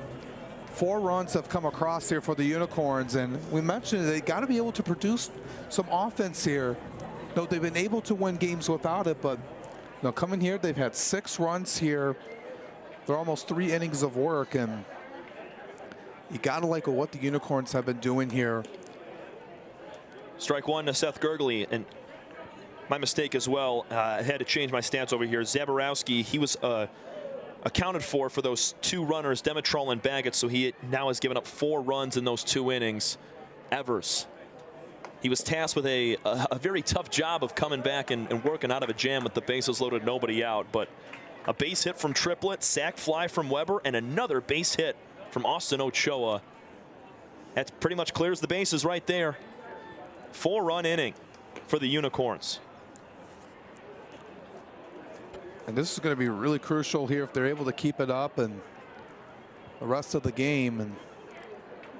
4 runs have come across here for the Unicorns, and we mentioned they got to be able to produce some offense here. No, they've been able to win games without it, but coming here, they've had 6 runs here. They're almost 3 innings of work, and you got to like what the Unicorns have been doing here. Strike one to Seth Gurgley, and my mistake as well. I had to change my stance over here. Zaborowski, he was accounted for those 2 runners, Demetrol and Baggett, so he now has given up 4 runs in those 2 innings. Evers, he was tasked with a very tough job of coming back and working out of a jam with the bases loaded, nobody out. But a base hit from Triplet, sac fly from Weber, and another base hit from Austin Ochoa. That pretty much clears the bases right there. 4-run inning for the Unicorns. And this is going to be really crucial here if they're able to keep it up and the rest of the game. And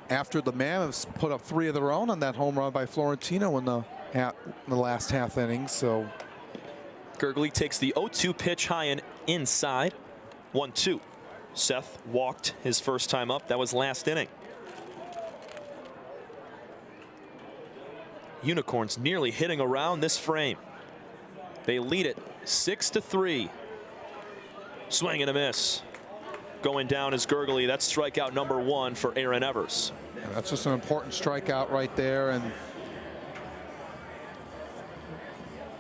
after the Mammoths put up 3 of their own on that home run by Florentino in the last half inning. So Gurgley takes the 0-2 pitch high and inside. 1-2. Seth walked his first time up. That was last inning. Unicorns nearly hitting around this frame. They lead it 6-3. Swing and a miss. Going down is Gurgley. That's strikeout number 1 for Aaron Evers. And that's just an important strikeout right there, and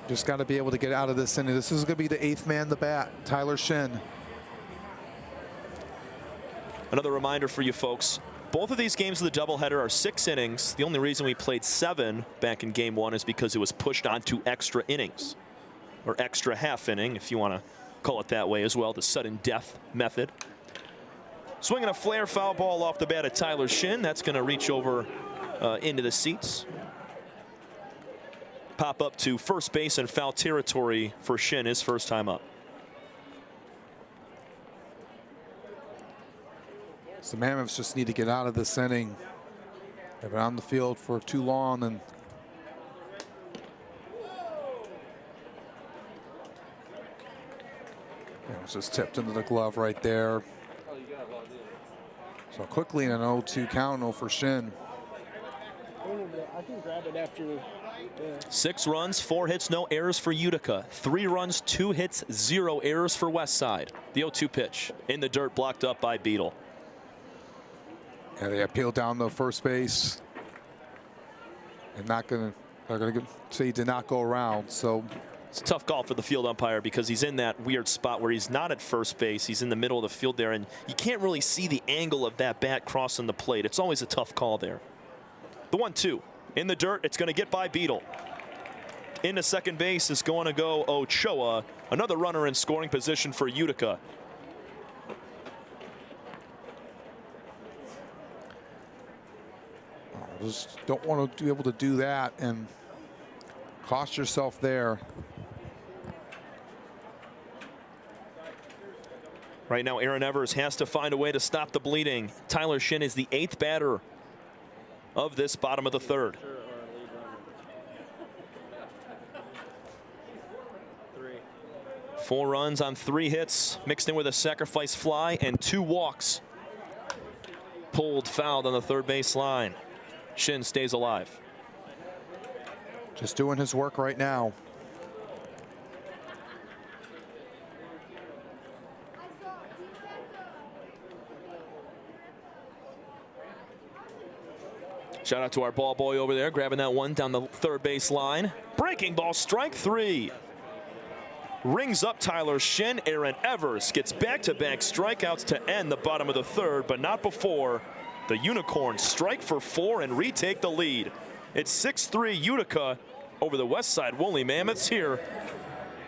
just got to be able to get out of this inning. This is going to be the 8th man to bat, Tyler Shin. Another reminder for you folks. Both of these games of the doubleheader are 6 innings. The only reason we played 7 back in game 1 is because it was pushed onto extra innings, or extra half inning, if you want to call it that way as well, the sudden death method. Swinging a flare foul ball off the bat of Tyler Shin. That's going to reach over into the seats. Pop up to first base and foul territory for Shin, his first time up. So the Mammoths just need to get out of this inning. They've been on the field for too long, and it was just tipped into the glove right there. So quickly in an 0-2 count, 0 for Shin. I can grab it after. 6 runs, 4 hits, no errors for Utica. 3 runs, 2 hits, 0 errors for Westside. The 0-2 pitch in the dirt, blocked up by Beetle. And they appeal down to first base. And they're gonna say he did not go around. So it's a tough call for the field umpire because he's in that weird spot where he's not at first base. He's in the middle of the field there, and you can't really see the angle of that bat crossing the plate. It's always a tough call there. The 1-2 in the dirt. It's going to get by Beetle. Into second base is going to go Ochoa. Another runner in scoring position for Utica. Just don't want to be able to do that and cost yourself there. Right now, Aaron Evers has to find a way to stop the bleeding. Tyler Shin is the 8th batter of this bottom of the 3rd. 4 runs on 3 hits, mixed in with a sacrifice fly and 2 walks. Pulled, fouled on the third base line. Shin stays alive. Just doing his work right now. Shout out to our ball boy over there, grabbing that one down the third base line. Breaking ball, strike 3. Rings up Tyler Shin. Aaron Evers gets back-to-back strikeouts to end the bottom of the third, but not before the Unicorns strike for 4 and retake the lead. It's 6-3 Utica over the Westside Woolly Mammoths here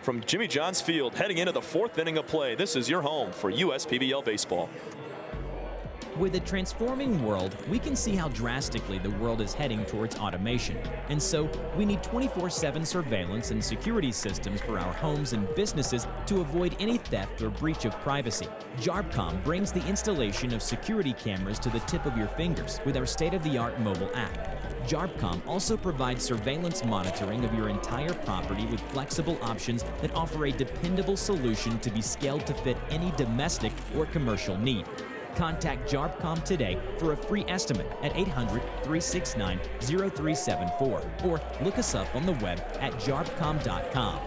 from Jimmy John's Field, heading into the 4th inning of play. This is your home for USPBL baseball. With a transforming world, we can see how drastically the world is heading towards automation. And so, we need 24/7 surveillance and security systems for our homes and businesses to avoid any theft or breach of privacy. JARBCOM brings the installation of security cameras to the tip of your fingers with our state-of-the-art mobile app. JARBCOM also provides surveillance monitoring of your entire property with flexible options that offer a dependable solution to be scaled to fit any domestic or commercial need. Contact JARBCOM today for a free estimate at 800-369-0374 or look us up on the web at jarbcom.com.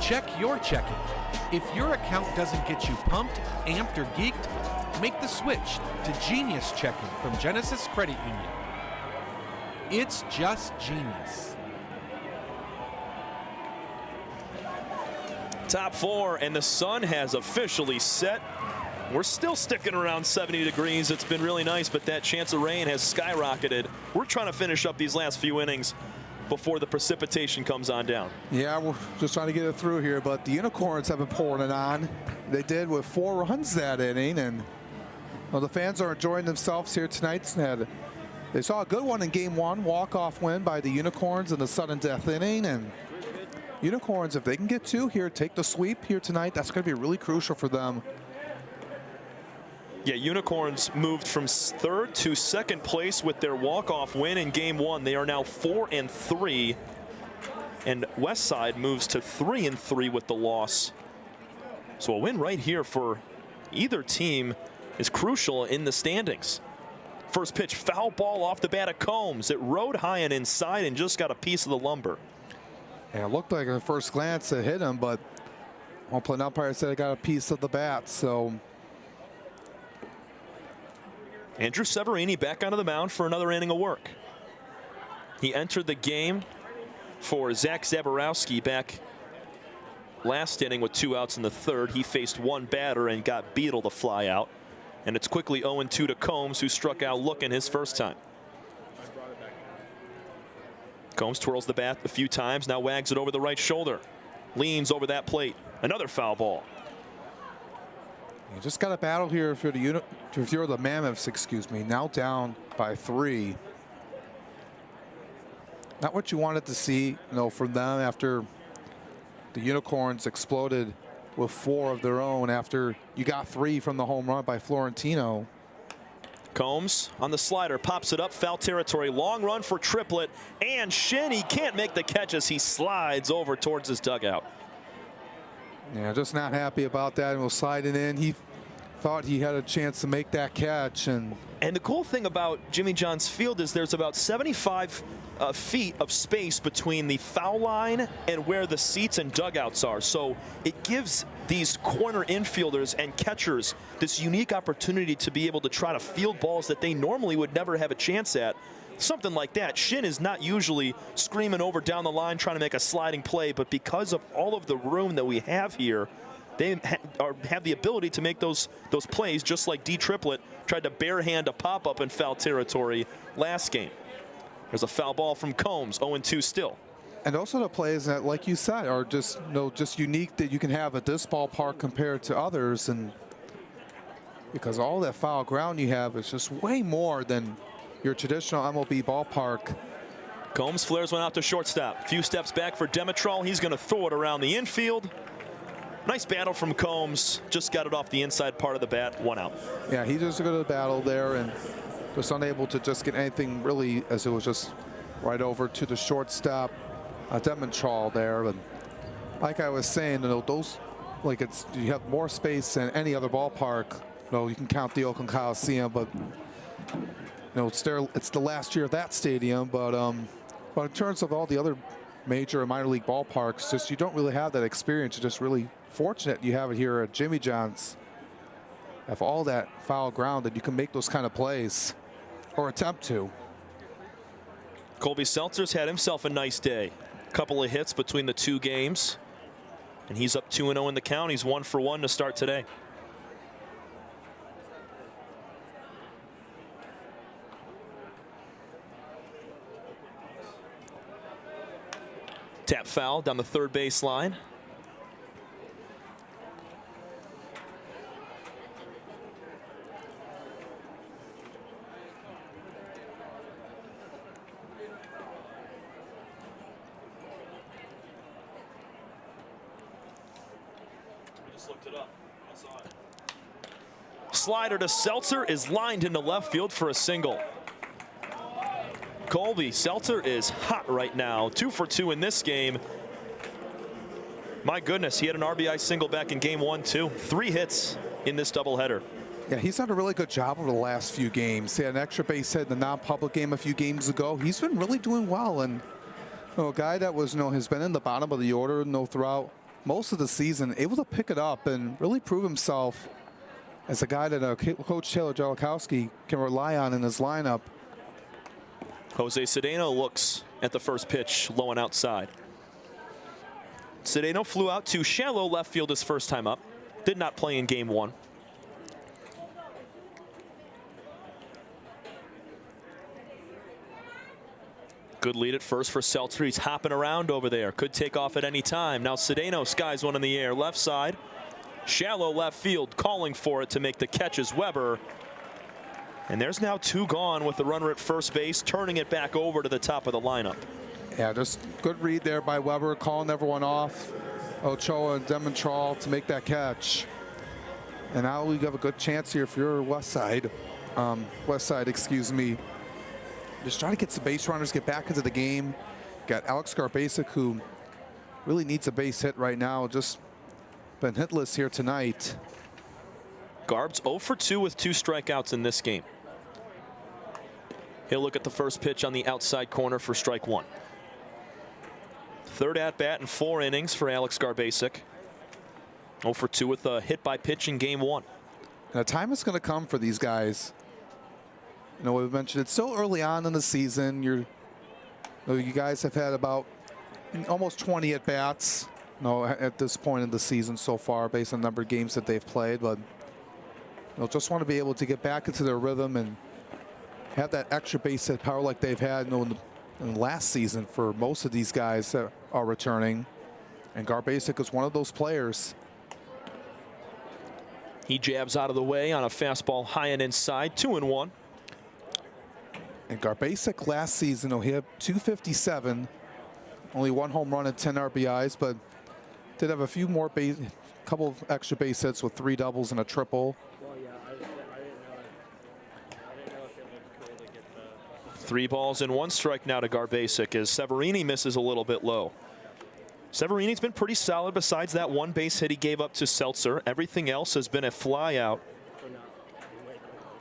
Check your checking. If your account doesn't get you pumped, amped, or geeked, make the switch to Genius Checking from Genesis Credit Union. It's just genius. Top 4, and the sun has officially set. We're still sticking around 70 degrees. It's been really nice, but that chance of rain has skyrocketed. We're trying to finish up these last few innings before the precipitation comes on down. Yeah, we're just trying to get it through here, but the Unicorns have been pouring it on. They did with 4 runs that inning, and well, the fans are enjoying themselves here tonight. They saw a good one in Game 1, walk-off win by the Unicorns in the sudden death inning, and Unicorns, if they can get 2 here, take the sweep here tonight, that's going to be really crucial for them. Yeah, Unicorns moved from 3rd to 2nd place with their walk-off win in Game 1. They are now 4-3, and Westside moves to 3-3 with the loss. So a win right here for either team is crucial in the standings. First pitch, foul ball off the bat of Combs. It rode high and inside and just got a piece of the lumber. Yeah, it looked like at first glance it hit him, but one umpire said it got a piece of the bat, so. Andrew Severini back onto the mound for another inning of work. He entered the game for Zach Zaborowski back last inning with 2 outs in the 3rd. He faced 1 batter and got Beetle to fly out. And it's quickly 0-2 to Combs, who struck out looking his first time. Combs twirls the bat a few times, now wags it over the right shoulder. Leans over that plate. Another foul ball. You just got a battle here if you're the Mammoths, excuse me, now down by 3. Not what you wanted to see, from them after the Unicorns exploded with 4 of their own after you got 3 from the home run by Florentino. Combs on the slider, pops it up, foul territory, long run for Triplett, and Shin, he can't make the catch as he slides over towards his dugout. Yeah, just not happy about that, and will slide it in. He thought he had a chance to make that catch. And the cool thing about Jimmy John's Field is there's about 75 feet of space between the foul line and where the seats and dugouts are. So it gives these corner infielders and catchers this unique opportunity to be able to try to field balls that they normally would never have a chance at. Something like that. Shin is not usually screaming over down the line trying to make a sliding play, but because of all of the room that we have here, they have the ability to make those plays, just like D. Triplett tried to barehand a pop-up in foul territory last game. There's a foul ball from Combs, 0-2 still. And also the plays that, like you said, are just just unique that you can have at this ballpark compared to others, and because all that foul ground you have is just way more than your traditional MLB ballpark. Combs flares one out to shortstop. Few steps back for Demetral. He's going to throw it around the infield. Nice battle from Combs. Just got it off the inside part of the bat. 1 out. Yeah, he just got a battle there and just unable to just get anything really, as it was just right over to the shortstop. Demetral there, and like I was saying, those, like, you have more space than any other ballpark. You can count the Oakland Coliseum, but it's the last year of that stadium. But in terms of all the other major and minor league ballparks, just you don't really have that experience. You're just really fortunate you have it here at Jimmy John's. have all that foul ground that you can make those kind of plays or attempt to. Colby Seltzer's had himself a nice day. Couple of hits between the two games, and he's up 2-0 in the count. He's 1 for 1 to start today. Tap foul down the third baseline. Slider to Seltzer is lined into left field for a single. Colby Seltzer is hot right now, 2 for 2 in this game. My goodness, he had an RBI single back in game 1 too. 3 hits in this doubleheader. Yeah, he's done a really good job over the last few games. He had an extra base hit in the non-public game a few games ago. He's been really doing well, and a guy that was, has been in the bottom of the order, throughout most of the season, able to pick it up and really prove himself as a guy that Coach Taylor Jellikowski can rely on in his lineup. Jose Cedeno looks at the first pitch, low and outside. Cedeno flew out to shallow left field his first time up. Did not play in game 1. Good lead at first for Seltzer. He's hopping around over there. Could take off at any time. Now Cedeno skies one in the air. Left side. Shallow left field, calling for it to make the catch as Weber. And there's now 2 gone with the runner at first base, turning it back over to the top of the lineup. Yeah, just good read there by Weber, calling everyone off. Ochoa and Demetral to make that catch. And now we have a good chance here if you're Westside. Excuse me. Just trying to get some base runners, get back into the game. Got Alex Garbasic, who really needs a base hit right now. Just been hitless here tonight. Garb's 0 for 2 with 2 strikeouts in this game. He'll look at the first pitch on the outside corner for strike 1. Third at bat in 4 innings for Alex Garbasic. 0 for 2 with a hit by pitch in game 1. And a time is going to come for these guys. We've mentioned it's so early on in the season. You guys have had about almost 20 at bats. At this point in the season so far, based on the number of games that they've played, but just want to be able to get back into their rhythm and have that extra base hit power like they've had in the last season for most of these guys that are returning. And Garbasic is one of those players. He jabs out of the way on a fastball high and inside, 2-1. And Garbasic last season, he had 257, only 1 home run and 10 RBIs, but did have a few more couple of extra base hits with 3 doubles and a triple. Well, yeah, I didn't know if it would cool to get the 3 balls and 1 strike now to Garbasic as Severini misses a little bit low. Severini's been pretty solid besides that 1 base hit he gave up to Seltzer. Everything else has been a fly out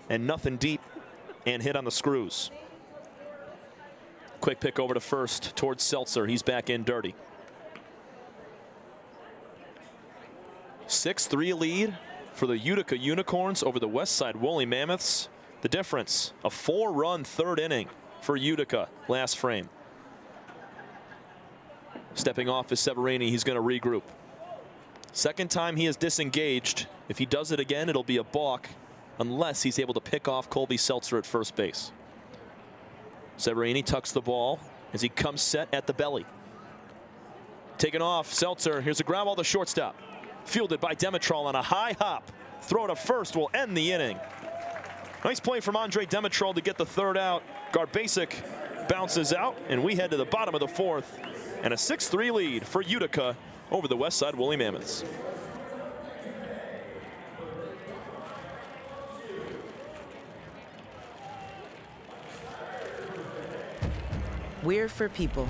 and nothing deep and hit on the screws. Quick pick over to first towards Seltzer. He's back in dirty. 6-3 lead for the Utica Unicorns over the Westside Woolly Mammoths. The difference, a 4-run 3rd inning for Utica last frame. Stepping off is Severini. He's going to regroup. Second time he is disengaged. If he does it again, it'll be a balk unless he's able to pick off Colby Seltzer at first base. Severini tucks the ball as he comes set at the belly. Taken off, Seltzer. Here's a ground ball to shortstop. Fielded by Demetral on a high hop. Throw to first will end the inning. Nice play from Andre Demetral to get the 3rd out. Garbasic bounces out, and we head to the bottom of the 4th. And a 6-3 lead for Utica over the Westside Woolly Mammoths. We're for people,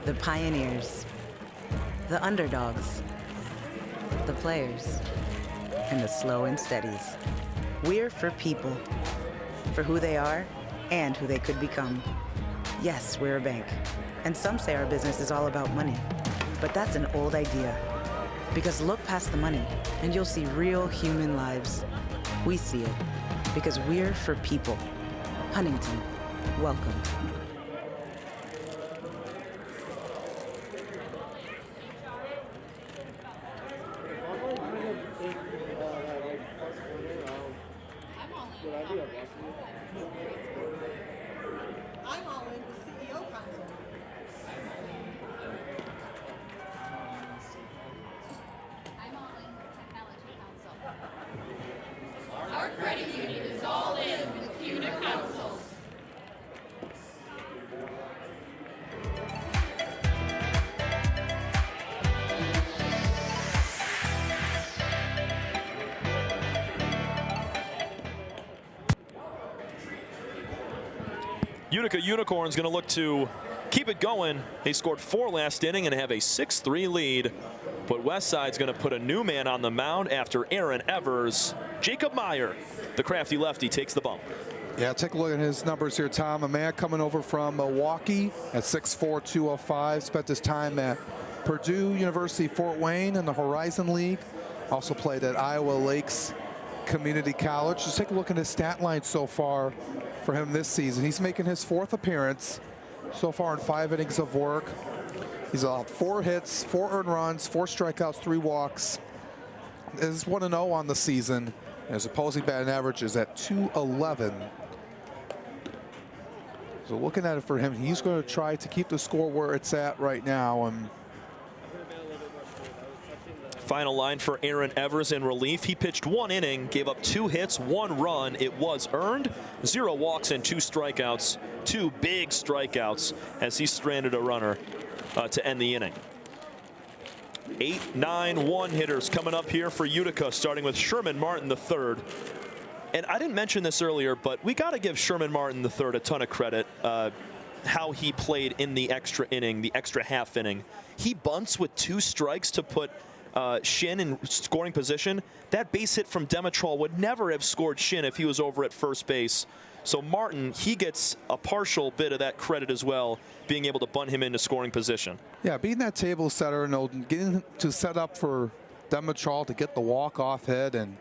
the pioneers, the underdogs, the players, and the slow and steadies. We're for people, for who they are and who they could become. Yes, we're a bank, and some say our business is all about money, but that's an old idea. Because look past the money, and you'll see real human lives. We see it because we're for people. Huntington, welcome. I'm all in the CEO Council. I'm all in the Technology Council. Our credit union is all in with Utica Councils. Utica Unicorns going to look to keep it going. They scored 4 last inning and have a 6-3 lead. But Westside's going to put a new man on the mound after Aaron Evers. Jacob Meyer, the crafty lefty, takes the bump. Yeah, take a look at his numbers here, Tom. A man coming over from Milwaukee at 6'4", 205. Spent his time at Purdue University Fort Wayne in the Horizon League. Also played at Iowa Lakes Community College. Just take a look at his stat line so far for him this season. He's making his 4th appearance so far in 5 innings of work. He's allowed 4 hits, 4 earned runs, 4 strikeouts, 3 walks. Is 1-0 on the season. And his opposing batting average is at .211. So looking at it for him, he's going to try to keep the score where it's at right now. And final line for Aaron Evers in relief. He pitched 1 inning, gave up 2 hits, 1 run. It was earned, 0 walks and 2 strikeouts. 2 big strikeouts as he stranded a runner to end the inning. 8, 9, 1 hitters coming up here for Utica, starting with Sherman Martin III. And I didn't mention this earlier, but we got to give Sherman Martin III a ton of credit. How he played in the extra inning, the extra half inning. He bunts with 2 strikes to put Shin in scoring position. That base hit from Demetrol would never have scored Shin if he was over at first base. So Martin, he gets a partial bit of that credit as well, being able to bunt him into scoring position. yeah, being that table setter, getting to set up for Demetrol to get the walk-off hit, and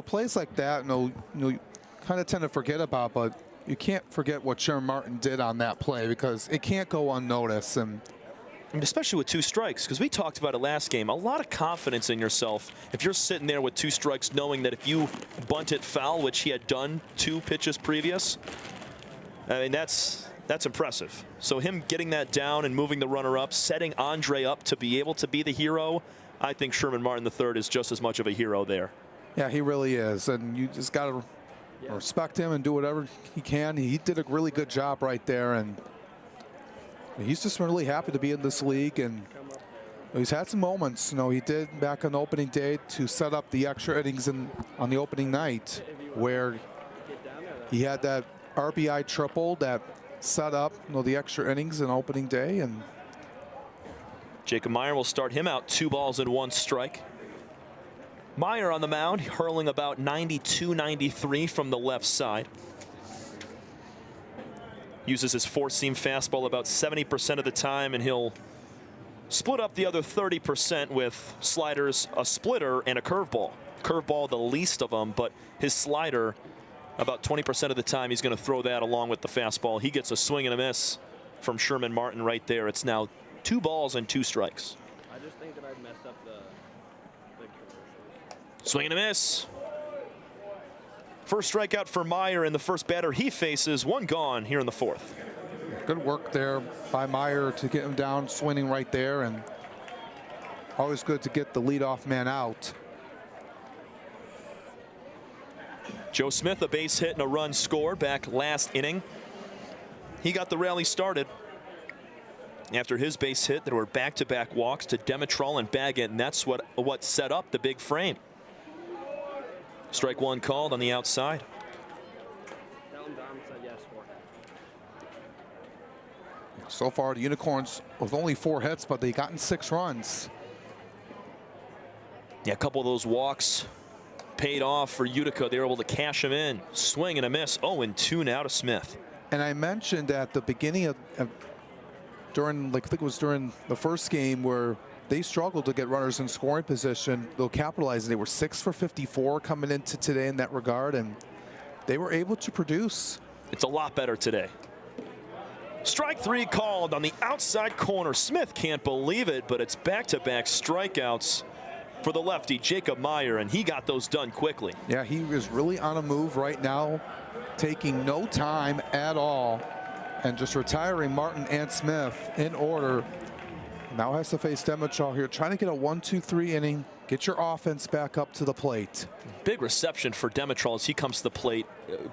plays like that, you kind of tend to forget about, but you can't forget what Sherman Martin did on that play because it can't go unnoticed. And especially with 2 strikes, because we talked about it last game, a lot of confidence in yourself. If you're sitting there with 2 strikes, knowing that if you bunt it foul, which he had done 2 pitches previous, I mean, that's impressive. So him getting that down and moving the runner up, setting Andre up to be able to be the hero, I think Sherman Martin III is just as much of a hero there. yeah, he really is. And you just got to respect him and do whatever he can. He did a really good job right there. And he's just really happy to be in this league, and he's had some moments. He did back on opening day to set up the extra innings on the opening night, where he had that RBI triple that set up the extra innings in opening day. And Jacob Meyer will start him out, 2 balls and 1 strike. Meyer on the mound, hurling about 92, 93 from the left side. Uses his 4-seam fastball about 70% of the time, and he'll split up the other 30% with sliders, a splitter, and a curveball. Curveball, the least of them, but his slider, about 20% of the time, he's going to throw that along with the fastball. He gets a swing and a miss from Sherman Martin right there. It's now 2 balls and 2 strikes. I just think that I've messed up the Swing and a miss. First strikeout for Meyer, and the first batter he faces, 1 gone here in the 4th. good work there by Meyer to get him down swinging right there, and always good to get the leadoff man out. Joe Smith, a base hit and a run scored back last inning. He got the rally started after his base hit. There were back-to-back walks to Demetrol and Baggett, and that's what set up the big frame. Strike 1 called on the outside. So far, the Unicorns with only 4 hits, but they gotten 6 runs. Yeah, a couple of those walks paid off for Utica. They were able to cash them in. Swing and a miss. 0-2 now to Smith. And I mentioned at the beginning of during, like, I think it was during the first game, where they struggled to get runners in scoring position. They'll capitalize. They were 6 for 54 coming into today in that regard, and they were able to produce. It's a lot better today. Strike 3 called on the outside corner. Smith can't believe it, but it's back-to-back strikeouts for the lefty, Jacob Meyer, and he got those done quickly. Yeah, he is really on a move right now, taking no time at all, and just retiring Martin and Smith in order. Now has to face Demitrol here, trying to get a 1-2-3 inning, get your offense back up to the plate. Big reception for Demitrol as he comes to the plate,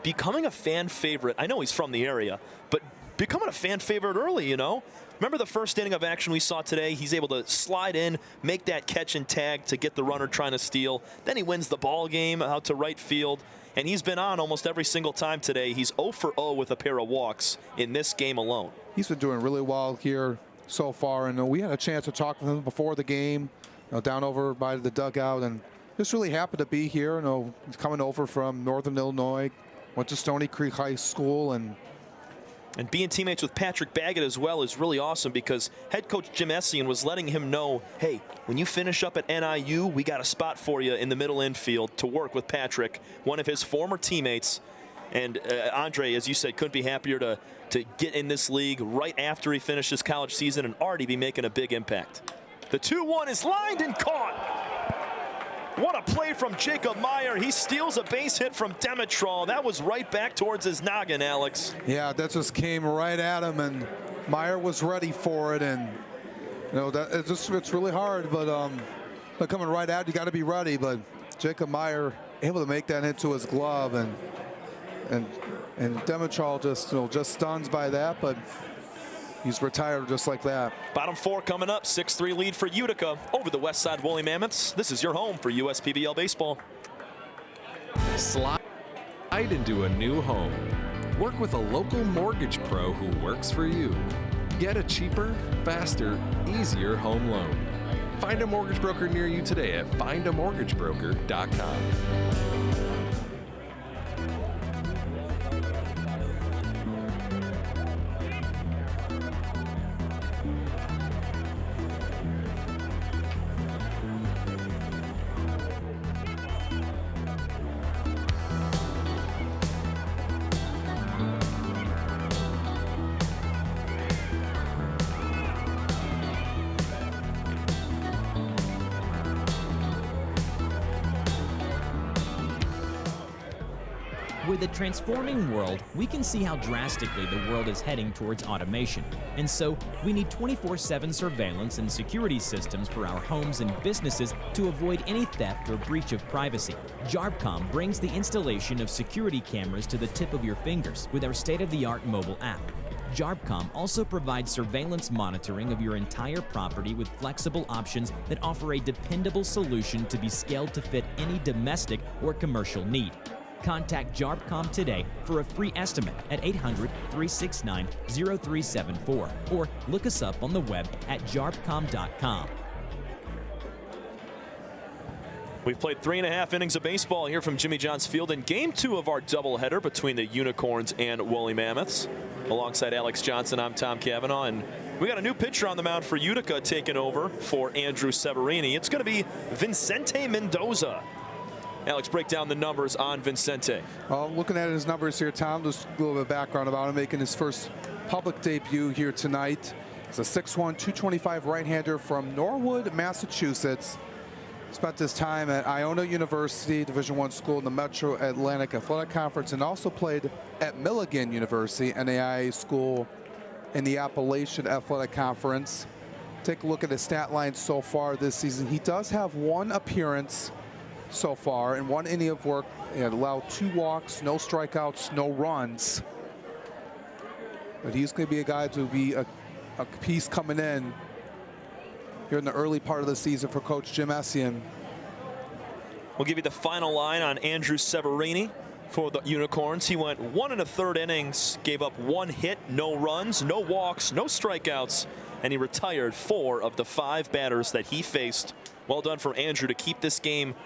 becoming a fan favorite. I know he's from the area, but becoming a fan favorite early, you know. Remember the first inning of action we saw today? He's able to slide in, make that catch and tag to get the runner trying to steal. Then he wins the ball game out to right field. And he's been on almost every single time today. He's 0 for 0 with a pair of walks in this game alone. He's been doing really well here so far. And we had a chance to talk with him before the game, down over by the dugout. And just really happy to be here. He's coming over from Northern Illinois, went to Stony Creek High School, and being teammates with Patrick Baggett as well is really awesome, because head coach Jim Essian was letting him know, hey, when you finish up at NIU, we got a spot for you in the middle infield to work with Patrick, one of his former teammates. And Andre, as you said, couldn't be happier to get in this league right after he finished his college season and already be making a big impact. The 2-1 is lined and caught. What a play from Jacob Meyer. He steals a base hit from Demitrol. That was right back towards his noggin, Alex. Yeah, that just came right at him, and Meyer was ready for it. And it's really hard, but coming right out, you got to be ready. But Jacob Meyer able to make that into his glove, and Demitrol just stuns by that, but he's retired just like that. Bottom 4 coming up. 6-3 lead for Utica over the Westside Woolly Mammoths. This is your home for USPBL baseball. Slide into a new home. Work with a local mortgage pro who works for you. Get a cheaper, faster, easier home loan. Find a mortgage broker near you today at findamortgagebroker.com. With a transforming world, we can see how drastically the world is heading towards automation. And so, we need 24/7 surveillance and security systems for our homes and businesses to avoid any theft or breach of privacy. JARPCOM brings the installation of security cameras to the tip of your fingers with our state-of-the-art mobile app. JARPCOM also provides surveillance monitoring of your entire property with flexible options that offer a dependable solution to be scaled to fit any domestic or commercial need. Contact JARPCOM today for a free estimate at 800-369-0374 or look us up on the web at jarpcom.com. We've played 3.5 innings of baseball here from Jimmy John's Field in Game 2 of our doubleheader between the Unicorns and Woolly Mammoths. Alongside Alex Johnson, I'm Tom Cavanaugh, and we got a new pitcher on the mound for Utica taking over for Andrew Severini. It's going to be Vincente Mendoza. Alex, break down the numbers on Vincente. Looking at his numbers here, Tom, just a little bit of background about him, making his first public debut here tonight. He's a 6'1", 225 right-hander from Norwood, Massachusetts. Spent his time at Iona University, Division I school in the Metro Atlantic Athletic Conference, and also played at Milligan University, NAIA school in the Appalachian Athletic Conference. Take a look at his stat line so far this season. He does have one appearance so far in one inning of work. He had allowed 2 walks, no strikeouts, no runs. But he's going to be a guy to be a piece coming in here in the early part of the season for Coach Jim Essian. We'll give you the final line on Andrew Severini for the Unicorns. He went 1 1/3 innings, gave up 1 hit, no runs, no walks, no strikeouts, and he retired 4 of the 5 batters that he faced. Well done for Andrew to keep this game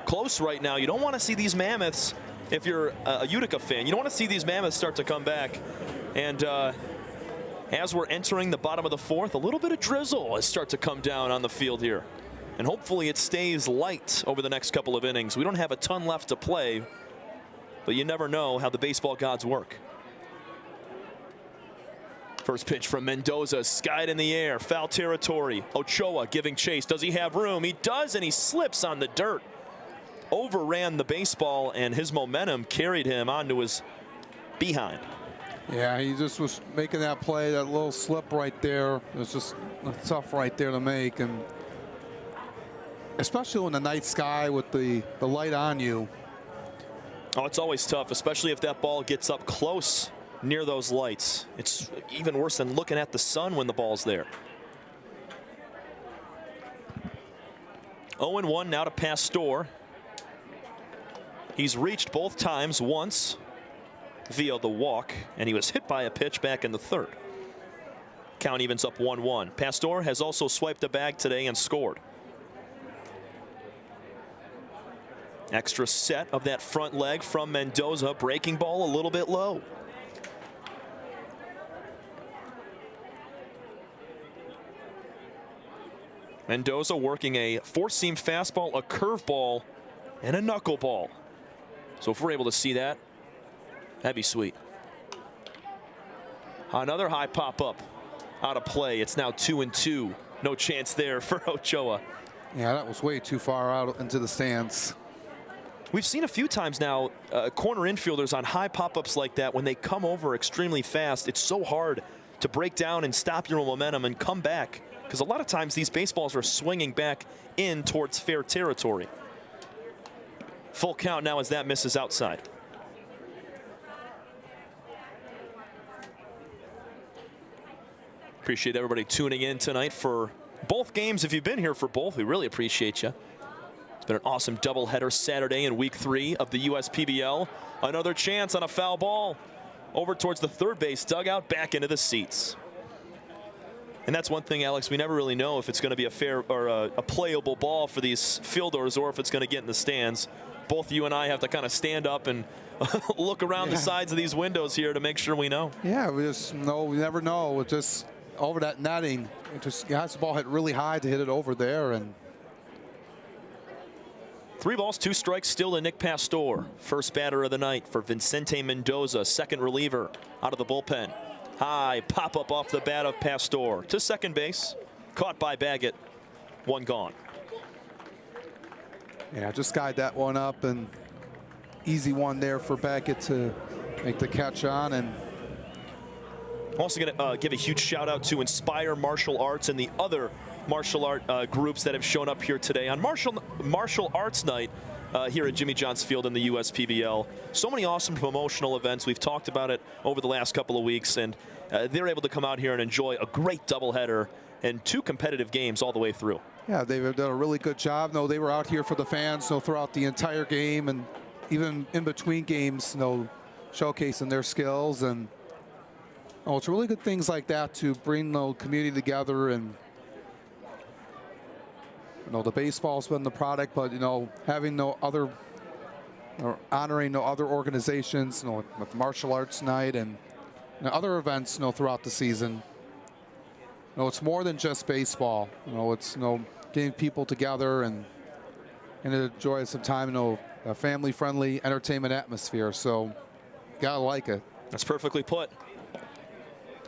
close right now. You don't want to see these Mammoths, if you're a Utica fan, you don't want to see these Mammoths start to come back. And As we're entering the bottom of the fourth, a little bit of drizzle has started to come down on the field here. And hopefully it stays light over the next couple of innings. We don't have a ton left to play, but you never know how the baseball gods work. First pitch from Mendoza, skied in the air, foul territory. Ochoa giving chase. Does he have room? He does, and he slips on the dirt. Overran the baseball, and his momentum carried him onto his behind. Yeah, he just was making that play, that little slip right there. It was just tough right there to make, and especially in the night sky with the light on you. Oh, it's always tough, especially if that ball gets up close near those lights. It's even worse than looking at the sun when the ball's there. 0-1 now to Pastor. He's reached both times, once via the walk, and he was hit by a pitch back in the third. Count evens up 1-1. Pastor has also swiped a bag today and scored. Extra set of that front leg from Mendoza. Breaking ball a little bit low. Mendoza working a four-seam fastball, a curveball, and a knuckleball. So if we're able to see that, that'd be sweet. Another high pop-up out of play. It's now 2-2. No chance there for Ochoa. Yeah, that was way too far out into the stands. We've seen a few times now corner infielders on high pop-ups like that. When they come over extremely fast, it's so hard to break down and stop your momentum and come back, because a lot of times these baseballs are swinging back in towards fair territory. Full count now as that misses outside. Appreciate everybody tuning in tonight for both games. If you've been here for both, we really appreciate you. It's been an awesome doubleheader Saturday in week 3 of the USPBL. Another chance on a foul ball over towards the third base dugout, back into the seats. And that's one thing, Alex, we never really know if it's going to be a fair or a playable ball for these fielders or if it's going to get in the stands. Both you and I have to kind of stand up and look around the sides of these windows here to make sure we know. Yeah, we just know, we never know. It just over that netting, it just has the ball hit really high to hit it over there. And 3 balls, 2 strikes still to Nick Pastor. First batter of the night for Vicente Mendoza, second reliever out of the bullpen. High pop-up off the bat of Pastor to second base. Caught by Baggett. One gone. Yeah, just guide that one up, and easy one there for Baggett to make the catch on. And also going to give a huge shout out to Inspire Martial Arts and the other martial art groups that have shown up here today on Martial Arts Night here at Jimmy John's Field in the USPBL. So many awesome promotional events. We've talked about it over the last couple of weeks, and they're able to come out here and enjoy a great doubleheader and 2 competitive games all the way through. Yeah, they've done a really good job. No, they were out here for the fans, throughout the entire game, and even in between games, showcasing their skills. And it's really good things like that to bring the community together. And the baseball's been the product, but having no other, or honoring no other organizations, with Martial Arts Night and other events, throughout the season. It's more than just baseball. It's getting people together and enjoy some time. A family-friendly entertainment atmosphere. So, gotta like it. That's perfectly put.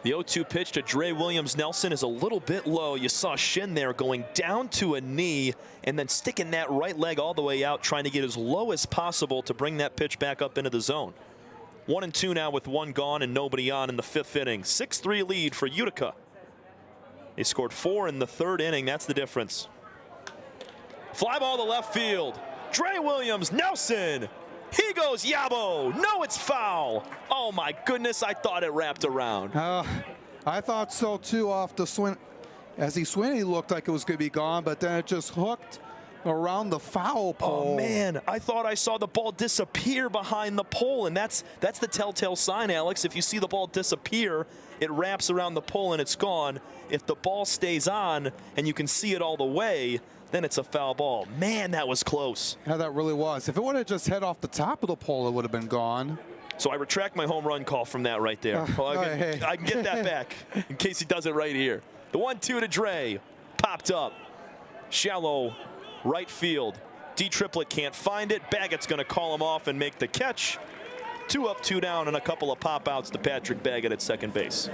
The 0-2 pitch to Dre Williams-Nelson is a little bit low. You saw Shin there going down to a knee and then sticking that right leg all the way out, trying to get as low as possible to bring that pitch back up into the zone. 1-2 now with 1 gone and nobody on in the 5th inning. 6-3 lead for Utica. They scored 4 in the 3rd inning. That's the difference. Fly ball to left field. Dre Williams-Nelson. He goes Yabo. No, it's foul. Oh, my goodness. I thought it wrapped around. I thought so, too, off the swing. As he swung, he looked like it was going to be gone, but then it just hooked around the foul pole. Oh, man. I thought I saw the ball disappear behind the pole, and that's the telltale sign, Alex. If you see the ball disappear, it wraps around the pole and it's gone. If the ball stays on and you can see it all the way, then it's a foul ball. Man, that was close. Yeah, that really was. If it would have just hit off the top of the pole, it would have been gone. So I retract my home run call from that right there. I can get that back in case he does it right here. The 1-2 to Dre. Popped up. Shallow right field. D-Triplet can't find it. Baggett's going to call him off and make the catch. 2 up, 2 down, and a couple of pop-outs to Patrick Baggett at second base.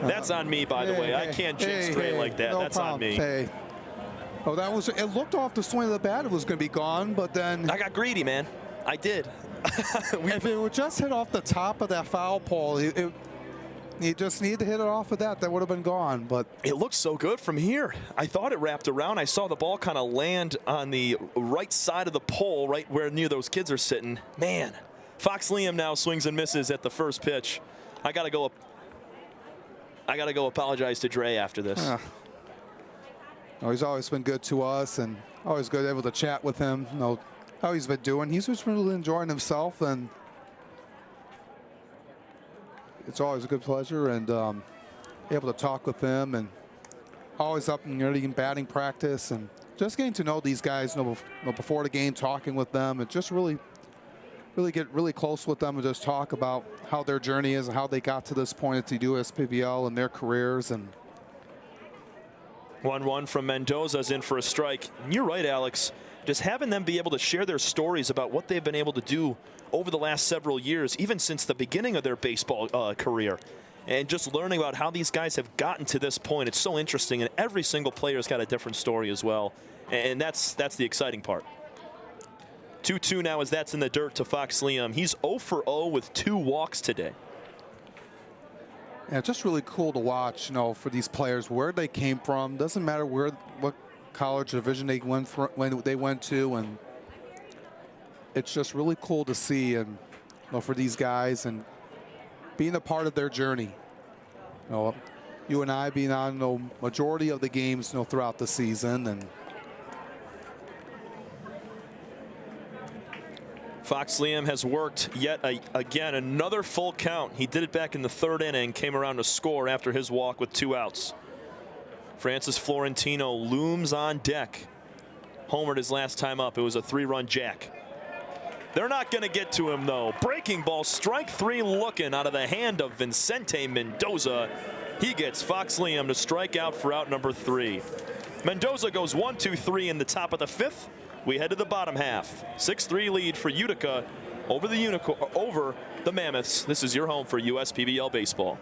That's on me, by the way. I can't jinx Dre like that. That's on me. Oh, that was, it looked off the swing of the bat. It was going to be gone, but then. I got greedy, man. I did. If it would just hit off the top of that foul pole, you just need to hit it off of that. That would have been gone, but. It looks so good from here. I thought it wrapped around. I saw the ball kind of land on the right side of the pole, right where near those kids are sitting. Man, Fox Liam now swings and misses at the first pitch. I got to go apologize to Dre after this. No, he's always been good to us, and always good able to chat with him. You know how he's been doing. He's just really enjoying himself, and it's always a good pleasure. And able to talk with him, and always up and ready in batting practice, and just getting to know these guys. You know, before the game, talking with them, and just really get really close with them and just talk about how their journey is and how they got to this point at the USPBL and their careers. And 1-1 from Mendoza's in for a strike. And you're right, Alex. Just having them be able to share their stories about what they've been able to do over the last several years, even since the beginning of their baseball career, and just learning about how these guys have gotten to this point. It's so interesting, and every single player's got a different story as well, and that's the exciting part. 2-2 now as that's in the dirt to Fox Liam. He's 0 for 0 with 2 walks today. Yeah, it's just really cool to watch, you know, for these players, where they came from. Doesn't matter what college division they went to, and it's just really cool to see, and you know, for these guys and being a part of their journey. You know, you and I being on the majority of the games, you know, throughout the season, and Fox Liam has worked yet again another full count. He did it back in the 3rd inning, came around to score after his walk with 2 outs. Francis Florentino looms on deck. Homered his last time up. It was a 3-run jack. They're not going to get to him, though. Breaking ball, strike 3 looking out of the hand of Vicente Mendoza. He gets Fox Liam to strike out for out number 3. Mendoza goes 1-2-3 in the top of the 5th. We head to the bottom half. 6-3 lead for Utica over the Mammoths. This is your home for USPBL baseball.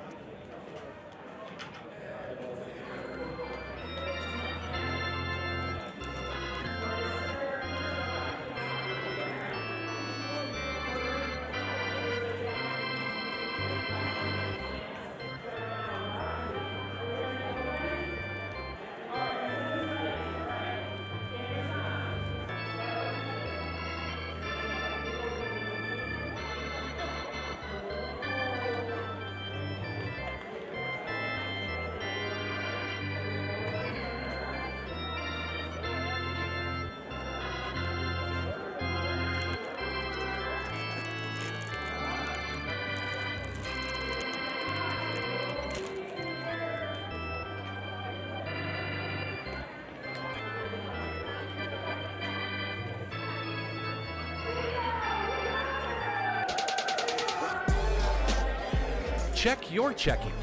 Check your checking.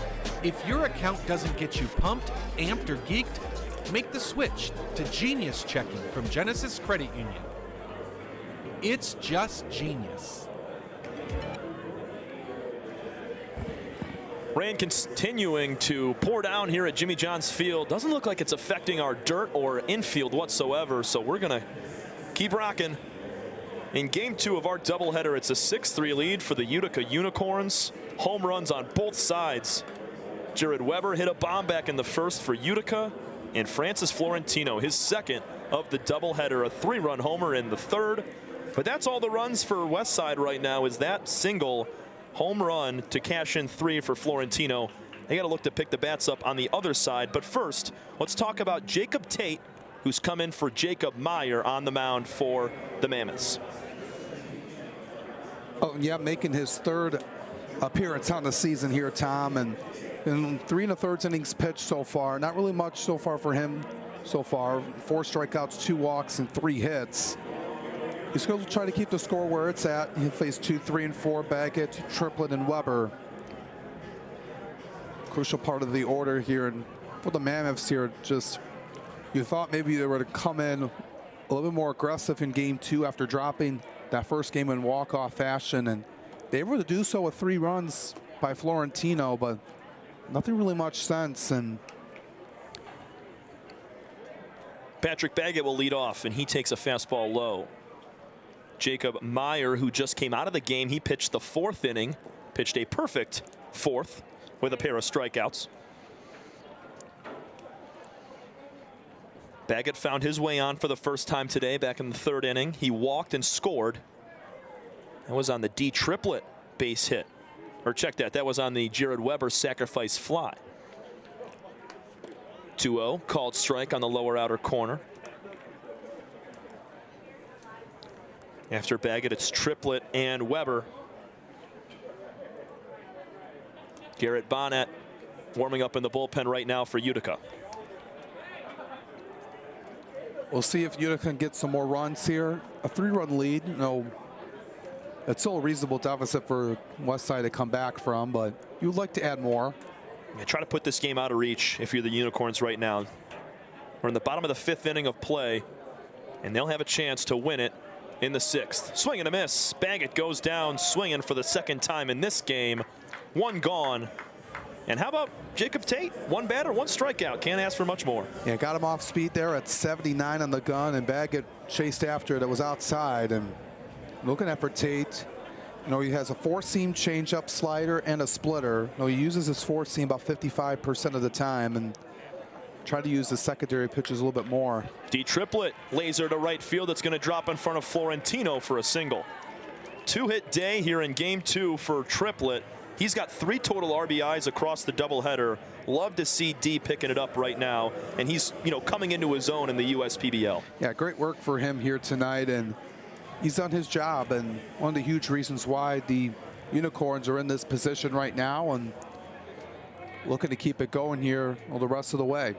If your account doesn't get you pumped, amped, or geeked, make the switch to Genius Checking from Genesis Credit Union. It's just genius. Rain continuing to pour down here at Jimmy John's Field. Doesn't look like it's affecting our dirt or infield whatsoever, so we're going to keep rocking. In game 2 of our doubleheader, it's a 6-3 lead for the Utica Unicorns. Home runs on both sides. Jared Weber hit a bomb back in the 1st for Utica, and Francis Florentino, his 2nd of the doubleheader, a 3-run homer in the 3rd. But that's all the runs for Westside right now, is that single home run to cash in 3 for Florentino. They got to look to pick the bats up on the other side. But first, let's talk about Jacob Tate, who's come in for Jacob Meyer on the mound for the Mammoths. Oh, yeah, making his 3rd appearance on the season here, Tom, and in 3 1/3 innings pitched so far. Not really much so far for him so far. 4 strikeouts, 2 walks, and 3 hits. He's going to try to keep the score where it's at. He'll face 2, 3, and 4, Baggett, Triplett, and Weber. Crucial part of the order here. And for the Mammoths here, just you thought maybe they were to come in a little bit more aggressive in game 2 after dropping that first game in walk-off fashion. And they were able to do so with 3 runs by Florentino, but nothing really much sense. And Patrick Baggett will lead off, and he takes a fastball low. Jacob Meyer, who just came out of the game, he pitched the 4th inning, pitched a perfect 4th with a pair of strikeouts. Baggett found his way on for the first time today back in the 3rd inning. He walked and scored. That was on the D Triplett base hit. Or check that, that was on the Jared Weber sacrifice fly. 2-0, called strike on the lower outer corner. After Baggett, it's Triplett and Weber. Garrett Bonnet warming up in the bullpen right now for Utica. We'll see if Utica can get some more runs here. A 3-run lead, you know, it's still a reasonable deficit for Westside to come back from, but you'd like to add more. Yeah, try to put this game out of reach if you're the Unicorns right now. We're in the bottom of the 5th inning of play, and they'll have a chance to win it in the 6th. Swing and a miss. Baggett goes down swinging for the 2nd time in this game. 1 gone. And how about Jacob Tate? 1 batter, 1 strikeout. Can't ask for much more. Yeah, got him off speed there at 79 on the gun, and Baggett chased after it. It was outside. And looking at for Tate, you know, he has a 4-seam changeup, slider, and a splitter. You know, he uses his 4-seam about 55% of the time, and try to use the secondary pitches a little bit more. D Triplett laser to right field. That's going to drop in front of Florentino for a single. 2-hit day here in game 2 for Triplett. He's got 3 total RBIs across the doubleheader. Love to see D picking it up right now, and he's, you know, coming into his own in the USPBL. Yeah, great work for him here tonight, and he's done his job. And one of the huge reasons why the Unicorns are in this position right now and looking to keep it going here all the rest of the way.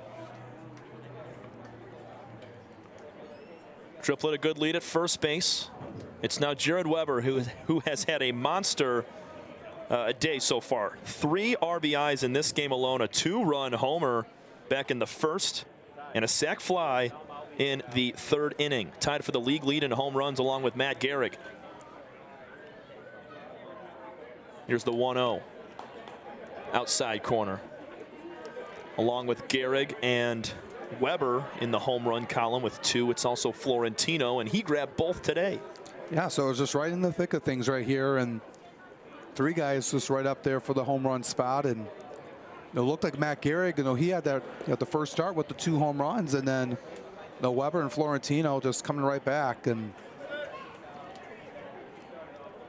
Triplett a good lead at first base. It's now Jared Weber who has had a monster day so far. 3 RBIs in this game alone, a 2-run homer back in the 1st, and a sac fly in the 3rd inning. Tied for the league lead in home runs along with Matt Gehrig. Here's the 1-0. Outside corner. Along with Gehrig and Weber in the home run column with 2. It's also Florentino, and he grabbed both today. Yeah, so it's just right in the thick of things right here, and 3 guys just right up there for the home run spot. And it looked like Matt Gehrig, you know, he had that at the first start with the 2 home runs, and then Weber and Florentino just coming right back. And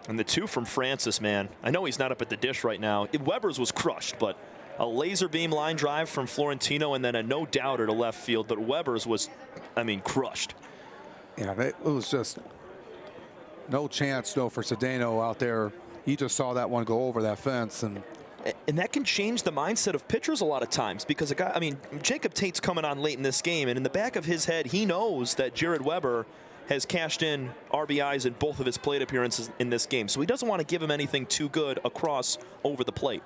the 2 from Francis, man. I know he's not up at the dish right now. Weber's was crushed, but a laser beam line drive from Florentino, and then a no-doubter to left field. But Weber's was, I mean, crushed. Yeah, it was just no chance, no, for Cedeno out there. He just saw that one go over that fence. And that can change the mindset of pitchers a lot of times, because a guy, I mean, Jacob Tate's coming on late in this game, and in the back of his head, he knows that Jared Weber has cashed in RBIs in both of his plate appearances in this game. So he doesn't want to give him anything too good across over the plate.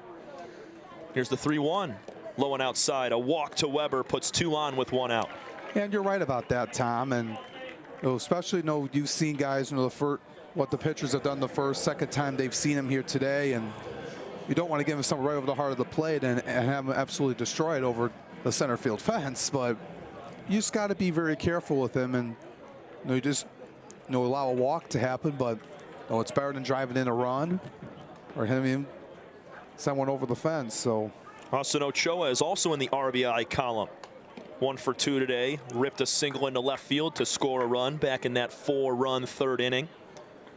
Here's the 3-1. Low and outside. A walk to Weber puts 2 on with 1 out. And you're right about that, Tom. And you know, especially, you know, you've seen guys, you know, what the pitchers have done the first, second time they've seen him here today, and you don't want to give him something right over the heart of the plate and have him absolutely destroy it over the center field fence. But you just got to be very careful with him, and you know, you just, you know, allow a walk to happen. But oh, it's better than driving in a run or hitting someone over the fence. So Austin Ochoa is also in the RBI column. 1 for 2 today. Ripped a single into left field to score a run back in that 4-run 3rd inning.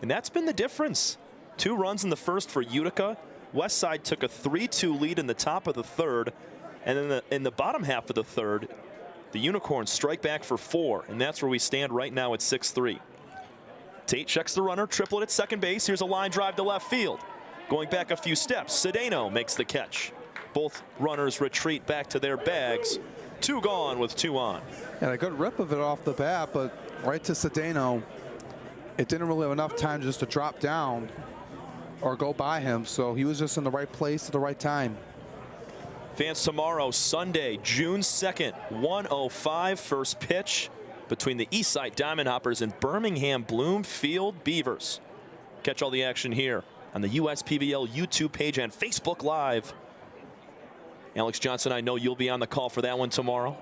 And that's been the difference. 2 runs in the 1st for Utica. Westside took a 3-2 lead in the top of the 3rd. And then in the bottom half of the 3rd, the Unicorns strike back for 4. And that's where we stand right now at 6-3. Tate checks the runner. Triplett at second base. Here's a line drive to left field. Going back a few steps, Cedeno makes the catch. Both runners retreat back to their bags. 2 gone with 2 on. And a good rip of it off the bat, but right to Cedeno. it didn't really have enough time just to drop down or go by him. So he was just in the right place at the right time. Fans, tomorrow, Sunday, June 2nd, 1:05 first pitch between the Eastside Diamond Hoppers and Birmingham Bloomfield Beavers. Catch all the action here on the USPBL YouTube page and Facebook Live. Alex Johnson, I know you'll be on the call for that one tomorrow.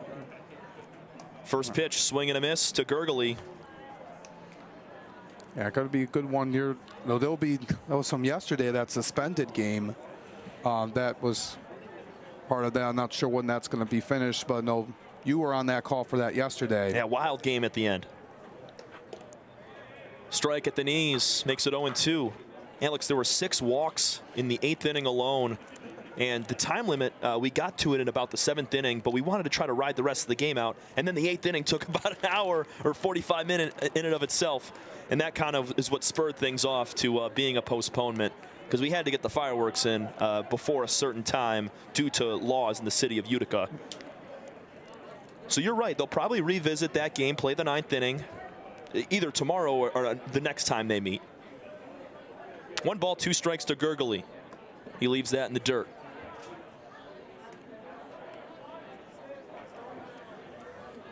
First pitch, swing and a miss to Gurgley. Yeah, got to be a good one here. No, that was from yesterday, that suspended game. That was part of that. I'm not sure when that's going to be finished, but no, you were on that call for that yesterday. Yeah, wild game at the end. Strike at the knees, makes it 0-2. Alex, there were 6 walks in the 8th inning alone. And the time limit, we got to it in about the 7th inning, but we wanted to try to ride the rest of the game out. And then the 8th inning took about an hour or 45 minutes in and of itself. And that kind of is what spurred things off to being a postponement, because we had to get the fireworks in before a certain time due to laws in the city of Utica. So you're right. They'll probably revisit that game, play the 9th inning, either tomorrow or the next time they meet. 1 ball, 2 strikes to Gurgley. He leaves that in the dirt.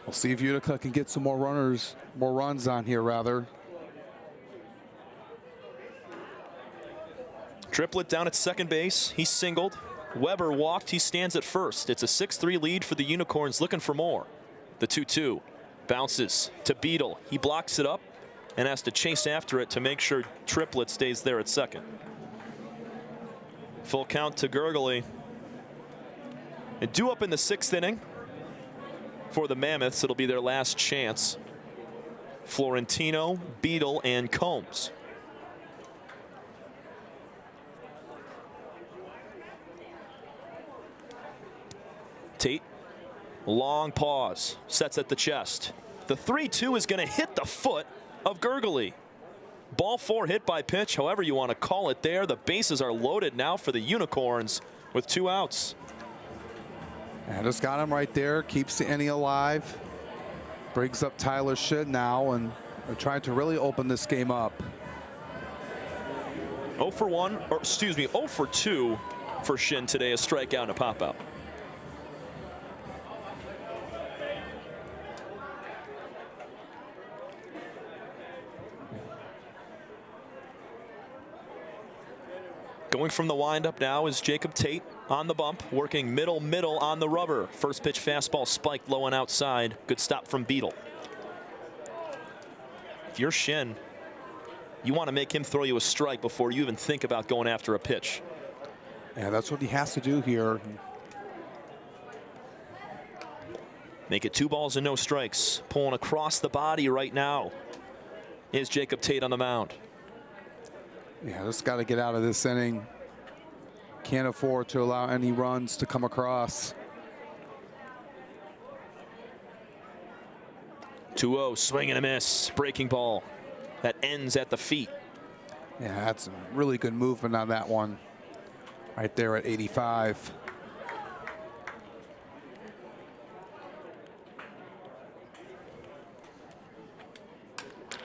We'll see if Utica can get some more runs on here, rather. Triplett down at second base. He singled. Weber walked. He stands at first. It's a 6-3 lead for the Unicorns, looking for more. The 2-2 bounces to Beadle. He blocks it up and has to chase after it to make sure Triplett stays there at second. Full count to Gurgley. And due up in the 6th inning for the Mammoths. It'll be their last chance. Florentino, Beadle, and Combs. Tate, long pause, sets at the chest. The 3-2 is going to hit the foot of Gurgley. Ball 4 hit by pitch, however you want to call it there. The bases are loaded now for the Unicorns with 2 outs. And just got him right there, keeps the inning alive. Brings up Tyler Shinn now, and they're trying to really open this game up. 0 for 1, or excuse me, 0 for 2 for Shinn today, a strikeout and a pop out. Going from the windup now is Jacob Tate on the bump, working middle on the rubber. First pitch fastball spiked low and outside. Good stop from Beadle. If you're Shinn, you want to make him throw you a strike before you even think about going after a pitch. Yeah, that's what he has to do here. Make it 2 balls and no strikes. Pulling across the body right now is Jacob Tate on the mound. Yeah, just got to get out of this inning. Can't afford to allow any runs to come across. 2-0, swing and a miss. Breaking ball that ends at the feet. Yeah, that's some really good movement on that one. Right there at 85.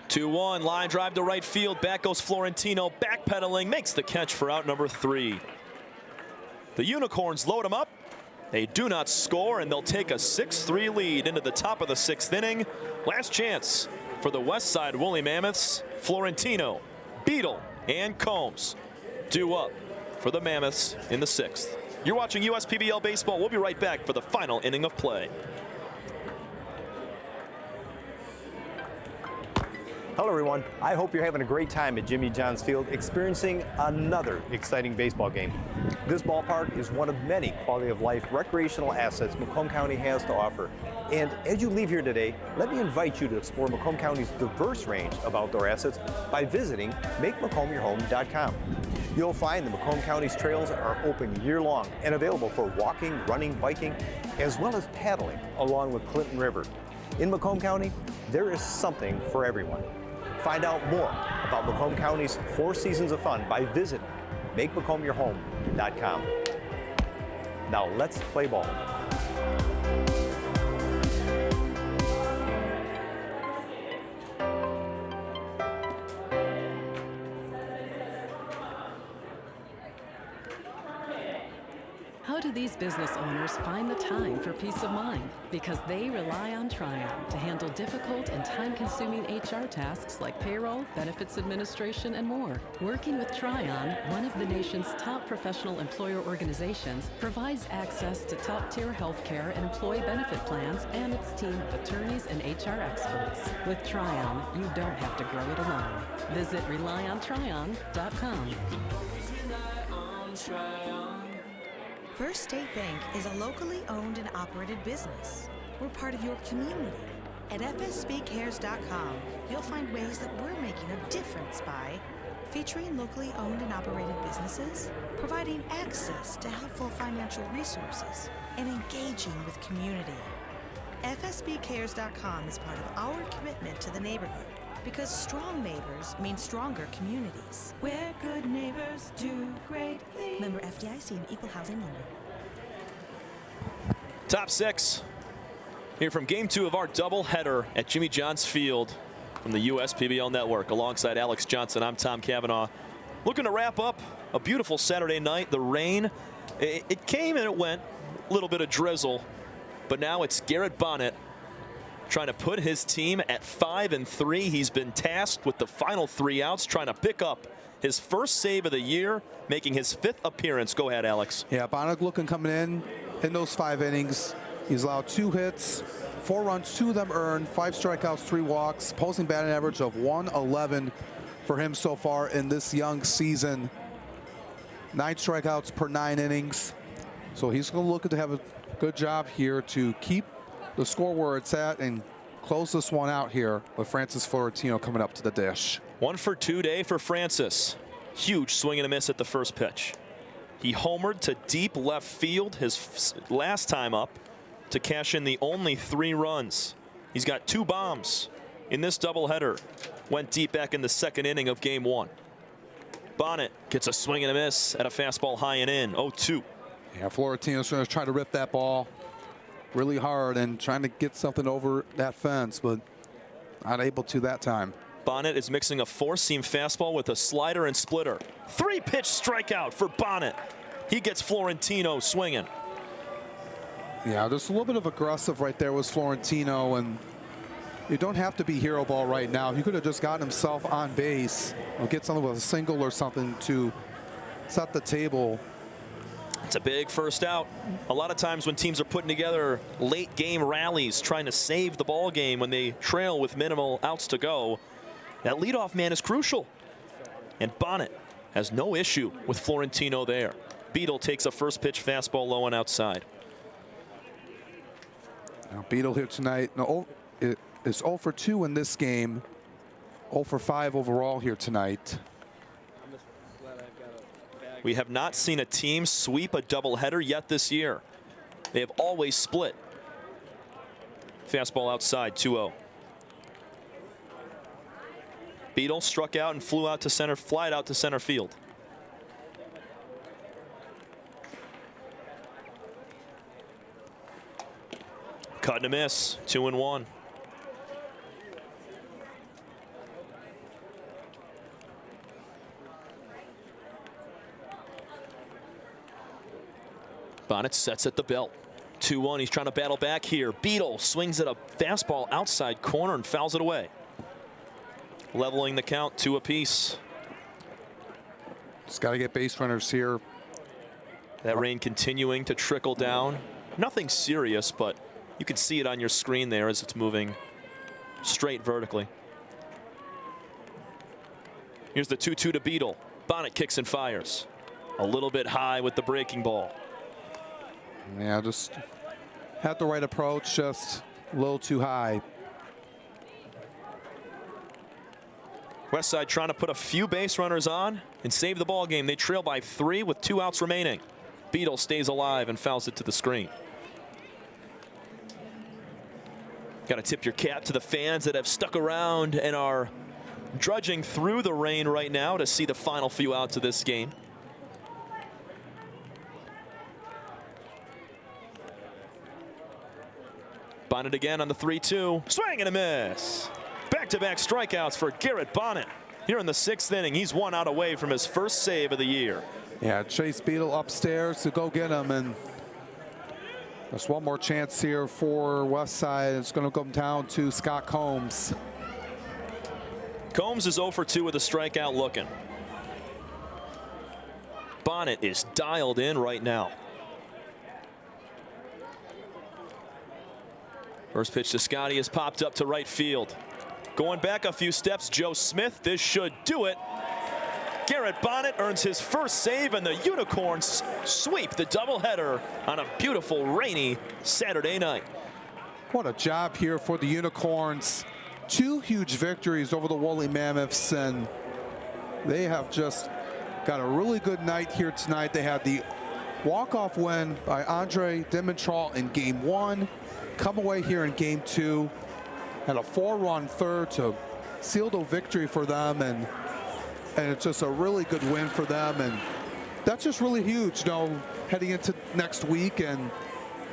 Two-one, line drive to right field. Back goes Florentino, backpedaling, makes the catch for out number 3. The Unicorns load them up. They do not score, and they'll take a 6-3 lead into the top of the 6th inning. Last chance for the Westside Woolly Mammoths. Florentino, Beadle, and Combs due up for the Mammoths in the 6th. You're watching USPBL Baseball. We'll be right back for the final inning of play. Hello everyone, I hope you're having a great time at Jimmy John's Field experiencing another exciting baseball game. This ballpark is one of many quality of life recreational assets Macomb County has to offer. And as you leave here today, let me invite you to explore Macomb County's diverse range of outdoor assets by visiting MakeMacomb.com. You'll find that Macomb County's trails are open year-long and available for walking, running, biking, as well as paddling along with Clinton River. In Macomb County, there is something for everyone. Find out more about Macomb County's 4 seasons of fun by visiting MakeMacomByourHome.com. Now let's play ball. these business owners find the time for peace of mind because they rely on Tryon to handle difficult and time-consuming HR tasks like payroll, benefits administration, and more. Working with Tryon, one of the nation's top professional employer organizations, provides access to top-tier healthcare and employee benefit plans and its team of attorneys and HR experts. With Tryon, you don't have to grow it alone. Visit RelyOnTryon.com. First State Bank is a locally owned and operated business. We're part of your community. At fsbcares.com, you'll find ways that we're making a difference by featuring locally owned and operated businesses, providing access to helpful financial resources, and engaging with community. FSBcares.com is part of our commitment to the neighborhood because strong neighbors mean stronger communities. Where good neighbors do great things. Member FDIC and Equal Housing Lender. Top six here from game 2 of our doubleheader at Jimmy John's Field from the USPBL Network. Alongside Alex Johnson, I'm Tom Cavanaugh. Looking to wrap up a beautiful Saturday night. The rain, it came and it went. A little bit of drizzle, but now it's Garrett Bonnet trying to put his team at 5-3. He's been tasked with the final 3 outs, trying to pick up his first save of the year, making his 5th appearance. Go ahead, Alex. Yeah, Bonnet looking coming in those 5 innings. He's allowed 2 hits, 4 runs, 2 of them earned, 5 strikeouts, 3 walks, posting batting average of 111 for him so far in this young season. 9 strikeouts per 9 innings. So he's going to look to have a good job here to keep the score where it's at and close this one out here with Francis Florentino coming up to the dish. 1 for 2 day for Francis. Huge swing and a miss at the first pitch. He homered to deep left field his last time up to cash in the only 3 runs. He's got 2 bombs in this doubleheader. Went deep back in the 2nd inning of game 1. Bonnet gets a swing and a miss at a fastball high and in, 0-2. Yeah, Florentino's going to try to rip that ball really hard and trying to get something over that fence, but not able to that time. Bonnet is mixing a 4-seam fastball with a slider and splitter. 3-pitch strikeout for Bonnet. He gets Florentino swinging. Yeah, there's a little bit of aggressive right there with Florentino, and you don't have to be hero ball right now. He could have just gotten himself on base or get something with a single or something to set the table. It's a big first out. A lot of times when teams are putting together late game rallies trying to save the ball game when they trail with minimal outs to go, that leadoff man is crucial. And Bonnet has no issue with Florentino there. Beadle takes a first pitch fastball low and outside. Now Beadle here tonight. No, it is 0 for 2 in this game. 0 for 5 overall here tonight. We have not seen a team sweep a doubleheader yet this year. They have always split. Fastball outside, 2-0. Beadle struck out and flew out to center, flied out to center field. Cut and a miss, 2-1. Bonnet sets at the belt. 2-1. He's trying to battle back here. Beadle swings at a fastball outside corner and fouls it away. Leveling the count, 2 apiece. Just got to get base runners here. That rain continuing to trickle down. Nothing serious, but you can see it on your screen there as it's moving straight vertically. Here's the 2-2 to Beadle. Bonnet kicks and fires. A little bit high with the breaking ball. Yeah, just had the right approach, just a little too high. Westside trying to put a few base runners on and save the ball game. They trail by 3 with 2 outs remaining. Beadle stays alive and fouls it to the screen. Got to tip your cap to the fans that have stuck around and are drudging through the rain right now to see the final few outs of this game. Bonnet again on the 3-2. Swing and a miss. Back-to-back strikeouts for Garrett Bonnet. Here in the 6th inning, he's 1 out away from his first save of the year. Yeah, Chase Beadle upstairs to go get him, and There's one more chance here for Westside. It's going to come down to Scott Combs. Combs is 0 for 2 with a strikeout looking. Bonnet is dialed in right now. First pitch to Scotty has popped up to right field. Going back a few steps, Joe Smith. This should do it. Garrett Bonnet earns his first save, and the Unicorns sweep the doubleheader on a beautiful rainy Saturday night. What a job here for the Unicorns. 2 huge victories over the Woolly Mammoths, and they have just got a really good night here tonight. They had the walk-off win by Andre Dimitral in game 1. Come away here in game 2. Had a 4-run third to seal the victory for them, and it's just a really good win for them, and that's just really huge, heading into next week and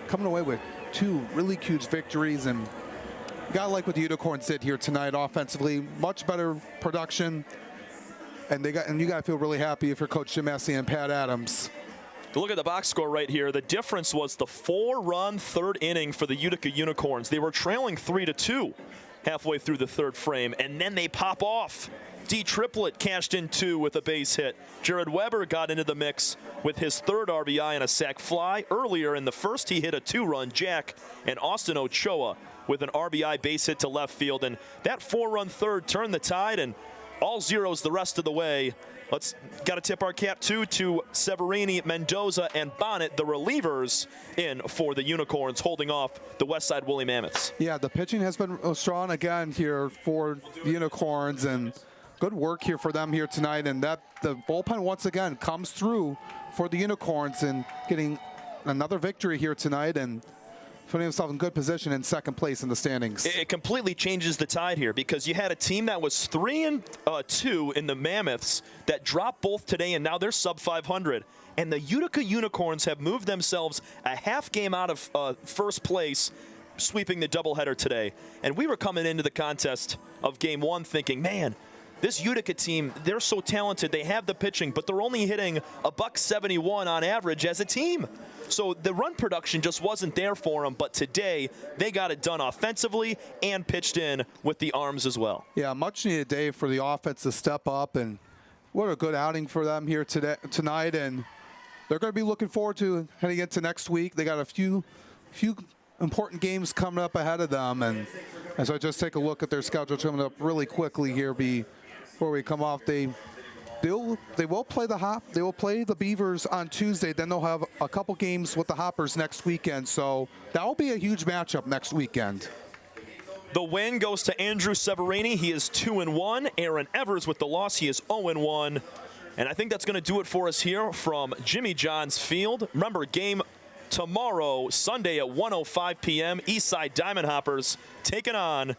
coming away with 2 really huge victories. And you gotta like what the Unicorns did here tonight offensively. Much better production, and you gotta feel really happy if you're Coach Jim Massey and Pat Adams. Look at the box score right here. The difference was the 4-run third inning for the Utica Unicorns. They were trailing 3-2 halfway through the third frame, and then they pop off. D Triplet cashed in 2 with a base hit. Jared Weber got into the mix with his 3rd RBI and a sac fly. Earlier in the first, he hit a 2-run jack, and Austin Ochoa with an RBI base hit to left field. And that 4-run third turned the tide, and all zeros the rest of the way. Got to tip our cap too to Severini, Mendoza, and Bonnet, the relievers, in for the Unicorns, holding off the Westside Woolly Mammoths. Yeah, the pitching has been strong again here for the Unicorns, and good work here for them here tonight. And that the bullpen once again comes through for the Unicorns and getting another victory here tonight and putting himself in good position in second place in the standings. It completely changes the tide here, because you had a team that was 3-2 in the Mammoths that dropped both today, and now they're sub 500. And the Utica Unicorns have moved themselves a half game out of first place, sweeping the doubleheader today. And we were coming into the contest of game 1 thinking, man, this Utica team, they're so talented. They have the pitching, but they're only hitting $171 on average as a team. So the run production just wasn't there for them, but today they got it done offensively and pitched in with the arms as well. Yeah, much needed day for the offense to step up, and what a good outing for them here tonight. And they're going to be looking forward to heading into next week. They got a few important games coming up ahead of them, and as I just take a look at their schedule coming up really quickly here before we come off, they will play the Beavers on Tuesday. Then they'll have a couple games with the Hoppers next weekend. So that will be a huge matchup next weekend. The win goes to Andrew Severini. He is 2-1. Aaron Evers with the loss. He is 0-1. And I think that's going to do it for us here from Jimmy John's Field. Remember, game tomorrow, Sunday at 1:05 p.m. Eastside Diamond Hoppers taking on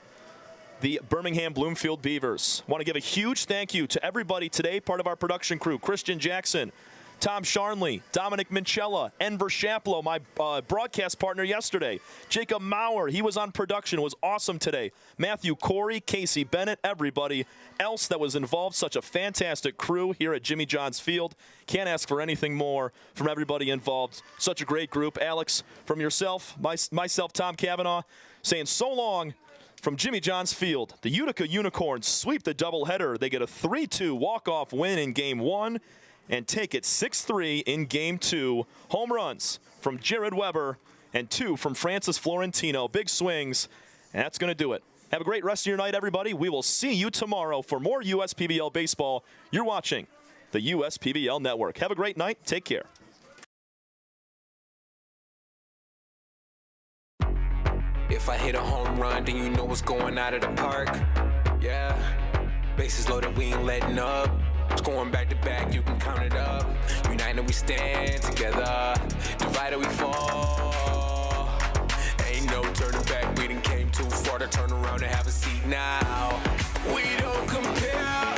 the Birmingham Bloomfield Beavers. Want to give a huge thank you to everybody today, part of our production crew: Christian Jackson, Tom Sharnley, Dominic Minchella, Enver Shaplow, my broadcast partner yesterday, Jacob Maurer, he was on production, was awesome today, Matthew Corey, Casey Bennett, everybody else that was involved. Such a fantastic crew here at Jimmy John's Field. Can't ask for anything more from everybody involved. Such a great group. Alex, from yourself, myself, Tom Cavanaugh, saying so long from Jimmy John's Field. The Utica Unicorns sweep the doubleheader. They get a 3-2 walk-off win in game 1 and take it 6-3 in game 2. Home runs from Jared Weber and 2 from Francis Florentino. Big swings, and that's going to do it. Have a great rest of your night, everybody. We will see you tomorrow for more USPBL baseball. You're watching the USPBL Network. Have a great night. Take care. If I hit a home run, then you know what's going out of the park. Yeah, bases loaded, we ain't letting up. Scoring back to back, you can count it up. United we stand together, divided we fall. Ain't no turning back, we done came too far to turn around and have a seat now. We don't compare,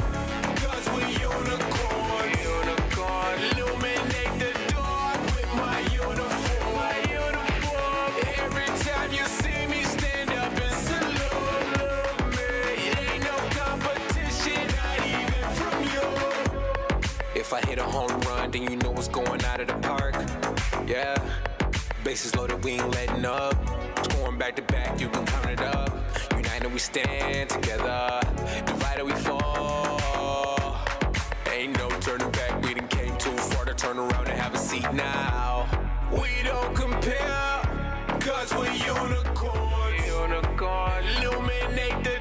cause we unicorn. Illuminate the dark with my uniform. Every time you see me stand up and salute me. It ain't no competition, not even from you. If I hit a home run, then you know what's going out of the park. Yeah. Bases loaded, we ain't letting up. Scoring back to back, you can count it up. United we stand together. Divided we fall. Ain't no turning back, we done came too far to turn around and have a seat now. We don't compare, cause we're unicorns. Illuminate the